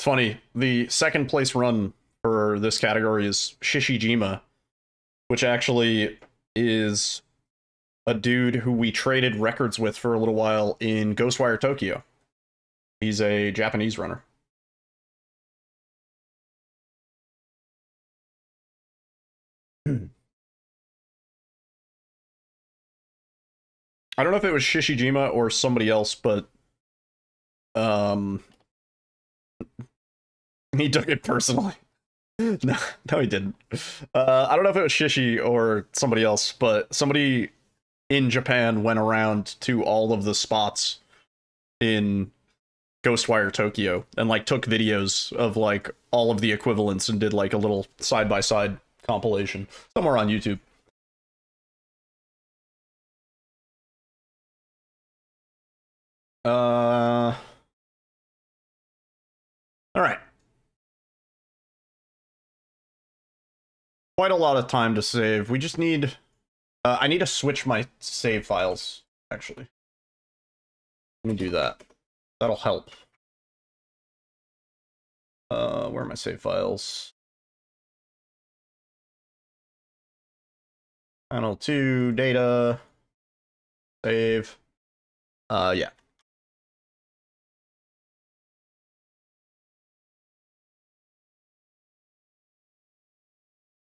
funny. The second place run for this category is Shishijima, which actually is a dude who we traded records with for a little while in Ghostwire Tokyo. He's a Japanese runner. I don't know if it was Shishijima or somebody else, but he took it personally. No, he didn't. I don't know if it was Shishi or somebody else, but somebody in Japan went around to all of the spots in Ghostwire Tokyo and like took videos of like all of the equivalents and did like a little side-by-side compilation somewhere on YouTube. All right. Quite a lot of time to save. We just need... I need to switch my save files, actually. Let me do that. That'll help. Where are my save files? Panel 2, data, save. Yeah.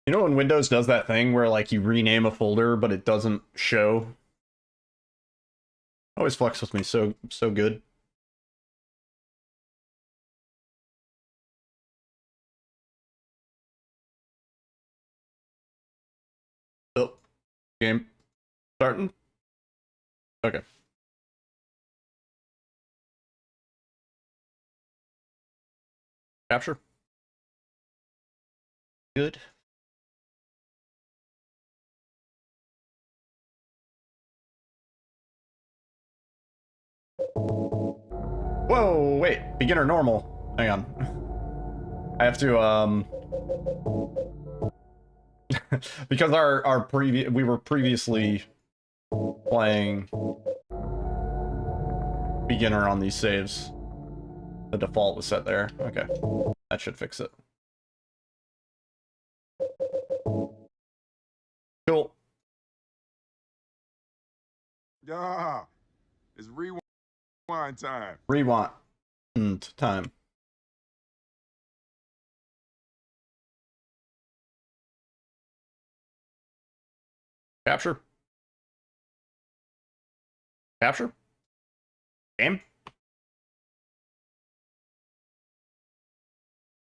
You know when Windows does that thing where like you rename a folder but it doesn't show? Always fucks with me so good. Oh, game starting? Okay. Capture. Good. Whoa, wait. Beginner normal. Hang on. I have to, because we were previously playing beginner on these saves. The default was set there. Okay. That should fix it. Cool. Yeah. It's rewind time. Rewind time. Capture. Capture. Game.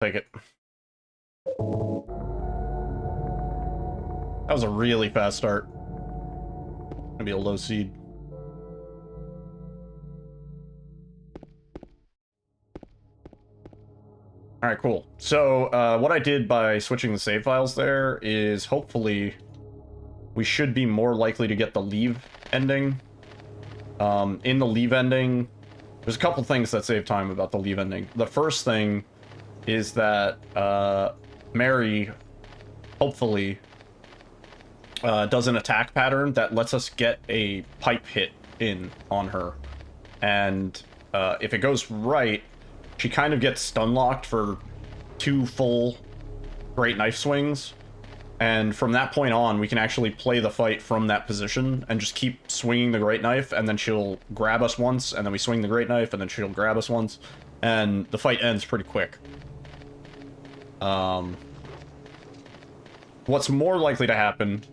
Take it. That was a really fast start. Gonna be a low seed. Alright, cool. So, what I did by switching the save files there is hopefully we should be more likely to get the leave ending. In the leave ending, there's a couple things that save time about the leave ending. The first thing is that Mary, hopefully, does an attack pattern that lets us get a pipe hit in on her. And if it goes right, she kind of gets stun locked for 2 full great knife swings. And from that point on, we can actually play the fight from that position and just keep swinging the great knife, and then she'll grab us once, and then we swing the great knife, and then she'll grab us once, and the fight ends pretty quick. What's more likely to happen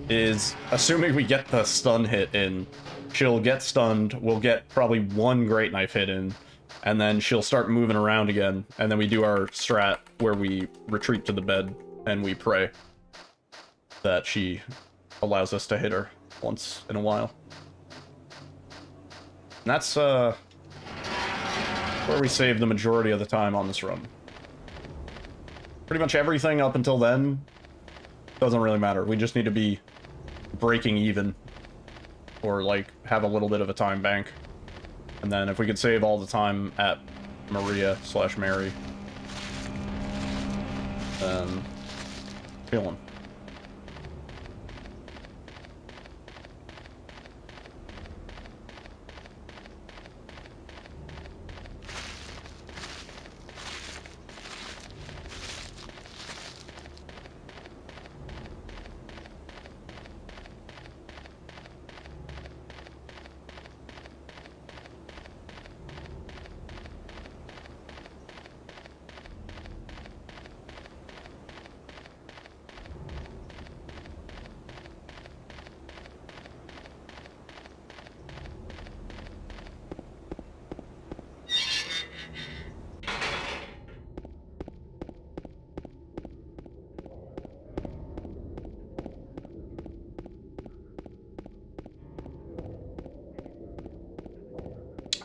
is, assuming we get the stun hit in, she'll get stunned, we'll get probably 1 great knife hit in, and then she'll start moving around again, and then we do our strat where we retreat to the bed and we pray that she allows us to hit her once in a while. And that's where we save the majority of the time on this run. Pretty much everything up until then doesn't really matter. We just need to be breaking even, or like have a little bit of a time bank. And then if we could save all the time at Maria/Mary, then feeling.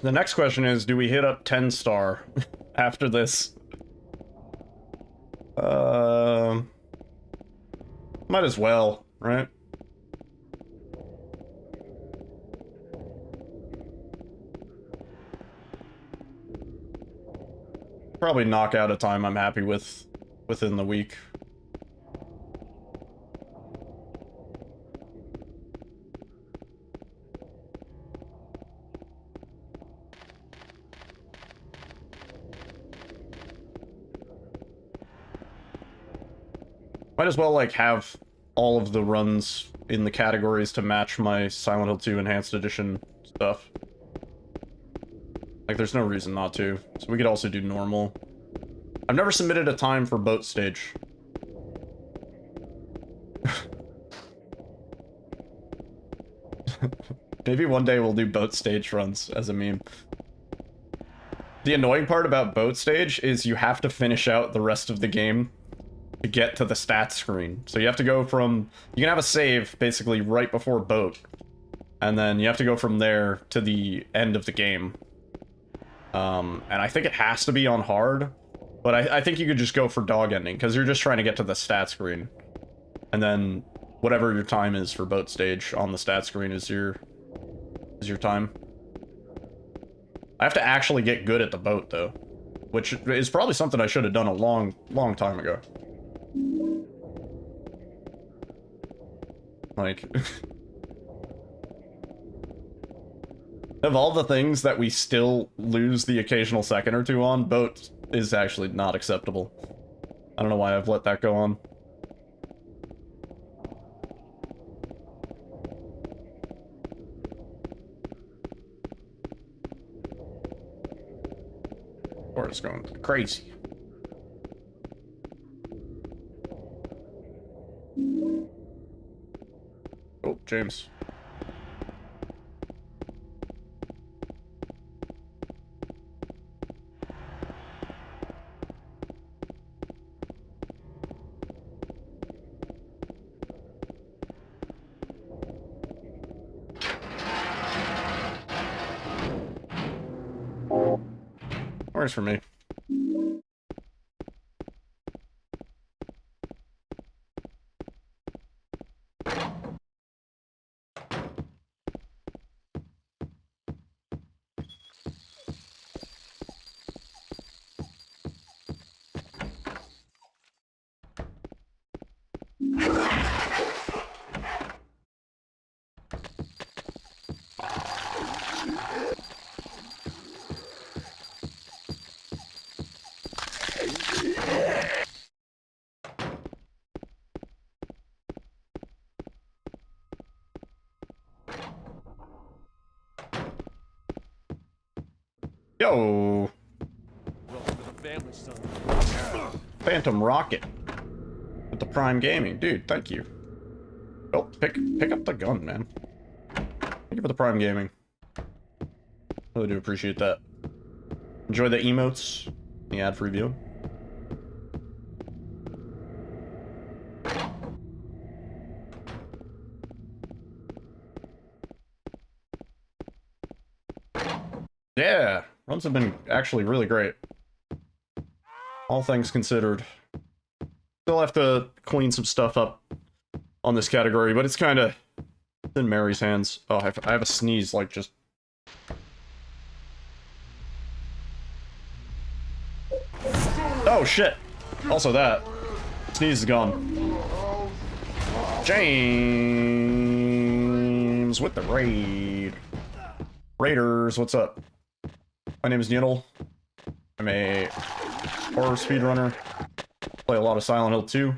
the next question is, do we hit up 10 star after this? Might as well, right? Probably knock out a time I'm happy with within the week. Might as well, like, have all of the runs in the categories to match my Silent Hill 2 Enhanced Edition stuff. Like, there's no reason not to. So we could also do normal. I've never submitted a time for boat stage. Maybe one day we'll do boat stage runs as a meme. The annoying part about boat stage is you have to finish out the rest of the game to get to the stats screen. So you have to go from... You can have a save, basically, right before boat. And then you have to go from there to the end of the game. And I think it has to be on hard. But I think you could just go for dog ending, because you're just trying to get to the stat screen. And then whatever your time is for boat stage on the stat screen is your time. I have to actually get good at the boat, though. Which is probably something I should have done a long time ago. Like... Of all the things that we still lose the occasional second or two on, boat is actually not acceptable. I don't know why I've let that go on. Or it's going crazy. Oh, James. Works for me. Yo! Phantom Rocket with the Prime Gaming, dude. Thank you. Oh, pick up the gun, man. Thank you for the Prime Gaming. Really do appreciate that. Enjoy the emotes, the ad-free view. Yeah, runs have been actually really great. All things considered. Still have to clean some stuff up on this category, but it's kind of in Mary's hands. Oh, I have a sneeze, like, just... Oh, shit! Also that. Sneeze is gone. James with the raid. Raiders, what's up? My name is Needle. I'm a horror speedrunner. Play a lot of Silent Hill 2.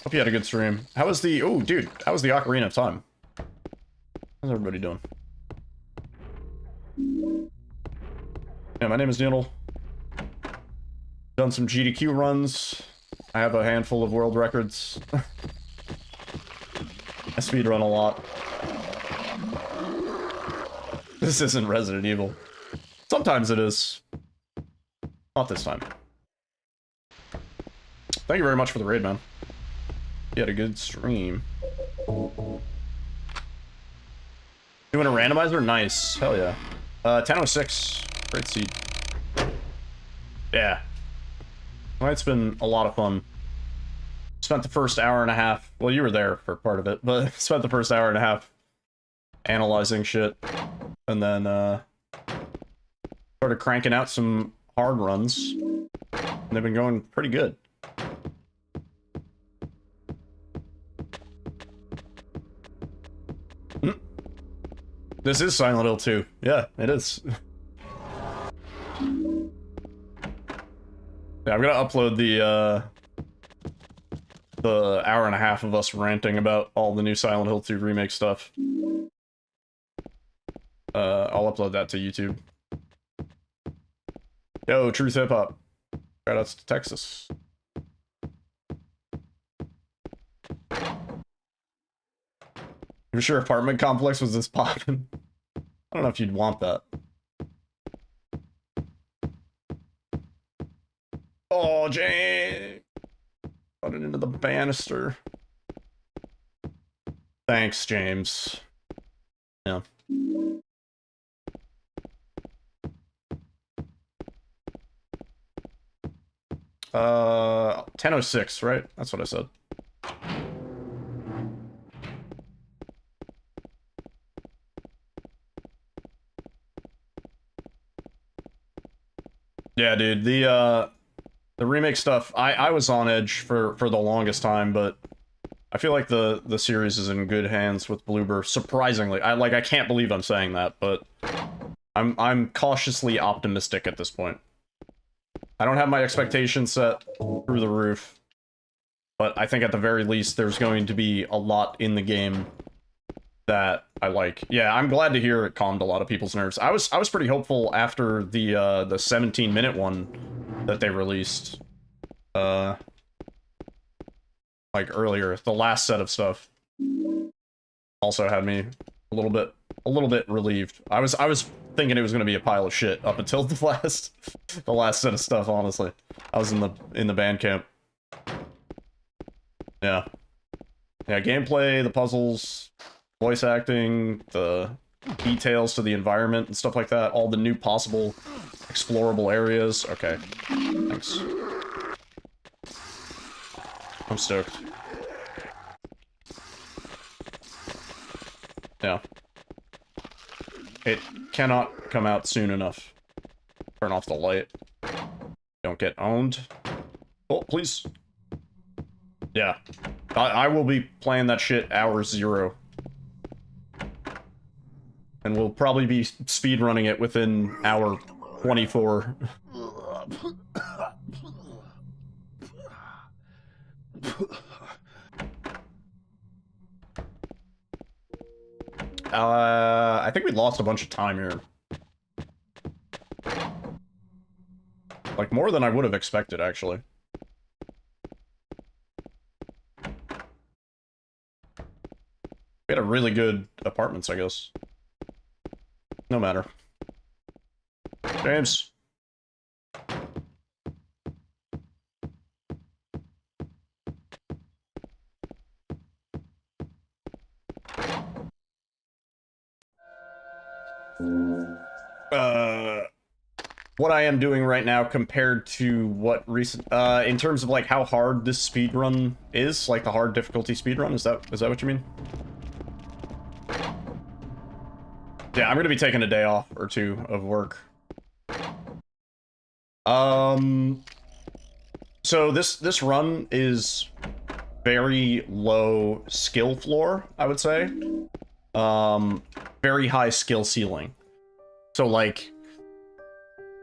Hope you had a good stream. How was the... Oh, dude. How was the Ocarina of Time? How's everybody doing? Yeah, my name is Needle. Done some GDQ runs. I have a handful of world records. I speedrun a lot. This isn't Resident Evil. Sometimes it is. Not this time. Thank you very much for the raid, man. You had a good stream. Doing a randomizer? Nice. Hell yeah. 10:06. Great seat. Yeah. Well, it's been a lot of fun. Spent the first hour and a half. Well, you were there for part of it, but spent the first hour and a half analyzing shit. And then, started cranking out some hard runs. And they've been going pretty good. This is Silent Hill 2. Yeah, it is. Yeah, I'm gonna upload the hour and a half of us ranting about all the new Silent Hill 2 remake stuff. I'll upload that to YouTube. Yo, Truth Hip Hop. Shoutouts to Texas. You're sure apartment complex was this poppin'? I don't know if you'd want that. Oh, Jane! Put it into the banister. Thanks, James. Yeah. Uh, 10:06, right? That's what I said. Yeah, dude, the remake stuff, I was on edge for the longest time, but I feel like the series is in good hands with Bloober, surprisingly. I can't believe I'm saying that, but I'm cautiously optimistic at this point. I don't have my expectations set through the roof, but I think at the very least there's going to be a lot in the game that I like. Yeah, I'm glad to hear it calmed a lot of people's nerves. I was pretty hopeful after the 17-minute one that they released, like earlier. The last set of stuff also had me a little bit relieved. I was thinking it was going to be a pile of shit up until the last set of stuff, honestly. I was in the band camp. Yeah. Yeah, gameplay, the puzzles, voice acting, the details to the environment and stuff like that, all the new possible explorable areas. Okay. Thanks. I'm stoked. Yeah. It cannot come out soon enough. Turn off the light. Don't get owned. Oh, please. Yeah. I will be playing that shit hour 0. And we'll probably be speedrunning it within hour 24. I think we lost a bunch of time here. Like, more than I would have expected, actually. We had a really good apartments, I guess. No matter. James. What I am doing right now compared to what recent, in terms of like how hard this speedrun is, like the hard difficulty speedrun, is that what you mean? Yeah, I'm gonna be taking a day off or 2 of work. So this run is very low skill floor, I would say. Very high skill ceiling. So like,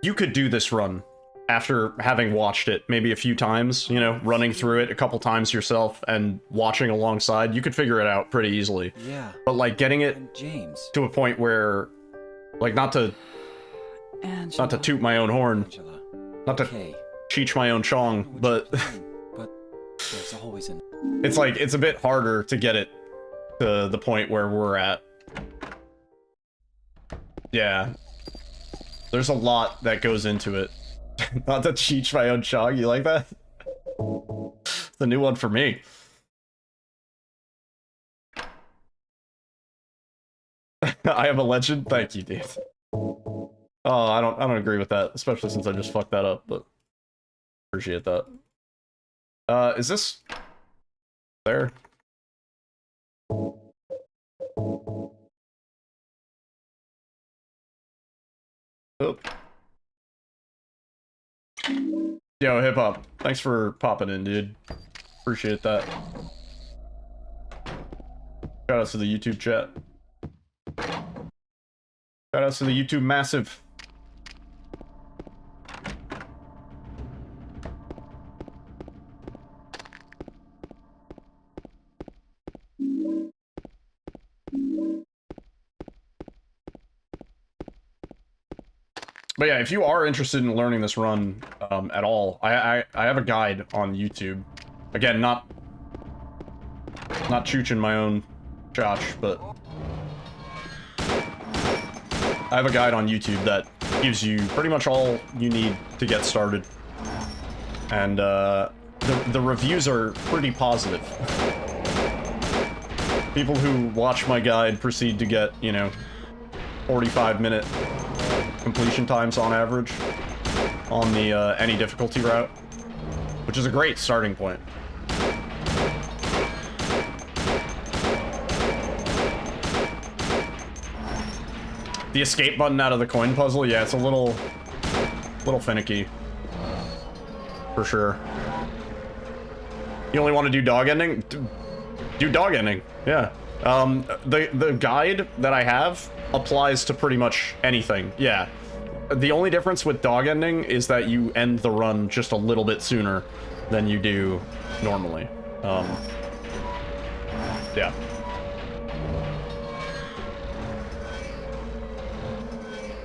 you could do this run after having watched it maybe a few times, you know, running through it a couple times yourself and watching alongside. You could figure it out pretty easily. Yeah. But like getting it James to a point where, like, not to toot my own horn, not to cheech my own chong, but there's always an... it's like, it's a bit harder to get it to the point where we're at. Yeah. There's a lot that goes into it. Not to cheech my own chong, you like that? It's a new one for me. I am a legend. Thank you, dude. Oh, I don't agree with that, especially since I just fucked that up, but appreciate that. Is this there? Oh. Yo, hip hop. Thanks for popping in, dude. Appreciate that. Shout outs to the YouTube chat. Shout outs to the YouTube massive. But yeah, if you are interested in learning this run at all, I have a guide on YouTube. Again, not chooching my own chotch, but I have a guide on YouTube that gives you pretty much all you need to get started. And the reviews are pretty positive. People who watch my guide proceed to get, you know, 45-minute completion times on average on the any difficulty route, which is a great starting point. The escape button out of the coin puzzle, yeah, it's a little finicky, for sure. You only want to do dog ending? Do dog ending, yeah. The guide that I have applies to pretty much anything, yeah. The only difference with dog ending is that you end the run just a little bit sooner than you do normally. Yeah.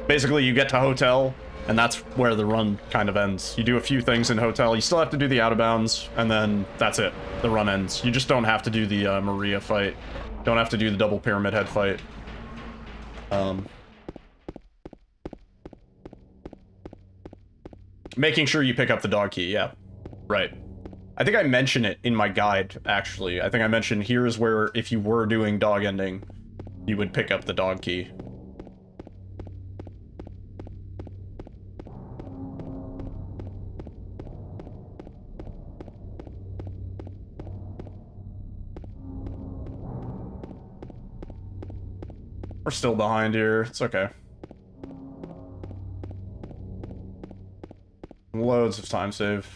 Basically, you get to hotel, and that's where the run kind of ends. You do a few things in hotel, you still have to do the out of bounds, and then that's it. The run ends. You just don't have to do the Maria fight. Don't have to do the double pyramid head fight. Making sure you pick up the dog key, yeah. Right. I think I mentioned it in my guide, actually. I think I mentioned here is where, if you were doing dog ending, you would pick up the dog key. We're still behind here. It's okay. Loads of time save.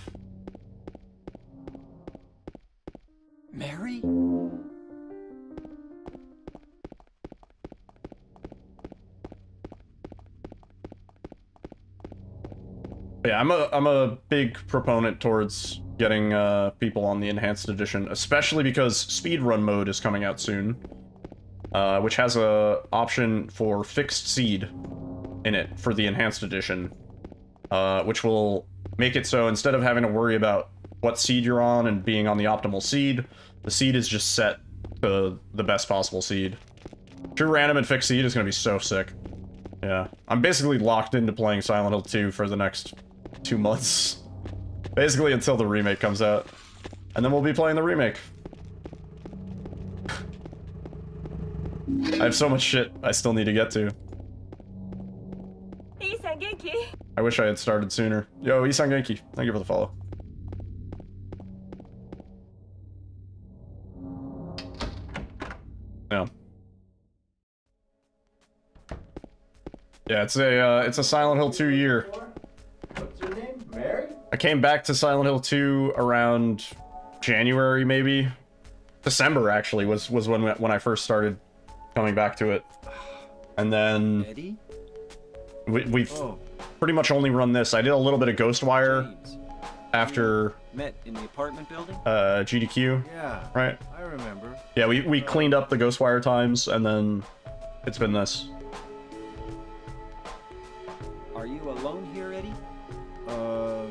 Mary? Yeah, I'm a big proponent towards getting people on the enhanced edition, especially because speedrun mode is coming out soon, which has a option for fixed seed in it for the enhanced edition, which will make it so instead of having to worry about what seed you're on and being on the optimal seed, the seed is just set to the best possible seed. True random and fixed seed is going to be so sick. Yeah, I'm basically locked into playing Silent Hill 2 for the next 2 months. Basically until the remake comes out. And then we'll be playing the remake. I have so much shit I still need to get to. I wish I had started sooner. Yo, Isan Genki, thank you for the follow. Yeah. Yeah, it's a Silent Hill 2 year. What's your name? Mary? I came back to Silent Hill 2 around January, maybe. December, actually, was when I first started coming back to it. And then Eddie? we've pretty much only run this. I did a little bit of Ghostwire after Met in the apartment building? GDQ. Yeah. Right? I remember. Yeah, we cleaned up the Ghostwire times, and then it's been this. Are you alone here, Eddie? No.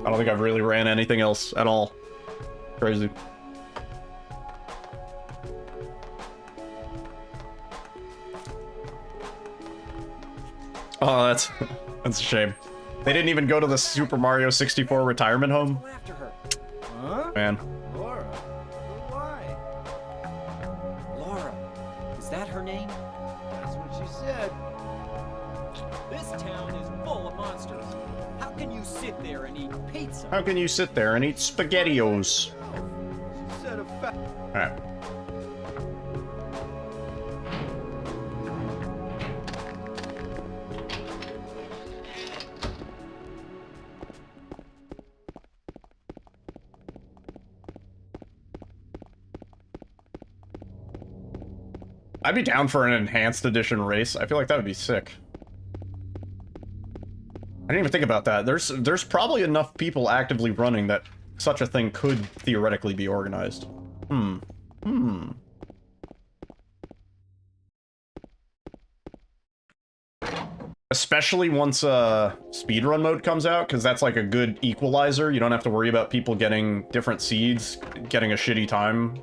I don't think I've really ran anything else at all. Crazy. Oh, that's a shame. They didn't even go to the Super Mario 64 retirement home. Go after her. Huh? Man. Laura. But why? Laura. Is that her name? you sit there and eat pizza? How can you sit there and eat SpaghettiOs? Alright. I'd be down for an enhanced edition race. I feel like that would be sick. I didn't even think about that. There's probably enough people actively running that such a thing could theoretically be organized. Especially once speedrun mode comes out, because that's like a good equalizer. You don't have to worry about people getting different seeds, getting a shitty time.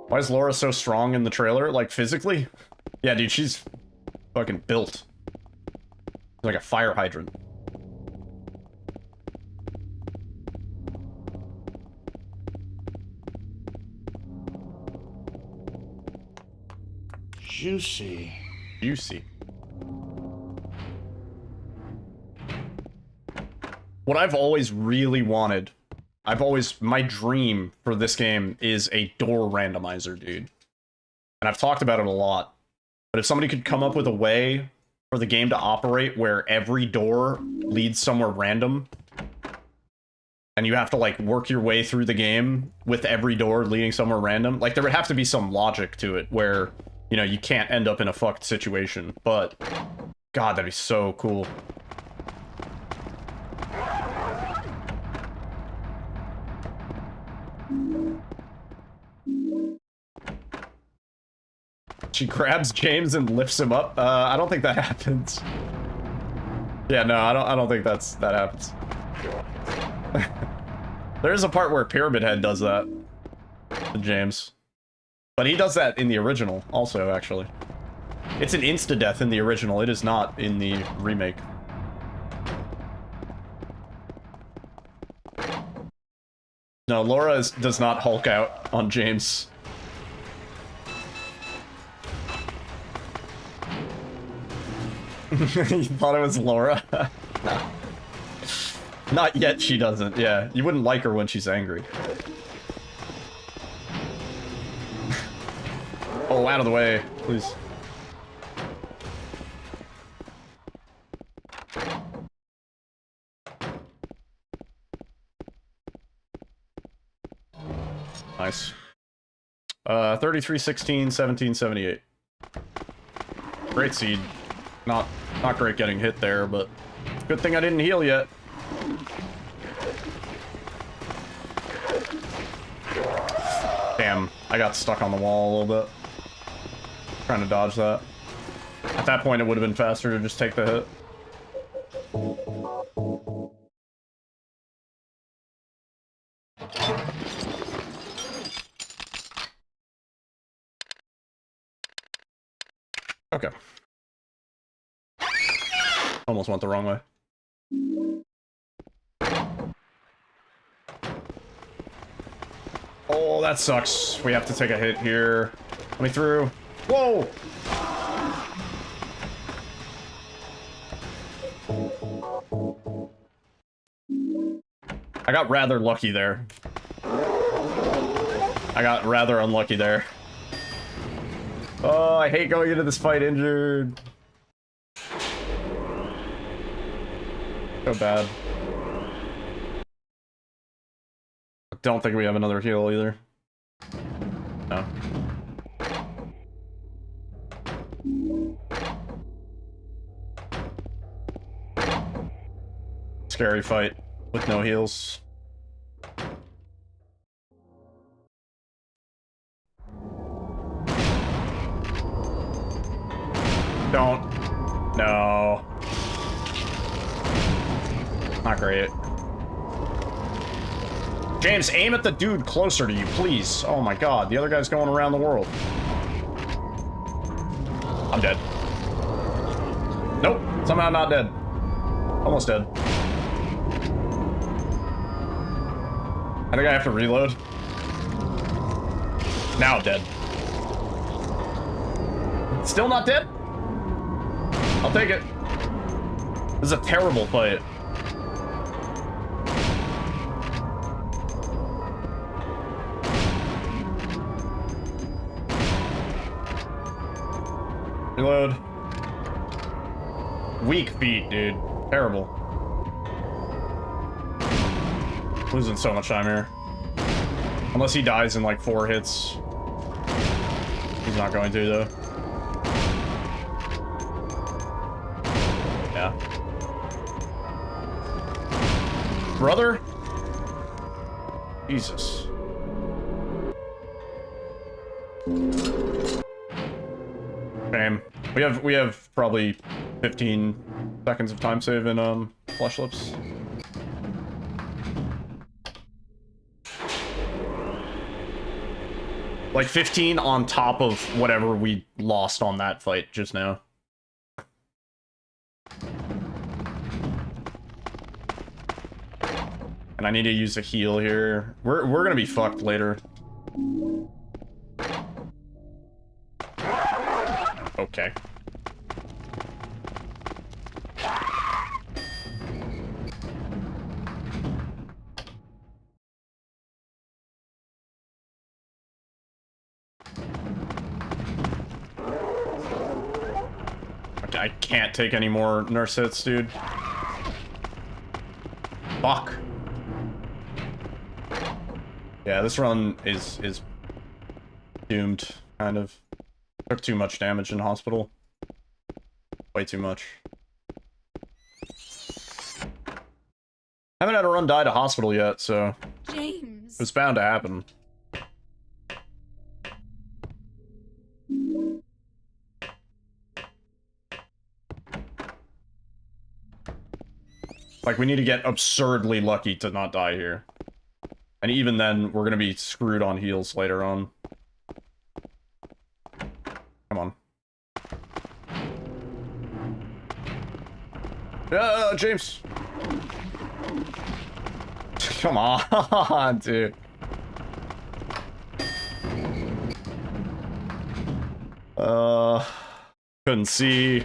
Why is Laura so strong in the trailer? Like, physically? Yeah, dude, she's fucking built. Like a fire hydrant. Juicy. Juicy. What I've always really wanted, my dream for this game is a door randomizer, dude. And I've talked about it a lot. But if somebody could come up with a way for the game to operate where every door leads somewhere random, and you have to, like, work your way through the game with every door leading somewhere random, like, there would have to be some logic to it where, you know, you can't end up in a fucked situation. But, God, that'd be so cool. She grabs James and lifts him up. I don't think that happens. Yeah, no, I don't think that happens. There is a part where Pyramid Head does that to James. But he does that in the original also, actually. It's an insta-death in the original. It is not in the remake. No, Laura does not Hulk out on James. You thought it was Laura? Nah. Not yet, she doesn't. Yeah, you wouldn't like her when she's angry. Oh, out of the way, please. Nice. 33, 16, 17, 78. Great seed. Not great getting hit there, but good thing I didn't heal yet. Damn, I got stuck on the wall a little bit. Trying to dodge that. At that point, it would have been faster to just take the hit. Okay. Almost went the wrong way. Oh, that sucks. We have to take a hit here. Let me through. Whoa! I got rather lucky there. I got rather unlucky there. Oh, I hate going into this fight injured. So bad. I don't think we have another heal either. No. Scary fight with no heals. Don't. No. Not great. James, aim at the dude closer to you, please. Oh my god, the other guy's going around the world. I'm dead. Nope, somehow not dead. Almost dead. I think I have to reload. Now I'm dead. Still not dead? I'll take it. This is a terrible fight. Reload. Weak feet, dude. Terrible. Losing so much time here. Unless he dies in like 4 hits. He's not going to, though. Yeah. Brother? Jesus. Shame. We have probably 15 seconds of time save in Flesh Lips. Like 15 on top of whatever we lost on that fight just now. And I need to use a heal here. We're gonna be fucked later. Okay. Okay, I can't take any more nurse hits, dude. Fuck. Yeah, this run is doomed, kind of. Took too much damage in hospital. Way too much. Haven't had a run die to hospital yet, so James. it's bound to happen. Like, we need to get absurdly lucky to not die here. And even then, we're gonna be screwed on heals later on. Come on. James! Come on, dude. Couldn't see.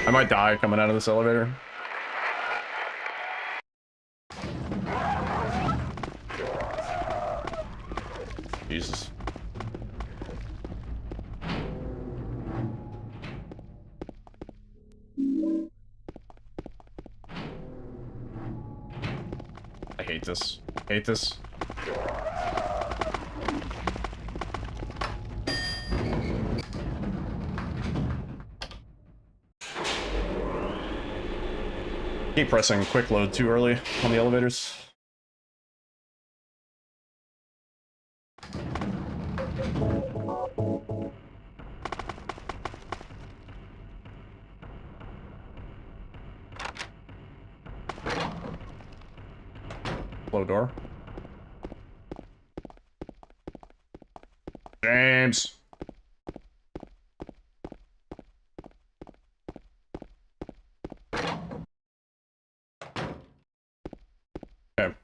I might die coming out of this elevator. Jesus. I hate this. Hate this. Keep pressing quick load too early on the elevators. Low door. James. Okay.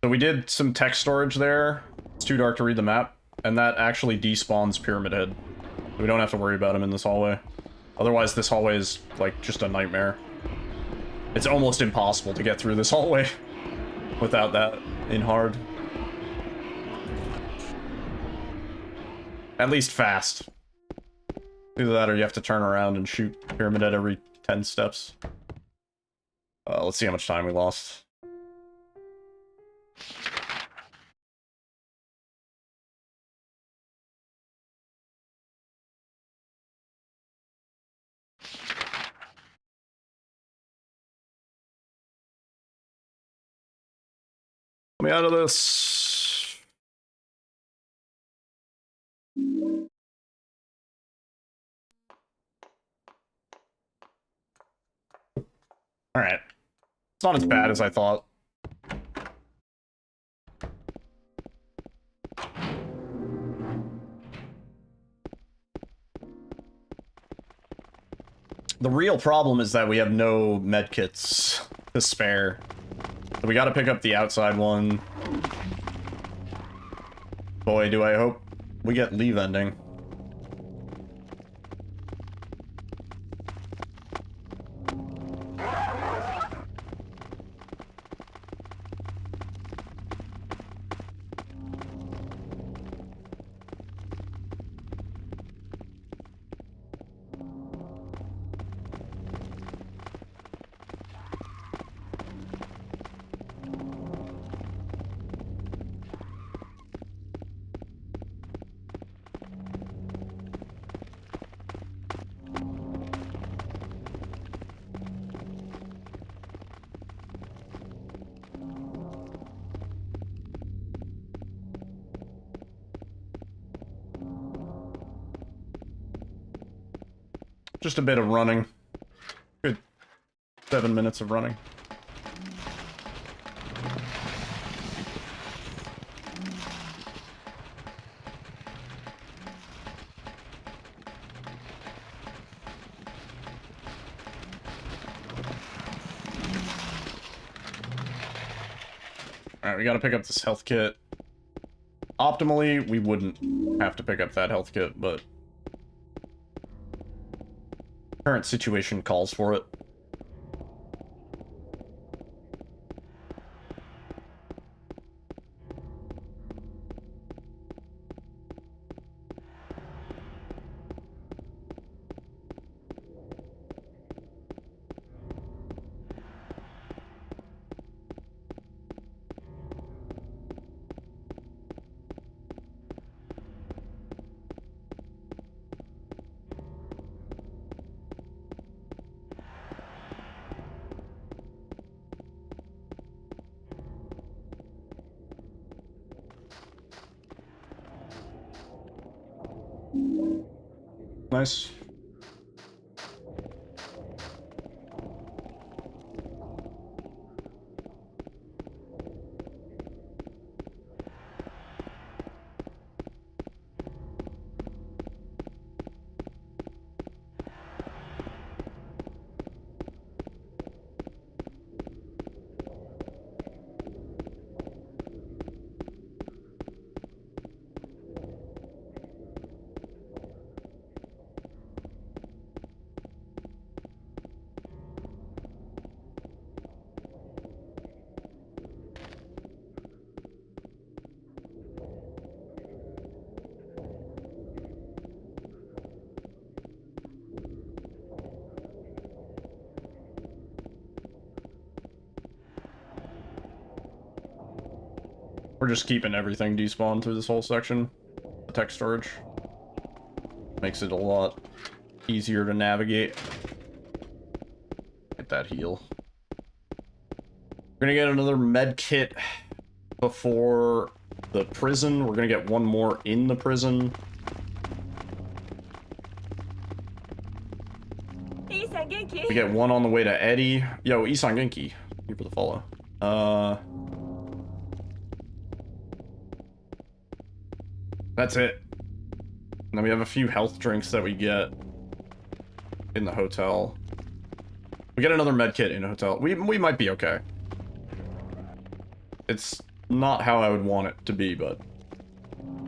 So we did some text storage there. It's too dark to read the map, and that actually despawns Pyramid Head. We don't have to worry about him in this hallway. Otherwise, this hallway is, like, just a nightmare. It's almost impossible to get through this hallway without that in hard. At least fast. Either that or you have to turn around and shoot Pyramid Head every 10 steps. Let's see how much time we lost. Let me out of this. Alright. It's not as bad as I thought. The real problem is that we have no medkits to spare. So we gotta pick up the outside one. Boy, do I hope we get leave ending. Just a bit of running. Good 7 minutes of running. Alright, we gotta pick up this health kit. Optimally, we wouldn't have to pick up that health kit, but current situation calls for it. Nice. We're just keeping everything despawned through this whole section. The tech storage makes it a lot easier to navigate. Get that heal. We're gonna get another med kit before the prison. We're gonna get one more in the prison. We get one on the way to Eddie. Yo, Isan Genki. Thank you for the follow. That's it. And then we have a few health drinks that we get in the hotel. We get another med kit in a hotel. We might be okay. It's not how I would want it to be, but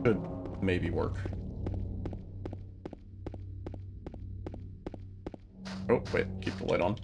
could maybe work. Oh, wait, keep the light on.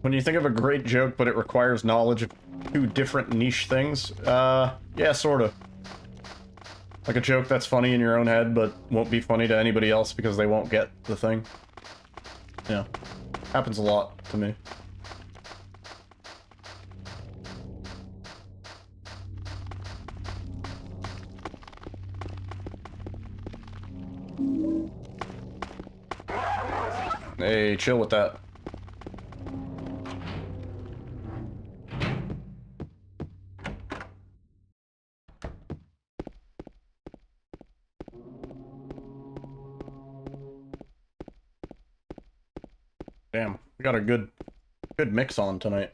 When you think of a great joke, but it requires knowledge of two different niche things, yeah, sorta. Like a joke that's funny in your own head, but won't be funny to anybody else because they won't get the thing. Yeah. Happens a lot to me. Hey, chill with that. Damn, we got a good mix on tonight.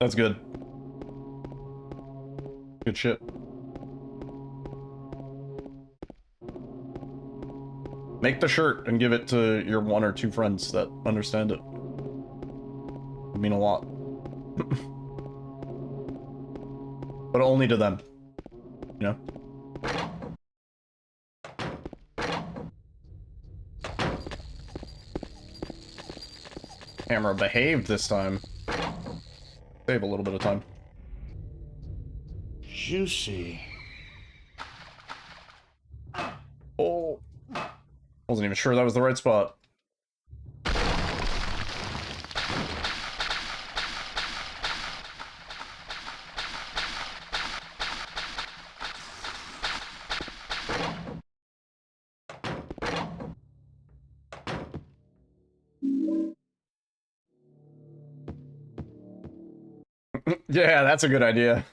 That's good. Good shit. Make the shirt and give it to your 1 or 2 friends that understand it. Would mean a lot. But only to them. You know? Camera behaved this time. Save a little bit of time. Juicy. Oh. Wasn't even sure that was the right spot. Yeah, that's a good idea.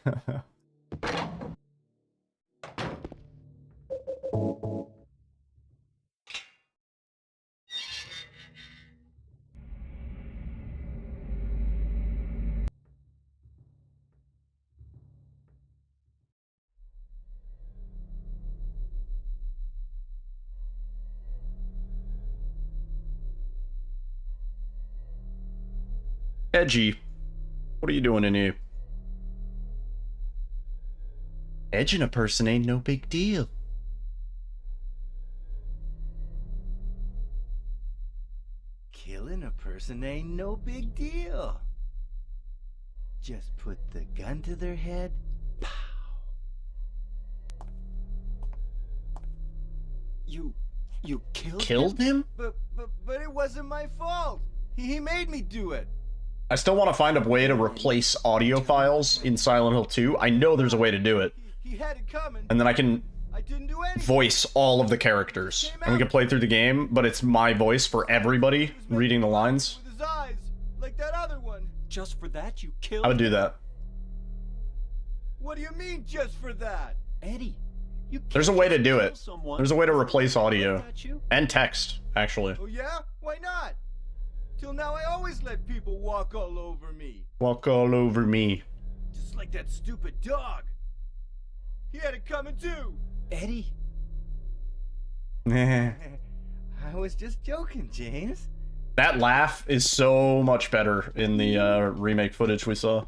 Edgy. What are you doing in here? Edging a person ain't no big deal. Killing a person ain't no big deal. Just put the gun to their head. Pow. You Killed him? But it wasn't my fault. He made me do it. I still want to find a way to replace audio files in Silent Hill 2. I know there's a way to do it. He had it coming. And then I can voice all of the characters. And we can play through the game, but it's my voice for everybody reading the lines. With his eyes, like that other one. Just for that, you killed I would do that. What do you mean, just for that? Eddie, you There's a way to do it. someone. There's a way to replace audio. And text, actually. Oh yeah? Why not? Till now I always let people walk all over me. Walk all over me. Just like that stupid dog. He had it coming too. Eddie, Nah. I was just joking, James. That laugh is so much better in the remake footage we saw.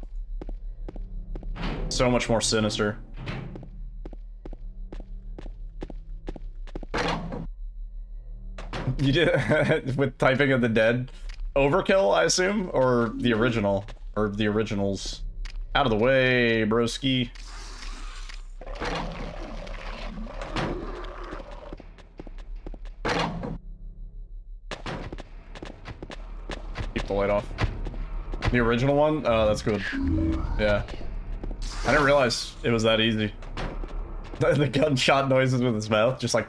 So much more sinister. You did with typing of the dead. Overkill, I assume? Or the original? Or the originals? Out of the way, broski. Keep the light off. The original one? Oh, that's good. Yeah. I didn't realize it was that easy. The gunshot noises with his mouth, just like...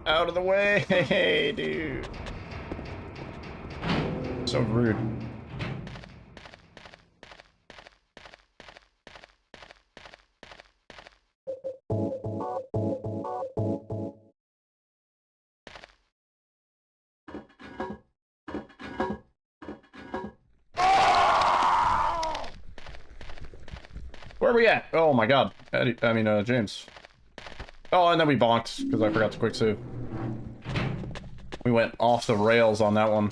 Out of the way, hey, dude. So rude. Where are we at? Oh my god. Eddie, I mean, James. Oh, and then we bonked, because I forgot to quick save. We went off the rails on that one.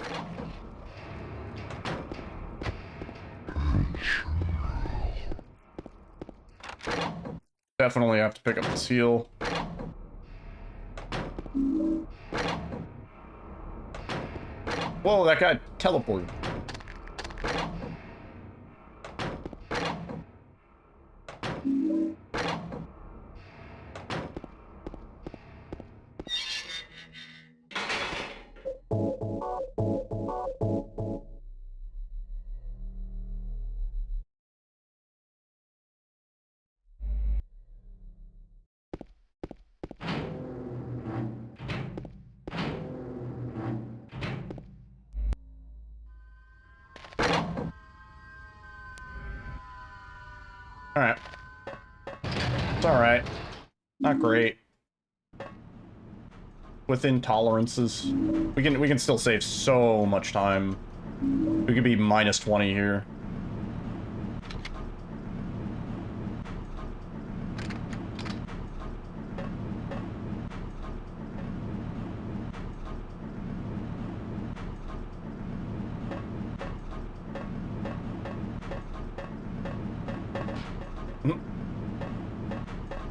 Definitely have to pick up the seal. Whoa, that guy teleported. Alright. It's alright. Not great. Within tolerances. We can still save so much time. We could be minus 20 here.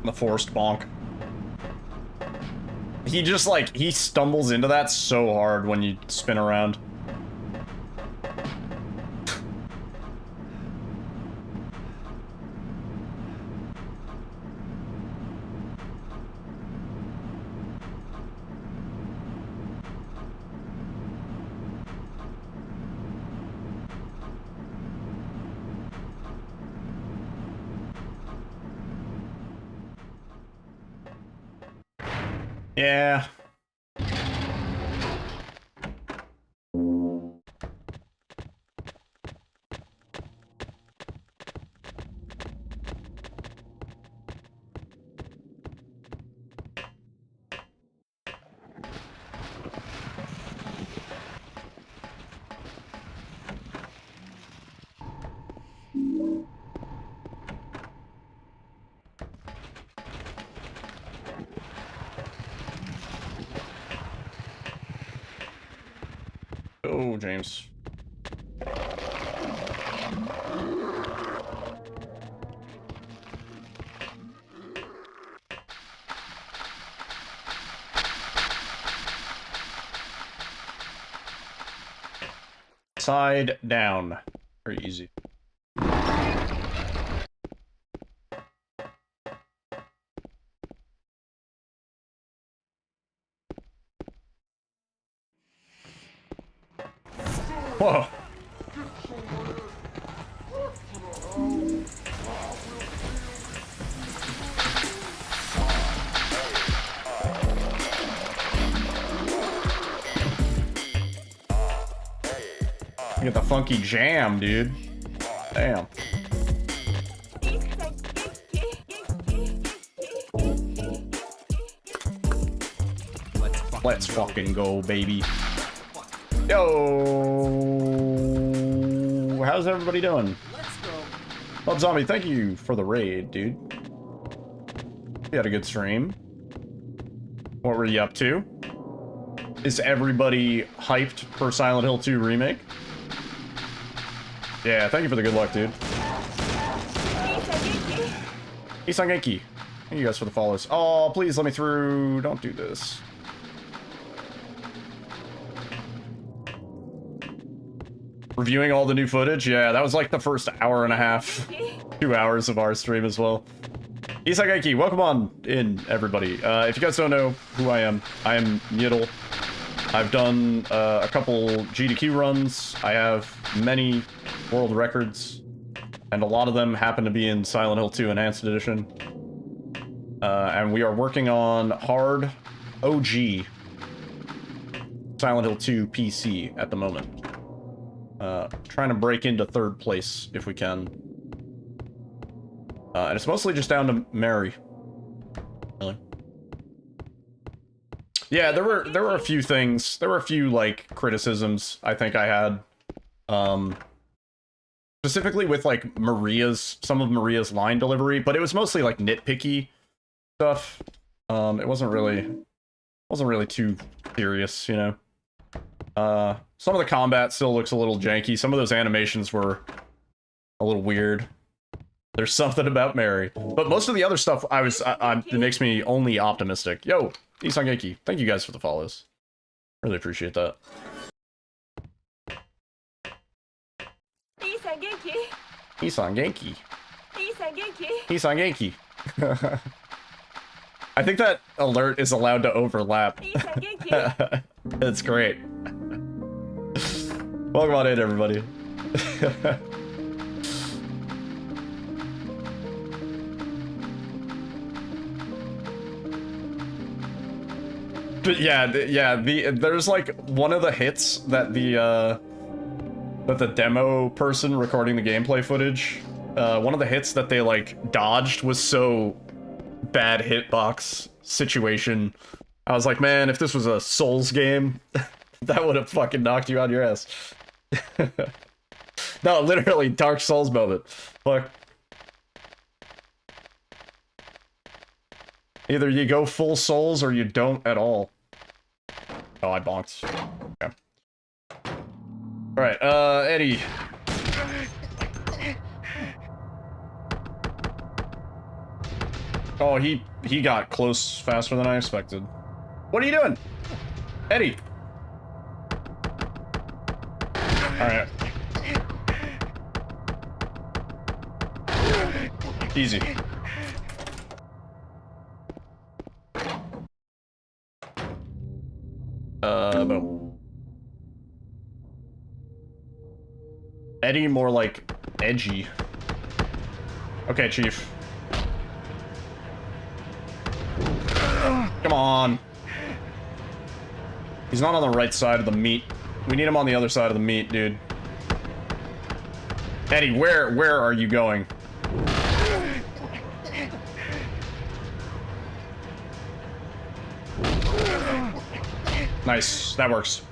The forced bonk. He just like, he stumbles into that so hard when you spin around. Yeah. Oh, James. Side down. Very easy. Whoa. You get the funky jam, dude. Damn. Let's fucking go, baby. Yo, how's everybody doing? Bob Zombie, thank you for the raid, dude. You had a good stream. What were you up to? Is everybody hyped for Silent Hill 2 Remake? Yeah, thank you for the good luck, dude. Isangenki. Thank you guys for the follows. Oh, please let me through. Don't do this. Reviewing all the new footage? Yeah, that was like the first hour and a half, 2 hours of our stream as well. Isagaiki, welcome on in, everybody. If you guys don't know who I am Yiddle. I've done a couple GDQ runs. I have many world records, and a lot of them happen to be in Silent Hill 2 Enhanced Edition. And we are working on hard OG Silent Hill 2 PC at the moment. Trying to break into 3rd place if we can. And it's mostly just down to Mary. Really. Yeah, there were a few things. There were a few, like, criticisms I think I had. Specifically with, like, some of Maria's line delivery, but it was mostly, like, nitpicky stuff. It wasn't really too serious, you know? Some of the combat still looks a little janky. Some of those animations were a little weird. There's something about Mary. But most of the other stuff it makes me only optimistic. Yo, Isangeki, thank you guys for the follows. Really appreciate that. Isangeki. Isangeki. I think that alert is allowed to overlap. It's great. Welcome on in, everybody. But yeah, there's like one of the hits that the demo person recording the gameplay footage one of the hits that they like dodged was so bad hitbox situation. I was like, man, if this was a Souls game, that would have fucking knocked you on your ass. No, literally, Dark Souls moment. Fuck. Either you go full Souls or you don't at all. Oh, I bonked. Okay. Alright, Eddie. Oh, he got close faster than I expected. What are you doing? Eddie! Alright. Easy. Boom. Eddie more like edgy. Okay, Chief. Come on. He's not on the right side of the meat. We need him on the other side of the meat, dude. Eddie, where are you going? Nice, that works.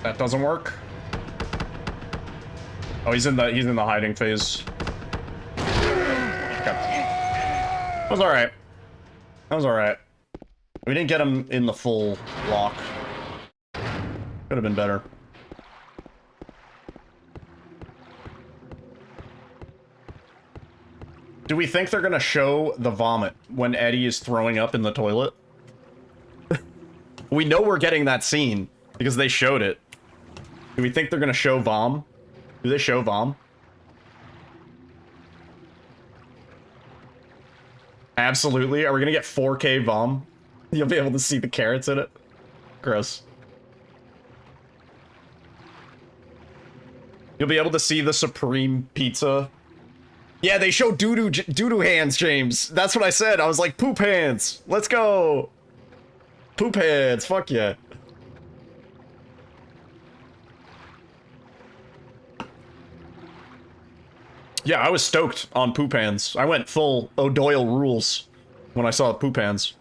That doesn't work. Oh, he's in the hiding phase. Okay. That was alright. That was alright. We didn't get him in the full lock. Could have been better. Do we think they're gonna show the vomit when Eddie is throwing up in the toilet? We know we're getting that scene because they showed it. Do we think they're gonna show vom? Do they show vom? Absolutely. Are we gonna get 4K vom? You'll be able to see the carrots in it. Gross. You'll be able to see the supreme pizza. Yeah, they show doo-doo hands, James. That's what I said. I was like, poop hands. Let's go. Poop hands. Fuck yeah. Yeah, I was stoked on poop hands. I went full O'Doyle rules when I saw poop hands.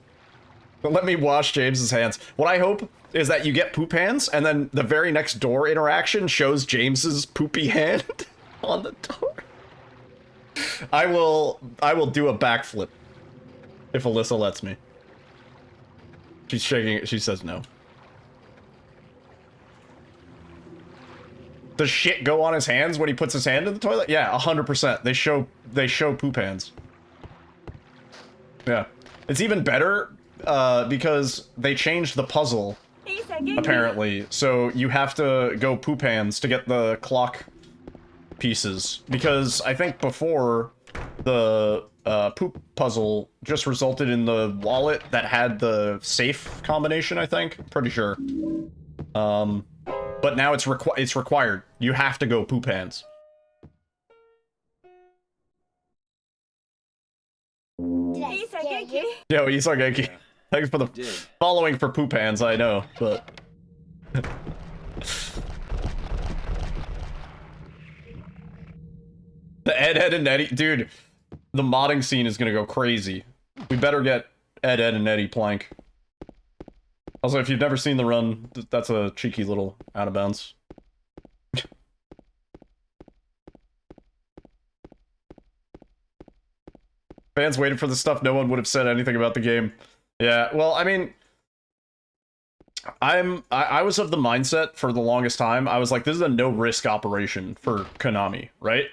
But let me wash James's hands. What I hope is that you get poop hands, and then the very next door interaction shows James's poopy hand on the door. I will do a backflip if Alyssa lets me. She's shaking. She says no. Does shit go on his hands when he puts his hand in the toilet? Yeah, 100%. They show poop hands. Yeah, it's even better because they changed the puzzle apparently. So you have to go poop hands to get the clock pieces, because I think before the poop puzzle just resulted in the wallet that had the safe combination, I think. Pretty sure. But now it's required. You have to go poop hands. Yo, Isageki. Thanks for the following for poop hands, I know, but... The Ed, and Eddie... Dude, the modding scene is gonna go crazy. We better get Ed, and Eddie plank. Also, if you've never seen the run, that's a cheeky little out of bounds. Fans waited for the stuff no one would have said anything about the game. Yeah, well, I mean... I was of the mindset for the longest time, I was like, this is a no-risk operation for Konami, right?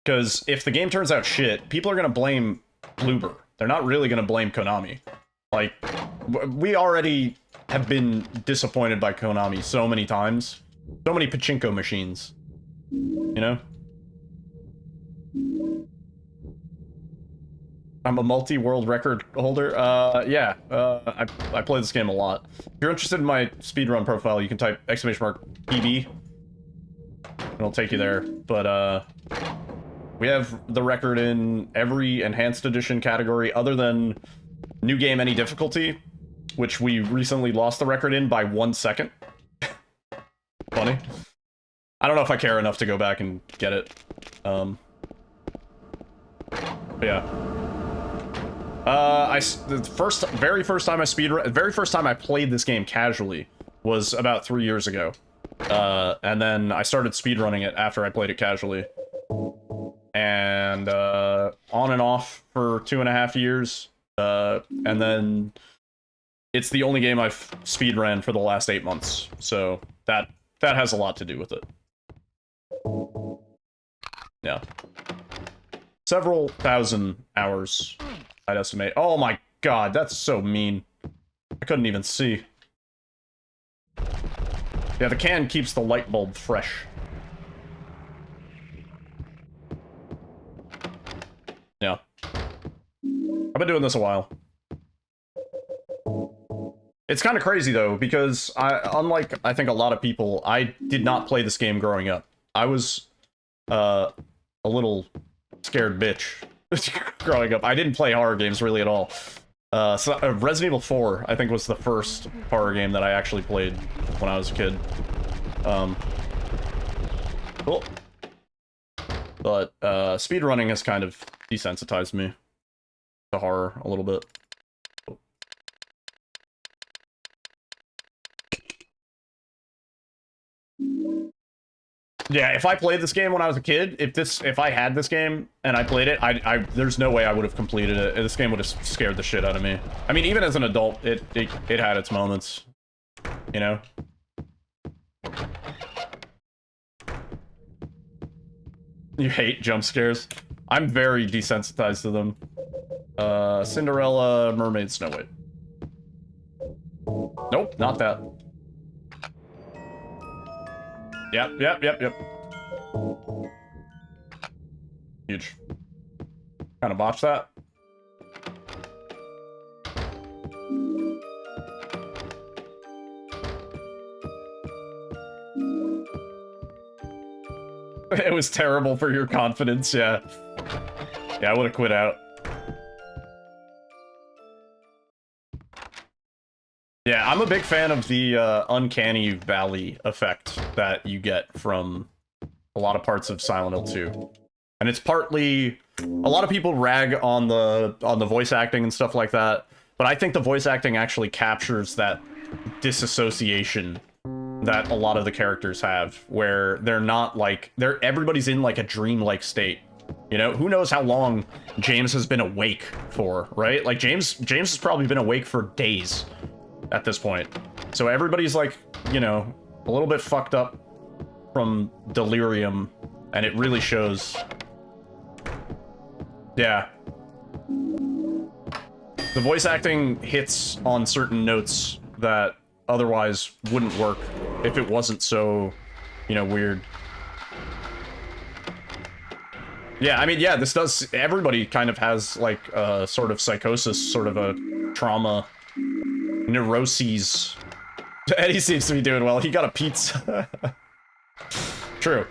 Because if the game turns out shit, people are gonna blame Bloober. They're not really gonna blame Konami. Like, we already have been disappointed by Konami so many times. So many pachinko machines. You know? I'm a multi-world record holder. Yeah. I play this game a lot. If you're interested in my speedrun profile, you can type !PB. It'll take you there. But, we have the record in every enhanced edition category other than new game any difficulty. which we recently lost the record in by 1 second. Funny. I don't know if I care enough to go back and get it. But yeah. The very first time I played this game casually was about 3 years ago. And then I started speedrunning it after I played it casually. And on and off for 2.5 years. And then it's the only game I've speedrun for the last 8 months. So that has a lot to do with it. Yeah. Several thousand hours, I'd estimate. Oh my god, that's so mean. I couldn't even see. Yeah, the can keeps the light bulb fresh. Yeah. I've been doing this a while. It's kind of crazy, though, because unlike, I think, a lot of people, I did not play this game growing up. I was a little scared bitch growing up. I didn't play horror games really at all. So Resident Evil 4, I think, was the first horror game that I actually played when I was a kid. Cool. But speedrunning has kind of desensitized me to horror a little bit. Yeah, if I played this game when I was a kid, if I had this game and I played it, there's no way I would have completed it. This game would have scared the shit out of me. I mean, even as an adult, it had its moments, you know? You hate jump scares? I'm very desensitized to them. Cinderella, Mermaid, Snow White. Nope, not that. Yep. Huge. Kind of botched that. It was terrible for your confidence, yeah. Yeah, I would have quit out. Yeah, I'm a big fan of the uncanny valley effect that you get from a lot of parts of Silent Hill 2. And it's partly... A lot of people rag on the voice acting and stuff like that, but I think the voice acting actually captures that disassociation that a lot of the characters have, where they're not like... everybody's in like a dreamlike state. You know, who knows how long James has been awake for, right? Like James has probably been awake for days at this point. So everybody's like, you know, a little bit fucked up from delirium, and it really shows. Yeah. The voice acting hits on certain notes that otherwise wouldn't work if it wasn't so, you know, weird. Yeah, I mean, yeah, this does... Everybody kind of has, like, a sort of psychosis, sort of a trauma... neuroses. Eddie seems to be doing well. He got a pizza. True.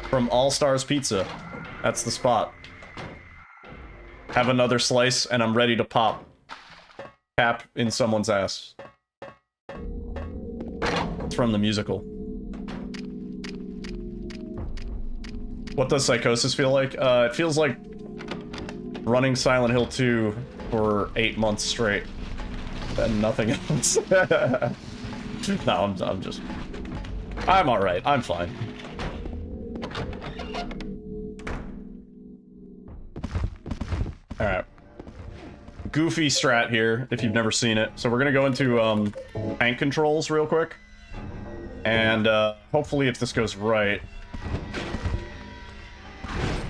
From All Stars Pizza. That's the spot. Have another slice and I'm ready to pop. Tap in someone's ass. It's from the musical. What does psychosis feel like? It feels like running Silent Hill 2 for 8 months straight and nothing else. No, I'm alright. I'm fine. Alright. Goofy strat here, if you've never seen it. So we're gonna go into tank controls real quick. And hopefully if this goes right...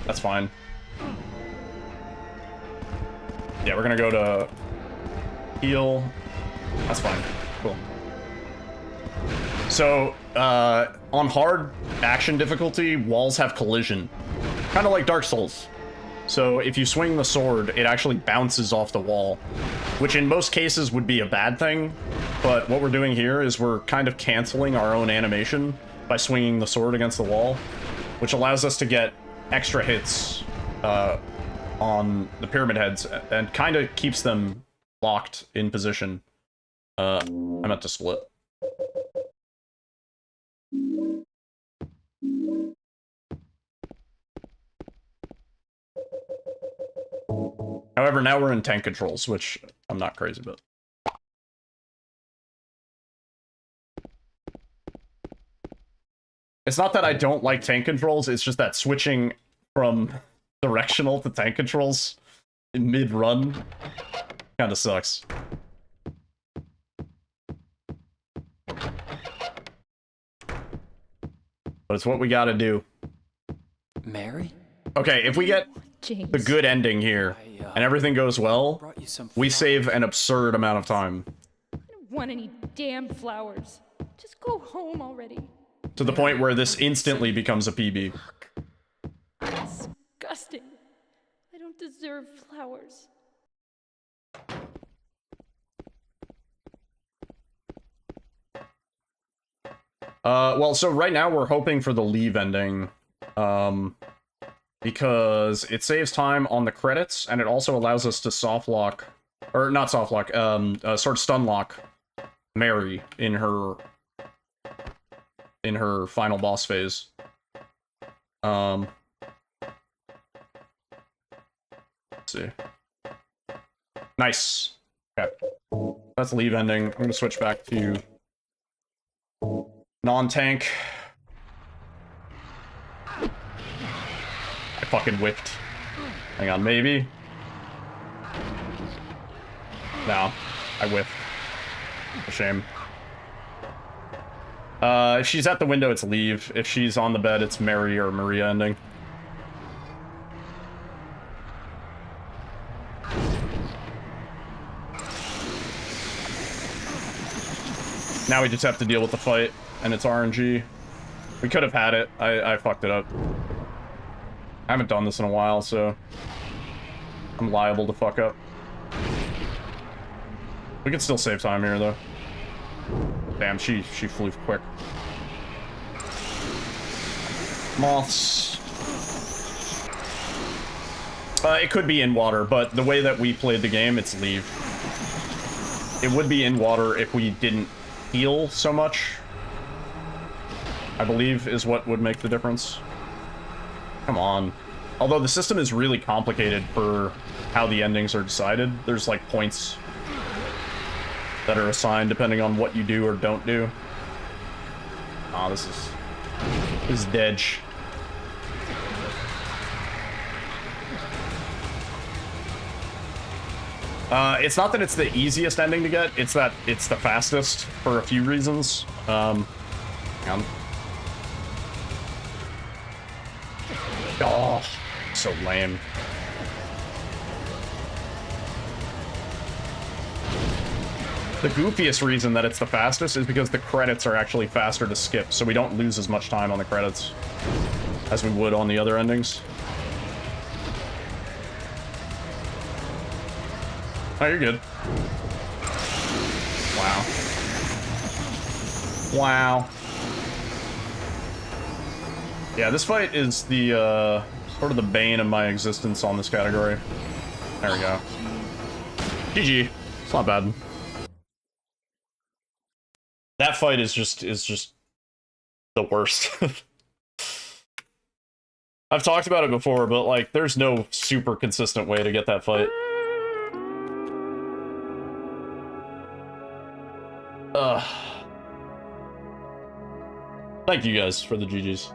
That's fine. Yeah, we're gonna go to heal. That's fine. Cool. So, on hard action difficulty, walls have collision. Kind of like Dark Souls. So if you swing the sword, it actually bounces off the wall, which in most cases would be a bad thing. But what we're doing here is we're kind of canceling our own animation by swinging the sword against the wall, which allows us to get extra hits on the pyramid heads and kind of keeps them locked in position. I meant to split. However, now we're in tank controls, which I'm not crazy about. It's not that I don't like tank controls, it's just that switching from directional to tank controls in mid-run kind of sucks. But it's what we gotta do. Mary? Okay, if we get James. the good ending here, and everything goes well, we save an absurd amount of time. I don't want any damn flowers. Just go home already. To the point where this instantly becomes a PB. Disgusting. I don't deserve flowers. Well, so right now we're hoping for the leave ending, because it saves time on the credits, and it also allows us to soft lock, or not soft lock, sort of stun lock Mary in her final boss phase. Let's see. Nice. Okay. That's leave ending. I'm gonna switch back to non-tank. I fucking whipped. Hang on, maybe? No, I whiffed. A shame. If she's at the window, it's leave. If she's on the bed, it's Mary or Maria ending. Now we just have to deal with the fight, and it's RNG. We could have had it. I fucked it up. I haven't done this in a while, so I'm liable to fuck up. We can still save time here, though. Damn, she flew quick. Moths. It could be in water, but the way that we played the game, it's leave. It would be in water if we didn't heal so much, I believe, is what would make the difference. Come on. Although the system is really complicated for how the endings are decided. There's like points that are assigned depending on what you do or don't do. Ah, this is dedge. It's not that it's the easiest ending to get, it's that it's the fastest for a few reasons. Hang on. Oh, so lame. The goofiest reason that it's the fastest is because the credits are actually faster to skip, so we don't lose as much time on the credits as we would on the other endings. Oh, you're good. Wow. Wow. Yeah, this fight is the, sort of the bane of my existence on this category. There we go. GG. It's not bad. That fight is just the worst. I've talked about it before, but, like, there's no super consistent way to get that fight. Thank you guys for the GGs.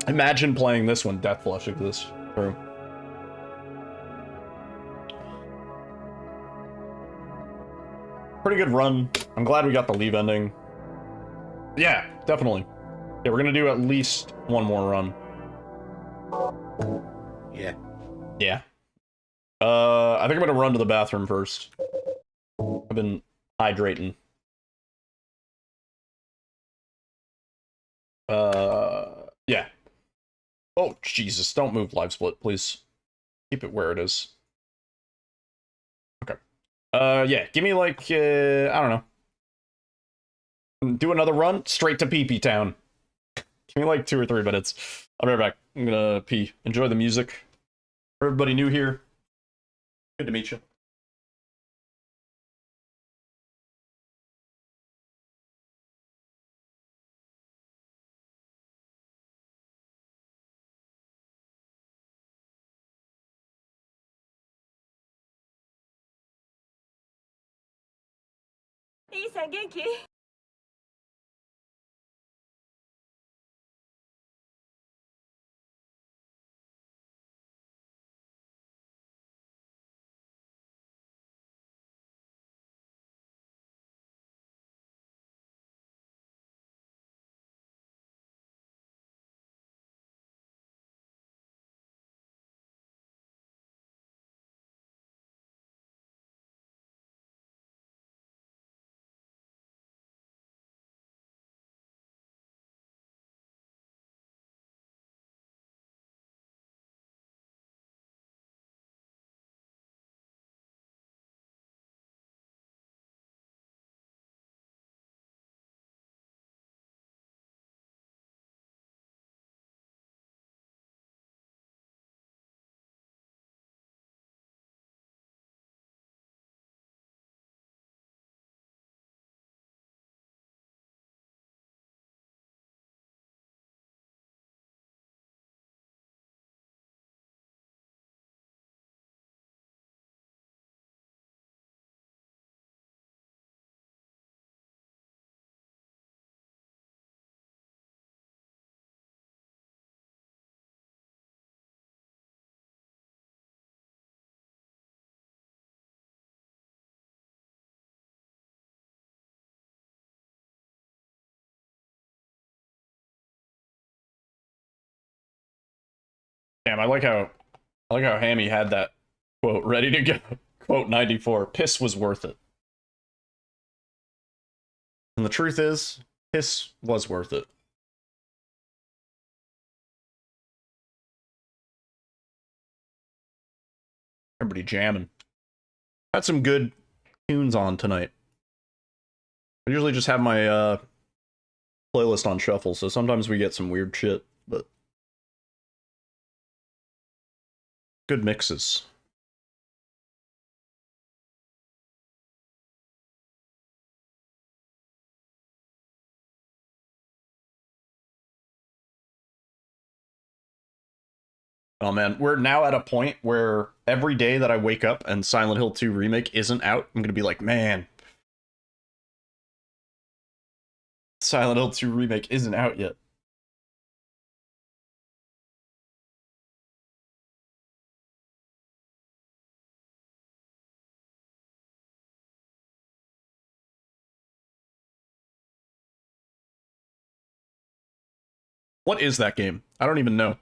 Imagine playing this one, death flushing this through. Pretty good run. I'm glad we got the leave ending. Yeah, definitely. Yeah, we're gonna do at least one more run. Yeah. Yeah. I think I'm gonna run to the bathroom first. I've been hydrating. Yeah. Oh, Jesus, don't move live split, please. Keep it where it is. Okay. Yeah, give me like, I don't know. Do another run, straight to Pee-Pee Town. Give me like 2 or 3 minutes. I'll be right back. I'm gonna pee. Enjoy the music. For everybody new here, good to meet you. Damn, I like how Hammy had that quote ready to go. Quote 94. Piss was worth it. And the truth is, piss was worth it. Everybody jamming. Got some good tunes on tonight. I usually just have my playlist on shuffle, so sometimes we get some weird shit, but good mixes. Oh man, we're now at a point where every day that I wake up and Silent Hill 2 Remake isn't out, I'm gonna be like, man, Silent Hill 2 Remake isn't out yet. What is that game? I don't even know.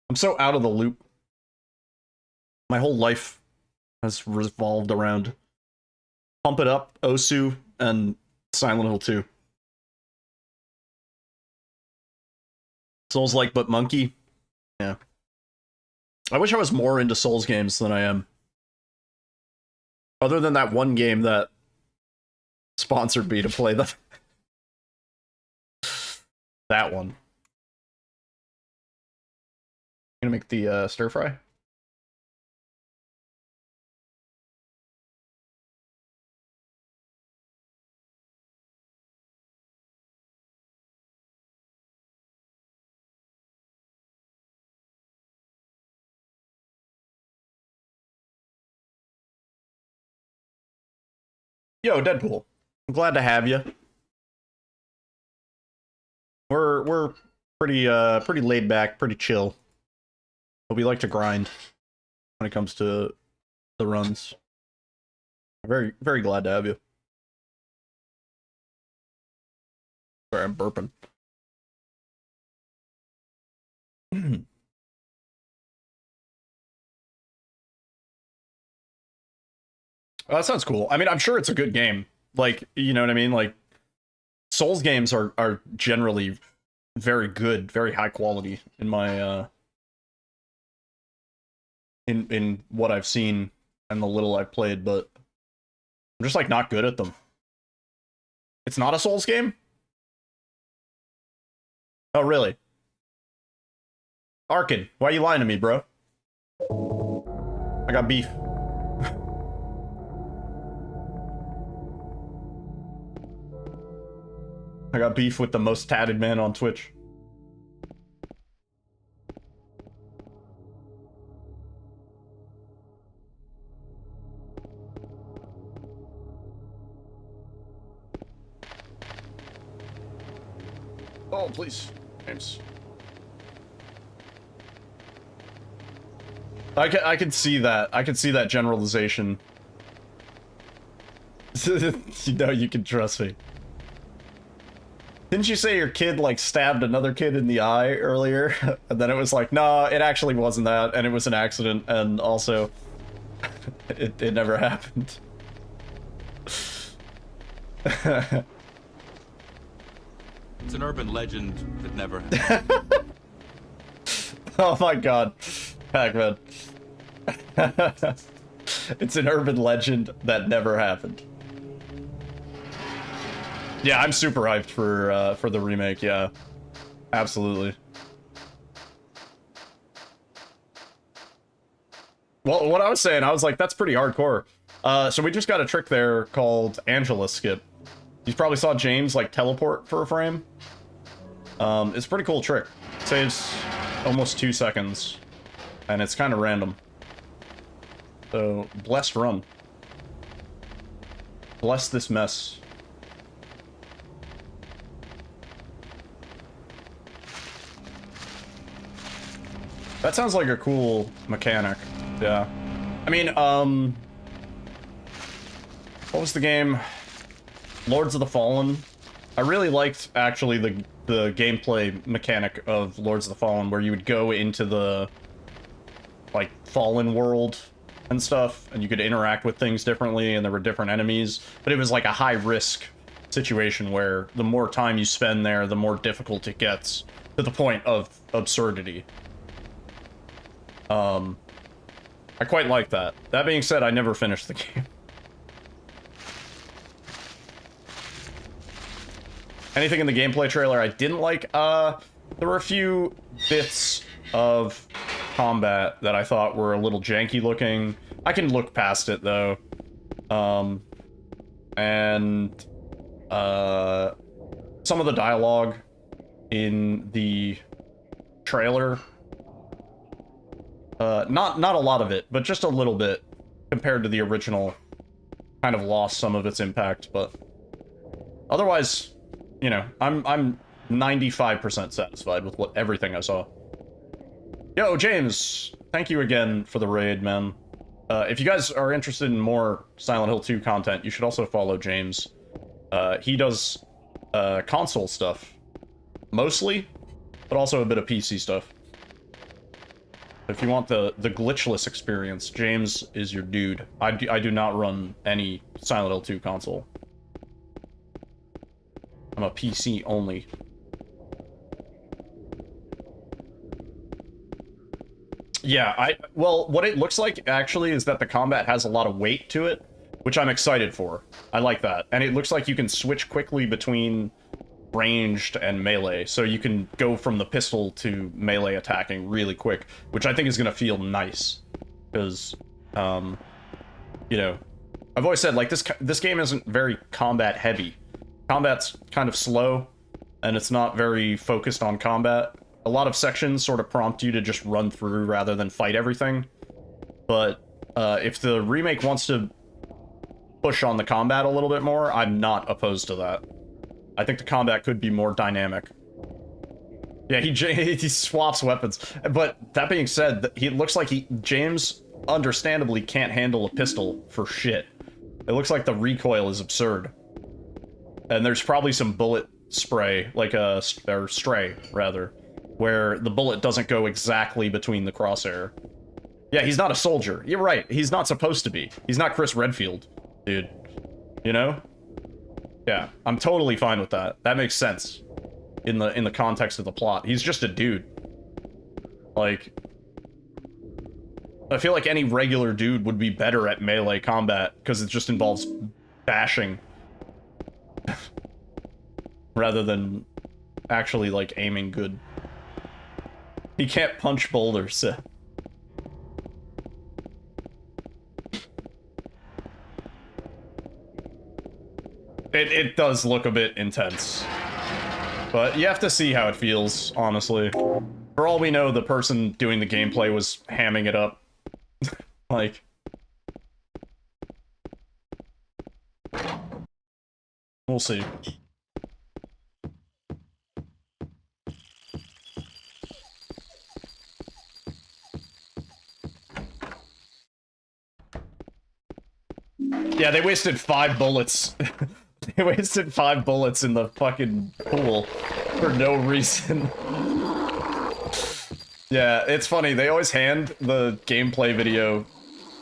I'm so out of the loop. My whole life has revolved around Pump It Up, Osu, and Silent Hill 2. Souls-like but monkey. Yeah. I wish I was more into Souls games than I am. Other than that one game that sponsored me to play them. That one. Gonna make the stir fry. Yo, Deadpool. I'm glad to have you. We're pretty laid back, pretty chill. But we like to grind when it comes to the runs. Very, very glad to have you. Sorry, I'm burping. Oh, that sounds cool. I mean, I'm sure it's a good game. Like, you know what I mean? Like, Souls games are generally very good, very high quality in my in what I've seen and the little I've played, but I'm just like not good at them. It's not a Souls game? Oh, really? Arkin, why are you lying to me, bro? I got beef. I got beef with the most tatted man on Twitch. Oh, please. James. I can see that. I can see that generalization. You know you can trust me. Didn't you say your kid, like, stabbed another kid in the eye earlier? And then it was like, no, it actually wasn't that, and it was an accident, and also, it never happened. It's an urban legend that never happened. Oh my god. Pac-Man. It's an urban legend that never happened. Yeah, I'm super hyped for the remake, yeah. Absolutely. Well, what I was saying, I was like, that's pretty hardcore. So we just got a trick there called Angela Skip. You probably saw James, like, teleport for a frame. It's a pretty cool trick. It saves almost 2 seconds. And it's kind of random. So, blessed run. Bless this mess. That sounds like a cool mechanic. Yeah. I mean, what was the game? Lords of the Fallen. I really liked, actually, the gameplay mechanic of Lords of the Fallen, where you would go into the, like, Fallen world and stuff, and you could interact with things differently, and there were different enemies, but it was like a high-risk situation where the more time you spend there, the more difficult it gets, to the point of absurdity. I quite like that. That being said, I never finished the game. Anything in the gameplay trailer I didn't like? There were a few bits of combat that I thought were a little janky looking. I can look past it, though. And some of the dialogue in the trailer, not a lot of it, but just a little bit compared to the original, kind of lost some of its impact, but otherwise, you know, I'm 95% satisfied with everything I saw. Yo, James, thank you again for the raid, man. If you guys are interested in more Silent Hill 2 content, you should also follow James. He does console stuff, mostly, but also a bit of PC stuff. If you want the glitchless experience, James is your dude. I do not run any Silent Hill 2 console. I'm a PC only. Yeah, well, what it looks like, actually, is that the combat has a lot of weight to it, which I'm excited for. I like that. And it looks like you can switch quickly between ranged and melee, so you can go from the pistol to melee attacking really quick, which I think is going to feel nice. Because, you know, I've always said, like, this game isn't very combat heavy. Combat's kind of slow, and it's not very focused on combat. A lot of sections sort of prompt you to just run through rather than fight everything. But if the remake wants to push on the combat a little bit more, I'm not opposed to that. I think the combat could be more dynamic. Yeah, he swaps weapons. But that being said, he looks like James understandably can't handle a pistol for shit. It looks like the recoil is absurd. And there's probably some bullet spray, like or stray, rather, where the bullet doesn't go exactly between the crosshair. Yeah, he's not a soldier. You're right. He's not supposed to be. He's not Chris Redfield, dude. You know? Yeah, I'm totally fine with that. That makes sense in the context of the plot. He's just a dude. Like, I feel like any regular dude would be better at melee combat because it just involves bashing rather than actually, like, aiming good. He can't punch boulders. It does look a bit intense. But you have to see how it feels, honestly. For all we know, the person doing the gameplay was hamming it up. Like... We'll see. Yeah, they wasted 5 bullets. They wasted 5 bullets in the fucking pool for no reason. Yeah, it's funny. They always hand the gameplay video,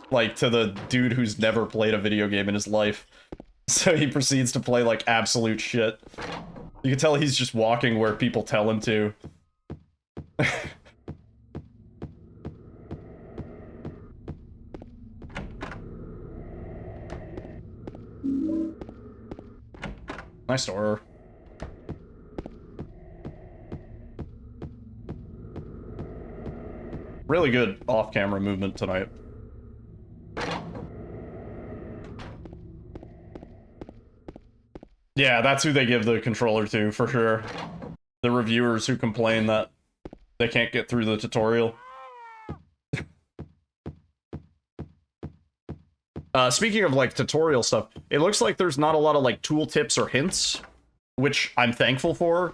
like, to the dude who's never played a video game in his life. So he proceeds to play, like, absolute shit. You can tell he's just walking where people tell him to. Nice door. Really good off-camera movement tonight. Yeah, that's who they give the controller to, for sure. The reviewers who complain that they can't get through the tutorial. Speaking of, like, tutorial stuff, it looks like there's not a lot of, like, tool tips or hints, which I'm thankful for.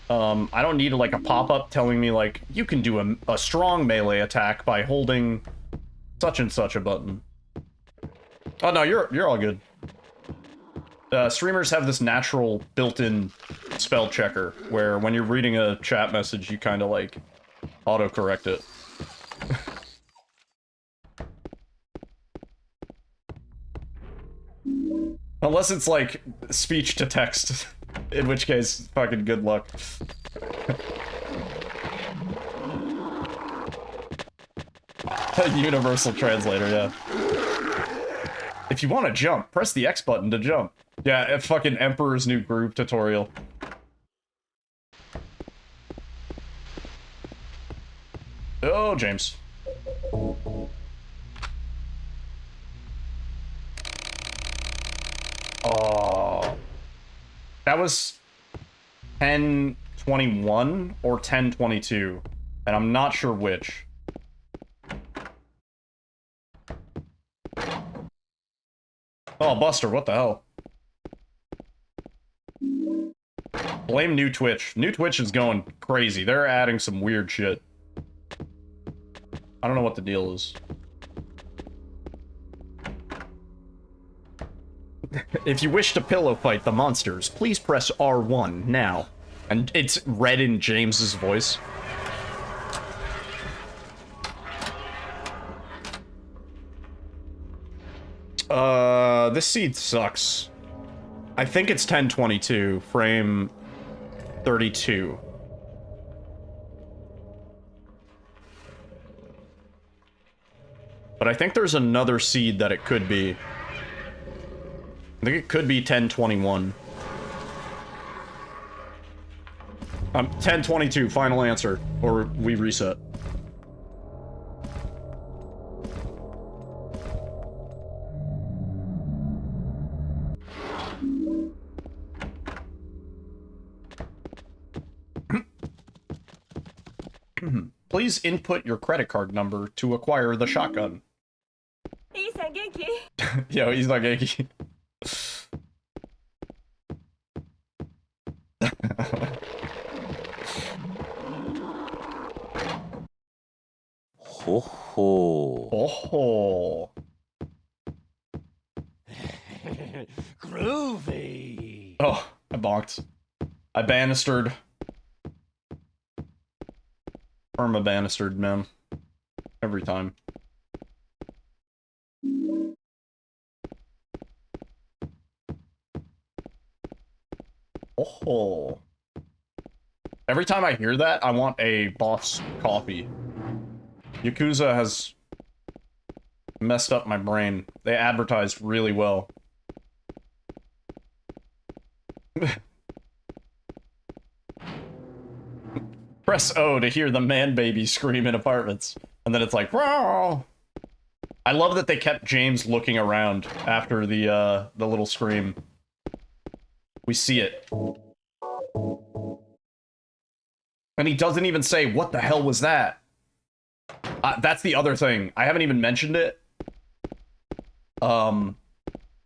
I don't need, like, a pop-up telling me, like, you can do a strong melee attack by holding such and such a button. Oh, no, you're all good. Streamers have this natural built-in spell checker, where when you're reading a chat message, you kind of, like, auto-correct it. Unless it's, like, speech to text, in which case, fucking good luck. Universal translator, yeah. If you want to jump, press the X button to jump. Yeah, fucking Emperor's New Groove tutorial. Oh, James. Oh. That was 10:21 or 10:22, and I'm not sure which. Oh, Buster, what the hell? Blame New Twitch. New Twitch is going crazy. They're adding some weird shit. I don't know what the deal is. If you wish to pillow fight the monsters, please press R1 now. And it's read in James's voice. This seed sucks. I think it's 1022, frame 32. But I think there's another seed that it could be. I think it could be 1021. 1022, final answer, or we reset. Please input your credit card number to acquire the shotgun. Yo, he's not Genki. Ho ho. Ho ho. Groovy. Oh, I bonked. I banistered. Perma banistered, man. Every time. Oh. Every time I hear that, I want a boss coffee. Yakuza has messed up my brain. They advertised really well. Press O to hear the man baby scream in apartments. And then it's like, "Row!" I love that they kept James looking around after the little scream. We see it. And he doesn't even say, "What the hell was that?" That's the other thing. I haven't even mentioned it.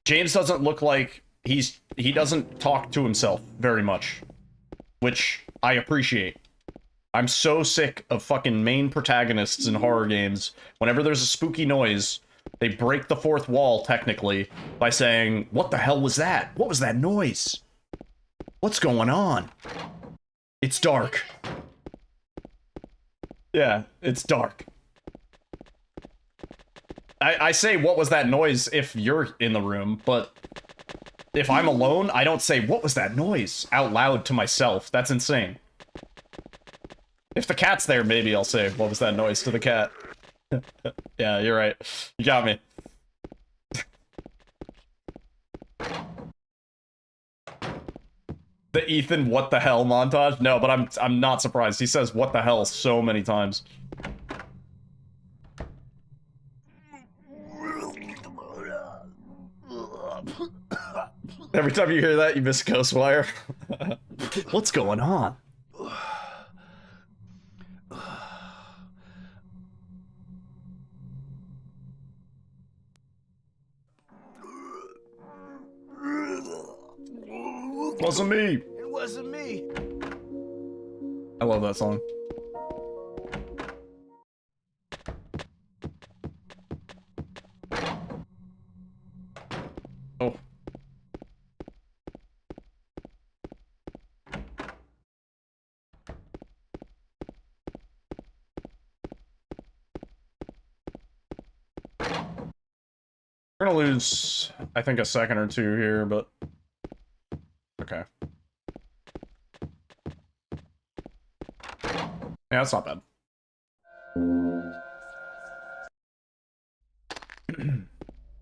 James doesn't look like he doesn't talk to himself very much, which I appreciate. I'm so sick of fucking main protagonists in horror games. Whenever there's a spooky noise, they break the fourth wall, technically, by saying, "What the hell was that? What was that noise? What's going on? It's dark." Yeah, it's dark. I say, "What was that noise?" if you're in the room, but if I'm alone, I don't say, "What was that noise?" out loud to myself. That's insane. If the cat's there, maybe I'll say, "What was that noise?" to the cat. Yeah, you're right. You got me. The Ethan "what the hell" montage? No, but I'm not surprised. He says "what the hell" so many times. Every time you hear that, you miss Ghostwire. What's going on? Wasn't me. It wasn't me. I love that song. Oh. We're gonna lose, I think, a second or two here, but okay. Yeah, that's not bad.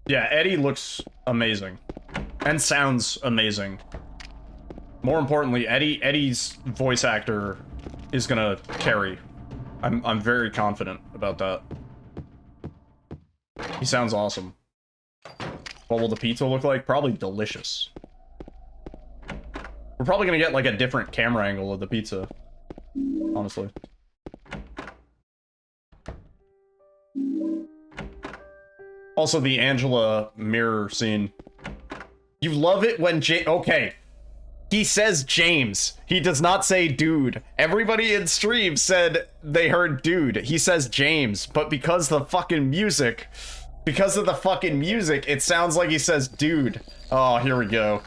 Yeah, Eddie looks amazing. And sounds amazing. More importantly, Eddie's voice actor is gonna carry. I'm very confident about that. He sounds awesome. What will the pizza look like? Probably delicious. We're probably gonna get like a different camera angle of the pizza. Honestly. Also, the Angela mirror scene. You love it when okay. He says James. He does not say dude. Everybody in stream said they heard dude. He says James, but because of the fucking music, it sounds like he says dude. Oh, here we go.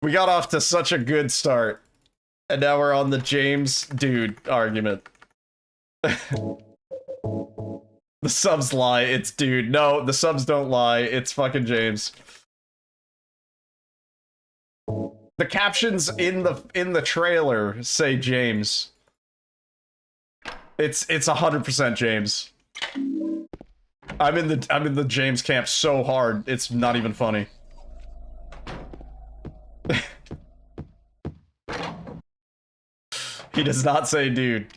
We got off to such a good start. And now we're on the James dude argument. The subs lie, it's dude. No, the subs don't lie, it's fucking James. The captions in the trailer say James. It's 100% James. I'm in the James camp so hard, it's not even funny. He does not say dude.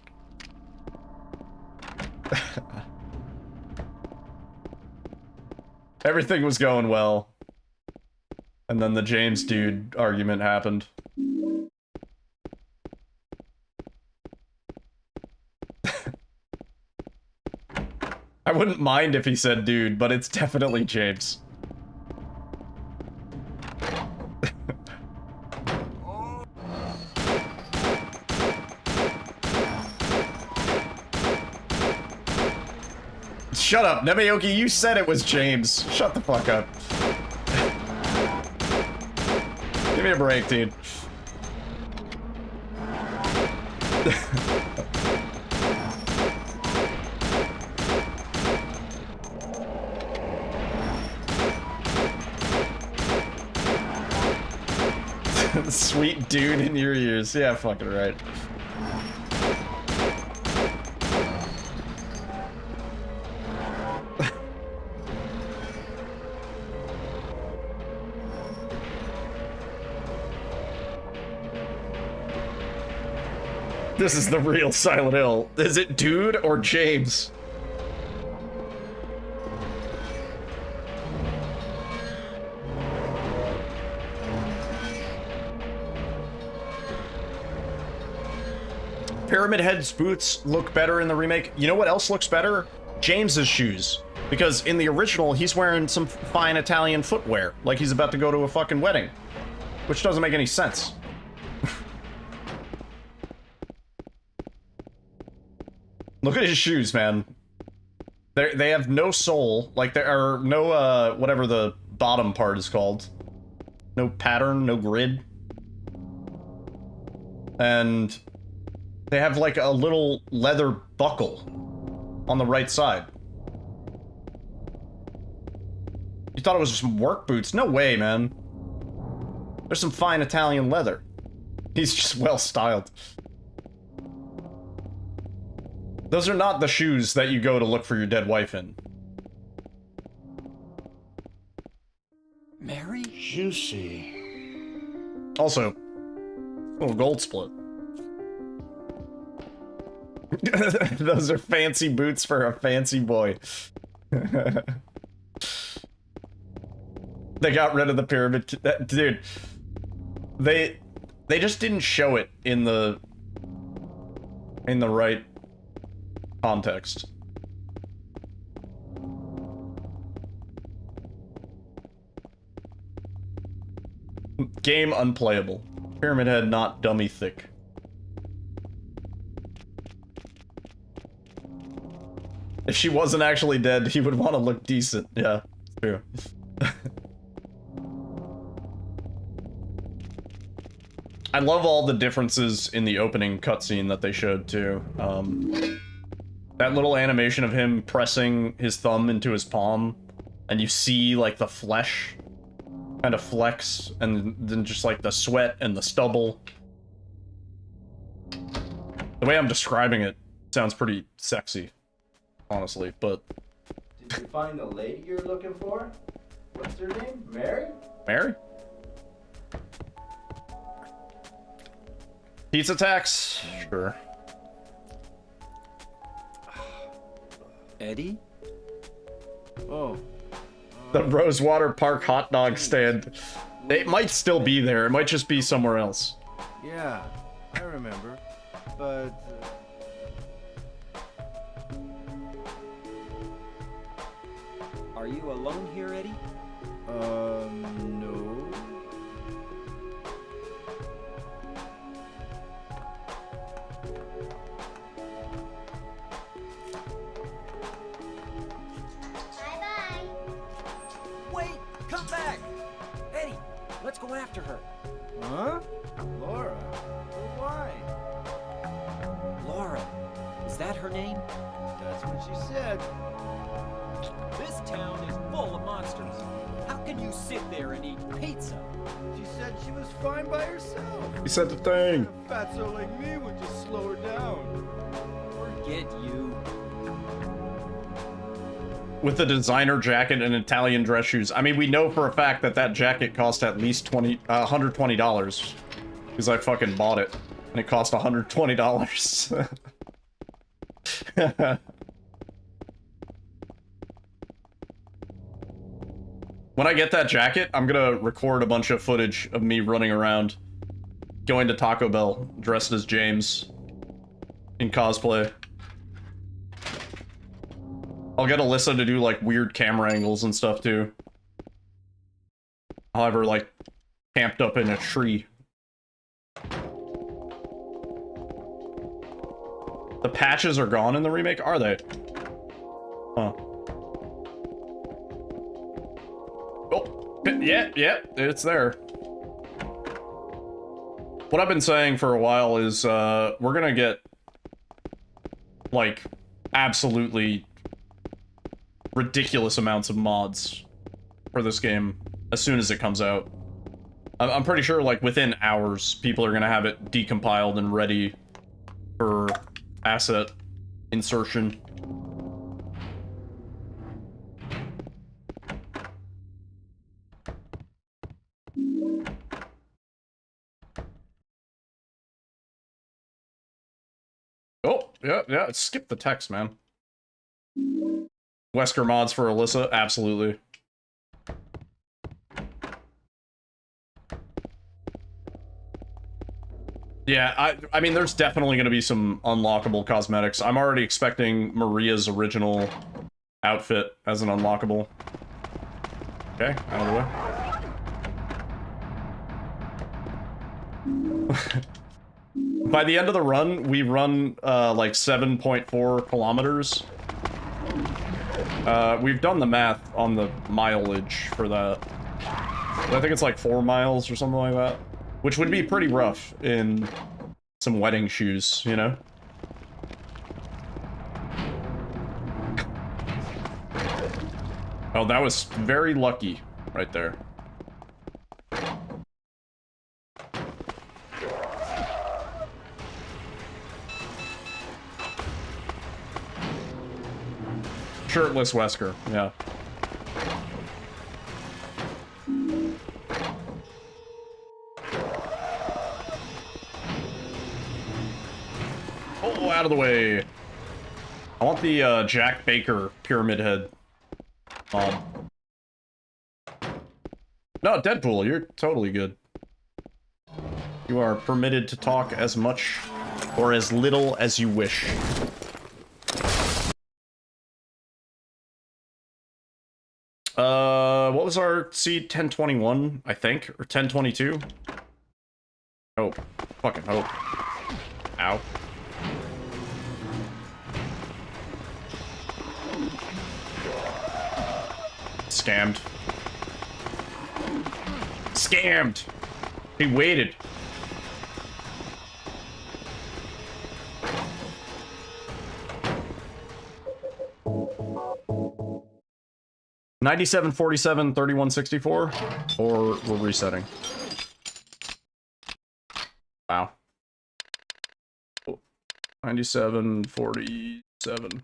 Everything was going well. And then the James dude argument happened. I wouldn't mind if he said dude, but it's definitely James. Shut up, Nemayoki, you said it was James. Shut the fuck up. Give me a break, dude. Sweet dude in your ears. Yeah, fucking right. This is the real Silent Hill. Is it Dude or James? Pyramid Head's boots look better in the remake. You know what else looks better? James's shoes. Because in the original, he's wearing some fine Italian footwear. Like he's about to go to a fucking wedding. Which doesn't make any sense. Look at his shoes, man. They have no sole. Like, there are no, whatever the bottom part is called. No pattern, no grid. And they have, like, a little leather buckle on the right side. You thought it was just some work boots? No way, man. There's some fine Italian leather. He's just well-styled. Those are not the shoes that you go to look for your dead wife in. Mary? Juicy. Also, little gold split. Those are fancy boots for a fancy boy. They got rid of the pyramid. Dude, they just didn't show it in the right context. Game unplayable. Pyramid Head not dummy thick. If she wasn't actually dead, he would want to look decent. Yeah, true. I love all the differences in the opening cutscene that they showed too. That little animation of him pressing his thumb into his palm, and you see like the flesh kind of flex, and then just like the sweat and the stubble. The way I'm describing it sounds pretty sexy, honestly, but... Did you find the lady you're looking for? What's her name? Mary? Mary? Pizza tax? Sure. Eddie? Oh. The Rosewater Park hot dog stand. It might still be there. It might just be somewhere else. Yeah, I remember. But... Are you alone here, Eddie? No. Wait! Come back! Eddie, let's go after her. Huh? Laura? Why? Laura. Is that her name? That's what she said. This town is full of monsters. How can you sit there and eat pizza? She said she was fine by herself. He said the thing. A fatso like me would just slow her down. Forget you. With the designer jacket and Italian dress shoes. I mean, we know for a fact that that jacket cost at least $120. Because I fucking bought it. And it cost $120. When I get that jacket, I'm gonna record a bunch of footage of me running around, going to Taco Bell, dressed as James, in cosplay. I'll get Alyssa to do, like, weird camera angles and stuff, too. However, like, camped up in a tree. The patches are gone in the remake? Are they? Huh. Oh, yeah, it's there. What I've been saying for a while is, we're gonna get, like, absolutely ridiculous amounts of mods for this game as soon as it comes out. I'm pretty sure, like, within hours, people are gonna have it decompiled and ready for asset insertion. Oh, yeah, skip the text, man. Wesker mods for Alyssa, absolutely. Yeah, I mean, there's definitely going to be some unlockable cosmetics. I'm already expecting Maria's original outfit as an unlockable. Okay, out of the way. By the end of the run, we run like 7.4 kilometers. We've done the math on the mileage for that. I think it's like 4 miles or something like that. Which would be pretty rough in some wedding shoes, you know? Oh, that was very lucky right there. Shirtless Wesker, yeah. Oh, out of the way. I want the Jack Baker pyramid head mod. No, Deadpool, you're totally good. You are permitted to talk as much or as little as you wish. What was our seed? 1021, I think? Or 1022? Hope. Fucking hope. Ow. Scammed. Scammed! He waited. $97, $47, $31, $64, or we're resetting. Wow. 97, 47.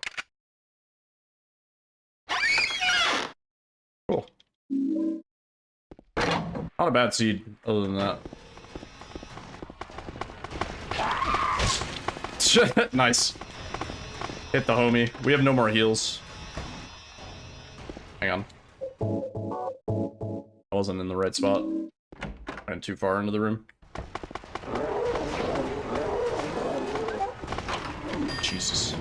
Cool. Not a bad seed, other than that. Nice. Hit the homie. We have no more heals. Hang on. I wasn't in the right spot. Went too far into the room. Jesus.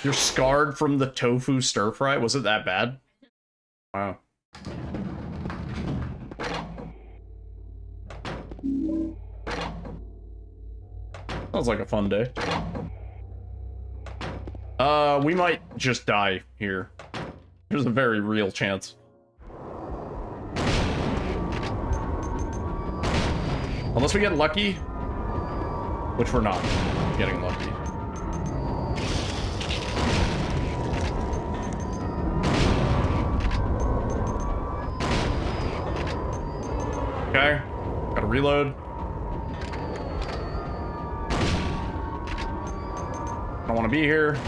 You're scarred from the tofu stir fry? Was it that bad? Wow. Sounds like a fun day. We might just die here. There's a very real chance. Unless we get lucky, which we're not getting lucky. Okay, gotta reload. Don't want to be here.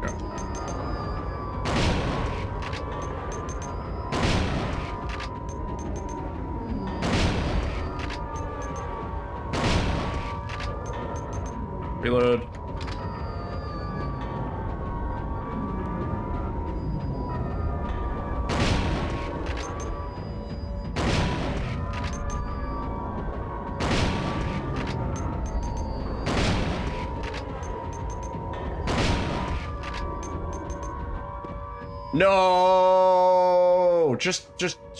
Go. Reload. No! Just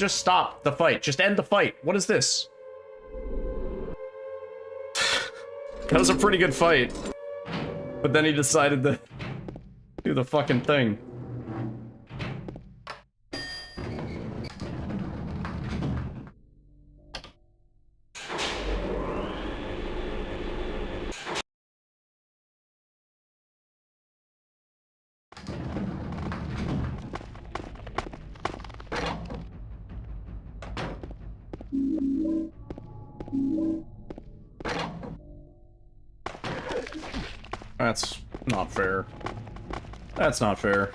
stop the fight. Just end the fight. What is this? That was a pretty good fight. But then he decided to do the fucking thing. That's not fair. That's not fair.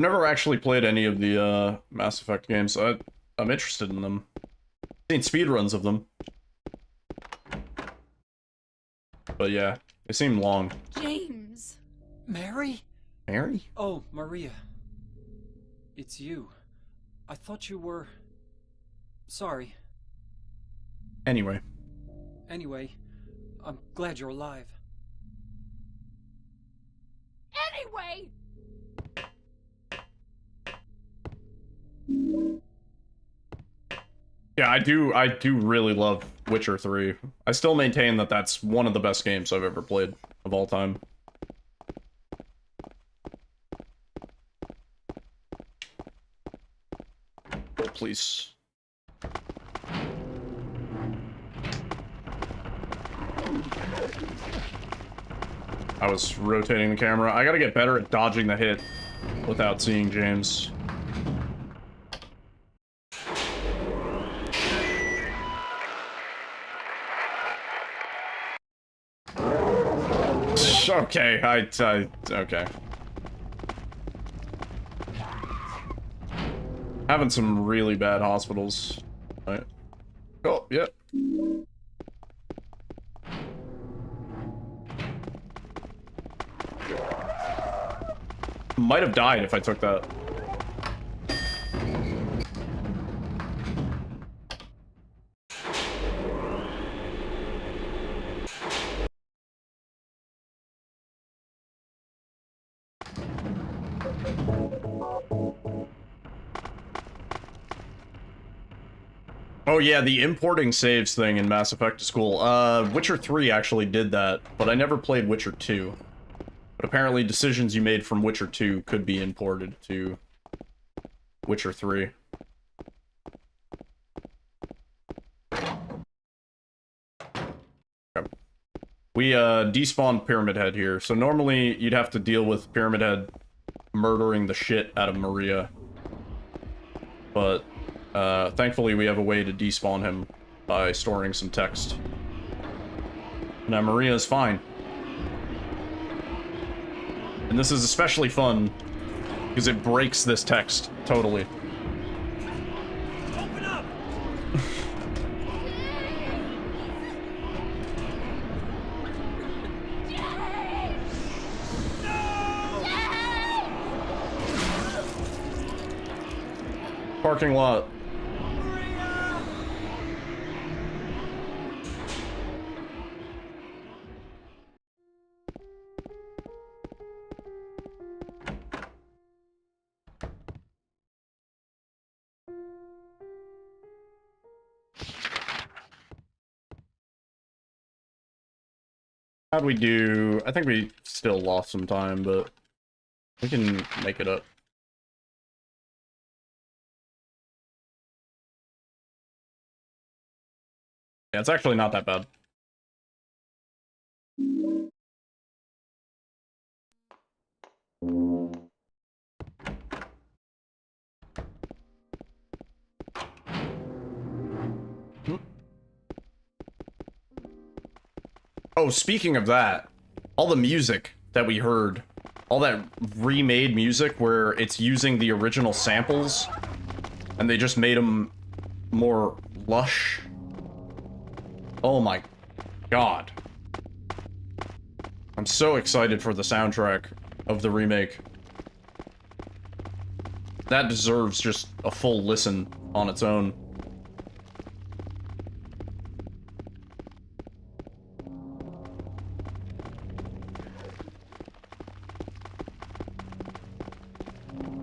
I've never actually played any of the Mass Effect games. I'm interested in them. I've seen speedruns of them. But yeah, they seem long. James. Mary? Mary? Oh, Maria. It's you. I thought you were... Sorry. Anyway. Anyway, I'm glad you're alive. Anyway! Yeah, I do really love Witcher 3. I still maintain that that's one of the best games I've ever played of all time. Oh, please. I was rotating the camera. I gotta get better at dodging the hit without seeing James. Okay, okay. Having some really bad hospitals. Right. Oh, yep. Might have died if I took that. Oh yeah, the importing saves thing in Mass Effect is cool. Witcher 3 actually did that, but I never played Witcher 2. But apparently decisions you made from Witcher 2 could be imported to Witcher 3. Okay. We despawned Pyramid Head here, so normally you'd have to deal with Pyramid Head murdering the shit out of Maria. But thankfully we have a way to despawn him by storing some text. Now Maria's fine. And this is especially fun because it breaks this text totally. Open up! Parking lot. How'd we do? I think we still lost some time, but we can make it up. Yeah, it's actually not that bad. Oh, speaking of that, all the music that we heard, all that remade music where it's using the original samples and they just made them more lush. Oh my god. I'm so excited for the soundtrack of the remake. That deserves just a full listen on its own.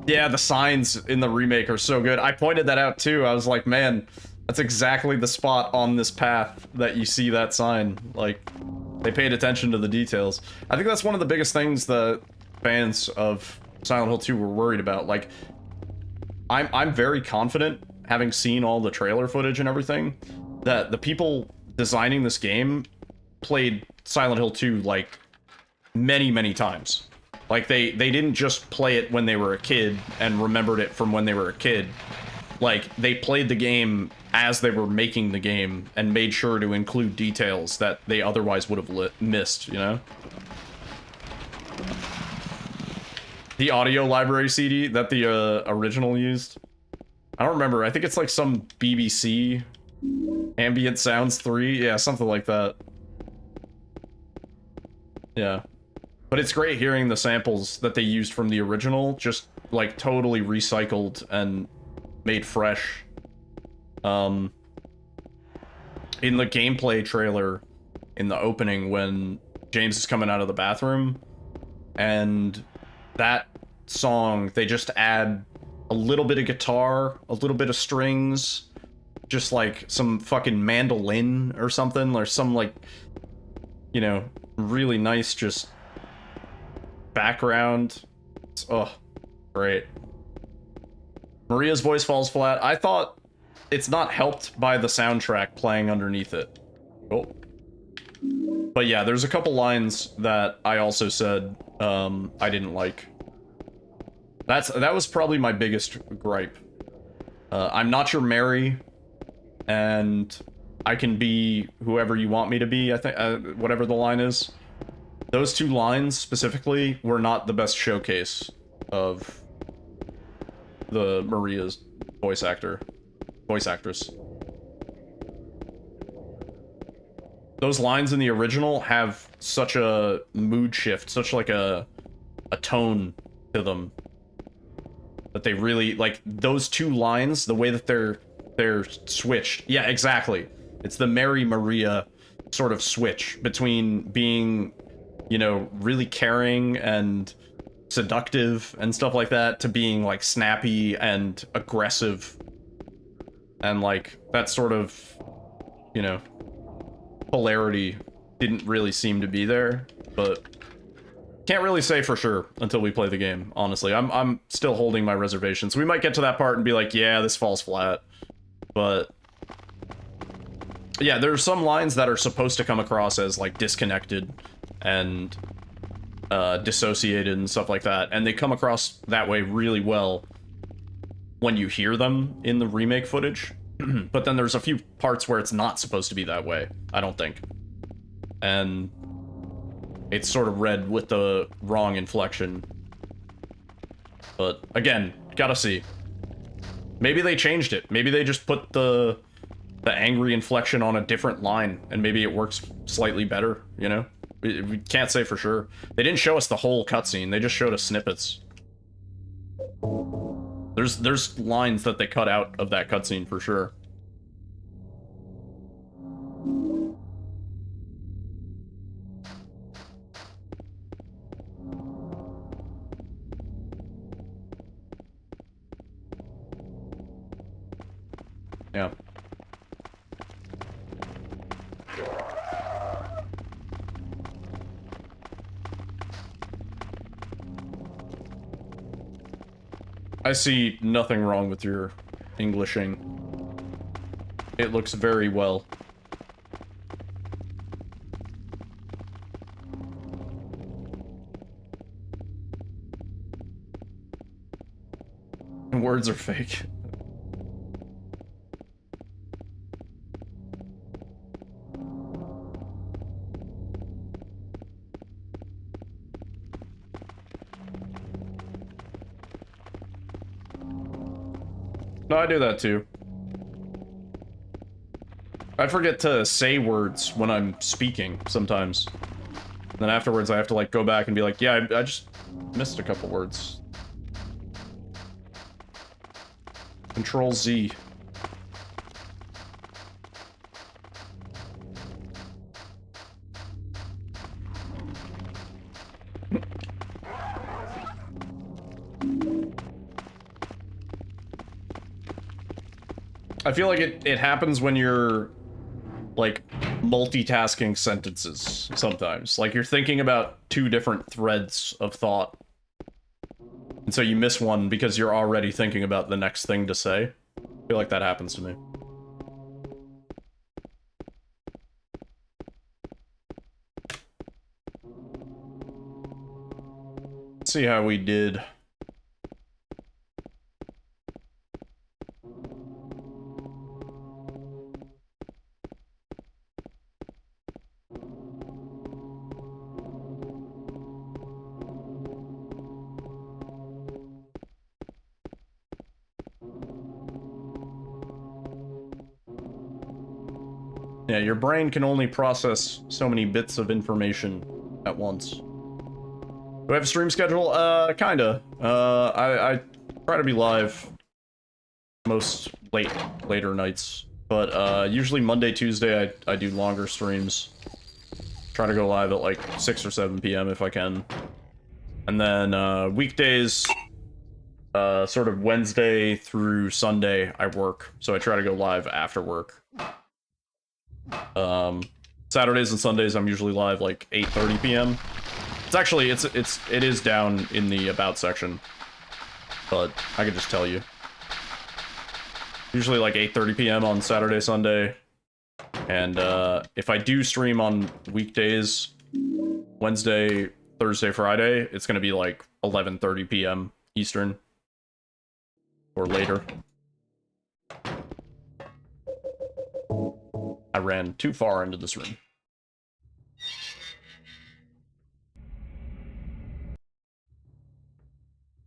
Yeah, the signs in the remake are so good. I pointed that out too. I was like, man, that's exactly the spot on this path that you see that sign. Like, they paid attention to the details. I think that's one of the biggest things the fans of Silent Hill 2 were worried about. Like, I'm very confident, having seen all the trailer footage and everything, that the people designing this game played Silent Hill 2, like, many, many times. Like, they didn't just play it when they were a kid and remembered it from when they were a kid. Like, they played the game as they were making the game and made sure to include details that they otherwise would have missed, you know? The audio library CD that the original used. I don't remember. I think it's like some BBC Ambient Sounds 3. Yeah, something like that. Yeah. But it's great hearing the samples that they used from the original, just like totally recycled and made fresh. In the gameplay trailer, in the opening, when James is coming out of the bathroom, and that song, they just add a little bit of guitar, a little bit of strings, just like some fucking mandolin or something, or some like, you know, really nice just background. Oh, great. Maria's voice falls flat. I thought it's not helped by the soundtrack playing underneath it. Oh. But yeah, there's a couple lines that I also said I didn't like. That was probably my biggest gripe. I'm not your Mary, and I can be whoever you want me to be, I think, whatever the line is. Those two lines specifically were not the best showcase of the Maria's voice actress. Those lines in the original have such a mood shift, such like a tone to them, that they really, like, those two lines, the way that they're switched. Yeah, exactly. It's the Mary Maria sort of switch between being, you know, really caring and seductive and stuff like that, to being like snappy and aggressive, and like that sort of, you know, polarity didn't really seem to be there. But can't really say for sure until we play the game, honestly. I'm still holding my reservations. We might get to that part and be like, yeah, this falls flat. But yeah, there's some lines that are supposed to come across as like disconnected and dissociated and stuff like that, and they come across that way really well when you hear them in the remake footage. But then there's a few parts where it's not supposed to be that way, I don't think, and it's sort of read with the wrong inflection. But again, gotta see. Maybe they changed it. Maybe they just put the angry inflection on a different line, and maybe it works slightly better, you know? We can't say for sure. They didn't show us the whole cutscene, they just showed us snippets. There's lines that they cut out of that cutscene for sure. Yeah. I see nothing wrong with your Englishing. It looks very well. Words are fake. No, I do that too. I forget to say words when I'm speaking sometimes. And then afterwards I have to like go back and be like, yeah, I just missed a couple words. Control Z. I feel like it happens when you're, like, multitasking sentences sometimes. Like, you're thinking about two different threads of thought. And so you miss one because you're already thinking about the next thing to say. I feel like that happens to me. Let's see how we did. Yeah, your brain can only process so many bits of information at once. Do I have a stream schedule? Kinda. I try to be live most later nights, but usually Monday, Tuesday I do longer streams. Try to go live at like 6 or 7 p.m. if I can. And then weekdays, sort of Wednesday through Sunday, I work, so I try to go live after work. Saturdays and Sundays I'm usually live like 8:30 p.m. It's actually it is down in the about section, but I can just tell you. Usually like 8:30 p.m. on Saturday, Sunday, and if I do stream on weekdays, Wednesday, Thursday, Friday, it's gonna be like 11:30 p.m. Eastern or later. I ran too far into this room.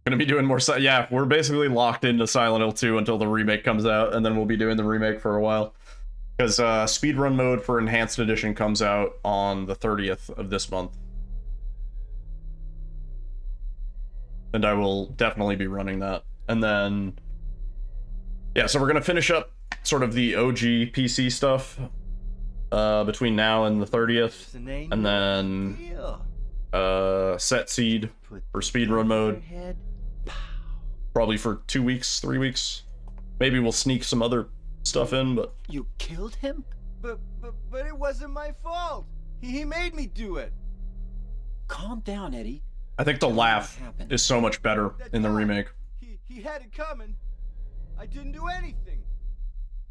Gonna be doing more yeah, we're basically locked into Silent Hill 2 until the remake comes out, and then we'll be doing the remake for a while. Because speedrun mode for Enhanced Edition comes out on the 30th of this month. And I will definitely be running that. And then... yeah, so we're gonna finish up sort of the OG PC stuff between now and the 30th. And then... set seed for speedrun mode. Probably for 2 weeks, 3 weeks. Maybe we'll sneak some other stuff in, but... You killed him? But it wasn't my fault. He made me do it. Calm down, Eddie. I think the laugh is so much better in the remake. He had it coming. I didn't do anything.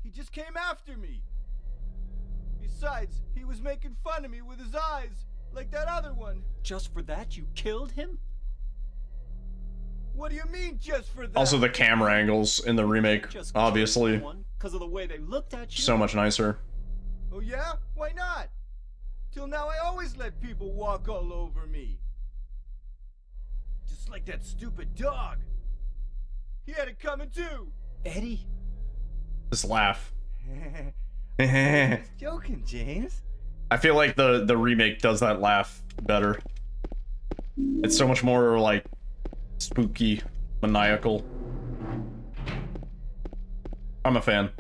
He just came after me. Besides, he was making fun of me with his eyes, like that other one. Just for that, you killed him? What do you mean, just for that? Also, the camera angles in the remake, obviously, because of the way they looked at you. so much nicer. Oh yeah? Why not? Till now, I always let people walk all over me. Just like that stupid dog. He had it coming too. Eddie? Just laugh. Just joking, James. I feel like the remake does that laugh better. It's so much more, like, spooky, maniacal. I'm a fan.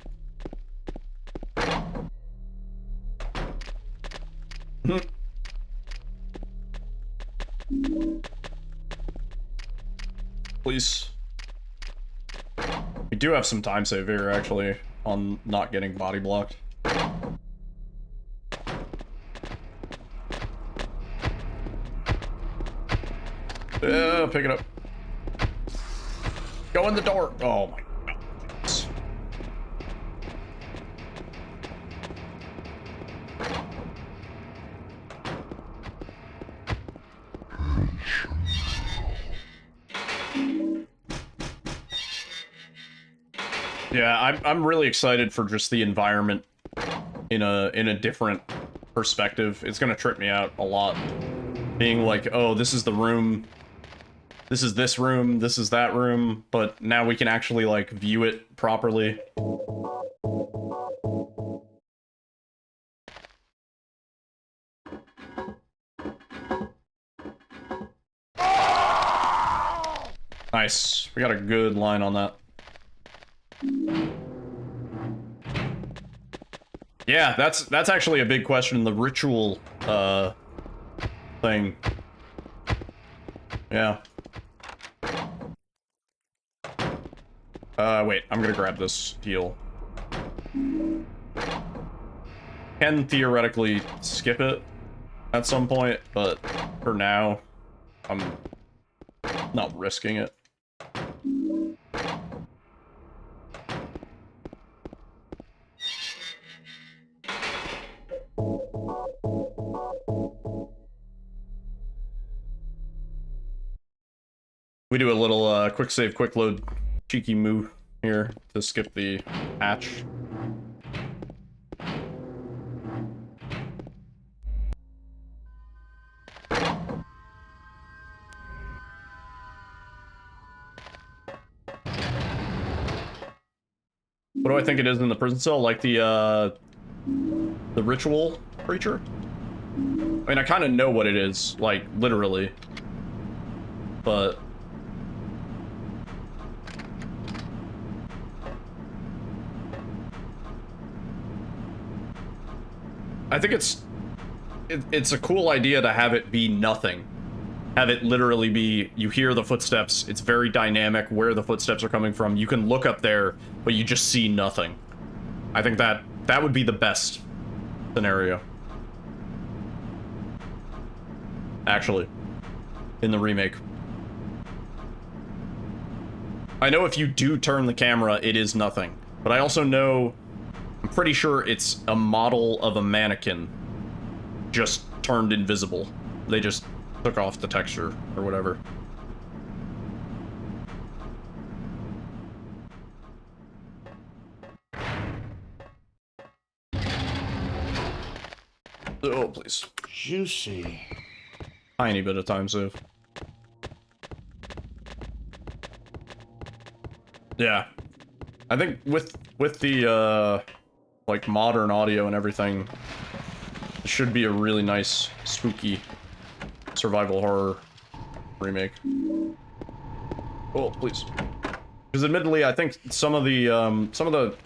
Please. We do have some time save here, actually, on not getting body blocked. Pick it up. Go in the door. Oh my god. Yeah, I'm really excited for just the environment in a different perspective. It's gonna trip me out a lot. Being like, oh, this is the room. This is this room, this is that room, but now we can actually, like, view it properly. Nice. We got a good line on that. Yeah, that's actually a big question, the ritual, thing. Yeah. Wait, I'm gonna grab this heal. Can theoretically skip it at some point, but for now, I'm not risking it. We do a little quick save, quick load, cheeky move here to skip the hatch. What do I think it is in the prison cell? Like the The ritual creature? I mean, I kind of know what it is, like, literally. But... I think it's a cool idea to have it be nothing. Have it literally be, you hear the footsteps, it's very dynamic where the footsteps are coming from. You can look up there, but you just see nothing. I think that would be the best scenario. Actually, in the remake. I know if you do turn the camera, it is nothing. But I also know, I'm pretty sure it's a model of a mannequin just turned invisible. They just took off the texture or whatever. Oh, please. Juicy. Tiny bit of time save. Yeah. I think with the, like, modern audio and everything, it should be a really nice, spooky survival horror remake. Oh, please. Because admittedly, I think some of the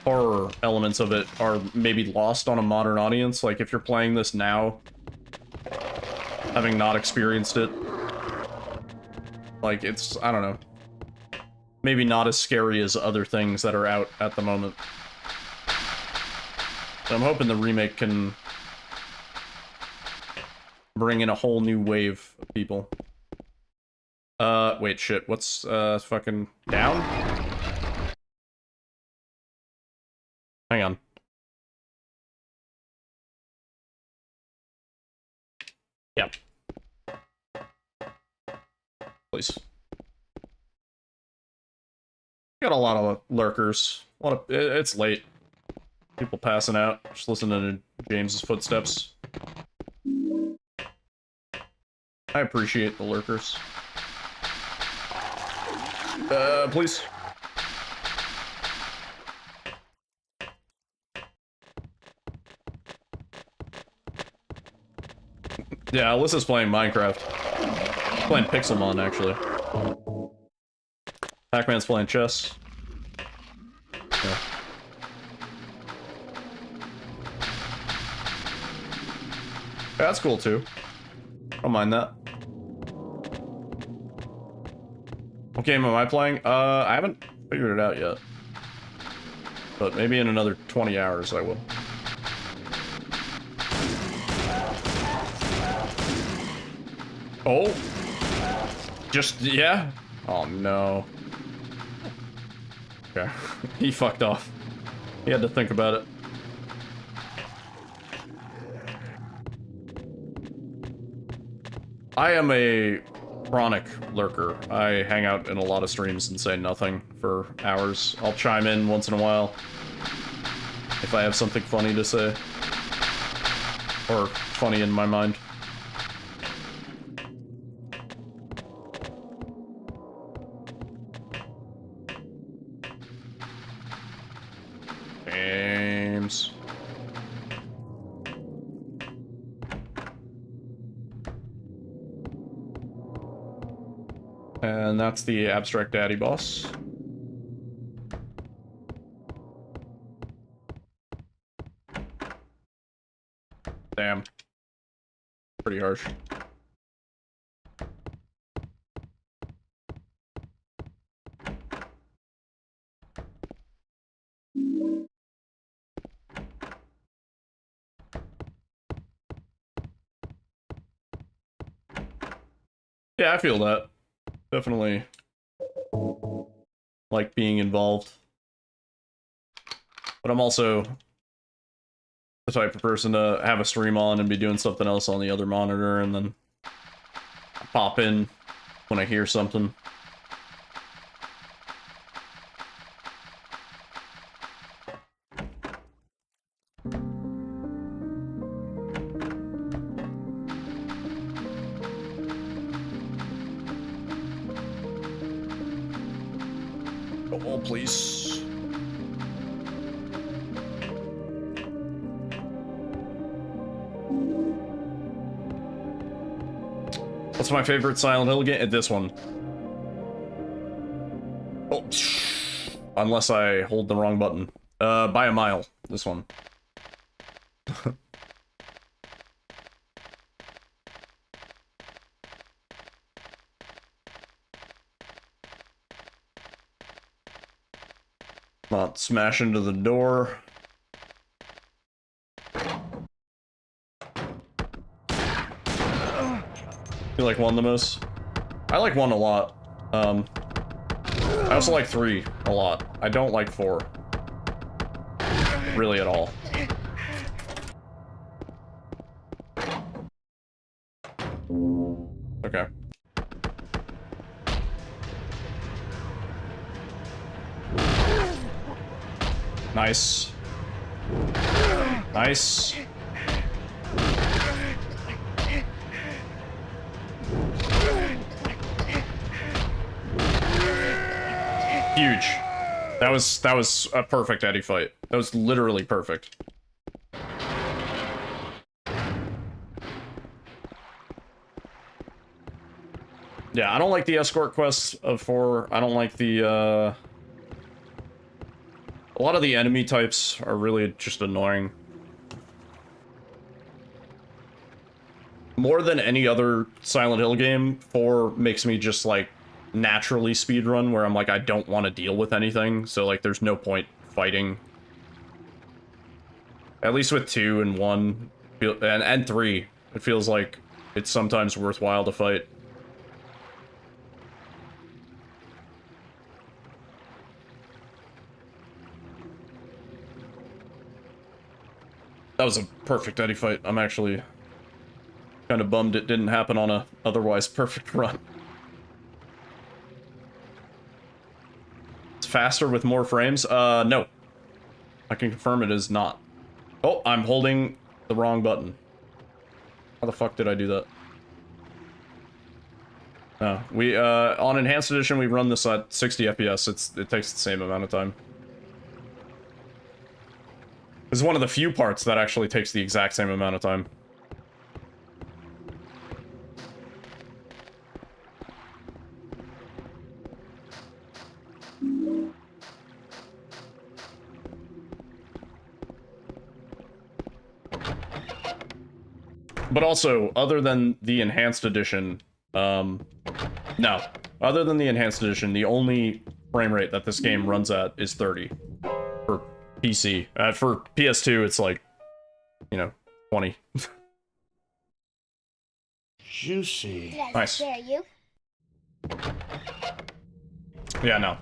horror elements of it are maybe lost on a modern audience. Like, if you're playing this now, having not experienced it, like, it's, I don't know, maybe not as scary as other things that are out at the moment. So I'm hoping the remake can bring in a whole new wave of people. Wait, shit, what's, fucking down? Hang on. Yep. Please. Got a lot of lurkers. It's late. People passing out, just listening to James's footsteps. I appreciate the lurkers. Please. Yeah, Alyssa's playing Minecraft. Playing Pixelmon, actually. Pac-Man's playing chess. Yeah. Yeah, that's cool, too. I don't mind that. What game am I playing? I haven't figured it out yet. But maybe in another 20 hours I will. Oh! Just, yeah? Oh no. Okay. He fucked off. He had to think about it. I am a chronic lurker. I hang out in a lot of streams and say nothing for hours. I'll chime in once in a while if I have something funny to say. Or funny in my mind. Games. And that's the Abstract Daddy boss. Damn. Pretty harsh. Yeah, I feel that. Definitely like being involved. But I'm also the type of person to have a stream on and be doing something else on the other monitor and then pop in when I hear something. Oh, please. What's my favorite Silent Hill game? This one. Oh, unless I hold the wrong button. By a mile. This one. Not smash into the door. You like 1 the most? I like 1 a lot. I also like 3 a lot. I don't like 4. Really at all. Okay. Nice. Nice. Huge. That was a perfect Eddie fight. That was literally perfect. Yeah, I don't like the escort quests of 4. I don't like the, a lot of the enemy types are really just annoying. More than any other Silent Hill game, 4 makes me just, like, naturally speedrun, where I'm like, I don't want to deal with anything, so, like, there's no point fighting. At least with 2 and 1, and 3, it feels like it's sometimes worthwhile to fight. That was a perfect Eddie fight. I'm actually kind of bummed it didn't happen on a otherwise perfect run. It's faster with more frames? No. I can confirm it is not. Oh, I'm holding the wrong button. How the fuck did I do that? No, we, on Enhanced Edition, we run this at 60 FPS. It takes the same amount of time. This is one of the few parts that actually takes the exact same amount of time. But also, other than the Enhanced Edition, no. Other than the Enhanced Edition, the only frame rate that this game runs at is 30. For PC. For PS2, it's like, you know, 20. Juicy. Did I Nice. scare you? Yeah, no.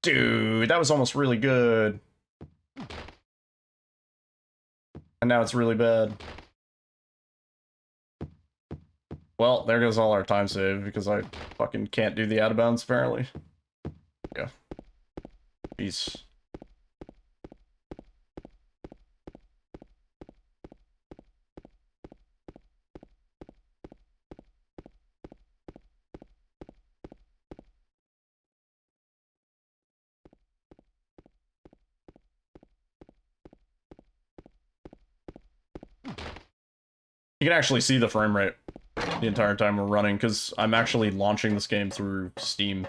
Dude, that was almost really good. And now it's really bad. Well, there goes all our time save, because I fucking can't do the out of bounds, apparently. Yeah. Peace. You can actually see the frame rate the entire time we're running, because I'm actually launching this game through Steam.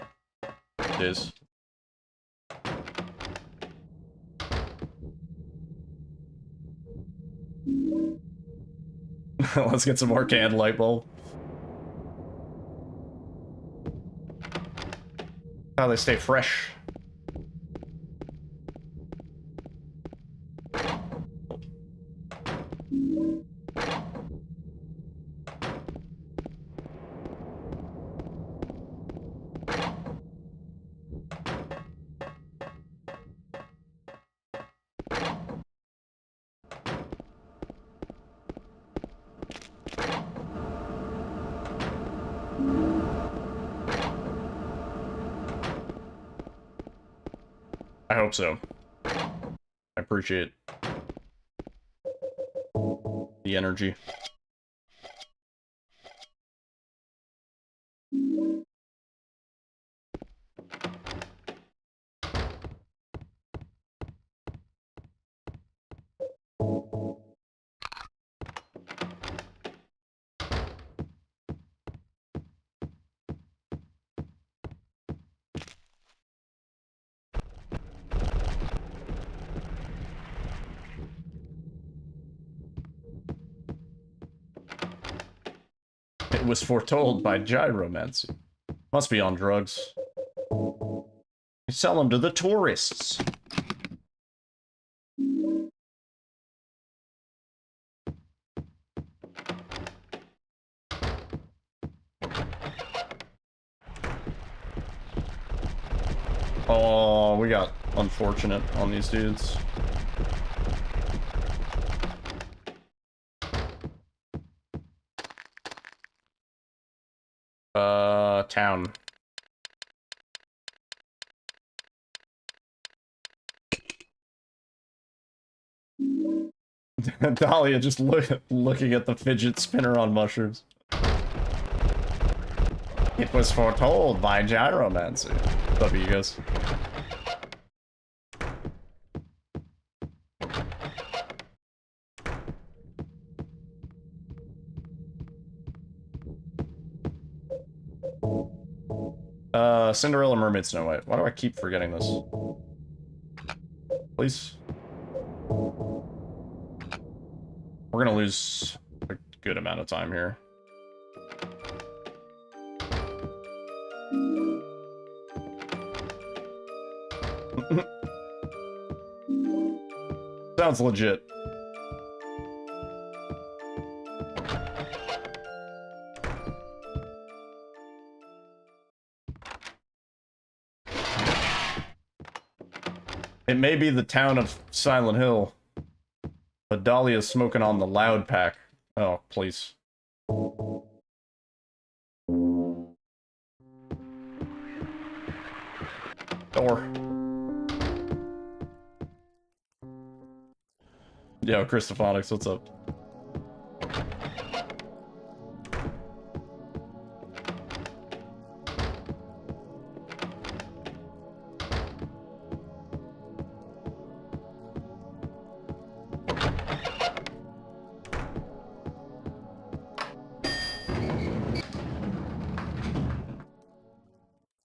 It is. Let's get some more canned light bulb. How they stay fresh. I hope so. I appreciate the energy. It was foretold by gyromancy. Must be on drugs. You sell them to the tourists. Oh, we got unfortunate on these dudes. Town. Dahlia just looking at the fidget spinner on mushrooms. It was foretold by gyromancy. Love you guys. Cinderella, Mermaid, Snow White. Why do I keep forgetting this? Please. We're gonna lose a good amount of time here. Sounds legit. It may be the town of Silent Hill, but Dahlia's smoking on the loud pack. Oh, please. Door. Yo, Christophonics, what's up?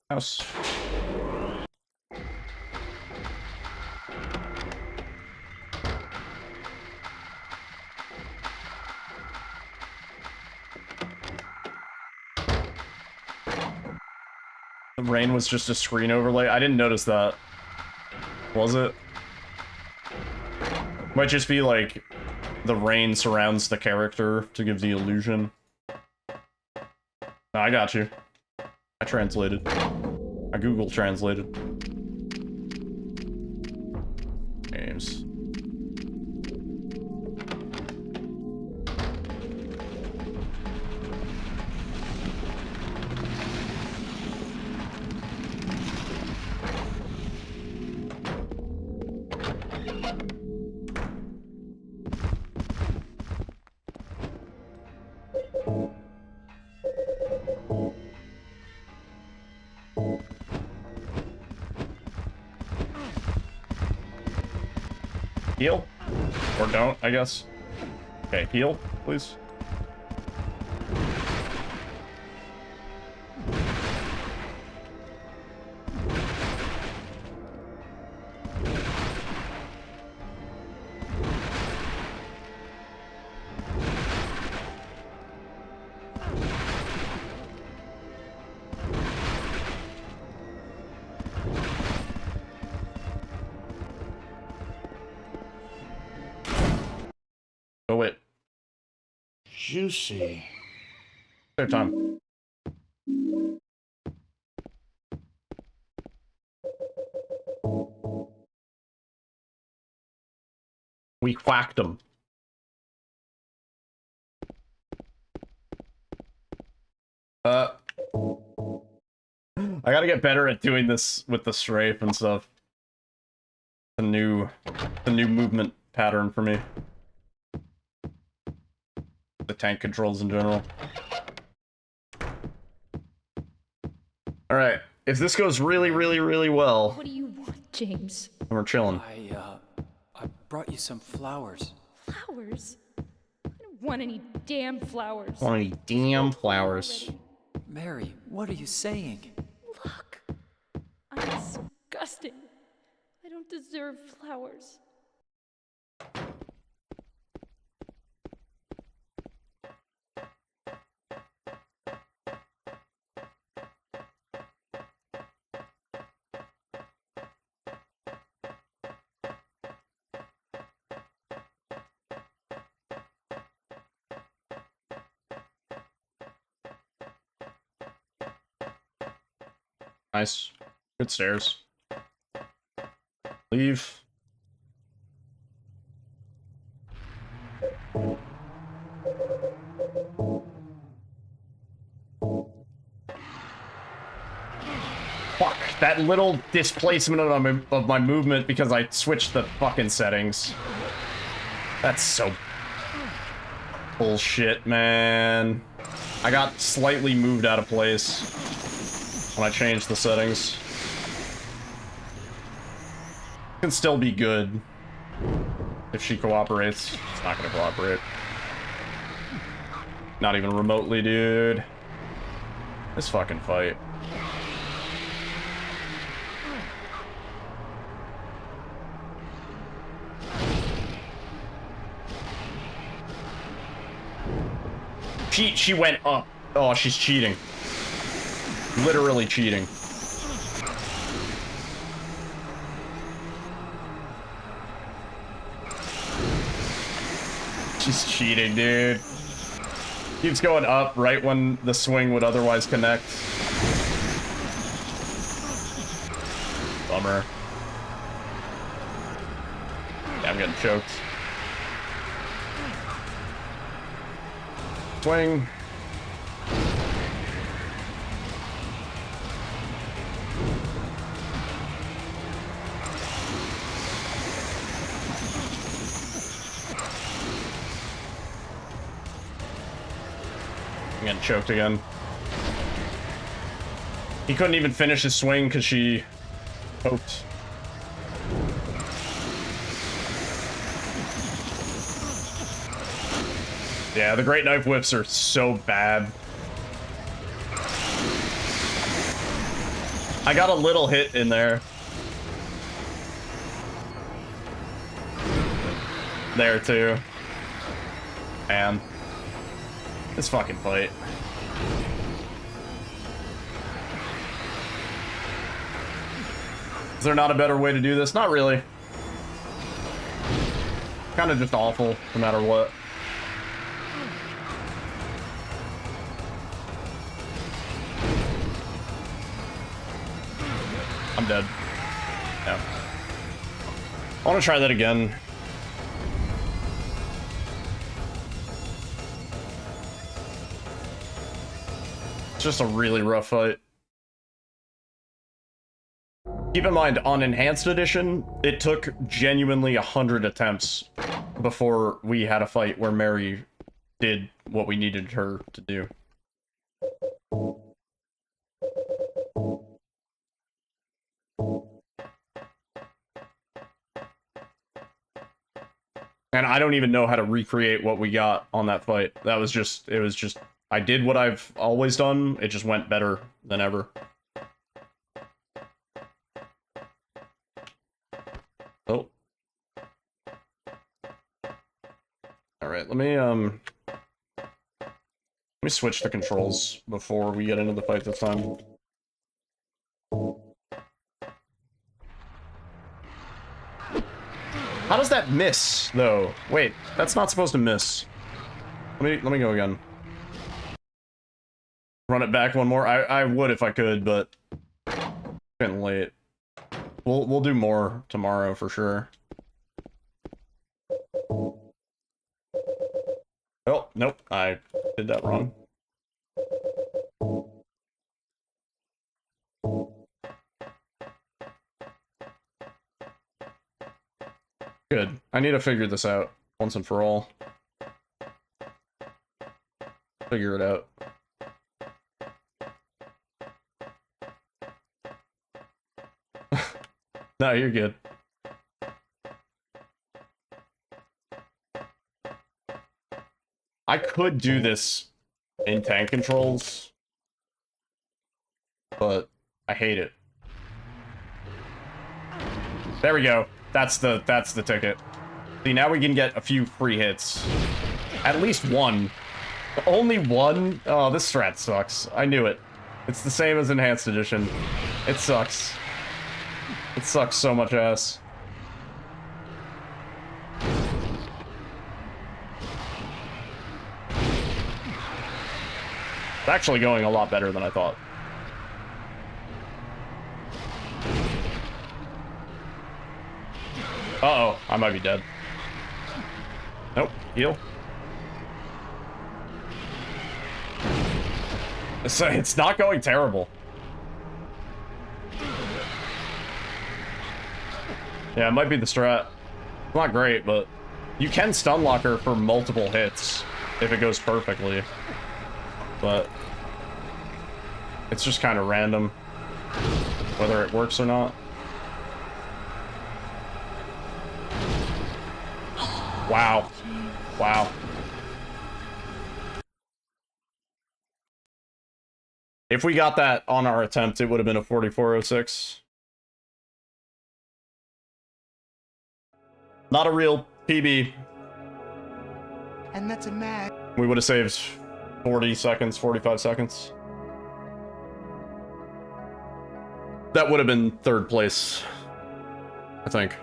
House. The rain was just a screen overlay. I didn't notice that. Was it? Might just be like the rain surrounds the character to give the illusion. No, I got you. I translated. I Google translated. Games. Heal? Or don't, I guess. Okay, heal, please. Oh, wait. Juicy. Save time. We whacked him. I gotta get better at doing this with the strafe and stuff. The new movement pattern for me. The tank controls in general. Alright, if this goes really, really, really well... What do you want, James? We're chilling. I brought you some flowers. Flowers? I don't want any damn flowers. Want any damn flowers. Mary, what are you saying? Look, I'm disgusting. I don't deserve flowers. Nice. Good stairs. Leave. Fuck, that little displacement of my movement because I switched the fucking settings. That's so bullshit, man. I got slightly moved out of place when I changed the settings. Can still be good if she cooperates. It's not gonna cooperate. Not even remotely, dude. This fucking fight. She went up. Oh, she's cheating. Literally cheating. She's cheating, dude. Keeps going up right when the swing would otherwise connect. Bummer. Yeah, I'm getting choked. Swing. I'm getting choked again. He couldn't even finish his swing because she poked. Yeah, the Great Knife Whips are so bad. I got a little hit in there. There too. And this fucking fight. Is there not a better way to do this? Not really. Kind of just awful, no matter what. I'm dead. Yeah. I want to try that again. It's just a really rough fight. Keep in mind, on Enhanced Edition, it took genuinely 100 attempts before we had a fight where Mary did what we needed her to do. And I don't even know how to recreate what we got on that fight. That was just, it was just, I did what I've always done, it just went better than ever. Oh. Alright, let me switch the controls before we get into the fight this time. How does that miss, though? Wait, that's not supposed to miss. Let me go again. Run it back one more. I would if I could, but it's getting late. We'll do more tomorrow for sure. Oh, nope, I did that wrong. Good. I need to figure this out once and for all. Figure it out. No, you're good. I could do this in tank controls, but I hate it. There we go. That's the ticket. See, now we can get a few free hits. At least one. Only one? Oh, this strat sucks. I knew it. It's the same as Enhanced Edition. It sucks. It sucks so much ass. It's actually going a lot better than I thought. Uh-oh, I might be dead. Nope, heal. So it's not going terrible. Yeah, it might be the strat. Not great, but you can stun lock her for multiple hits if it goes perfectly. But it's just kind of random whether it works or not. Wow. Wow. If we got that on our attempt, it would have been a 4406. Not a real PB. And that's a mag. We would have saved 40 seconds, 45 seconds. That would have been third place, I think.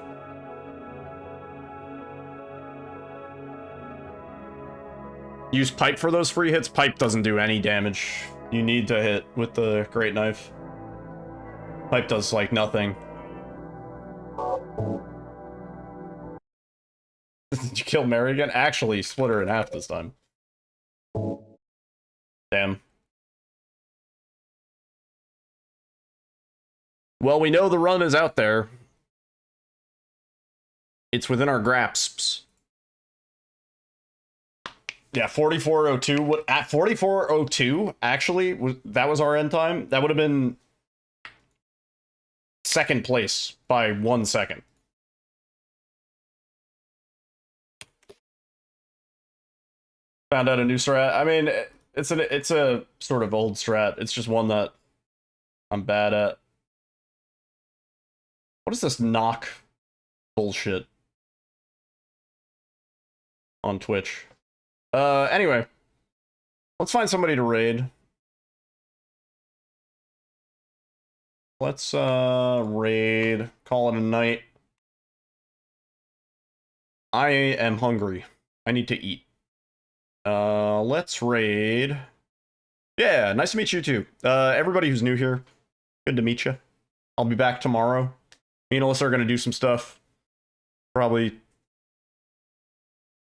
Use pipe for those free hits. Pipe doesn't do any damage. You need to hit with the great knife. Pipe does like nothing. Did you kill Mary again? Actually, split her in half this time. Damn. Well, we know the run is out there. It's within our grasps. Yeah, 4402. At 4402, actually, that was our end time. That would have been second place by 1 second. Found out a new strat. I mean, it's a sort of old strat. It's just one that I'm bad at. What is this knock bullshit on Twitch? Anyway, let's find somebody to raid. Let's raid, call it a night. I am hungry. I need to eat. Let's raid. Yeah, nice to meet you too. Everybody who's new here, good to meet you. I'll be back tomorrow. Me and Alyssa are gonna do some stuff. Probably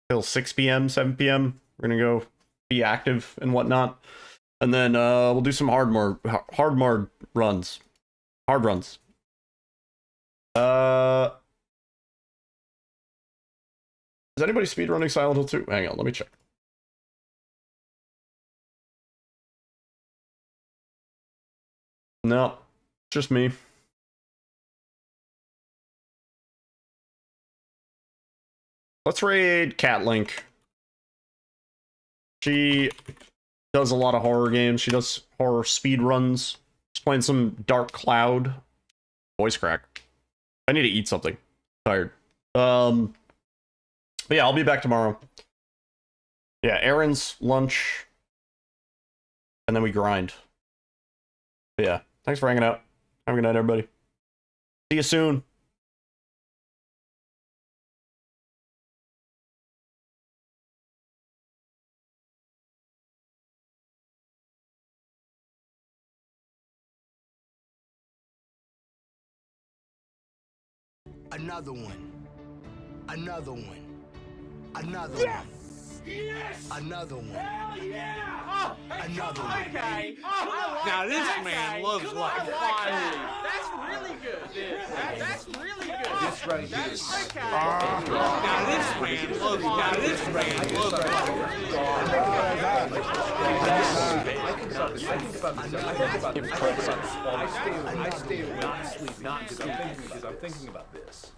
till 6 p.m., 7 p.m. We're gonna go be active and whatnot. And then we'll do some hard runs. Hard runs. Is anybody speedrunning Silent Hill 2? Hang on, let me check. No, just me. Let's raid Catlink. She does a lot of horror games. She does horror speedruns. She's playing some Dark Cloud. Voice crack. I need to eat something. Tired. But yeah, I'll be back tomorrow. Yeah, errands, lunch, and then we grind. But yeah, thanks for hanging out. Have a good night, everybody. See you soon. Another one. Another one. Another Yes! one. Yes! Another one. Hell yeah! Oh, hey, Another come one. on, guy. I like Now this that man guy. loves Come like on, fire. That's really good, dude. That's really good. This right here. That's okay. Now this man loves. Now this man loves. I stay awake, not sleep, because I'm thinking about this.